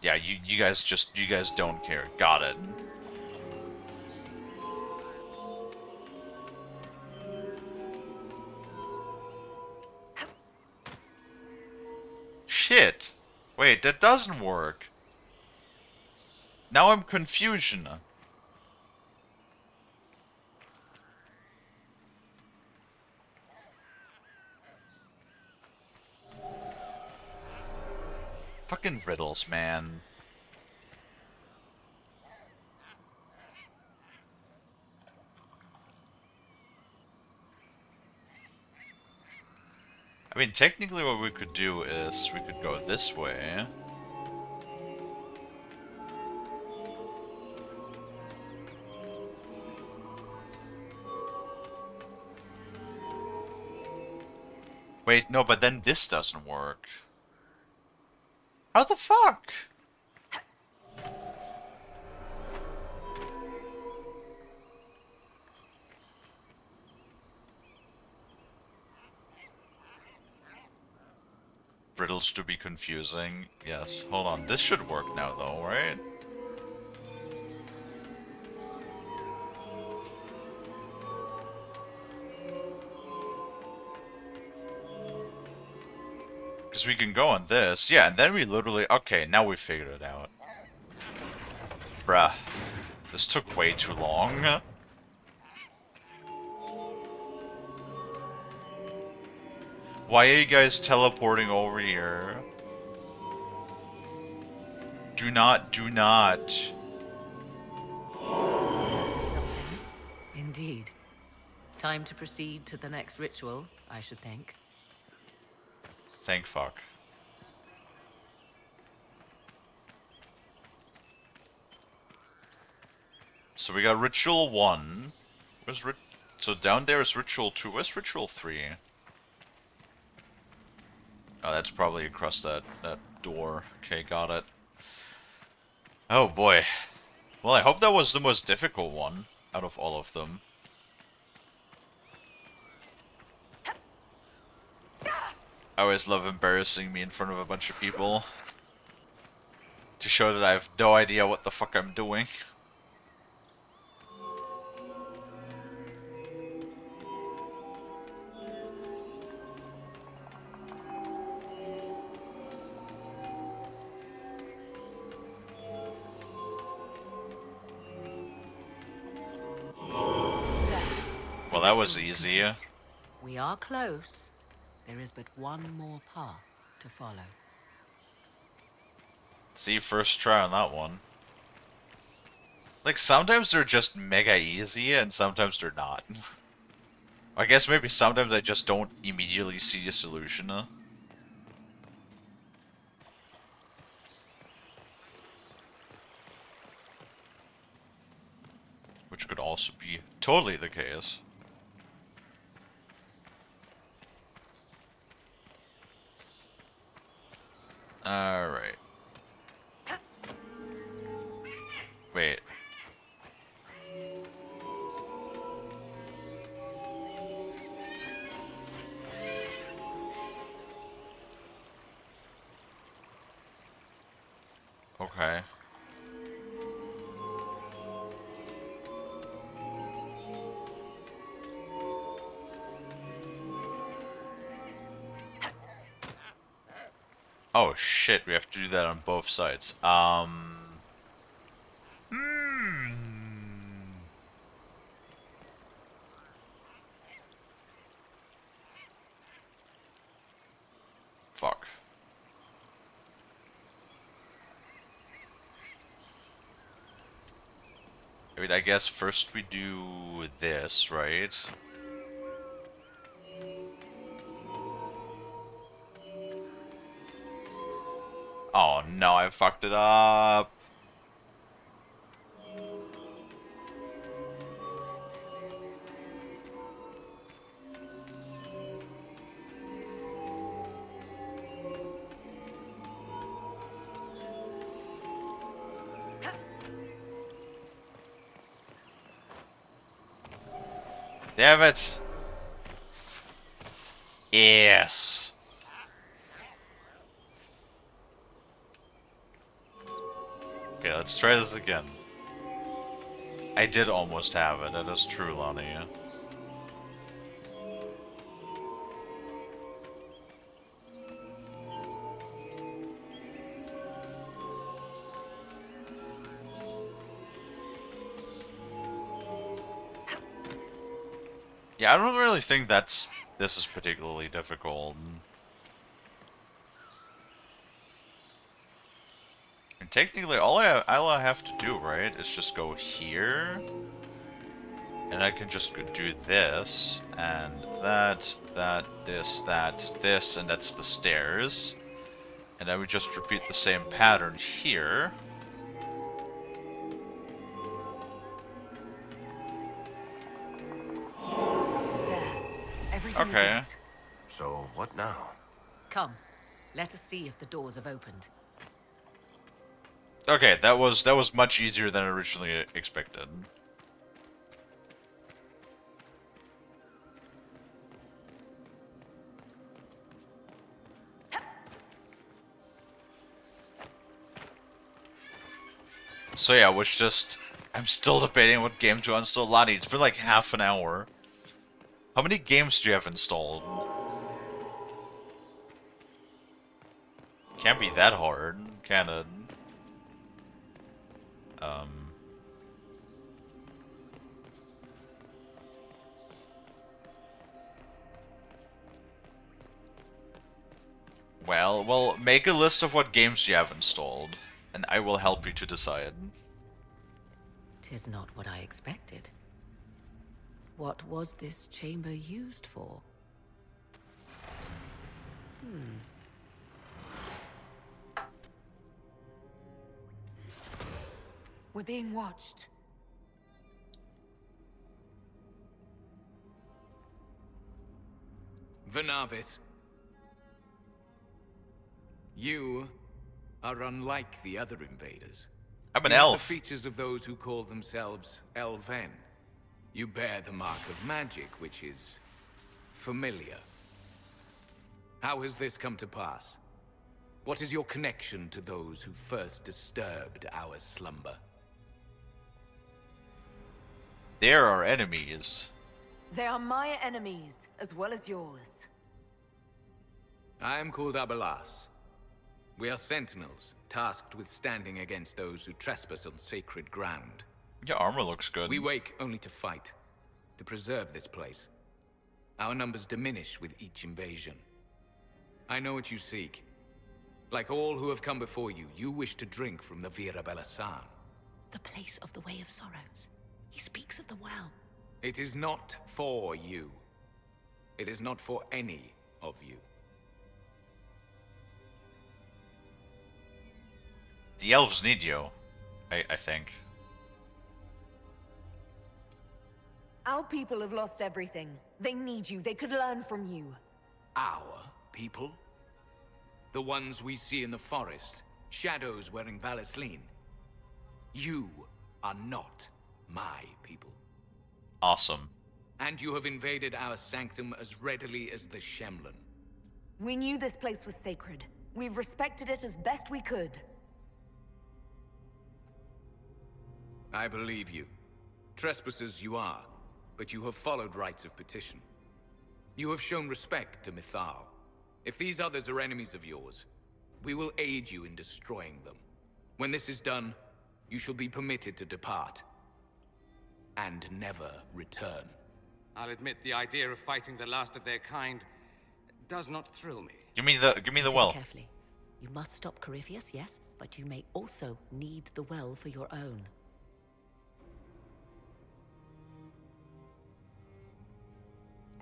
Yeah, you guys don't care. Got it. Shit. Wait, that doesn't work. Now I'm confusion. Fucking riddles, man. I mean, technically what we could do is we could go this way. Wait, no, but then this doesn't work. How the fuck? Riddles to be confusing. Yes. Hold on. This should work now, though, right? Because we can go on this. Yeah, and then we literally... Okay, now we figured it out. Bruh. This took way too long. Why are you guys teleporting over here? Do not, do not. Indeed. Time to proceed to the next ritual, I should think. Thank fuck. So we got ritual 1. Where's so down there is ritual 2. Where's ritual 3? Oh, that's probably across that door. Okay, got it. Oh boy. Well, I hope that was the most difficult one out of all of them. I always love embarrassing me in front of a bunch of people. To show that I have no idea what the fuck I'm doing. Well, that was easy. We are close. There is but one more path to follow. See, first try on that one. Like, sometimes they're just mega easy, and sometimes they're not. I guess maybe sometimes I just don't immediately see a solution. Which could also be totally the case. Alright. Wait. Okay. Oh shit, we have to do that on both sides. Fuck. I mean, I guess first we do this, right? Oh no, I fucked it up. Damn it. Yes. Okay, let's try this again. I did almost have it, that is true, Lonnie. Yeah, I don't really think this is particularly difficult. And technically, all I have to do, right, is just go here. And I can just do this, and that, this, and that's the stairs. And I would just repeat the same pattern here. Okay. So, what now? Come, let us see if the doors have opened. Okay, that was much easier than originally expected. So yeah, I'm still debating what game to install. Lottie, it's been like half an hour. How many games do you have installed? Can't be that hard, can it? Well, make a list of what games you have installed, and I will help you to decide. 'Tis not what I expected. What was this chamber used for? We're being watched. Venavis. You are unlike the other invaders. I'm an You have elf. the features of those who call themselves Elven. You bear the mark of magic, which is familiar. How has this come to pass? What is your connection to those who first disturbed our slumber? They're our enemies. They are my enemies, as well as yours. I am called Abelas. We are sentinels, tasked with standing against those who trespass on sacred ground. Your armor looks good. We wake only to fight, to preserve this place. Our numbers diminish with each invasion. I know what you seek. Like all who have come before you, you wish to drink from the Vira Belasan. The place of the Way of Sorrows. He speaks of the well. It is not for you. It is not for any of you. The elves need you, I think. Our people have lost everything. They need you. They could learn from you. Our people? The ones we see in the forest, shadows wearing Valisleen. You are not my people. Awesome. And you have invaded our sanctum as readily as the Shemlin. We knew this place was sacred. We've respected it as best we could. I believe you. Trespassers you are, but you have followed rites of petition. You have shown respect to Mythal. If these others are enemies of yours, we will aid you in destroying them. When this is done, you shall be permitted to depart. And never return. I'll admit the idea of fighting the last of their kind does not thrill me. Give me the Listen well. Carefully. You must stop Corypheus, yes, but you may also need the well for your own.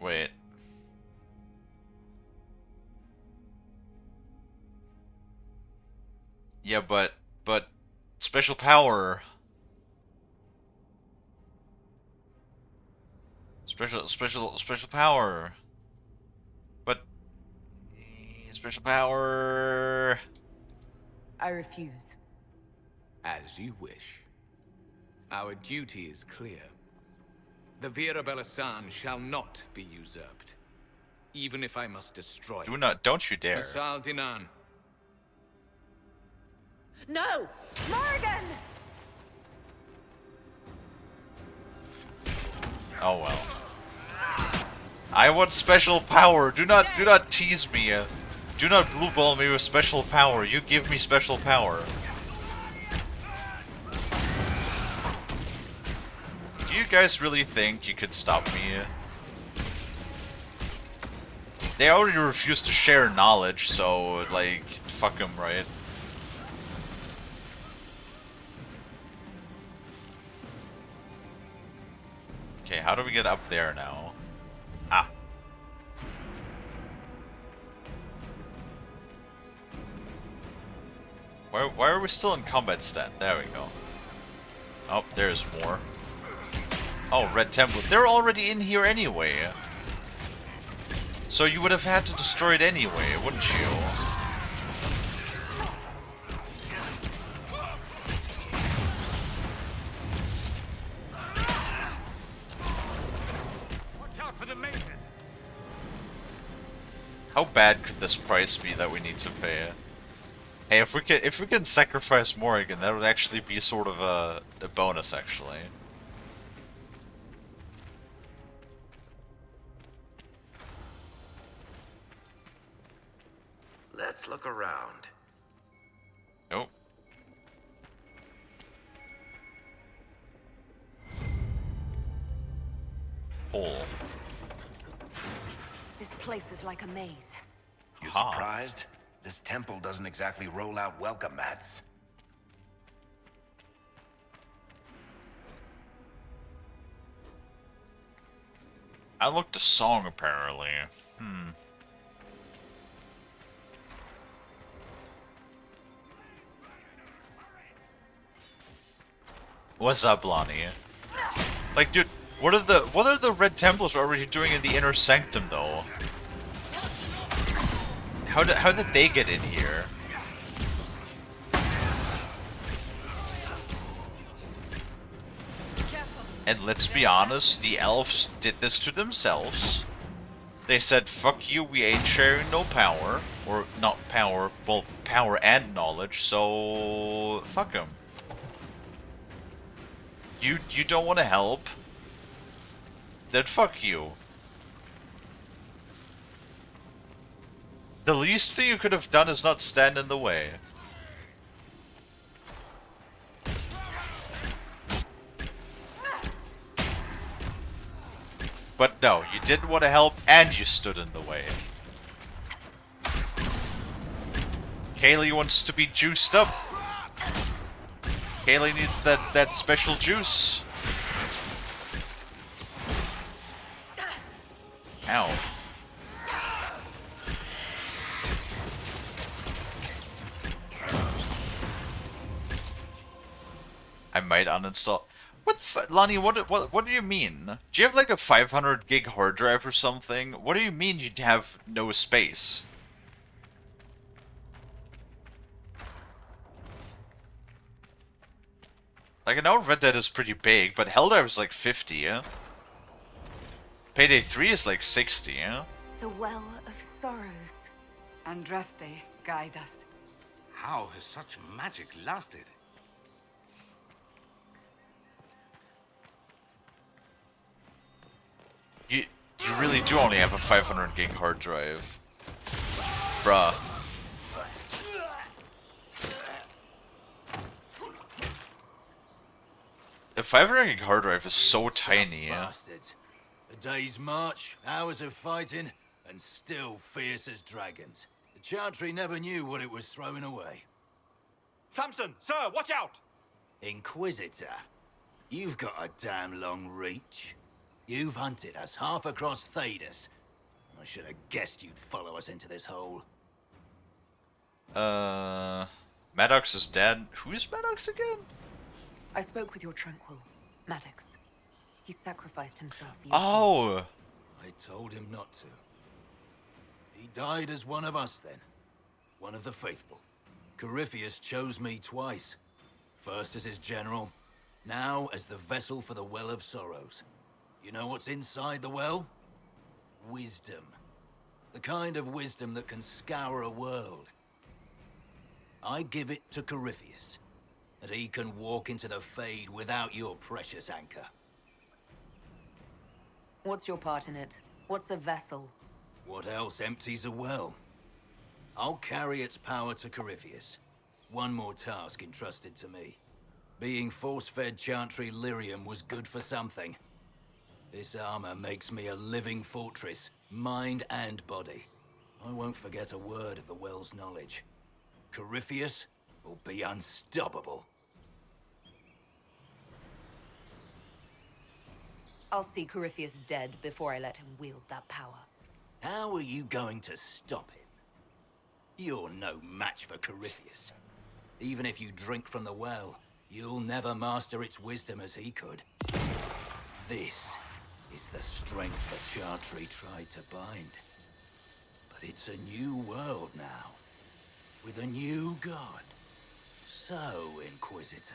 Wait. Yeah, but special power. Special power. But special power. I refuse. As you wish. Our duty is clear. The Vira Belasan shall not be usurped, even if I must destroy it. Don't you dare. Asal Dinan. No! Morgan! Oh well. I want special power. Do not tease me. Do not blue ball me with special power. You give me special power. Do you guys really think you could stop me? They already refuse to share knowledge, so like fuck them, right? Okay, how do we get up there now? Ah. Why are we still in combat stat? There we go. Oh, there's more. Oh, Red Temple. They're already in here anyway. So you would have had to destroy it anyway, wouldn't you? Watch out for the mages. How bad could this price be that we need to pay? Hey, if we can sacrifice Morrigan, that would actually be sort of a bonus, actually. Let's look around. Oh. Hole. This place is like a maze. You surprised? This temple doesn't exactly roll out welcome mats. I looked a song, apparently. What's up, Lonnie? Like, dude, what are the Red Templars already doing in the Inner Sanctum, though? How did they get in here? And let's be honest, the elves did this to themselves. They said, fuck you, we ain't sharing no power. Or, not power, well, power and knowledge, so... fuck them. You don't want to help? Then fuck you. The least thing you could have done is not stand in the way. But no, you didn't want to help and you stood in the way. Kalie wants to be juiced up. Kalie needs that special juice. Ow. I might uninstall. Lonnie, what do you mean? Do you have like a 500 gig hard drive or something? What do you mean you'd have no space? Like, I know Red Dead is pretty big, but Helldrive is like 50, yeah? Payday 3 is like 60, yeah? The Well of Sorrows. Andraste, guide us. How has such magic lasted? You really do only have a 500 gig hard drive. Bruh. A 500 gig hard drive is so tiny, yeah? Bastards. A day's march, hours of fighting, and still fierce as dragons. The Chantry never knew what it was throwing away. Samson, sir, watch out! Inquisitor, you've got a damn long reach. You've hunted us half across Thedas. I should have guessed you'd follow us into this hole. Maddox is dead. Who's Maddox again? I spoke with your Tranquil, Maddox. He sacrificed himself for you. Oh! I told him not to. He died as one of us then. One of the faithful. Corypheus chose me twice. First as his general, now as the vessel for the Well of Sorrows. You know what's inside the well? Wisdom. The kind of wisdom that can scour a world. I give it to Corypheus, that he can walk into the Fade without your precious anchor. What's your part in it? What's a vessel? What else empties a well? I'll carry its power to Corypheus. One more task entrusted to me. Being force-fed Chantry lyrium was good for something. This armor makes me a living fortress, mind and body. I won't forget a word of the well's knowledge. Corypheus will be unstoppable. I'll see Corypheus dead before I let him wield that power. How are you going to stop him? You're no match for Corypheus. Even if you drink from the well, you'll never master its wisdom as he could. This is the strength that Chantry tried to bind. But it's a new world now, with a new god. So, Inquisitor,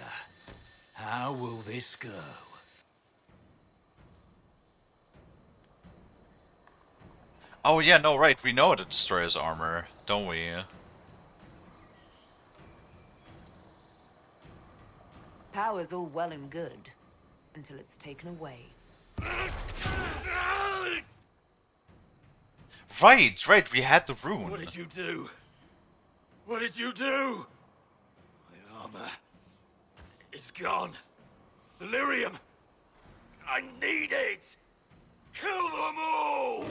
how will this go? Oh yeah, no, right. We know how to destroy his armor, don't we? Power's all well and good, until it's taken away. Right, we had the rune. What did you do? What did you do? My armor is gone. Delirium. I need it. Kill them all.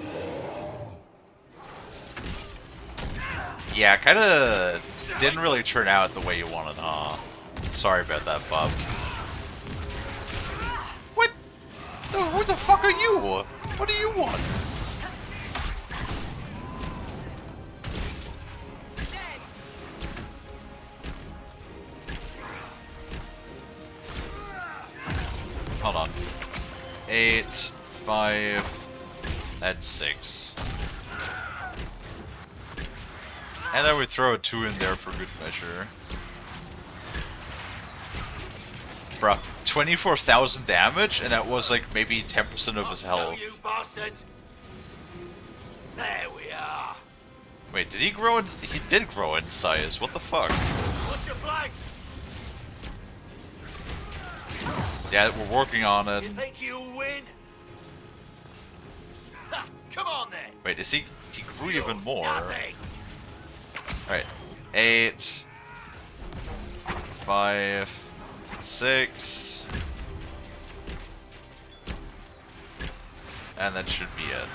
Yeah, kinda didn't really turn out the way you wanted, huh? Sorry about that, Bob. What? Who the fuck are you? What do you want? Hold on. 8, 5, and 6. And then we throw a 2 in there for good measure. Bruh, 24,000 damage, and that was like maybe 10% of his health. You bastards. There we are. Wait, did he grow in? He did grow in size. What the fuck? What's your flanks? Yeah, we're working on it. You think you'll win? Ha, come on then. Wait, is he grew even more? Nothing. Alright. 8, 5, 6. And that should be it.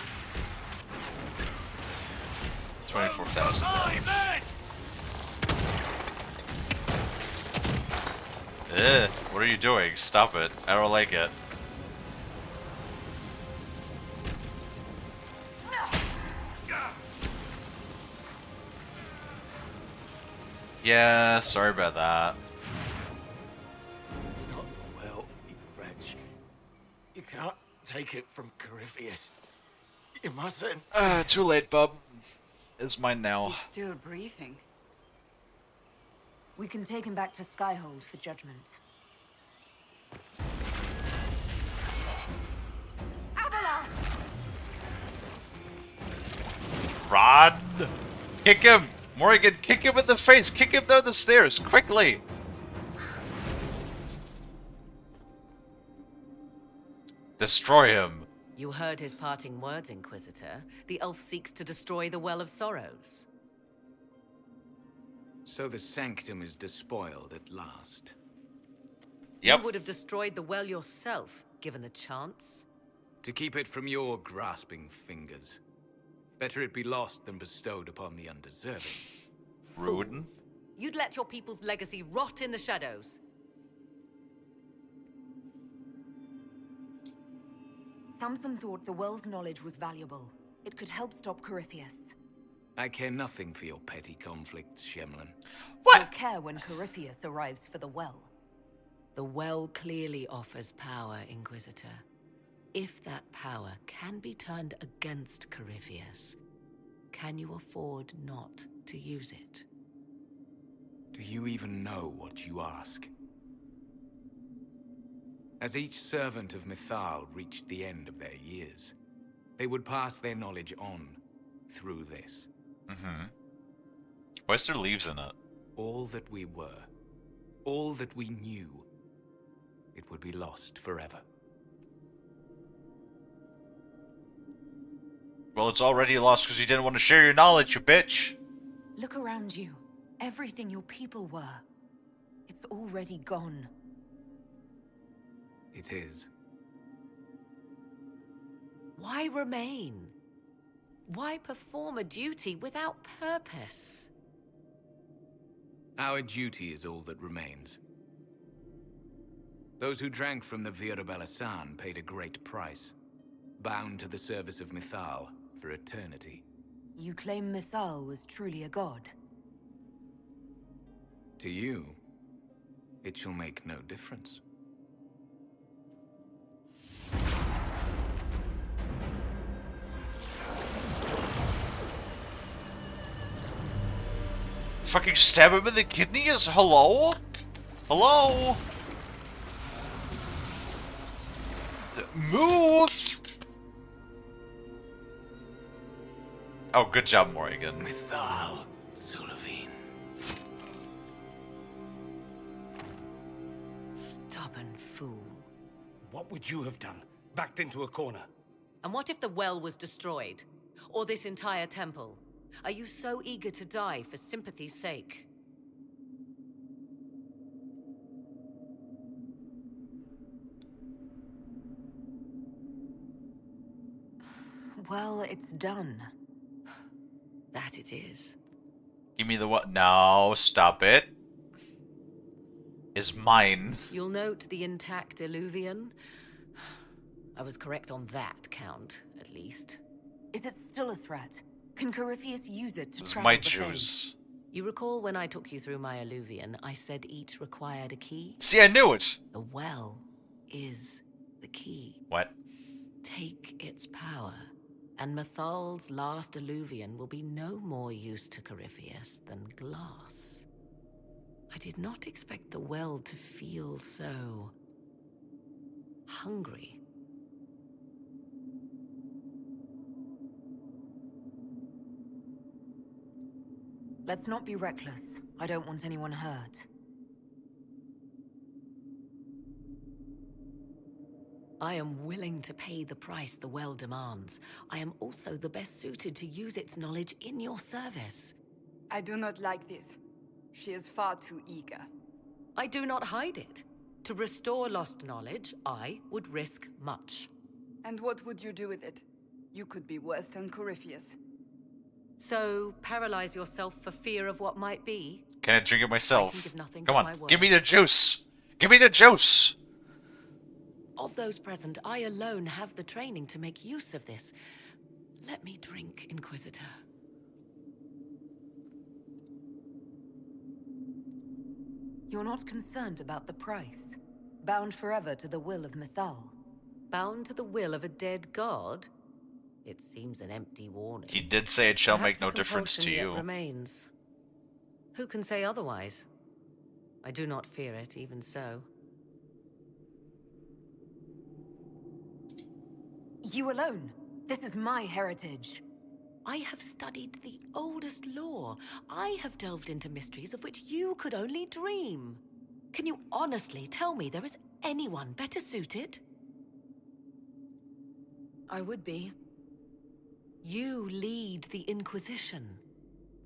24,000 damage. What are you doing? Stop it. I don't like it. Yeah, sorry about that. Not well, you French. You can't take it from Corypheus. You mustn't. Too late, bub. It's mine now. He's still breathing. We can take him back to Skyhold for judgment. Rod! Kick him! Morrigan, kick him in the face! Kick him down the stairs! Quickly! Destroy him! You heard his parting words, Inquisitor. The elf seeks to destroy the Well of Sorrows. So the sanctum is despoiled at last. Yep. You would have destroyed the well yourself, given the chance. To keep it from your grasping fingers. Better it be lost than bestowed upon the undeserving. Rude. You'd let your people's legacy rot in the shadows. Samson thought the well's knowledge was valuable. It could help stop Corypheus. I care nothing for your petty conflicts, Shemlin. What? You'll care when Corypheus arrives for the well. The well clearly offers power, Inquisitor. If that power can be turned against Corypheus, can you afford not to use it? Do you even know what you ask? As each servant of Mythal reached the end of their years, they would pass their knowledge on through this. Mm-hmm. Why is there leaves in it? All that we were, all that we knew, it would be lost forever. Well, it's already lost because you didn't want to share your knowledge, you bitch! Look around you. Everything your people were. It's already gone. It is. Why remain? Why perform a duty without purpose? Our duty is all that remains. Those who drank from the Vira Balasan paid a great price, bound to the service of Mythal for eternity. You claim Mythal was truly a god? To you, it shall make no difference. Fucking stab him in the kidneys? Hello? Hello? Move! Oh, good job, Morrigan. Mithal, Sulavine. Stubborn fool. What would you have done? Backed into a corner? And what if the well was destroyed? Or this entire temple? Are you so eager to die for sympathy's sake? Well, it's done. That it is. Give me the what? No, stop it. Is mine. You'll note the intact Illuvian. I was correct on that count, at least. Is it still a threat? Can Corypheus use it to travel My the Jews. You recall when I took you through my Illuvian, I said each required a key? See, I knew it! The well is the key. What? Take its power, and Mithal's last Illuvian will be no more use to Corypheus than glass. I did not expect the well to feel so hungry. Let's not be reckless. I don't want anyone hurt. I am willing to pay the price the well demands. I am also the best suited to use its knowledge in your service. I do not like this. She is far too eager. I do not hide it. To restore lost knowledge, I would risk much. And what would you do with it? You could be worse than Corypheus. So, paralyze yourself for fear of what might be? Can I drink it myself? I can give nothing Come but on, my word. give me the juice! Give me the juice! Of those present, I alone have the training to make use of this. Let me drink, Inquisitor. You're not concerned about the price? Bound forever to the will of Mithal? Bound to the will of a dead god? It seems an empty warning. He did say it shall Perhaps make no difference to compulsion yet you. Remains. Who can say otherwise? I do not fear it, even so. You alone? This is my heritage. I have studied the oldest lore. I have delved into mysteries of which you could only dream. Can you honestly tell me there is anyone better suited? I would be. You lead the Inquisition.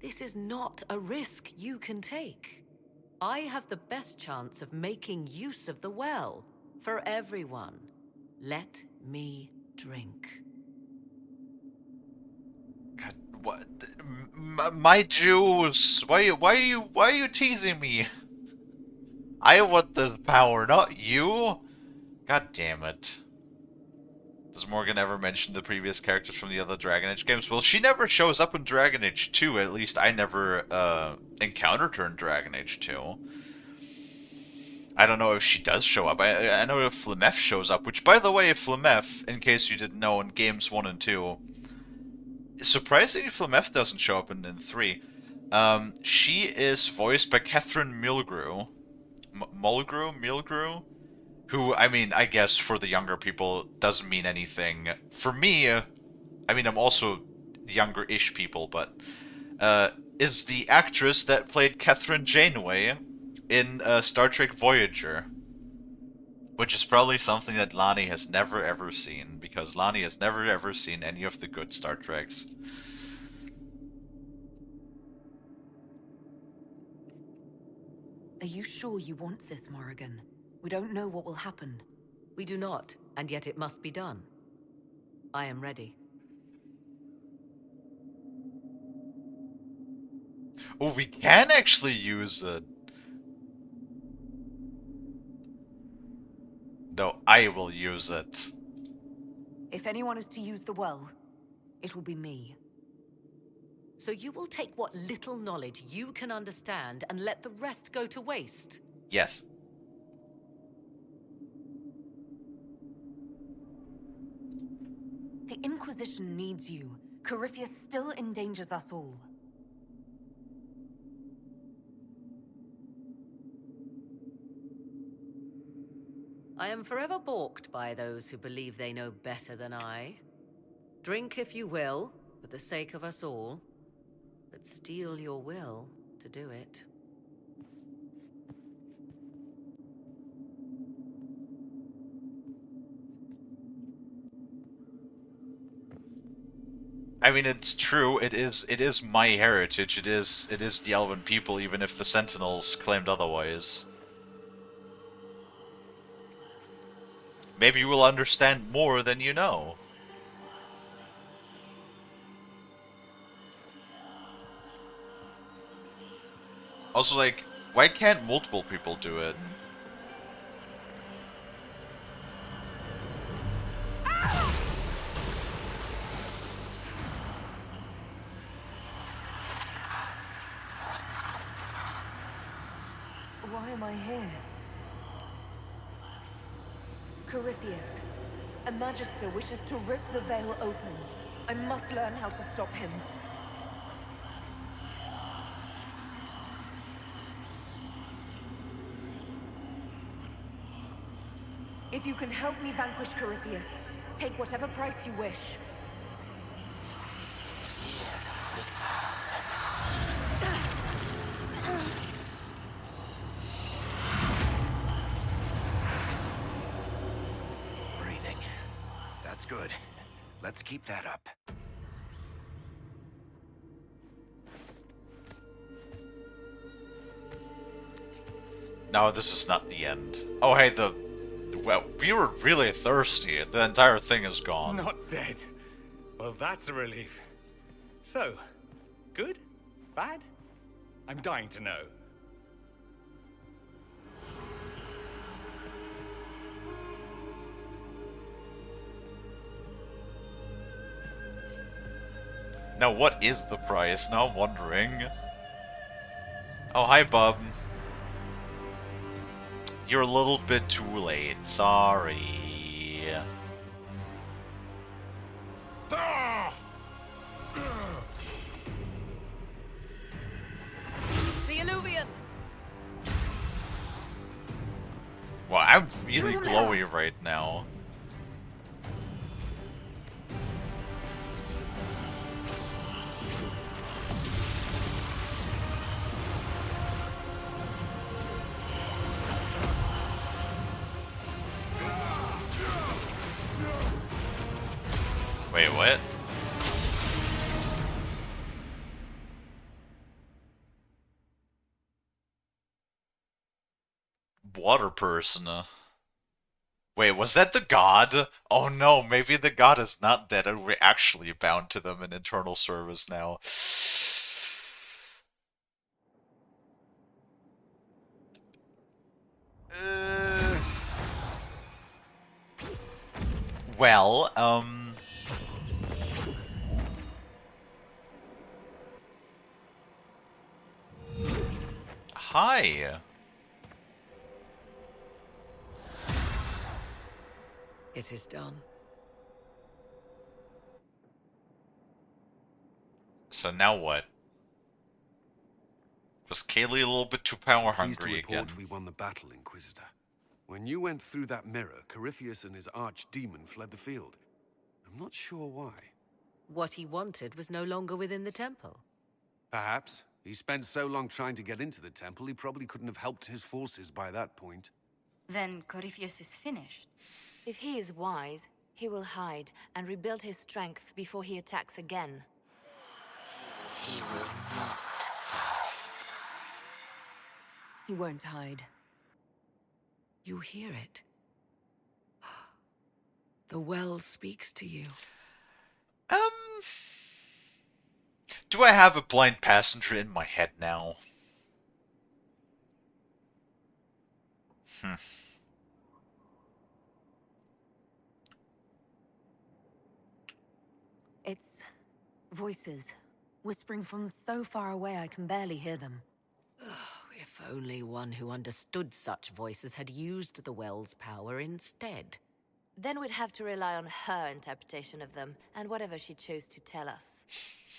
This is not a risk you can take. I have the best chance of making use of the well for everyone. Let me drink. God, what? My juice! Why are you teasing me? I want the power, not you. God damn it. Does Morgan ever mention the previous characters from the other Dragon Age games? Well, she never shows up in Dragon Age 2. At least I never encountered her in Dragon Age 2. I don't know if she does show up. I know if Flemeth shows up, which, by the way, Flemeth, in case you didn't know, in games 1 and 2, surprisingly, Flemeth doesn't show up in 3. She is voiced by Catherine Milgrew. Milgrew? Who, I mean, I guess for the younger people, doesn't mean anything. For me, I mean, I'm also younger-ish people, but, is the actress that played Catherine Janeway in Star Trek Voyager. Which is probably something that Lonnie has never ever seen, because Lonnie has never ever seen any of the good Star Treks. Are you sure you want this, Morrigan? We don't know what will happen. We do not, and yet it must be done. I am ready. Oh, we can actually use it. No, I will use it. If anyone is to use the well, it will be me. So you will take what little knowledge you can understand and let the rest go to waste? Yes. The Inquisition needs you. Corypheus still endangers us all. I am forever balked by those who believe they know better than I. Drink if you will, for the sake of us all, but steel your will to do it. I mean, it's true. It is my heritage. It is the Elven people, even if the Sentinels claimed otherwise. Maybe you will understand more than you know. Also, like, why can't multiple people do it? Why am I here? Corypheus, a Magister wishes to rip the veil open. I must learn how to stop him. If you can help me vanquish Corypheus, take whatever price you wish. Breathing. That's good. Let's keep that up. No, this is not the end. Oh, hey, well, we were really thirsty. The entire thing is gone. Not dead. Well, that's a relief. So, good? Bad? I'm dying to know. Now, what is the price? Now I'm wondering. Oh, hi, Bub. You're a little bit too late. Sorry. The Illuvian! Wow, I'm really glowy right now. Wait, what? Water person. Wait, was that the god? Oh no, maybe the god is not dead and we're actually bound to them in internal service now. Well, hi. It is done. So now what? Was Kalie a little bit too power hungry again? We won the battle, Inquisitor. When you went through that mirror, Corypheus and his archdemon fled the field. I'm not sure why. What he wanted was no longer within the temple. Perhaps. He spent so long trying to get into the temple, he probably couldn't have helped his forces by that point. Then Corypheus is finished. If he is wise, he will hide and rebuild his strength before he attacks again. He will not. He won't hide. You hear it. The well speaks to you. Do I have a blind passenger in my head now? It's voices, whispering from so far away I can barely hear them. If only one who understood such voices had used the well's power instead. Then we'd have to rely on her interpretation of them, and whatever she chose to tell us.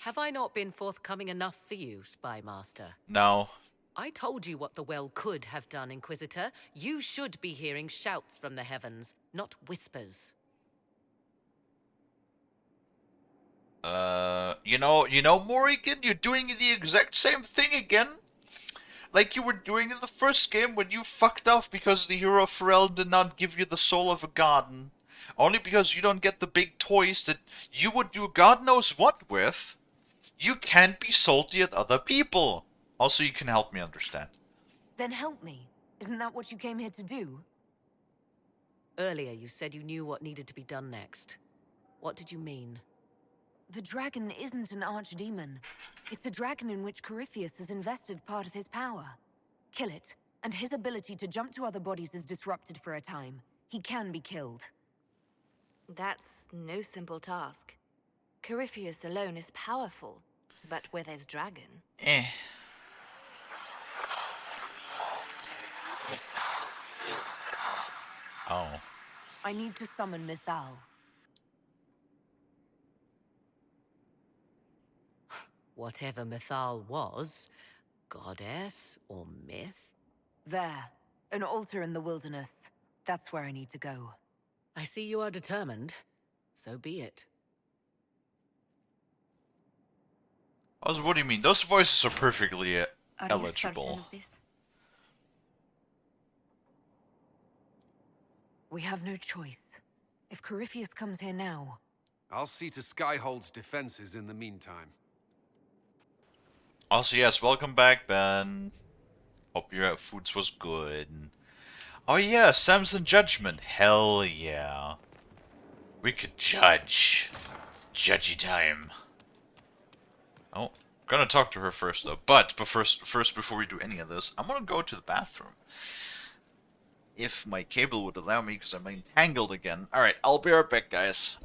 Have I not been forthcoming enough for you, Spy Master? No. I told you what the well could have done, Inquisitor. You should be hearing shouts from the heavens, not whispers. Morrigan, you're doing the exact same thing again. Like you were doing in the first game when you fucked off because the hero Pharrell did not give you the soul of a garden. Only because you don't get the big toys that you would do God knows what with. You can't be salty at other people. Also, you can help me understand. Then help me. Isn't that what you came here to do? Earlier, you said you knew what needed to be done next. What did you mean? The dragon isn't an archdemon. It's a dragon in which Corypheus has invested part of his power. Kill it, and his ability to jump to other bodies is disrupted for a time. He can be killed. That's no simple task. Corypheus alone is powerful, but with his dragon... Oh. I need to summon Mythal. Whatever Mythal was, goddess or myth? There. An altar in the wilderness. That's where I need to go. I see you are determined. So be it. Also, what do you mean? Those voices are perfectly eligible. We have no choice. If Corypheus comes here now... I'll see to Skyhold's defenses in the meantime. Also, yes, welcome back, Ben. Hope your foods was good. Oh yeah, Samson Judgment. Hell yeah. We could judge. It's judgy time. Oh, I'm gonna talk to her first though. But first, before we do any of this, I'm gonna go to the bathroom. If my cable would allow me, because I'm entangled again. Alright, I'll be right back, guys.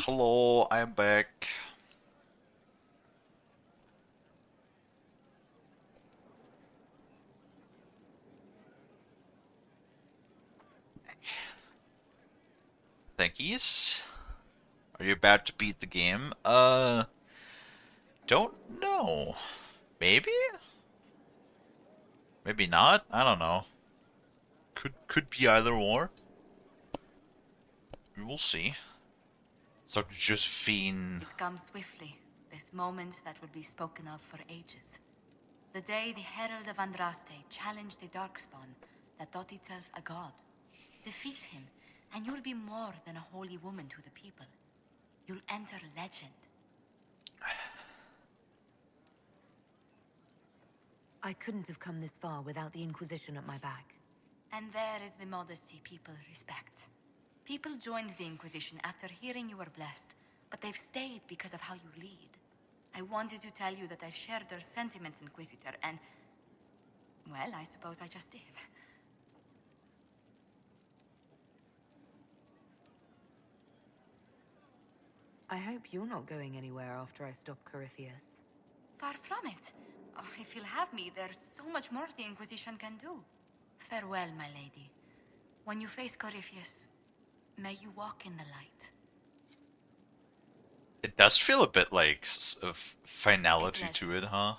Hello, I'm back. Thankies. Are you about to beat the game? Don't know. Maybe? Maybe not? I don't know. Could be either or. We will see. So Josephine. It comes swiftly, this moment that will be spoken of for ages. The day the Herald of Andraste challenged the Darkspawn that thought itself a god. Defeat him, and you'll be more than a holy woman to the people. You'll enter legend. I couldn't have come this far without the Inquisition at my back. And there is the modesty people respect. People joined the Inquisition after hearing you were blessed, but they've stayed because of how you lead. I wanted to tell you that I shared their sentiments, Inquisitor, and... well, I suppose I just did. I hope you're not going anywhere after I stop Corypheus. Far from it. Oh, if you'll have me, there's so much more the Inquisition can do. Farewell, my lady. When you face Corypheus, may you walk in the light. It does feel a bit like a finality to it, huh?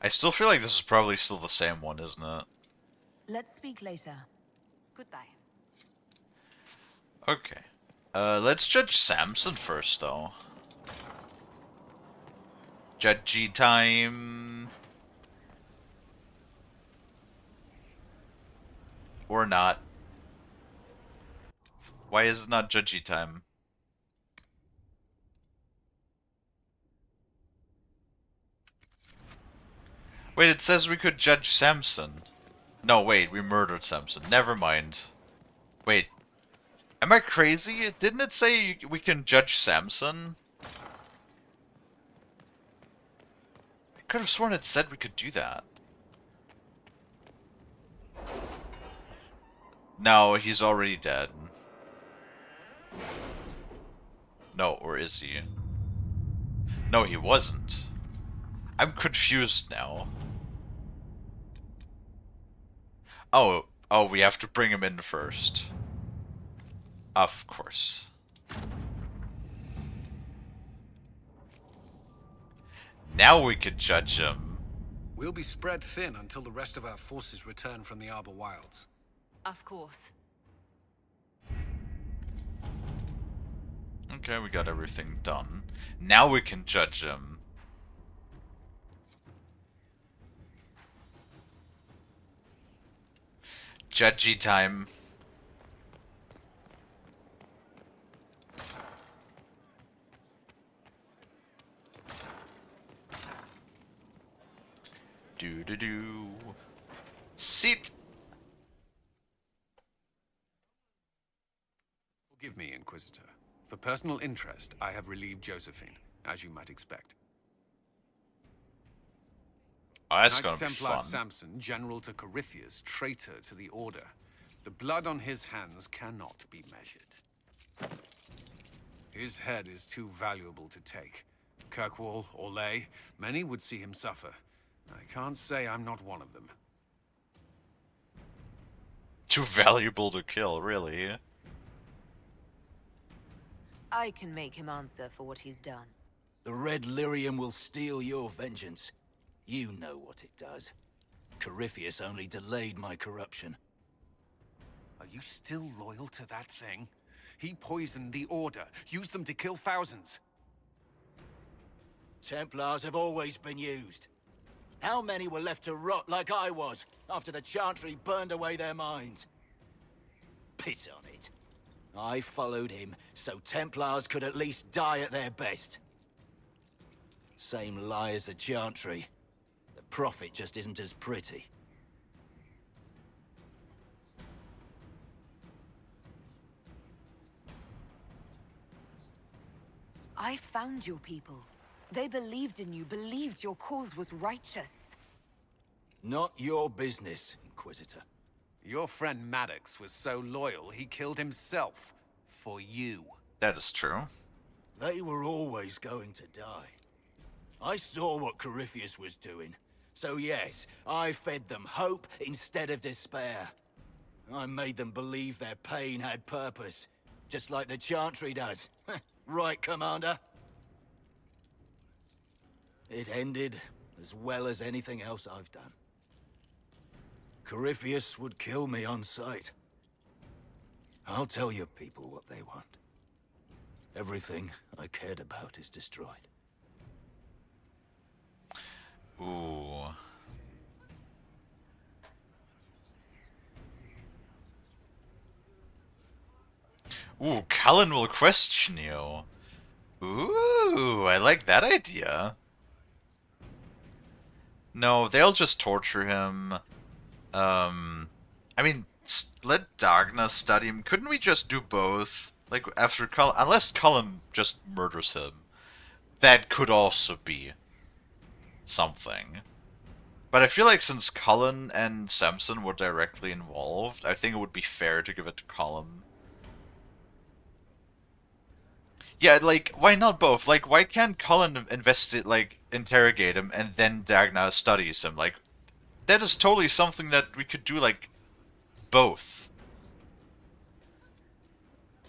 I still feel like this is probably still the same one, isn't it? Let's speak later. Goodbye. Okay. Let's judge Samson first, though. Judgy time. Or not. Why is it not judgy time? Wait, it says we could judge Samson. No, wait, we murdered Samson. Never mind. Wait. Am I crazy? Didn't it say we can judge Samson? I could have sworn it said we could do that. No, he's already dead. No, or is he? No, he wasn't. I'm confused now. Oh, we have to bring him in first. Of course. Now we could judge him. We'll be spread thin until the rest of our forces return from the Arbor Wilds. Of course. Okay, we got everything done. Now we can judge him. Judgy time. Do. Sit. Forgive me, Inquisitor. For personal interest, I have relieved Josephine, as you might expect. Oh, that's Knight gonna be Templar fun. Samson, general to Corypheus, traitor to the Order. The blood on his hands cannot be measured. His head is too valuable to take. Kirkwall, Orlais, many would see him suffer. I can't say I'm not one of them. Too valuable to kill, really. I can make him answer for what he's done. The Red Lyrium will steal your vengeance. You know what it does. Corypheus only delayed my corruption. Are you still loyal to that thing? He poisoned the Order, used them to kill thousands. Templars have always been used. How many were left to rot like I was, after the Chantry burned away their minds? Piss on it. I followed him, so Templars could at least die at their best. Same lie as the Chantry. The Prophet just isn't as pretty. I found your people. They believed in you, believed your cause was righteous. Not your business, Inquisitor. Your friend Maddox was so loyal, he killed himself. For you. That is true. They were always going to die. I saw what Corypheus was doing. So yes, I fed them hope instead of despair. I made them believe their pain had purpose. Just like the Chantry does. Right, Commander? It ended as well as anything else I've done. Corypheus would kill me on sight. I'll tell your people what they want. Everything I cared about is destroyed. Ooh. Ooh, Cullen will question you. Ooh, I like that idea. No, they'll just torture him. I mean, let Dagna study him. Couldn't we just do both? Like, after Cullen, unless Cullen just murders him. That could also be something. But I feel like since Cullen and Samson were directly involved, I think it would be fair to give it to Cullen. Yeah, like, why not both? Like, why can't Cullen interrogate him, and then Dagna studies him? Like, that is totally something that we could do, like, both.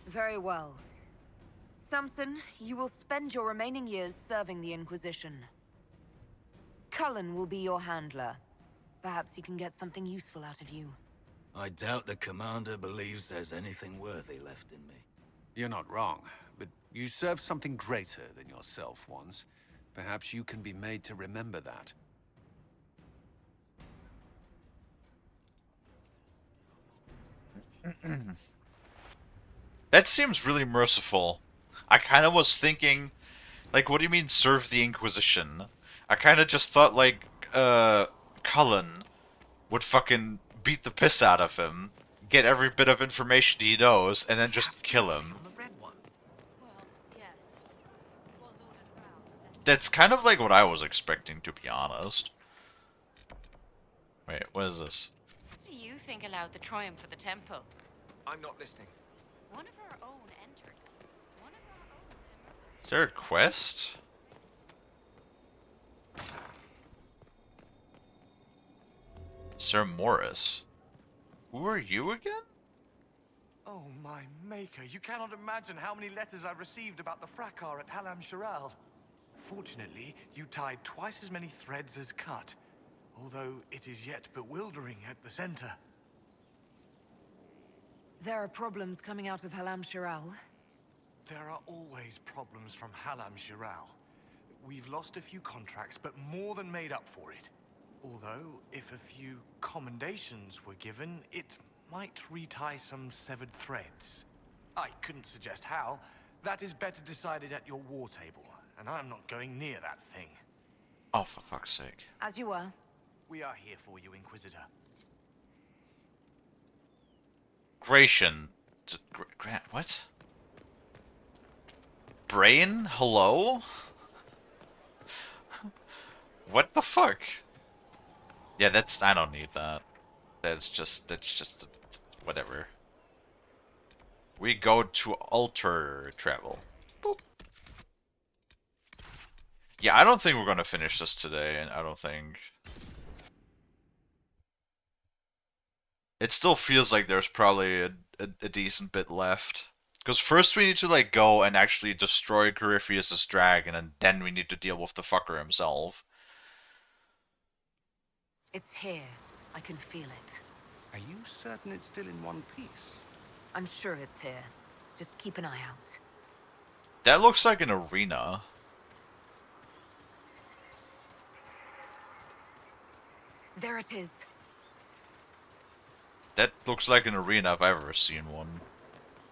Very well. Samson, you will spend your remaining years serving the Inquisition. Cullen will be your handler. Perhaps he can get something useful out of you. I doubt the commander believes there's anything worthy left in me. You're not wrong, but you served something greater than yourself once. Perhaps you can be made to remember that. That seems really merciful. I kind of was thinking, like, what do you mean serve the Inquisition? I kind of just thought, like, Cullen would fucking beat the piss out of him, get every bit of information he knows, and then just kill him. That's kind of like what I was expecting, to be honest. Wait, what is this? What do you think allowed the triumph of the temple? I'm not listening. One of our own entered. One of our own. Is there a quest? Sir Morris. Who are you again? Oh, my maker. You cannot imagine how many letters I've received about the fracas at Halam Shiral. Fortunately, you tied twice as many threads as cut, although it is yet bewildering at the center. There are problems coming out of Halam Shiral. There are always problems from Halam Shiral. We've lost a few contracts, but more than made up for it. Although, if a few commendations were given, it might retie some severed threads. I couldn't suggest how. That is better decided at your war table, and I'm not going near that thing. Oh, for fuck's sake. As you were. We are here for you, Inquisitor. Gratian. What? Brain? Hello? What the fuck? Yeah, I don't need that. That's just, whatever. We go to alter travel. Boop. Yeah, I don't think we're gonna finish this today, and I don't think... It still feels like there's probably a decent bit left. Because first we need to, like, go and actually destroy Corypheus' dragon, and then we need to deal with the fucker himself. It's here. I can feel it. Are you certain it's still in one piece? I'm sure it's here. Just keep an eye out. That looks like an arena. There it is. That looks like an arena if I've ever seen one.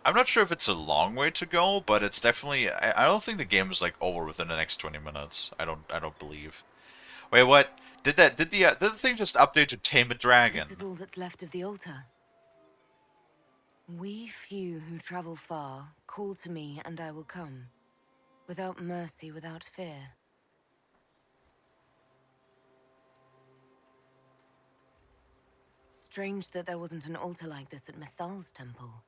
I'm not sure if it's a long way to go, but it's definitely... I don't think the game is, like, over within the next 20 minutes. I don't believe. Wait, what? Did the thing just update to tame a dragon? This is all that's left of the altar. We few who travel far, call to me and I will come. Without mercy, without fear. Strange that there wasn't an altar like this at Mithal's temple.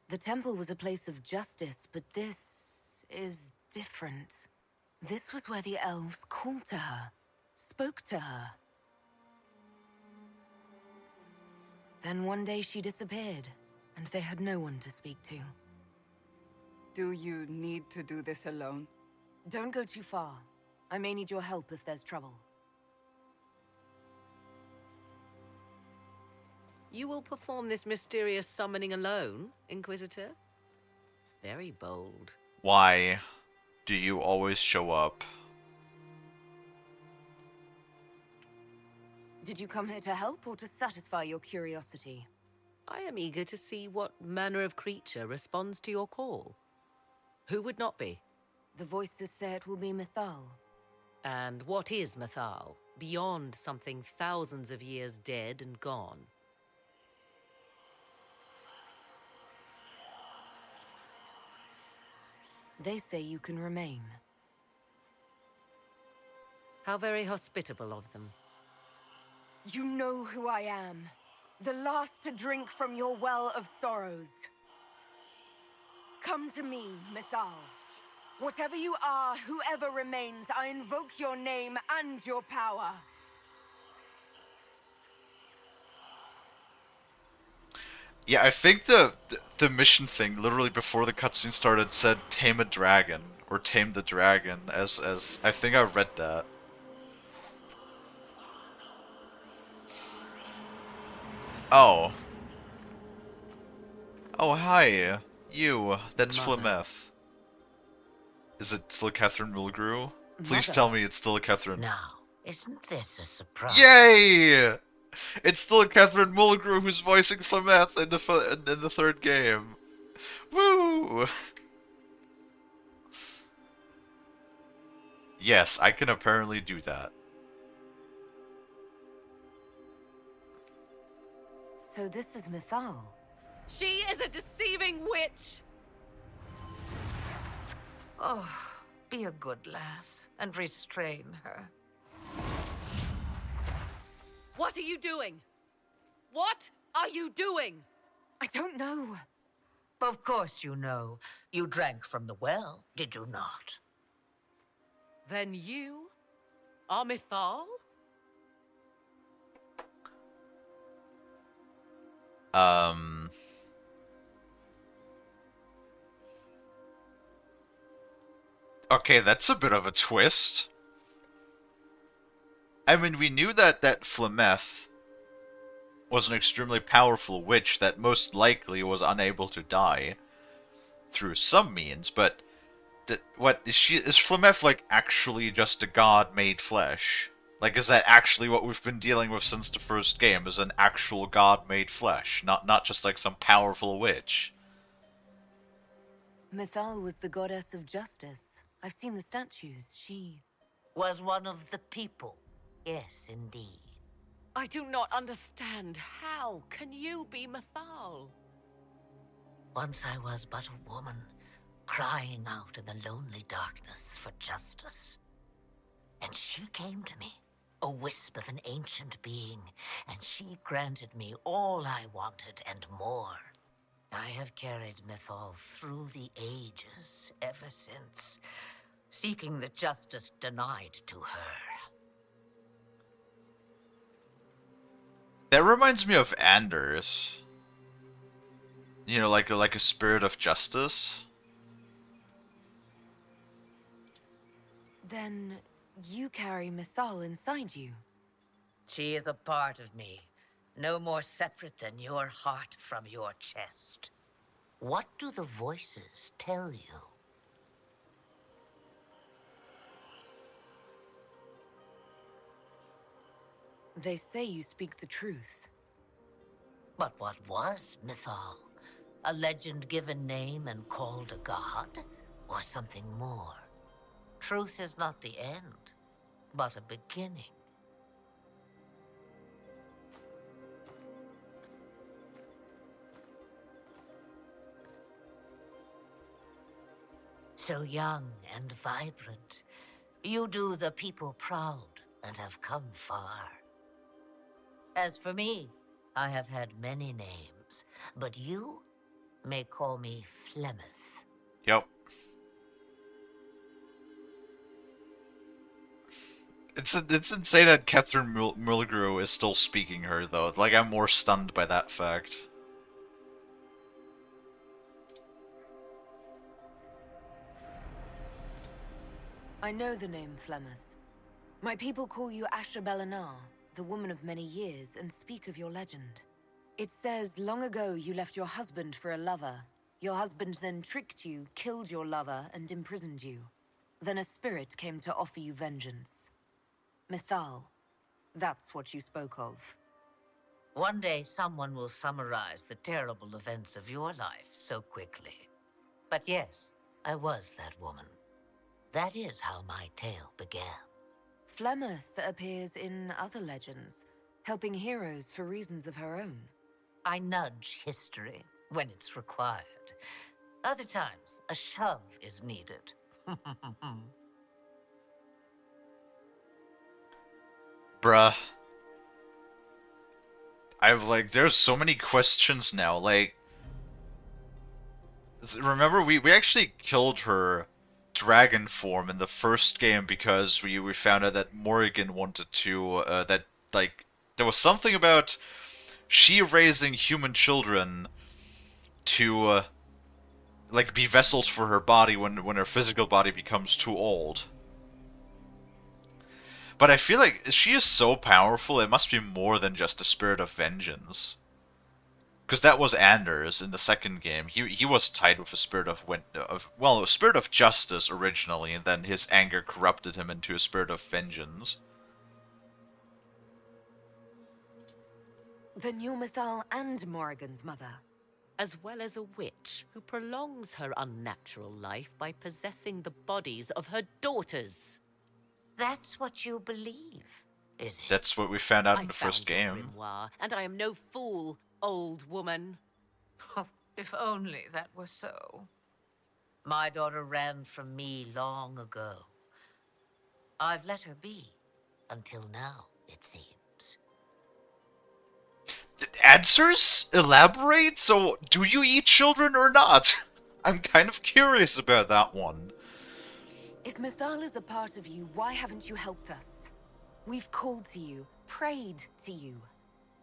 The temple was a place of justice, but this is different. This was where the elves called to her, spoke to her. Then one day she disappeared, and they had no one to speak to. Do you need to do this alone? Don't go too far. I may need your help if there's trouble. You will perform this mysterious summoning alone, Inquisitor? Very bold. Why do you always show up? Did you come here to help or to satisfy your curiosity? I am eager to see what manner of creature responds to your call. Who would not be? The voices say it will be Mythal. And what is Mythal, beyond something thousands of years dead and gone? They say you can remain. How very hospitable of them. You know who I am. The last to drink from your well of sorrows. Come to me, Mythal. Whatever you are, whoever remains, I invoke your name and your power. Yeah, I think the mission thing, literally before the cutscene started, said tame a dragon, or tame the dragon, as I think I read that. Oh. Oh, hi. You. That's Mother. Flemeth. Is it still Catherine Mulgrew? Please Mother. tell me it's still Catherine. Now, isn't this a surprise? Yay! It's still Catherine Mulgrew who's voicing Flemeth in the third game. Woo! Yes, I can apparently do that. So this is Mythal. She is a deceiving witch! Oh, be a good lass and restrain her. What are you doing? What are you doing? I don't know. Of course you know. You drank from the well, did you not? Then you are Mythal? Okay, that's a bit of a twist. I mean, we knew that Flemeth was an extremely powerful witch that most likely was unable to die through some means, but what is Flemeth like actually just a god made flesh? Like, is that actually what we've been dealing with since the first game? Is an actual god made flesh, not just like some powerful witch? Mythal was the goddess of justice. I've seen the statues. She was one of the people. Yes, indeed. I do not understand. How can you be Mythal? Once I was but a woman, crying out in the lonely darkness for justice. And she came to me, a wisp of an ancient being, and she granted me all I wanted and more. I have carried Mythal through the ages ever since, seeking the justice denied to her. That reminds me of Anders. You know, like a spirit of justice. Then you carry Mythal inside you. She is a part of me, no more separate than your heart from your chest. What do the voices tell you? They say you speak the truth. But what was Mythal? A legend given name and called a god? Or something more? Truth is not the end, but a beginning. So young and vibrant, you do the people proud and have come far. As for me, I have had many names, but you may call me Flemeth. Yep. It's insane that Catherine Mulgrew is still speaking her, though. Like, I'm more stunned by that fact. I know the name Flemeth. My people call you Asher Belenar, the woman of many years, and speak of your legend. It says long ago you left your husband for a lover. Your husband then tricked you, killed your lover, and imprisoned you. Then a spirit came to offer you vengeance. Mythal, that's what you spoke of. One day someone will summarize the terrible events of your life so quickly. But yes, I was that woman. That is how my tale began. Flemeth appears in other legends, helping heroes for reasons of her own. I nudge history when it's required. Other times, a shove is needed. Bruh. There's so many questions now, remember, we actually killed her dragon form in the first game because we found out that Morrigan wanted to, there was something about she raising human children to, be vessels for her body when her physical body becomes too old. But I feel like she is so powerful, it must be more than just a spirit of vengeance. Because that was Anders in the second game. He was tied with a spirit a spirit of justice originally, and then his anger corrupted him into a spirit of vengeance. Then you're Mythal and Morrigan's mother. As well as a witch who prolongs her unnatural life by possessing the bodies of her daughters. That's what you believe, is it? That's what we found out in the first game. Grimoire, and I am no fool, old woman. Oh, if only that were so. My daughter ran from me long ago. I've let her be, until now, it seems. Answers? Elaborate? So, do you eat children or not? I'm kind of curious about that one. If Mythal is a part of you, why haven't you helped us? We've called to you, prayed to you.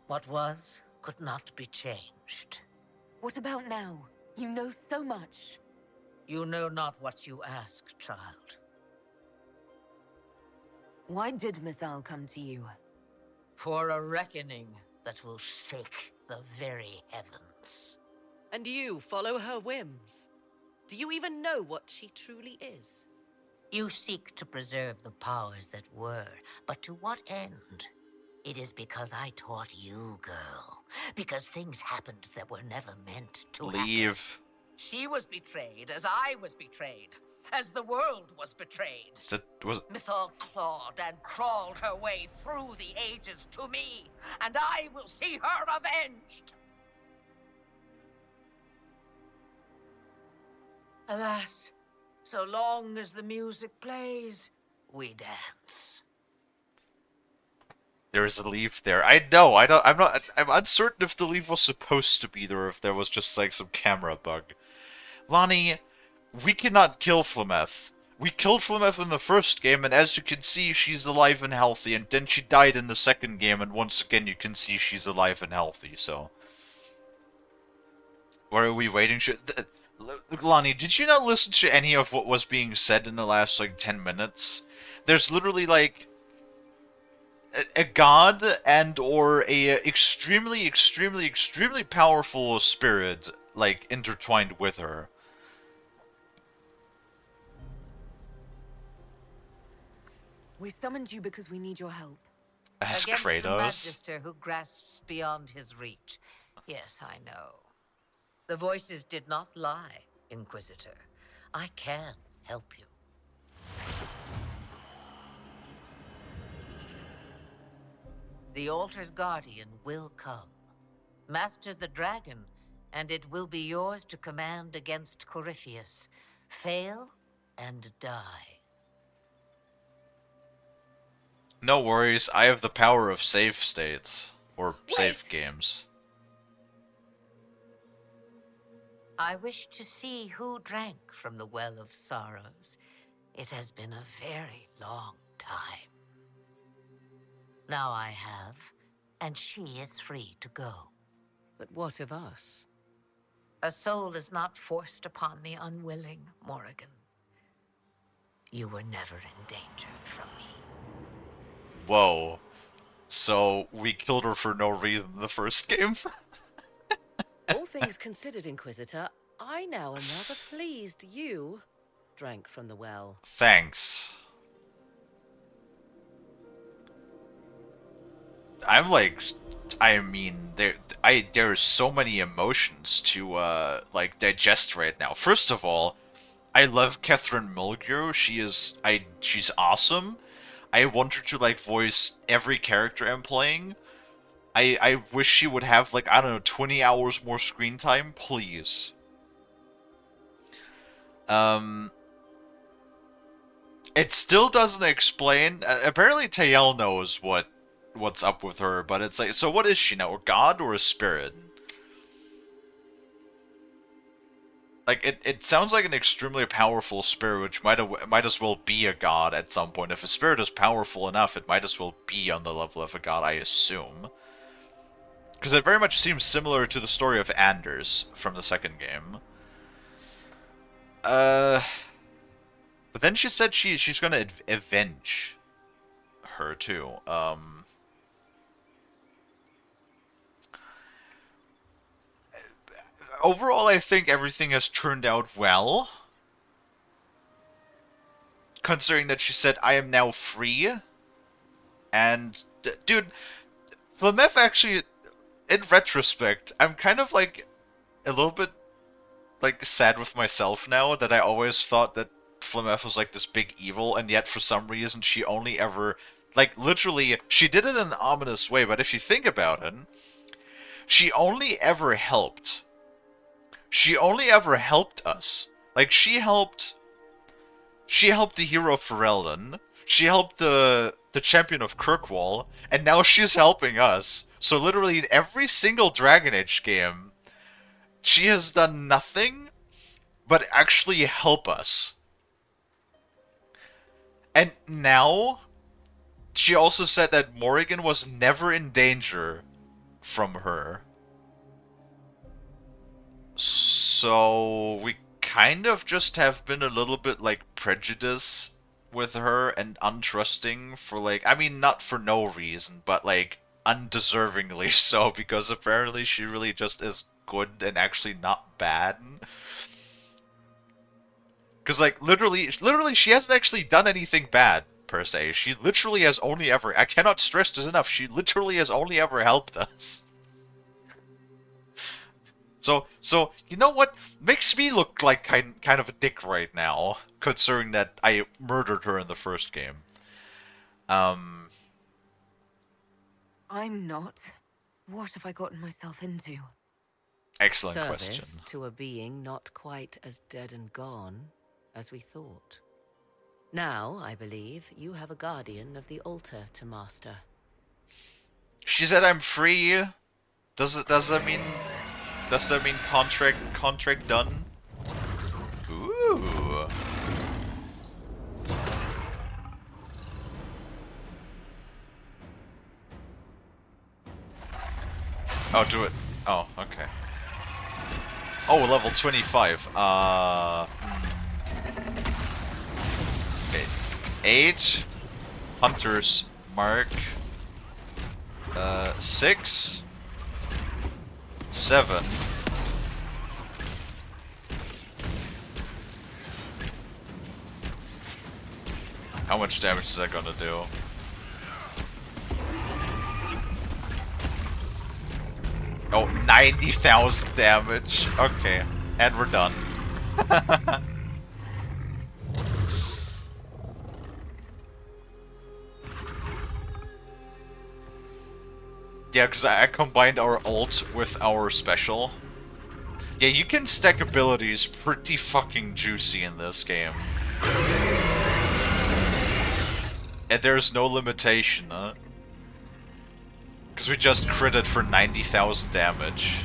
What was could not be changed. What about now? You know so much. You know not what you ask, child. Why did Mythal come to you? For a reckoning that will shake the very heavens. And you follow her whims. Do you even know what she truly is? You seek to preserve the powers that were, but to what end? It is because I taught you, girl. Because things happened that were never meant to happen. She was betrayed as I was betrayed. As the world was betrayed. Mythal clawed and crawled her way through the ages to me, and I will see her avenged. Alas, so long as the music plays, we dance. There is a leaf there. I'm uncertain if the leaf was supposed to be there or if there was just, some camera bug. Lonnie, we cannot kill Flemeth. We killed Flemeth in the first game, and as you can see, she's alive and healthy, and then she died in the second game, and once again you can see she's alive and healthy, so... What are we waiting to... Lonnie, did you not listen to any of what was being said in the last, 10 minutes? There's literally, a god and/or a extremely, extremely, extremely powerful spirit, intertwined with her. We summoned you because we need your help. Ask Against Kratos. the Magister who grasps beyond his reach. Yes, I know. The voices did not lie, Inquisitor. I can help you. The altar's guardian will come. Master the dragon, and it will be yours to command against Corypheus. Fail and die. No worries, I have the power of save states. Or save games. I wish to see who drank from the Well of Sorrows. It has been a very long time. Now I have, and she is free to go. But what of us? A soul is not forced upon the unwilling, Morrigan. You were never in danger from me. Whoa. So, we killed her for no reason in the first game? All things considered, Inquisitor, I now am rather pleased you drank from the well. Thanks. I'm like, I mean, there's so many emotions to like digest right now. First of all, I love Catherine Mulgrew. She's awesome. I want her to like voice every character I'm playing. I wish she would have like, I don't know, 20 hours more screen time, please. It still doesn't explain. Apparently, Tael knows what's up with her, but it's like, so what is she now? A god or a spirit? Like, it sounds like an extremely powerful spirit, which might as well be a god at some point. If a spirit is powerful enough, it might as well be on the level of a god, I assume. Because it very much seems similar to the story of Anders from the second game. But then she said she's gonna avenge her too. Overall, I think everything has turned out well. Considering that she said, I am now free. And, dude, Flameth actually, in retrospect, I'm kind of like a little bit like sad with myself now that I always thought that Flameth was like this big evil, and yet for some reason she only ever, like literally, she did it in an ominous way, but if you think about it, she only ever helped. She only ever helped us. Like, she helped the hero Ferelden, she helped the champion of Kirkwall, and now she's helping us. So literally in every single Dragon Age game, she has done nothing but actually help us. And now, she also said that Morrigan was never in danger from her. So, we kind of just have been a little bit, like, prejudiced with her and untrusting for, like, I mean, not for no reason, but, like, undeservingly so, because apparently she really just is good and actually not bad. Because, like, literally, she hasn't actually done anything bad, per se. She literally has only ever, I cannot stress this enough, she literally has only ever helped us. So you know what? Makes me look like kind of a dick right now, considering that I murdered her in the first game. I'm not. What have I gotten myself into? Excellent Service question. to a being not quite as dead and gone as we thought. Now, I believe, you have a guardian of the altar to master. She said I'm free. Does that mean contract done? Ooh. Oh, do it. Oh, okay. Oh, level 25. Okay. 8. Hunter's Mark. 6. 7. How much damage is that gonna do? Oh, 90,000 damage. Okay, and we're done. Yeah, because I combined our ult with our special. Yeah, you can stack abilities pretty fucking juicy in this game. And there's no limitation, huh? Because we just critted for 90,000 damage.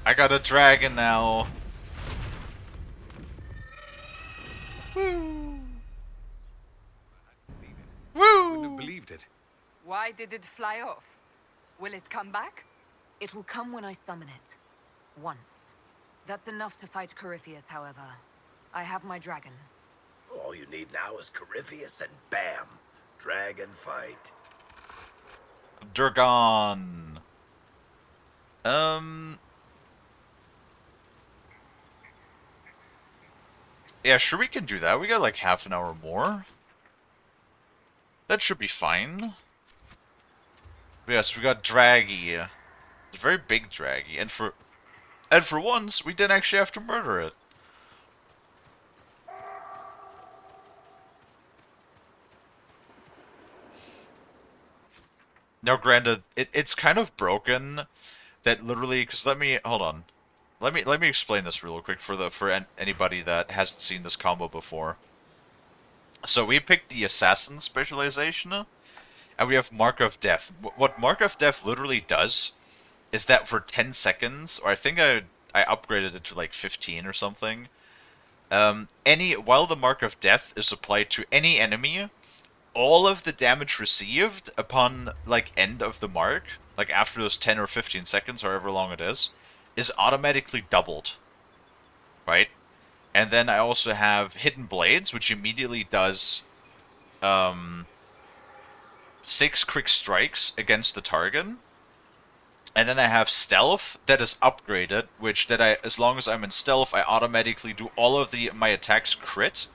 I got a dragon now. Woo! Wouldn't have believed it. Why did it fly off? Will it come back? It will come when I summon it. Once. That's enough to fight Corypheus, however. I have my dragon. All you need now is Corypheus and bam! Dragon fight. Durgon. Yeah, sure, we can do that. We got like half an hour more. That should be fine. But yes, we got Draggy. It's a very big Draggy, and for once, we didn't actually have to murder it. Now, granted, it's kind of broken that literally, because hold on. Let me explain this real quick for anybody that hasn't seen this combo before. So we picked the Assassin specialization, and we have Mark of Death. What Mark of Death literally does is that for 10 seconds, or I think I upgraded it to like 15 or something, while the Mark of Death is applied to any enemy, all of the damage received upon like end of the mark, like after those 10 or 15 seconds, however long it is automatically doubled, right? And then I also have Hidden Blades, which immediately does 6 quick strikes against the target. And then I have Stealth that is upgraded, which as long as I'm in Stealth, I automatically do all of my attacks crit.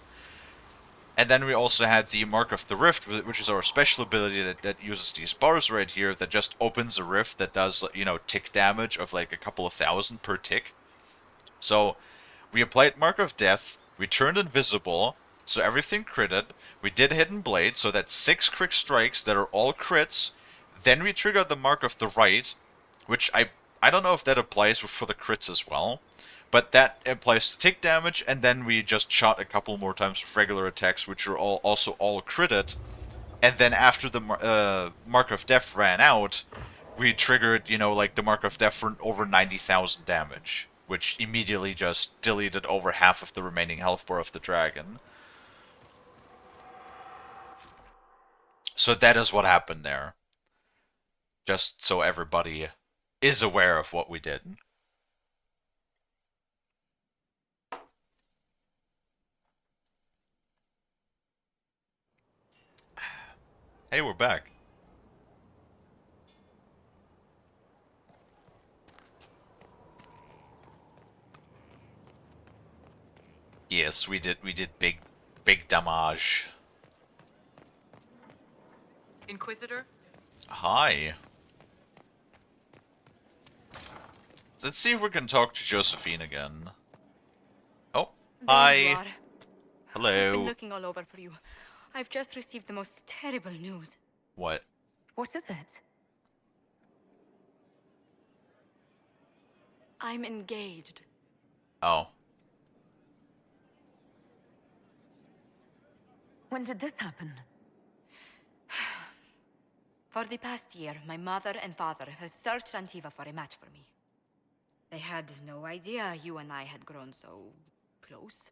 And then we also had the Mark of the Rift, which is our special ability that uses these bars right here that just opens a rift that does, tick damage of like a couple of thousand per tick. So we applied Mark of Death, we turned invisible, so everything critted. We did Hidden Blade, so that's 6 quick strikes that are all crits. Then we triggered the Mark of the Right, which I don't know if that applies for the crits as well. But that applies to tick damage, and then we just shot a couple more times with regular attacks, which are also all critted. And then after the Mark of Death ran out, we triggered, like the Mark of Death for over 90,000 damage, which immediately just deleted over half of the remaining health bar of the dragon. So that is what happened there. Just so everybody is aware of what we did. Hey, we're back. Yes, we did big damage. Inquisitor? Hi. Let's see if we can talk to Josephine again. Oh, There you hi. are. Hello. I've been looking all over for you. I've just received the most terrible news. What? What is it? I'm engaged. Oh. When did this happen? For the past year, my mother and father have searched Antiva for a match for me. They had no idea you and I had grown so close.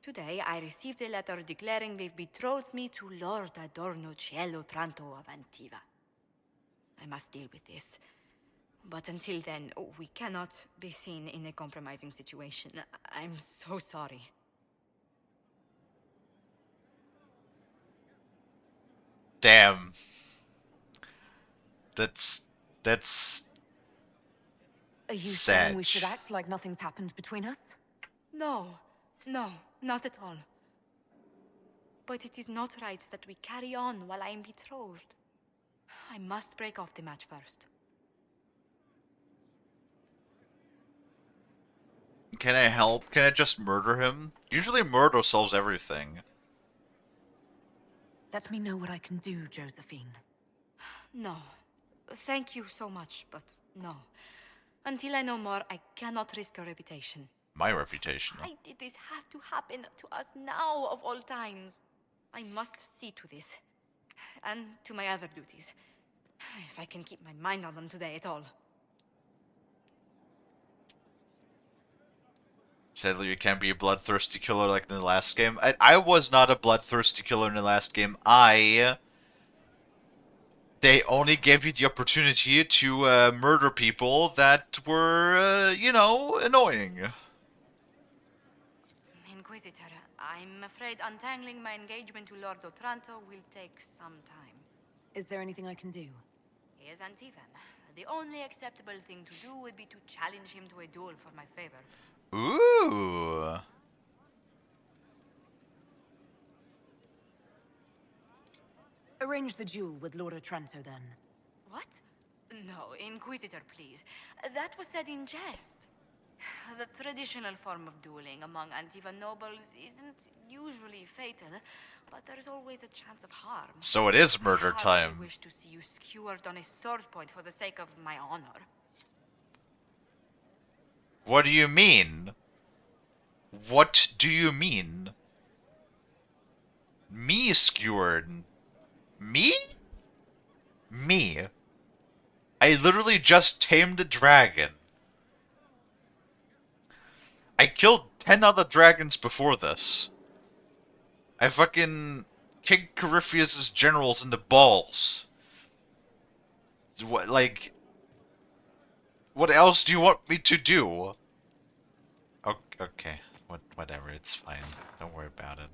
Today, I received a letter declaring they've betrothed me to Lord Adorno Cielo Tranto of Antiva. I must deal with this. But until then, we cannot be seen in a compromising situation. I'm so sorry. Damn. That's Are you sad. saying we should act like nothing's happened between us? No, not at all. But it is not right that we carry on while I am betrothed. I must break off the match first. Can I help? Can I just murder him? Usually murder solves everything. Let me know what I can do, Josephine. No. Thank you so much, but no. Until I know more, I cannot risk your reputation. My reputation. Why did this have to happen to us now, of all times? I must see to this. And to my other duties. If I can keep my mind on them today at all. Sadly, you can't be a bloodthirsty killer like in the last game. I was not a bloodthirsty killer in the last game. They only gave you the opportunity to murder people that were, annoying. Inquisitor, I'm afraid untangling my engagement to Lord Otranto will take some time. Is there anything I can do? He is Antivan. The only acceptable thing to do would be to challenge him to a duel for my favor. Ooh. Arrange the duel with Lord Otranto, then. What? No, Inquisitor, please. That was said in jest. The traditional form of dueling among Antivan nobles isn't usually fatal, but there's always a chance of harm. So it is murder I time. hardly wish to see you skewered on a sword point for the sake of my honor. What do you mean? What do you mean? Me skewered? Me? Me? I literally just tamed a dragon. I killed 10 other dragons before this. I fucking kicked Corypheus' generals into balls. What, like... What else do you want me to do? Okay, whatever, it's fine. Don't worry about it.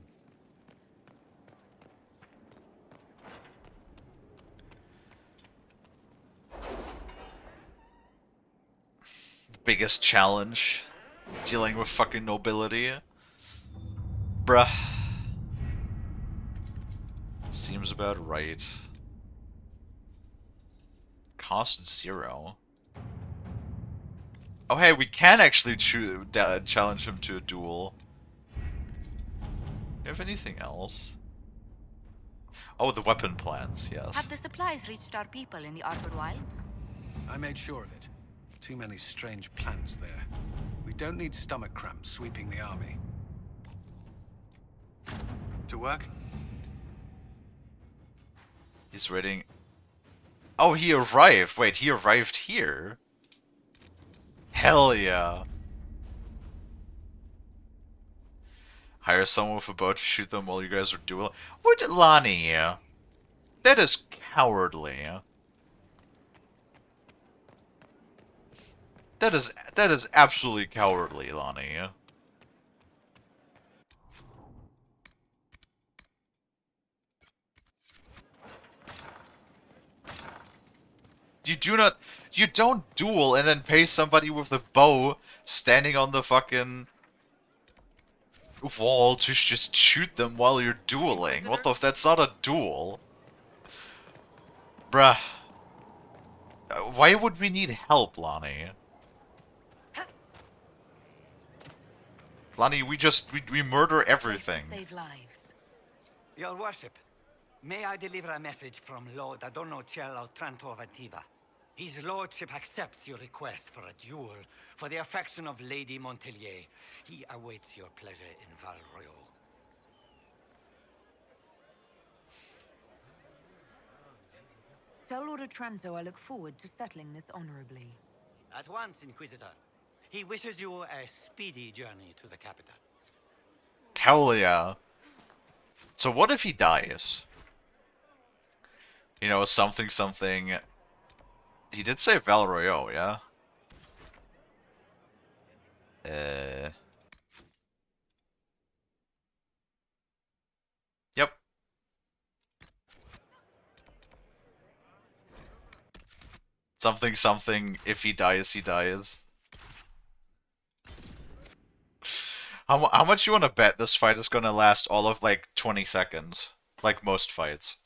Biggest challenge. Dealing with fucking nobility. Bruh. Seems about right. Cost 0. Oh hey, we can actually challenge him to a duel. Do you have anything else? Oh, the weapon plans, yes. Have the supplies reached our people in the Arbor Wilds? I made sure of it. Too many strange plants there. We don't need stomach cramps sweeping the army. To work? He's waiting. Oh, he arrived. Wait, he arrived here? Hell yeah. Hire someone with a bow to shoot them while you guys are dueling. What, Lonnie? That is cowardly. That is absolutely cowardly, Lonnie. You don't duel and then pay somebody with a bow standing on the fucking wall to just shoot them while you're dueling. What the f- that's not a duel. Bruh. Why would we need help, Lonnie? Lonnie, we murder everything. Save lives. Your worship, may I deliver a message from Lord Adorno Cielo Tranto of Antiva? His lordship accepts your request for a duel for the affection of Lady Montelier. He awaits your pleasure in Val Royal. Tell Lord Otranto I look forward to settling this honorably. At once, Inquisitor. He wishes you a speedy journey to the capital. Hell yeah. So what if he dies? You know, something. He did say Val Royal, yeah? Yep. Something, if he dies, he dies. How much you want to bet this fight is gonna last all of, like, 20 seconds? Like most fights.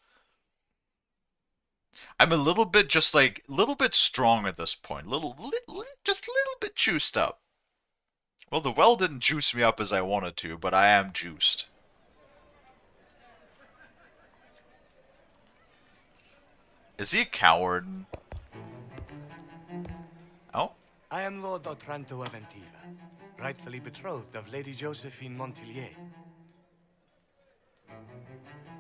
I'm a little bit strong at this point. Just a little bit juiced up. Well, the well didn't juice me up as I wanted to, but I am juiced. Is he a coward? Oh? I am Lord Otranto of Antiva, rightfully betrothed of Lady Josephine Montelier.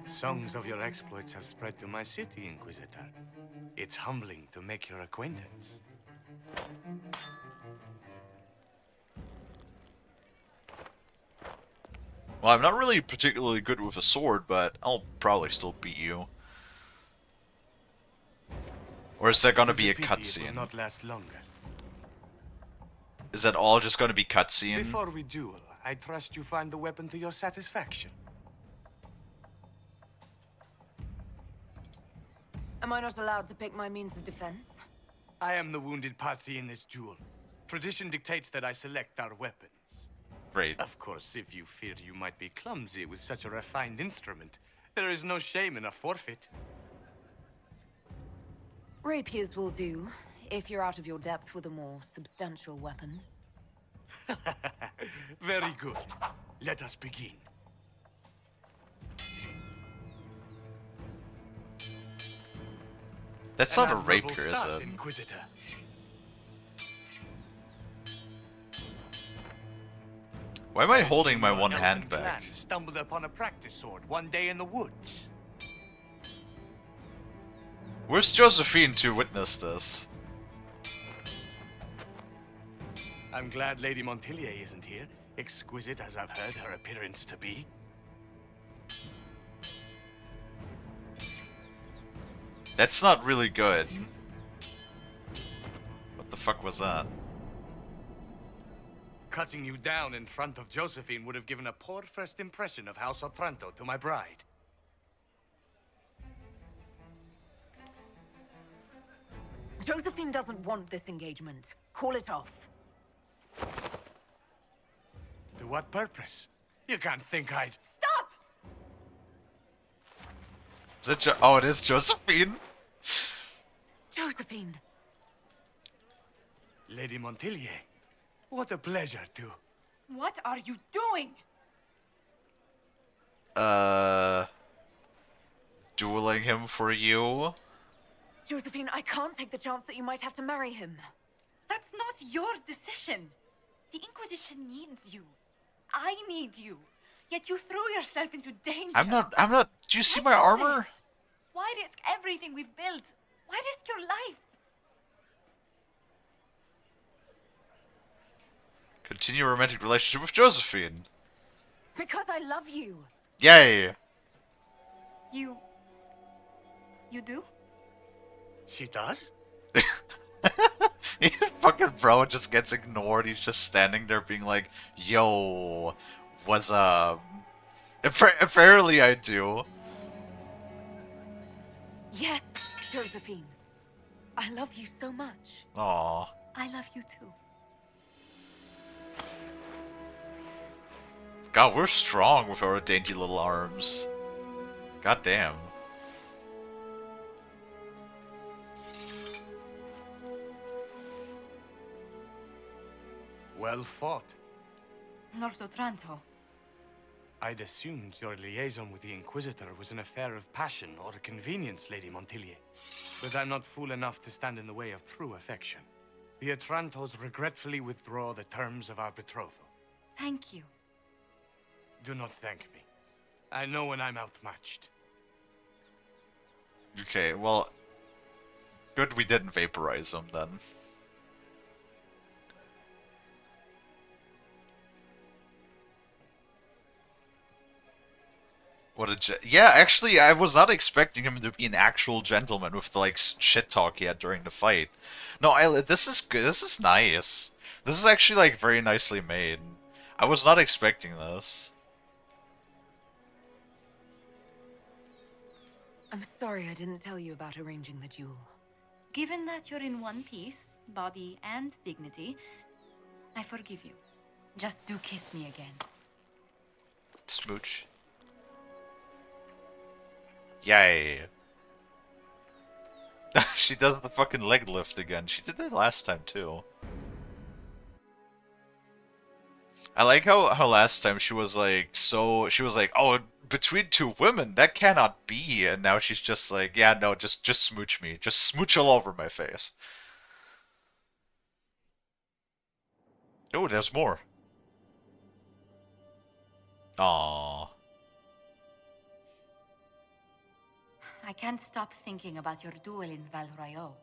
Songs of your exploits have spread to my city, Inquisitor. It's humbling to make your acquaintance. Well, I'm not really particularly good with a sword, but I'll probably still beat you. Or is that gonna be a cutscene? Not last longer. Is that all just gonna be cutscene? Before we duel, I trust you find the weapon to your satisfaction. Am I not allowed to pick my means of defense? I am the wounded party in this duel. Tradition dictates that I select our weapons. Great. Of course, if you fear you might be clumsy with such a refined instrument, there is no shame in a forfeit. Rapiers will do, if you're out of your depth with a more substantial weapon. Very good. Let us begin. That's An not a admirable rapier, is start, it? Inquisitor. Why am I holding my Your one elven hand back? clan stumbled upon a practice sword one day in the woods. Where's Josephine to witness this? I'm glad Lady Montilier isn't here, exquisite as I've heard her appearance to be. That's not really good. What the fuck was that? Cutting you down in front of Josephine would have given a poor first impression of House Otranto to my bride. Josephine doesn't want this engagement. Call it off. To what purpose? You can't think I'd... Stop! Is it oh, it is Josephine? Josephine! Lady Montilier, what a pleasure to... What are you doing? Dueling him for you? Josephine, I can't take the chance that you might have to marry him. That's not your decision. The Inquisition needs you. I need you. Yet you threw yourself into danger. I'm not, do you see my armor? Why risk everything we've built? Why risk your life? Continue a romantic relationship with Josephine. Because I love you. Yay! You do? She does? Fucking bro just gets ignored. He's just standing there being like, yo, what's up? Apparently I do. Yes, Josephine. I love you so much. Aww. I love you too. God, we're strong with our dainty little arms. God damn. Well fought. Lord Otranto. I'd assumed your liaison with the Inquisitor was an affair of passion or convenience, Lady Montilier. But I'm not fool enough to stand in the way of true affection. The Otrantos regretfully withdraw the terms of our betrothal. Thank you. Do not thank me. I know when I'm outmatched. Okay, well, good we didn't vaporize him then. What a yeah, actually, I was not expecting him to be an actual gentleman with the, like, shit talk he had during the fight. No, this is good. This is nice. This is actually, like, very nicely made. I was not expecting this. I'm sorry I didn't tell you about arranging the duel. Given that you're in one piece, body and dignity, I forgive you. Just do kiss me again. Smooch. Yay. She does the fucking leg lift again. She did it last time too. I like how last time she was like, oh, between two women, that cannot be. And now she's just like, yeah, no, just smooch me. Just smooch all over my face. Oh, there's more. Aww. I can't stop thinking about your duel in Val Royeaux.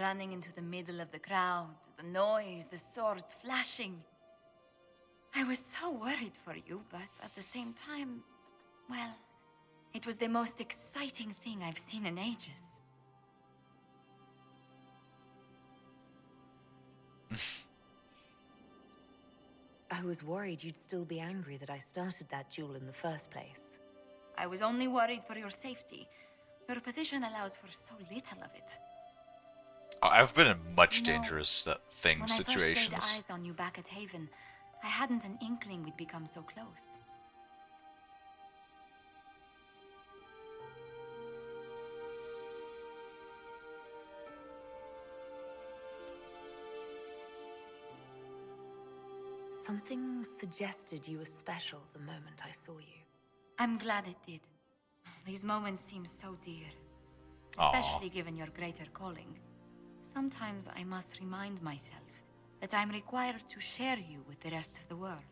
Running into the middle of the crowd, the noise, the swords flashing. I was so worried for you, but at the same time, well, it was the most exciting thing I've seen in ages. I was worried you'd still be angry that I started that duel in the first place. I was only worried for your safety. Your position allows for so little of it. I've been in much You know, dangerous When I first situations. laid eyes on you back at Haven, I hadn't an inkling we'd become so close. Something suggested you were special the moment I saw you. I'm glad it did. These moments seem so dear. Aw. Especially given your greater calling. Sometimes I must remind myself that I'm required to share you with the rest of the world.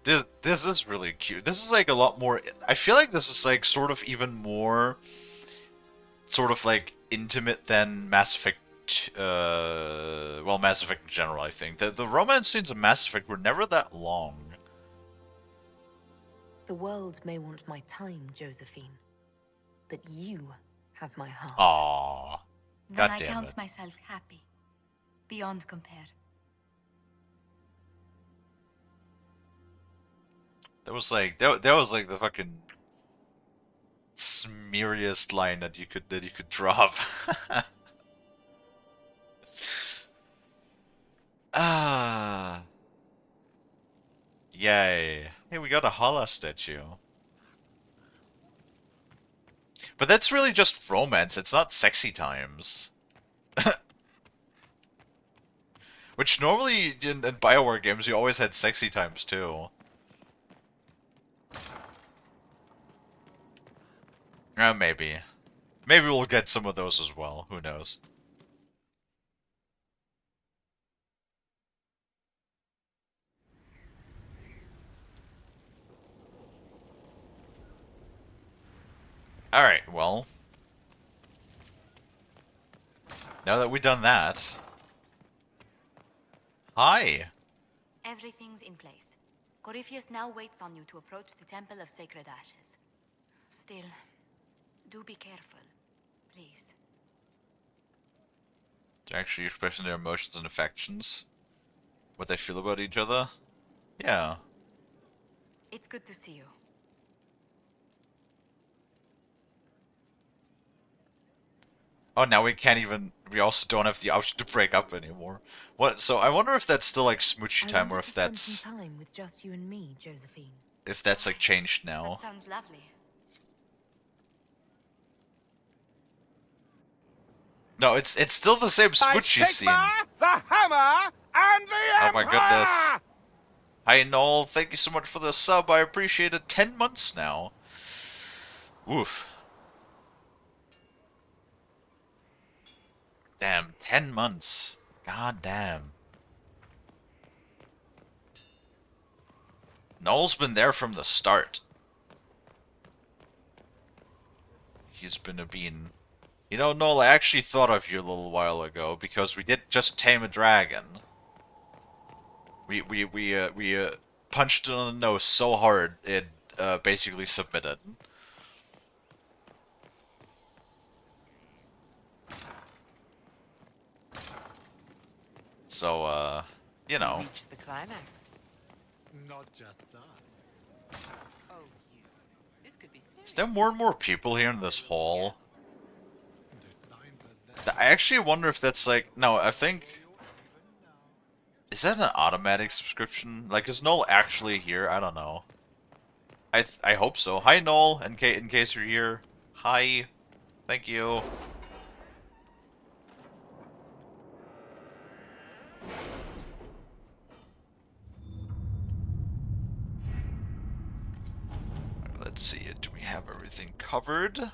This is really cute. This is like a lot more. I feel like this is like sort of even more, sort of like intimate than Mass Effect. Well, Mass Effect in general. I think the romance scenes in Mass Effect were never that long. The world may want my time, Josephine, but you have my heart. Aww. Then God I damn count it. myself happy. Beyond compare. That was like that was like the fucking smeariest line that you could drop. Ah. Yay. Hey, we got a Hala statue. But that's really just romance, it's not sexy times. Which normally in BioWare games you always had sexy times too. Maybe. Maybe we'll get some of those as well, who knows. Alright, well. Now that we've done that... Hi! Everything's in place. Corypheus now waits on you to approach the Temple of Sacred Ashes. Still, do be careful, please. They're actually expressing their emotions and affections. What they feel about each other. Yeah. It's good to see you. Oh, now we can't even... We also don't have the option to break up anymore. What? So I wonder if that's still like smoochy time, or if that's... Some time with just you and me, Josephine. If that's like changed now. That sounds lovely. No, it's still the same smoochy scene. The hammer and the Oh my goodness. Hi Noel, thank you so much for the sub, I appreciate it. 10 months now. Oof. Damn, 10 months. God damn. Noel's been there from the start. He's been a bean. You know, Noel, I actually thought of you a little while ago, because we did just tame a dragon. We punched it on the nose so hard, it basically submitted. So, you know. Reached the climax. Not just us. Oh, you. This could be serious. Is there more and more people here in this hall? I actually wonder if that's like... No, I think... Is that an automatic subscription? Like, is Noel actually here? I don't know. I hope so. Hi, Noel, in case you're here. Hi. Thank you. Let's see. Do we have everything covered?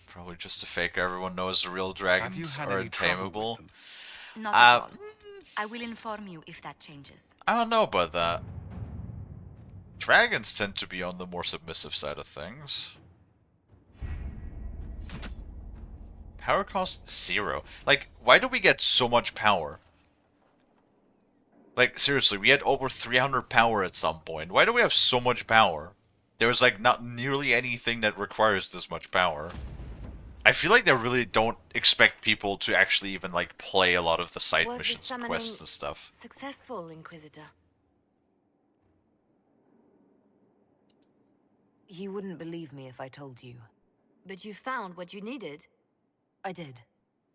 Probably just to fake everyone knows the real dragons are untamable. Not at all. I will inform you if that changes. I don't know about that. Dragons tend to be on the more submissive side of things. Power cost 0. Like, why do we get so much power? Like, seriously, we had over 300 power at some point. Why do we have so much power? There's like not nearly anything that requires this much power. I feel like they really don't expect people to actually even like play a lot of the side Was the missions, summoning quests and stuff. successful, Inquisitor? You wouldn't believe me if I told you. But you found what you needed. I did.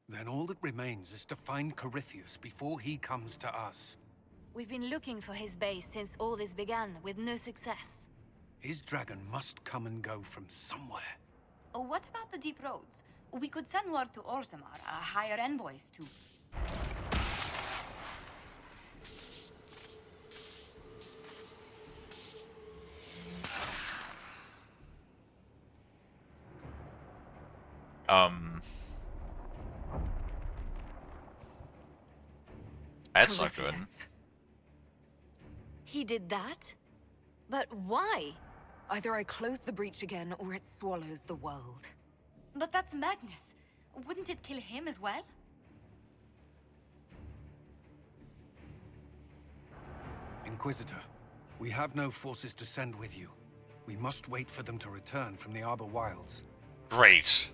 Then all that remains is to find Corypheus before he comes to us. We've been looking for his base since all this began, with no success. His dragon must come and go from somewhere. Oh, what about the deep roads? We could send word to Orzammar, hire envoys to... That's not good. He did that? But why? Either I close the breach again, or it swallows the world. But that's madness. Wouldn't it kill him as well? Inquisitor, we have no forces to send with you. We must wait for them to return from the Arbor Wilds. Great.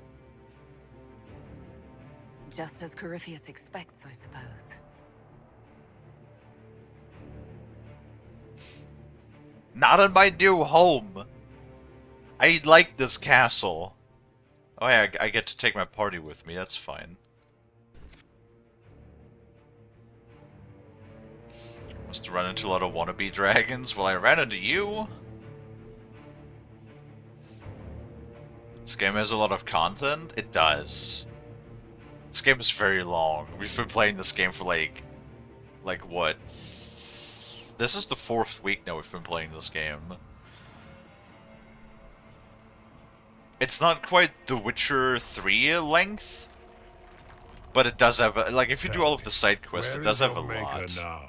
Just as Corypheus expects, I suppose. Not in my new home. I like this castle. Oh yeah, I get to take my party with me, that's fine. Must run into a lot of wannabe dragons. Well, I ran into you. This game has a lot of content. It does. This game is very long. We've been playing this game for like what? This is the 4th week now we've been playing this game. It's not quite The Witcher 3 length, but it does have, like, if you do all of the side quests, it does have a lot. Now?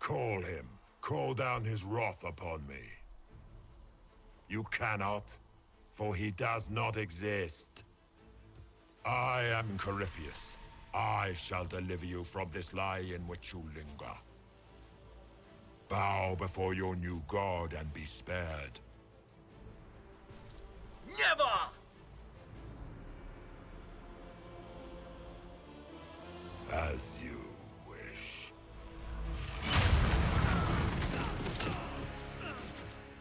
Call him. Call down his wrath upon me. You cannot, for he does not exist. I am Corypheus. I shall deliver you from this lie in which you linger. Bow before your new god and be spared. Never! As you wish.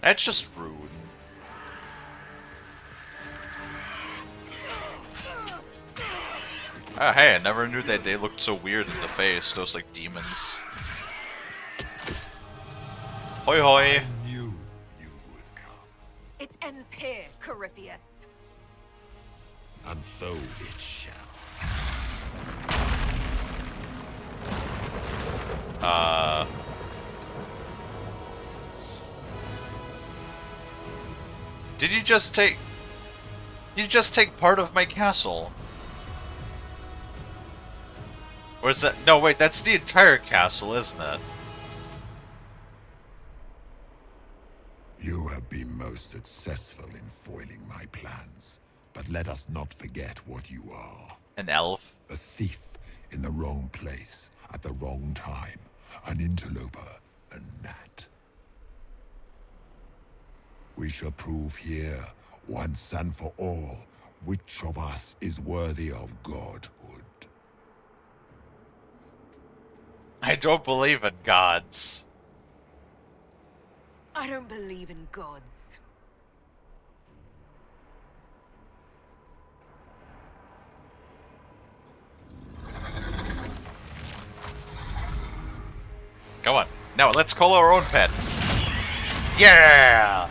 That's just rude. Oh, hey, I never knew that they looked so weird in the face, those like demons. Hoi hoi! It ends here, Corypheus. And so it shall. Did you just take... You just take part of my castle? Or is that... No, wait, that's the entire castle, isn't it? You have been most successful in foiling my plans, but let us not forget what you are. An elf? A thief in the wrong place, at the wrong time. An interloper, a gnat. We shall prove here, once and for all, which of us is worthy of godhood. I don't believe in gods. I don't believe in gods. Come on. Now, let's call our own pet. Yeah!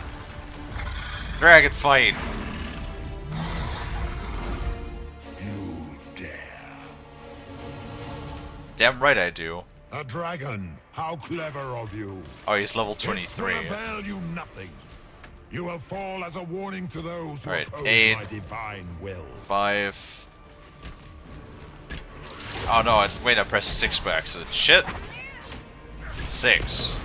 Dragon fight. You dare. Damn right I do. A dragon! How clever of you! Oh, he's level 23. It will avail you nothing. You will fall as a warning to those who Alright, oppose 8, my divine will. 5. Oh no, wait, I pressed 6 by accident. Shit! 6.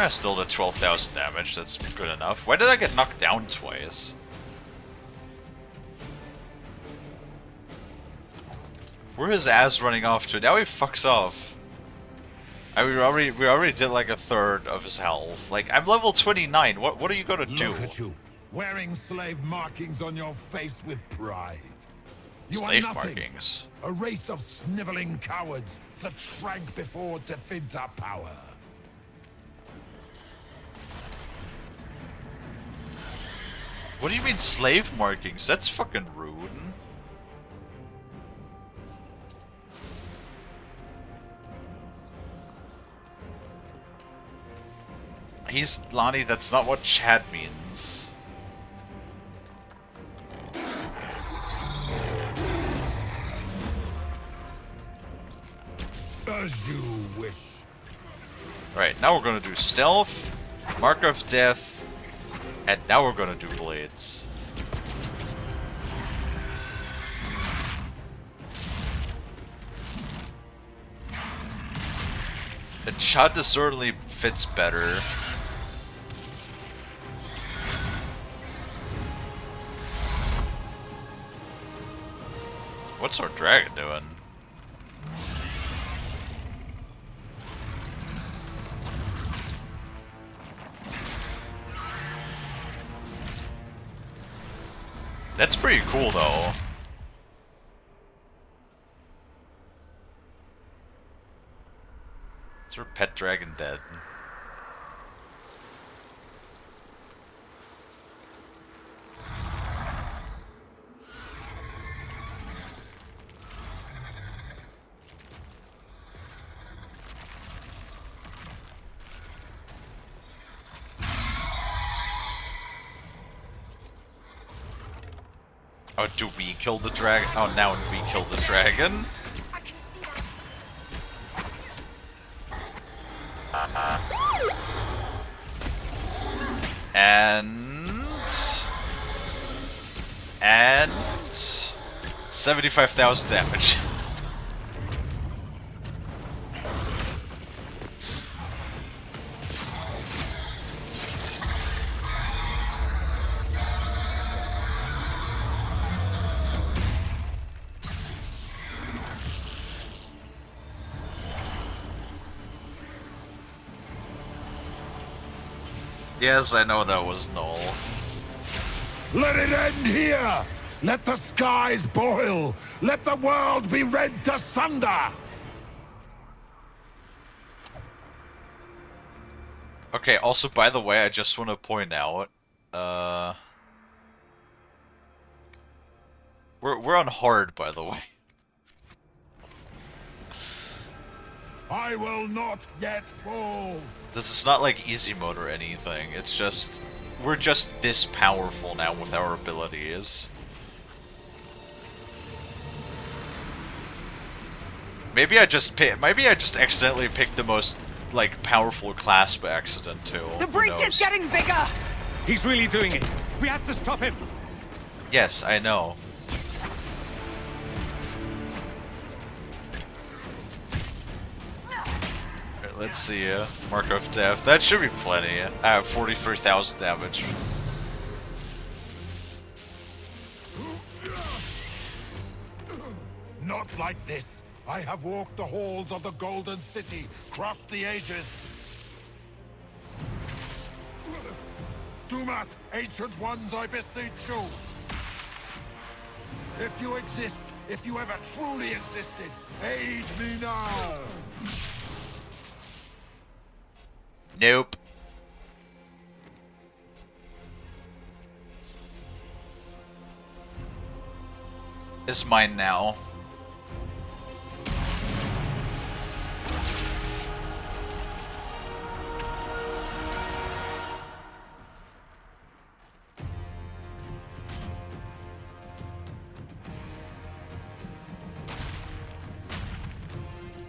Still did 12,000 damage, that's good enough. Why did I get knocked down twice? Where is Az running off to? Now he fucks off. I mean, we already did like a third of his health. Like, I'm level 29. What are you gonna do? Look at you, wearing slave markings on your face with pride. You Slave are nothing. markings. A race of sniveling cowards that shrank before Definta power. What do you mean slave markings? That's fucking rude. He's Lonnie, that's not what Chad means. As you wish. Right, now we're gonna do stealth, mark of death, and now we're gonna do blades. The Chad certainly fits better. What's our dragon doing? That's pretty cool, though. Is her pet dragon dead? Oh, do we kill the dragon? Oh, now we kill the dragon? And 75,000 damage. Yes, I know that was null. Let it end here! Let the skies boil! Let the world be rent asunder! Okay, also, by the way, I just want to point out, we're on hard, by the way. I will not yet fall! This is not like easy mode or anything, it's just, we're just this powerful now with our abilities. Maybe I just accidentally picked the most, like, powerful class by accident, too. The breach is getting bigger! He's really doing it. We have to stop him. Yes, I know. Alright, let's see, Mark of Death. That should be plenty. I have 43,000 damage. Not like this. I have walked the halls of the Golden City, crossed the ages. Dumat, ancient ones, I beseech you. If you exist, if you ever truly existed, aid me now. Nope. It's mine now.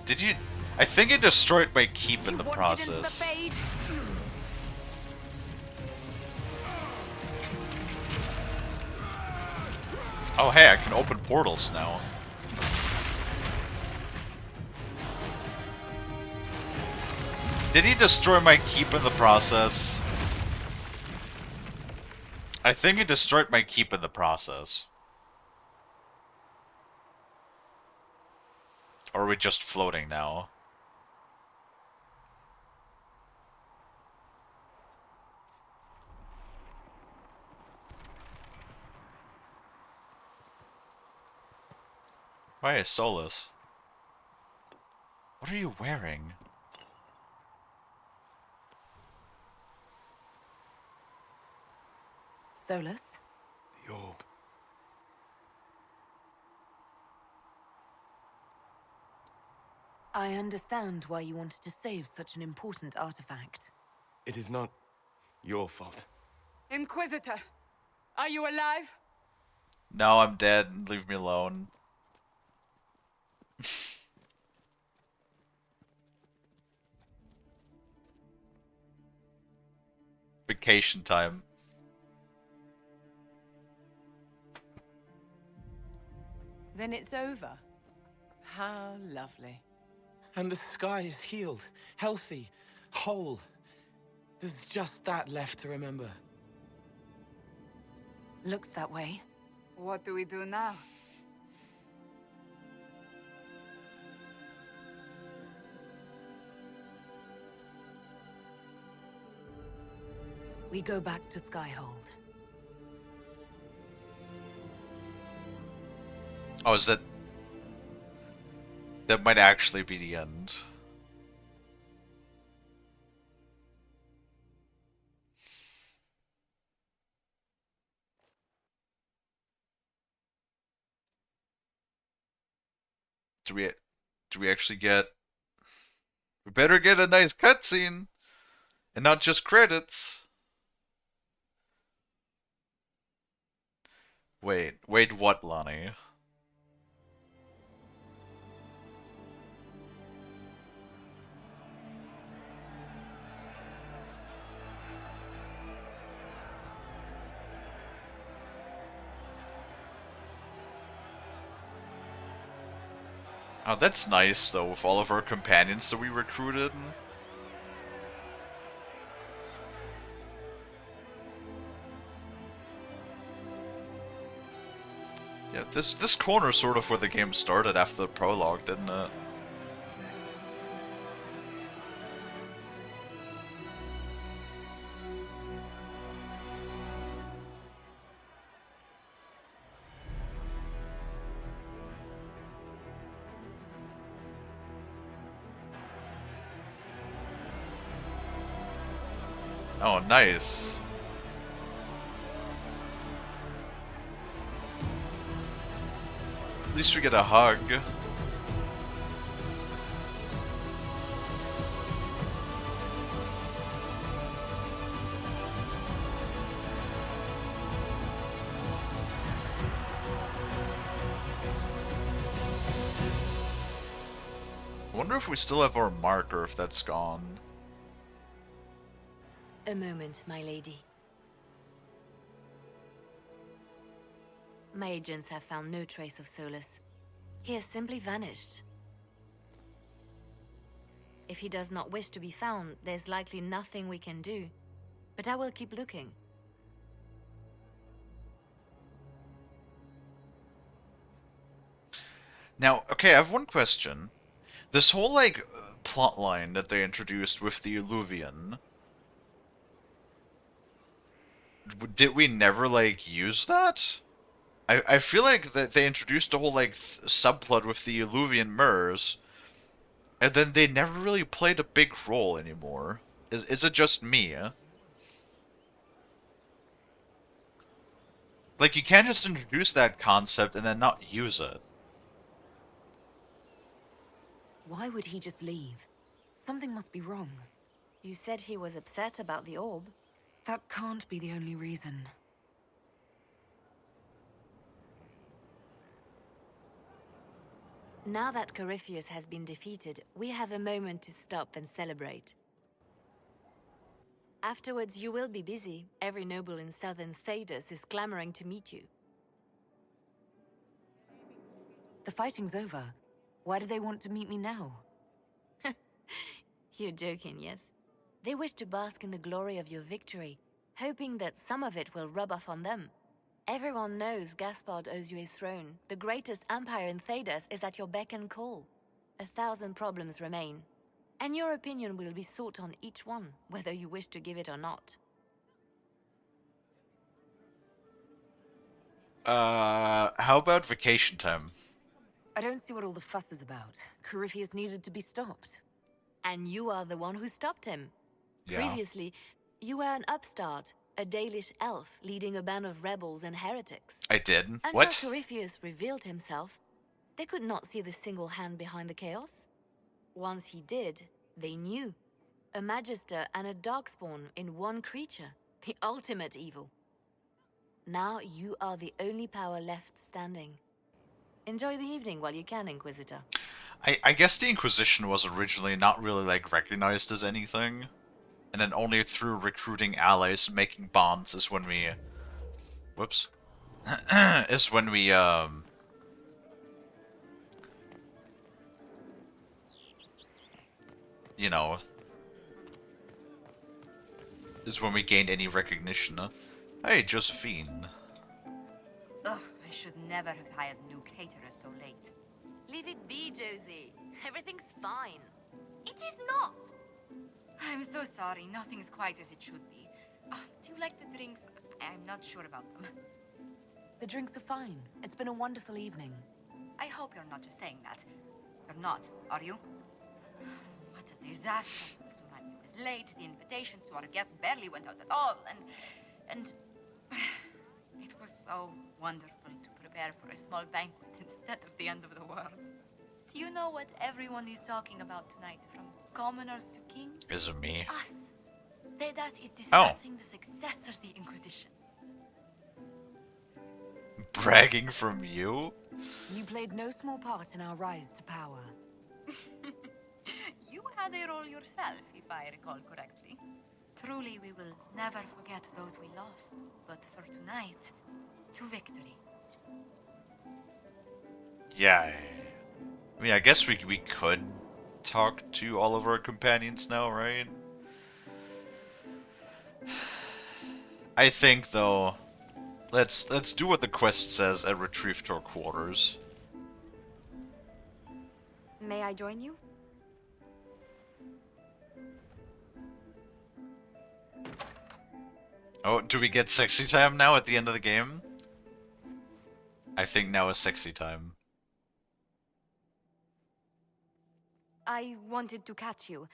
Did you... I think it destroyed my keep in the process. Oh hey, I can open portals now. Did he destroy my keep in the process? I think he destroyed my keep in the process. Or are we just floating now? Why is Solus? What are you wearing? Solus? The orb. I understand why you wanted to save such an important artifact. It is not your fault. Inquisitor, are you alive? No, I'm dead. Leave me alone. Vacation time. Then it's over. How lovely. And the sky is healed, healthy, whole. There's just that left to remember. Looks that way. What do we do now? We go back to Skyhold. Oh, is that... That might actually be the end. Do we actually get... We better get a nice cutscene! And not just credits! Wait what, Lonnie? Oh, that's nice, though, with all of our companions that we recruited. Yeah, this corner's sort of where the game started after the prologue, didn't it? Oh, nice. At least we get a hug. I wonder if we still have our mark or if that's gone. A moment, my lady. My agents have found no trace of Solus. He has simply vanished. If he does not wish to be found, there's likely nothing we can do. But I will keep looking. Now, okay, I have one question. This whole, like, plot line that they introduced with the Illuvian... Did we never, like, use that? I feel like that they introduced a whole, like, subplot with the Illuvian mirrors, and then they never really played a big role anymore. Is it just me? Like, you can't just introduce that concept and then not use it. Why would he just leave? Something must be wrong. You said he was upset about the orb. That can't be the only reason. Now that Corypheus has been defeated, we have a moment to stop and celebrate. Afterwards, you will be busy. Every noble in southern Thedas is clamoring to meet you. The fighting's over. Why do they want to meet me now? You're joking, yes? They wish to bask in the glory of your victory, hoping that some of it will rub off on them. Everyone knows Gaspard owes you a throne. The greatest empire in Thedas is at your beck and call. 1,000 problems remain, and your opinion will be sought on each one, whether you wish to give it or not. How about vacation time? I don't see what all the fuss is about. Corypheus needed to be stopped. And you are the one who stopped him. Yeah. Previously, you were an upstart, a Dalish elf leading a band of rebels and heretics. I did. Until What? Corypheus revealed himself, they could not see the single hand behind the chaos. Once he did, they knew. A Magister and a Darkspawn in one creature. The ultimate evil. Now you are the only power left standing. Enjoy the evening while you can, Inquisitor. I guess the Inquisition was originally not really, like, recognized as anything. And then only through recruiting allies and making bonds is when we... Whoops. is when we, you know... is when we gained any recognition. Hey, Josephine. Ugh, I should never have hired new caterers so late. Leave it be, Josie. Everything's fine. It is not! I'm so sorry, nothing's quite as it should be. Do you like the drinks? I'm not sure about them. The drinks are fine. It's been a wonderful evening. I hope you're not just saying that. You're not, are you? What a disaster. So my meal was late, the invitations to our guests barely went out at all, and... It was so wonderful to prepare for a small banquet instead of the end of the world. Do you know what everyone is talking about tonight, from commoners to kings? Is it me? Us. Dedas is discussing the success of the Inquisition. Bragging from you? You played no small part in our rise to power. You had a role yourself, if I recall correctly. Truly, we will never forget those we lost. But for tonight, to victory. Yeah. I mean, I guess we could talk to all of our companions now, right? I think, though, let's do what the quest says and retrieve to our quarters. May I join you? Oh, do we get sexy time now at the end of the game? I think now is sexy time. I wanted to catch you.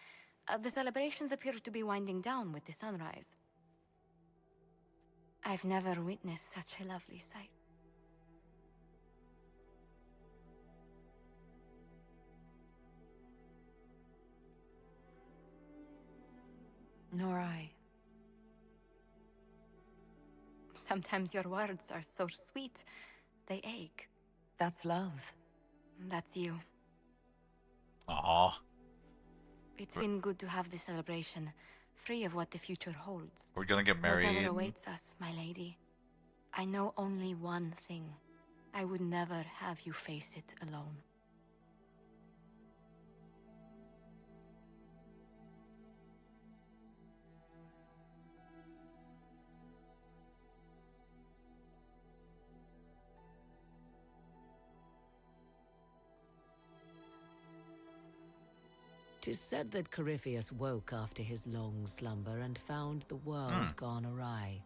The celebrations appear to be winding down with the sunrise. I've never witnessed such a lovely sight. Nor I. Sometimes your words are so sweet, they ache. That's love. That's you. Aww. It's been good to have this celebration, free of what the future holds. We're gonna get married. Whatever awaits us, my lady. I know only one thing. I would never have you face it alone. Tis said that Corypheus woke after his long slumber and found the world gone awry.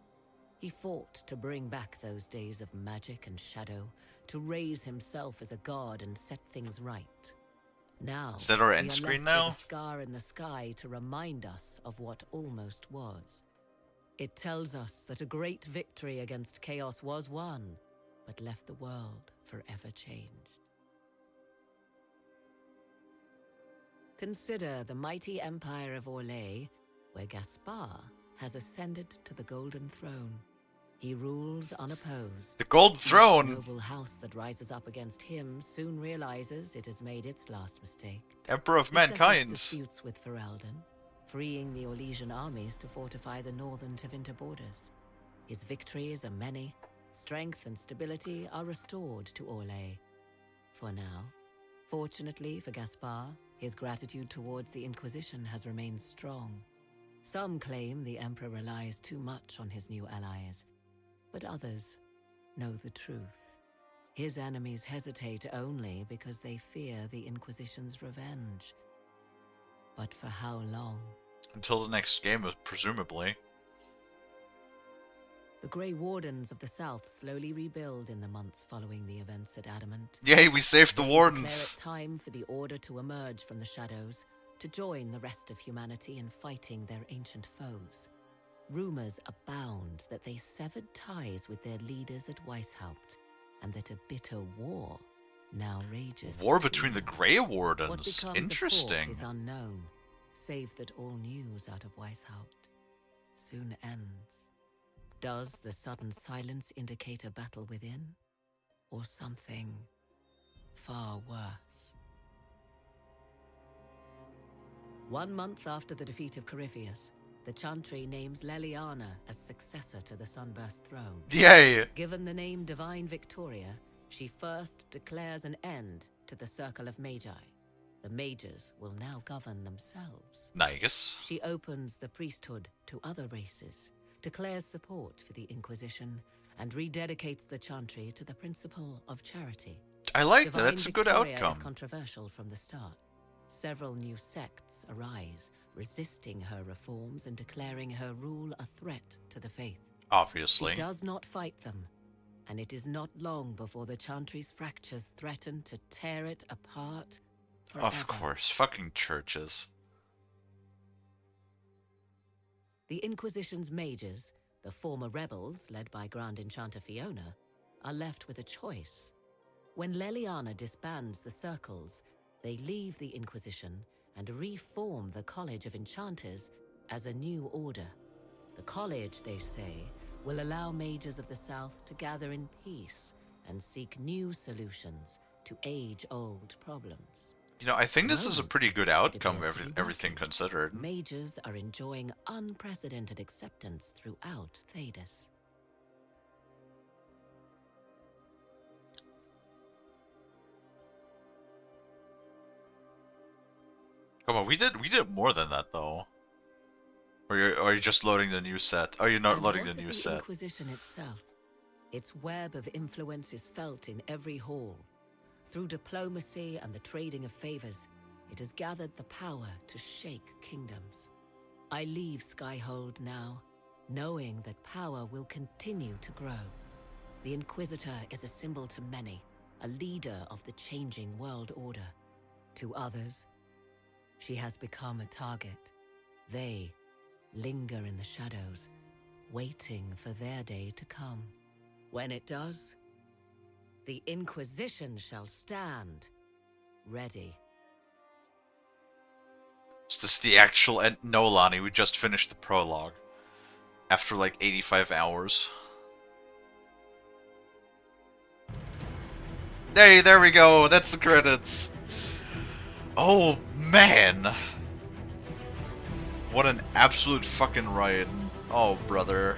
He fought to bring back those days of magic and shadow, to raise himself as a god and set things right. Now, is that our we end are screen left now? with a scar in the sky to remind us of what almost was. It tells us that a great victory against chaos was won, but left the world forever changed. Consider the mighty empire of Orlais, where Gaspar has ascended to the Golden Throne. He rules unopposed. The Golden Throne! The noble house that rises up against him soon realizes it has made its last mistake. Emperor of He settles Mankind. disputes with Ferelden, freeing the Orlesian armies to fortify the northern Tevinter borders. His victories are many. Strength and stability are restored to Orlais. For now. Fortunately for Gaspar, his gratitude towards the Inquisition has remained strong. Some claim the Emperor relies too much on his new allies, but others know the truth. His enemies hesitate only because they fear the Inquisition's revenge. But for how long? Until the next game, presumably. The Grey Wardens of the South slowly rebuild in the months following the events at Adamant. Yay, we saved the They Wardens! declare it time for the Order to emerge from the shadows, to join the rest of humanity in fighting their ancient foes. Rumors abound that they severed ties with their leaders at Weishaupt, and that a bitter war now rages. War between the Grey What Wardens. becomes Interesting. of Port is unknown, save that all news out of Weishaupt soon ends. Does the sudden silence indicate a battle within, or something far worse? 1 month after the defeat of Corypheus, the Chantry names Leliana as successor to the Sunburst throne. Yay! Given the name Divine Victoria, she first declares an end to the Circle of Magi. The mages will now govern themselves. Nice. She opens the priesthood to other races, declares support for the Inquisition, and rededicates the Chantry to the principle of charity. I like that. Divine That's a good Victoria outcome. is controversial from the start. Several new sects arise, resisting her reforms and declaring her rule a threat to the faith. Obviously. She does not fight them, and it is not long before the Chantry's fractures threaten to tear it apart forever. Of course. Fucking churches. The Inquisition's mages, the former rebels led by Grand Enchanter Fiona, are left with a choice. When Leliana disbands the circles, they leave the Inquisition and reform the College of Enchanters as a new order. The college, they say, will allow mages of the South to gather in peace and seek new solutions to age-old problems. You know, I think this is a pretty good outcome, everything considered. Mages are enjoying unprecedented acceptance throughout Thedas. Come on, we did more than that though. Or are you just loading the new set? Oh, you're not And loading what the of new set. Inquisition itself? Its web of influence is felt in every hall. Through diplomacy and the trading of favors, it has gathered the power to shake kingdoms. I leave Skyhold now, knowing that power will continue to grow. The Inquisitor is a symbol to many, a leader of the changing world order. To others, she has become a target. They linger in the shadows, waiting for their day to come. When it does, the Inquisition shall stand ready. Is this the actual end? No, Lonnie, we just finished the prologue. After like 85 hours. Hey, there we go. That's the credits. Oh, man. What an absolute fucking ride. Oh, brother.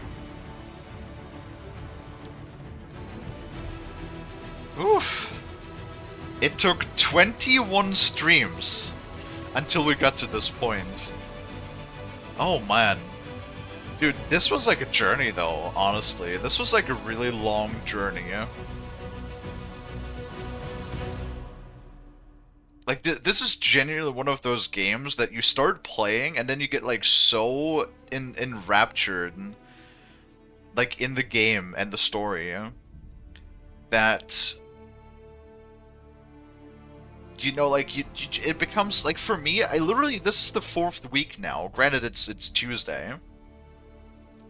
Oof. It took 21 streams until we got to this point. Oh, man. Dude, this was like a journey, though, honestly. This was like a really long journey, yeah? Like, this is genuinely one of those games that you start playing and then you get, like, so enraptured, like, in the game and the story, yeah? That, you know, like, it becomes, like, for me, this is the 4th week now. Granted, it's Tuesday.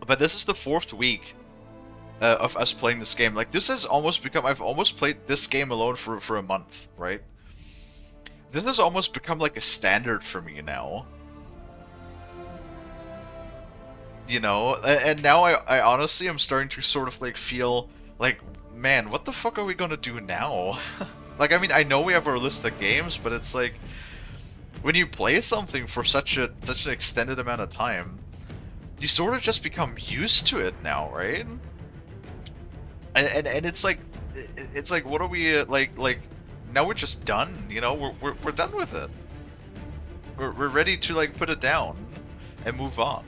But this is the 4th week of us playing this game. Like, this has almost become, I've almost played this game alone for a month, right? This has almost become like a standard for me now. You know? And now I honestly am starting to sort of like feel like, man, what the fuck are we gonna do now? Like, I mean, I know we have our list of games, but it's like, when you play something for such an extended amount of time, you sort of just become used to it now, right? And it's like, what are we, like, now we're just done, you know? We're done with it. We're ready to, like, put it down and move on.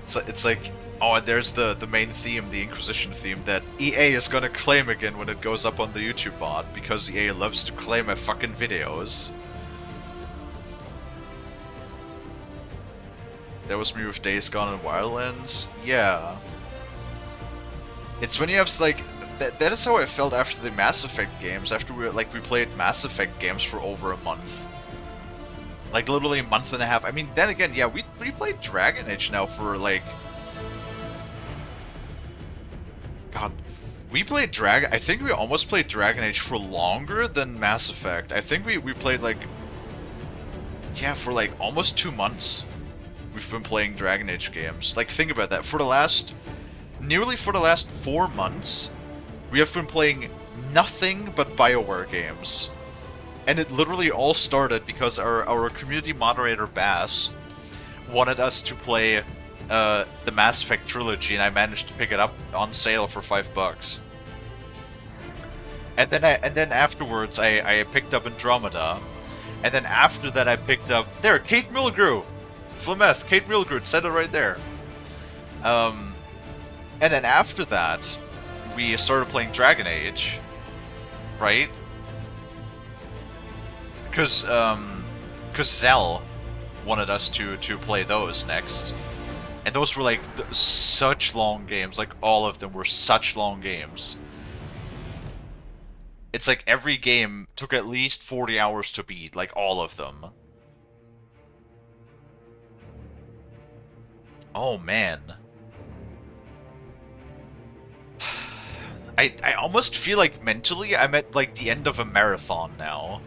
It's like, Oh, and there's the main theme, the Inquisition theme, that EA is gonna claim again when it goes up on the YouTube VOD, because EA loves to claim my fucking videos. That was me with Days Gone and Wildlands? Yeah. It's when you have, like... That is how I felt after the Mass Effect games, after we played Mass Effect games for over a month. Like, literally a month and a half. I mean, then again, yeah, we played Dragon Age now for, like... God, we played I think we almost played Dragon Age for longer than Mass Effect. I think we played, like... Yeah, for, like, almost 2 months. We've been playing Dragon Age games. Like, think about that. Nearly for the last 4 months, we have been playing nothing but BioWare games. And it literally all started because our community moderator, Bass, wanted us to play the Mass Effect trilogy, and I managed to pick it up on sale for $5. And then afterwards, I picked up Andromeda, and then after that, I picked up Kate Mulgrew, Flameth, Kate Mulgrew, it said it right there. And then after that, we started playing Dragon Age, right? Because Zell wanted us to play those next. And those were, like, such long games. Like, all of them were such long games. It's like every game took at least 40 hours to beat. Like, all of them. Oh, man. I almost feel like mentally I'm at, like, the end of a marathon now.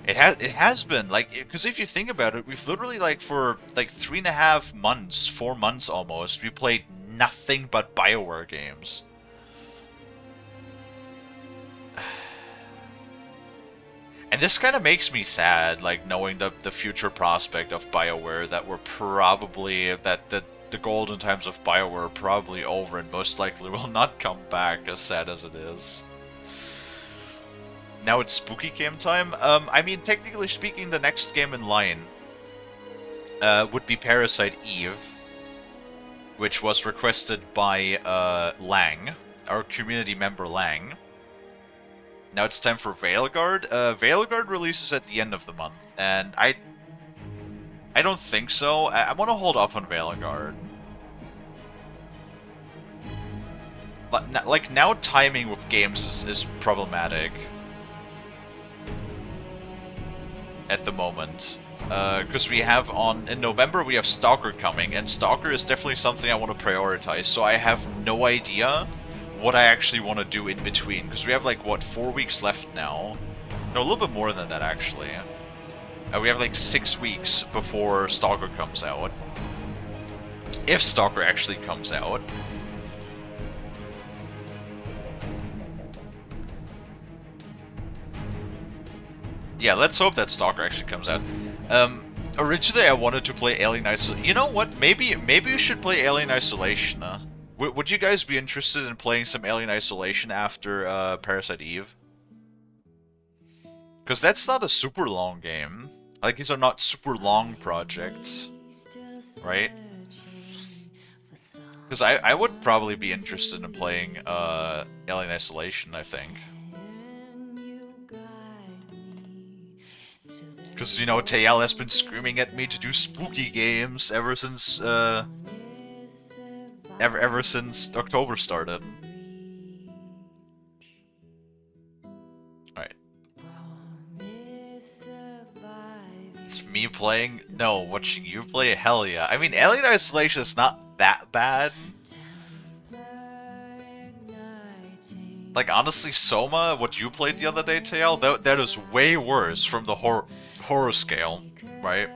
It has been, like, because if you think about it, we've literally, like, for, like, 3.5 months, 4 months almost, we played nothing but BioWare games. And this kind of makes me sad, like, knowing the future prospect of BioWare, that we're probably, that the golden times of BioWare are probably over and most likely will not come back, as sad as it is. Now it's spooky game time. I mean, technically speaking, the next game in line would be Parasite Eve, which was requested by Lang, our community member Lang. Now it's time for Veilguard. Veilguard releases at the end of the month, and I don't think so. I want to hold off on Veilguard. Like, now timing with games is problematic. At the moment. Because we have in November we have Stalker coming, and Stalker is definitely something I want to prioritize, so I have no idea what I actually want to do in between. Because we have, like, what, 4 weeks left now? No, a little bit more than that, actually. We have, like, 6 weeks before Stalker comes out. If Stalker actually comes out. Yeah, let's hope that Stalker actually comes out. Originally I wanted to play Alien Isolation. You know what? Maybe we should play Alien Isolation. Would you guys be interested in playing some Alien Isolation after Parasite Eve? Because that's not a super long game. Like, these are not super long projects. Right? Because I would probably be interested in playing Alien Isolation, I think. Because, you know, TL has been screaming at me to do spooky games ever since, ever since October started. Alright. It's me playing? No, watching you play? Hell yeah. I mean, Alien Isolation is not that bad. Like, honestly, Soma, what you played the other day, TL, that is way worse from the horror scale, right?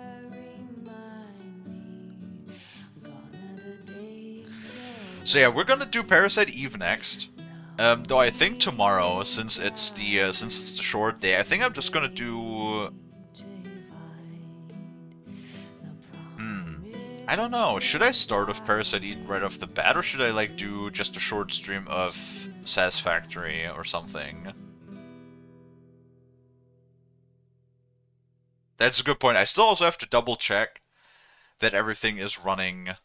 So yeah, we're gonna do Parasite Eve next. Though I think tomorrow, since it's the short day, I think I'm just gonna do. I don't know. Should I start with Parasite Eve right off the bat, or should I, like, do just a short stream of Satisfactory or something? That's a good point. I still also have to double check that everything is running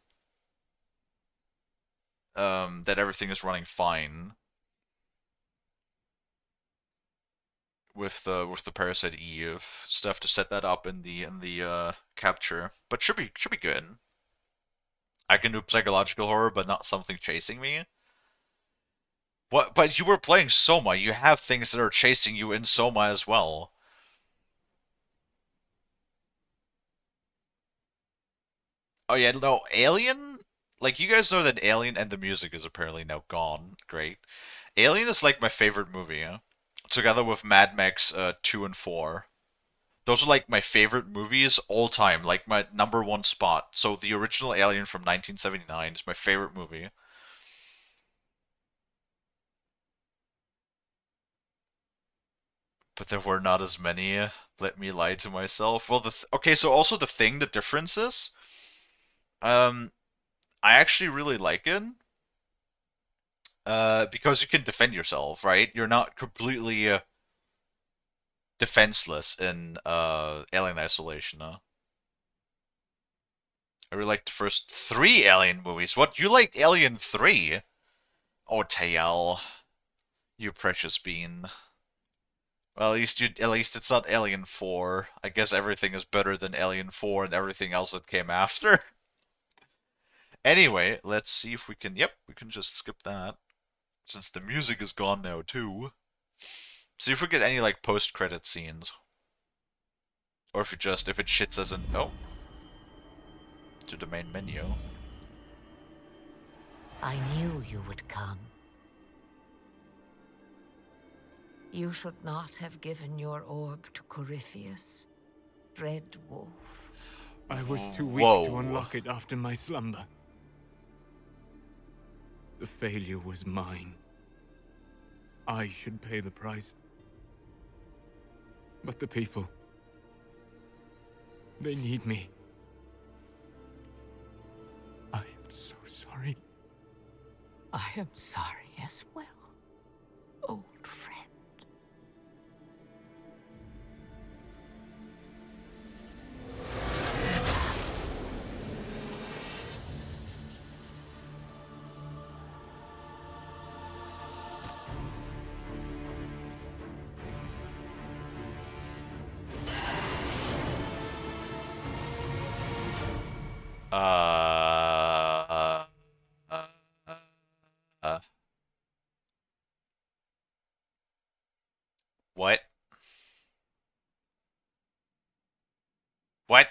fine with the Parasite Eve stuff to set that up in the capture, but should be good. I can do psychological horror, but not something chasing me. What? But you were playing Soma. You have things that are chasing you in Soma as well. Oh yeah, no, Alien? Like, you guys know that Alien and the music is apparently now gone. Great. Alien is like my favorite movie, together with Mad Max 2 and 4. Those are like my favorite movies all time, like my number one spot. So the original Alien from 1979 is my favorite movie. But there were not as many. Let me lie to myself. Well, okay, so also the difference is, um, I actually really like it. Because you can defend yourself, right? You're not completely defenseless in Alien Isolation. I really liked the first 3 Alien movies. What, you liked Alien 3? Oh, Tael, you precious bean. Well, at least it's not Alien 4. I guess everything is better than Alien 4 and everything else that came after. Anyway, let's see if we can. Yep, we can just skip that, since the music is gone now too. See if we get any like post-credit scenes, or if it shits us in. Oh, to the main menu. I knew you would come. You should not have given your orb to Corypheus, Red Wolf. I was too weak to unlock it after my slumber. The failure was mine. I should pay the price. But the people... they need me. I am so sorry. I am sorry as well, old friend. What? What?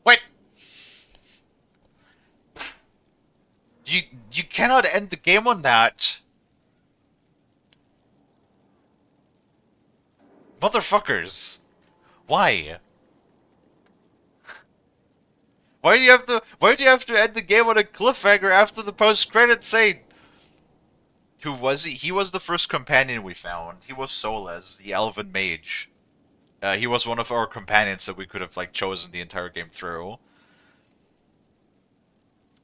What? You cannot end the game on that. Motherfuckers. Why? Why do you have to end the game on a cliffhanger after the post-credit scene? Who was he? He was the first companion we found. He was Soles, the elven mage. He was one of our companions that we could have like chosen the entire game through.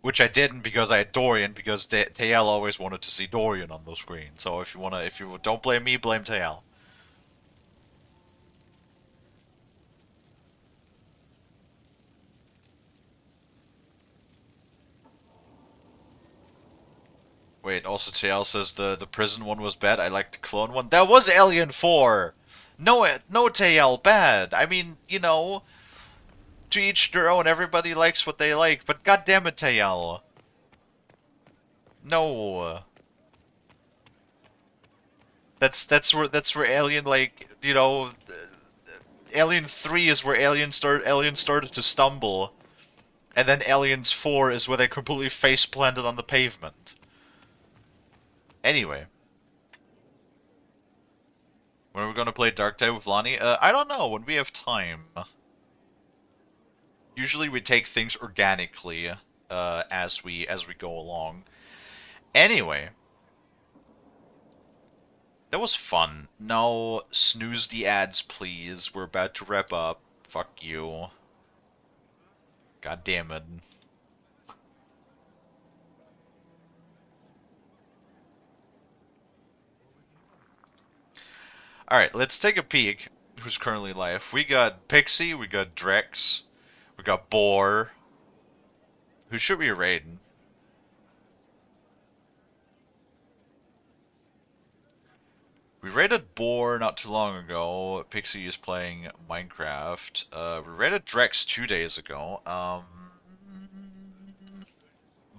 Which I didn't because I had Dorian, because Tael always wanted to see Dorian on the screen. So if you don't blame me, blame Tael. Wait, also Tael says the prison one was bad. I like the clone one. That was Alien 4! No, Tael, bad. I mean, you know, to each their own, everybody likes what they like, but goddammit, Tael. No. That's where Alien, like, you know, Alien 3 is where Alien started to stumble. And then Aliens 4 is where they completely face planted on the pavement. Anyway. When are we gonna play Dark Tide with Lonnie? I don't know, when we have time. Usually we take things organically, as we go along. Anyway. That was fun. No, snooze the ads, please. We're about to wrap up. Fuck you. God damn it. Alright, let's take a peek who's currently live. We got Pixie, we got Drex, we got Boar. Who should we raid? We raided Boar not too long ago. Pixie is playing Minecraft. We raided Drex 2 days ago.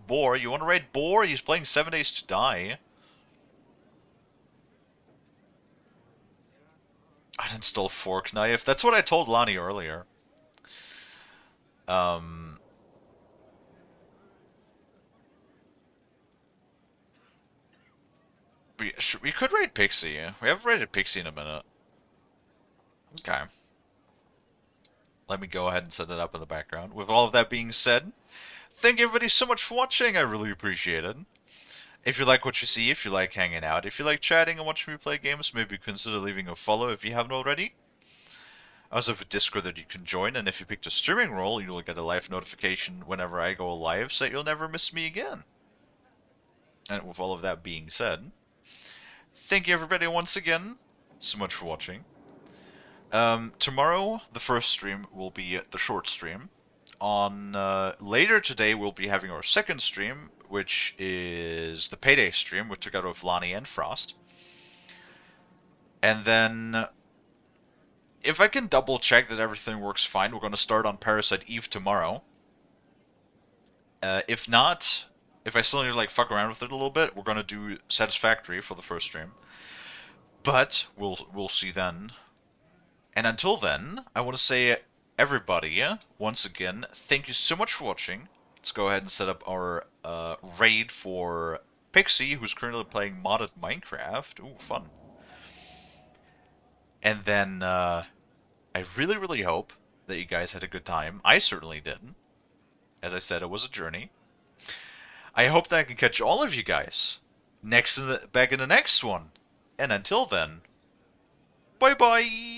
Boar, you want to raid Boar? He's playing 7 Days to Die. Uninstall Fork Knife. That's what I told Lonnie earlier. We could raid Pixie. We haven't raided Pixie in a minute. Okay. Let me go ahead and set it up in the background. With all of that being said, thank you everybody so much for watching. I really appreciate it. If you like what you see, if you like hanging out, if you like chatting and watching me play games, maybe consider leaving a follow if you haven't already. I also have a Discord that you can join, and if you picked a streaming role, you'll get a live notification whenever I go live, so you'll never miss me again. And with all of that being said, thank you everybody once again so much for watching. Tomorrow, the first stream will be the short stream. On later today, we'll be having our second stream, which is the Payday stream, which together with Lonnie and Frost. And then, if I can double check that everything works fine, we're going to start on Parasite Eve tomorrow. If not, if I still need to like fuck around with it a little bit, we're going to do Satisfactory for the first stream. But we'll see then. And until then, I want to say everybody, once again, thank you so much for watching. Let's go ahead and set up our raid for Pixie, who's currently playing modded Minecraft. Ooh, fun. And then, I really, really hope that you guys had a good time. I certainly did. As I said, it was a journey. I hope that I can catch all of you guys back in the next one. And until then, bye-bye!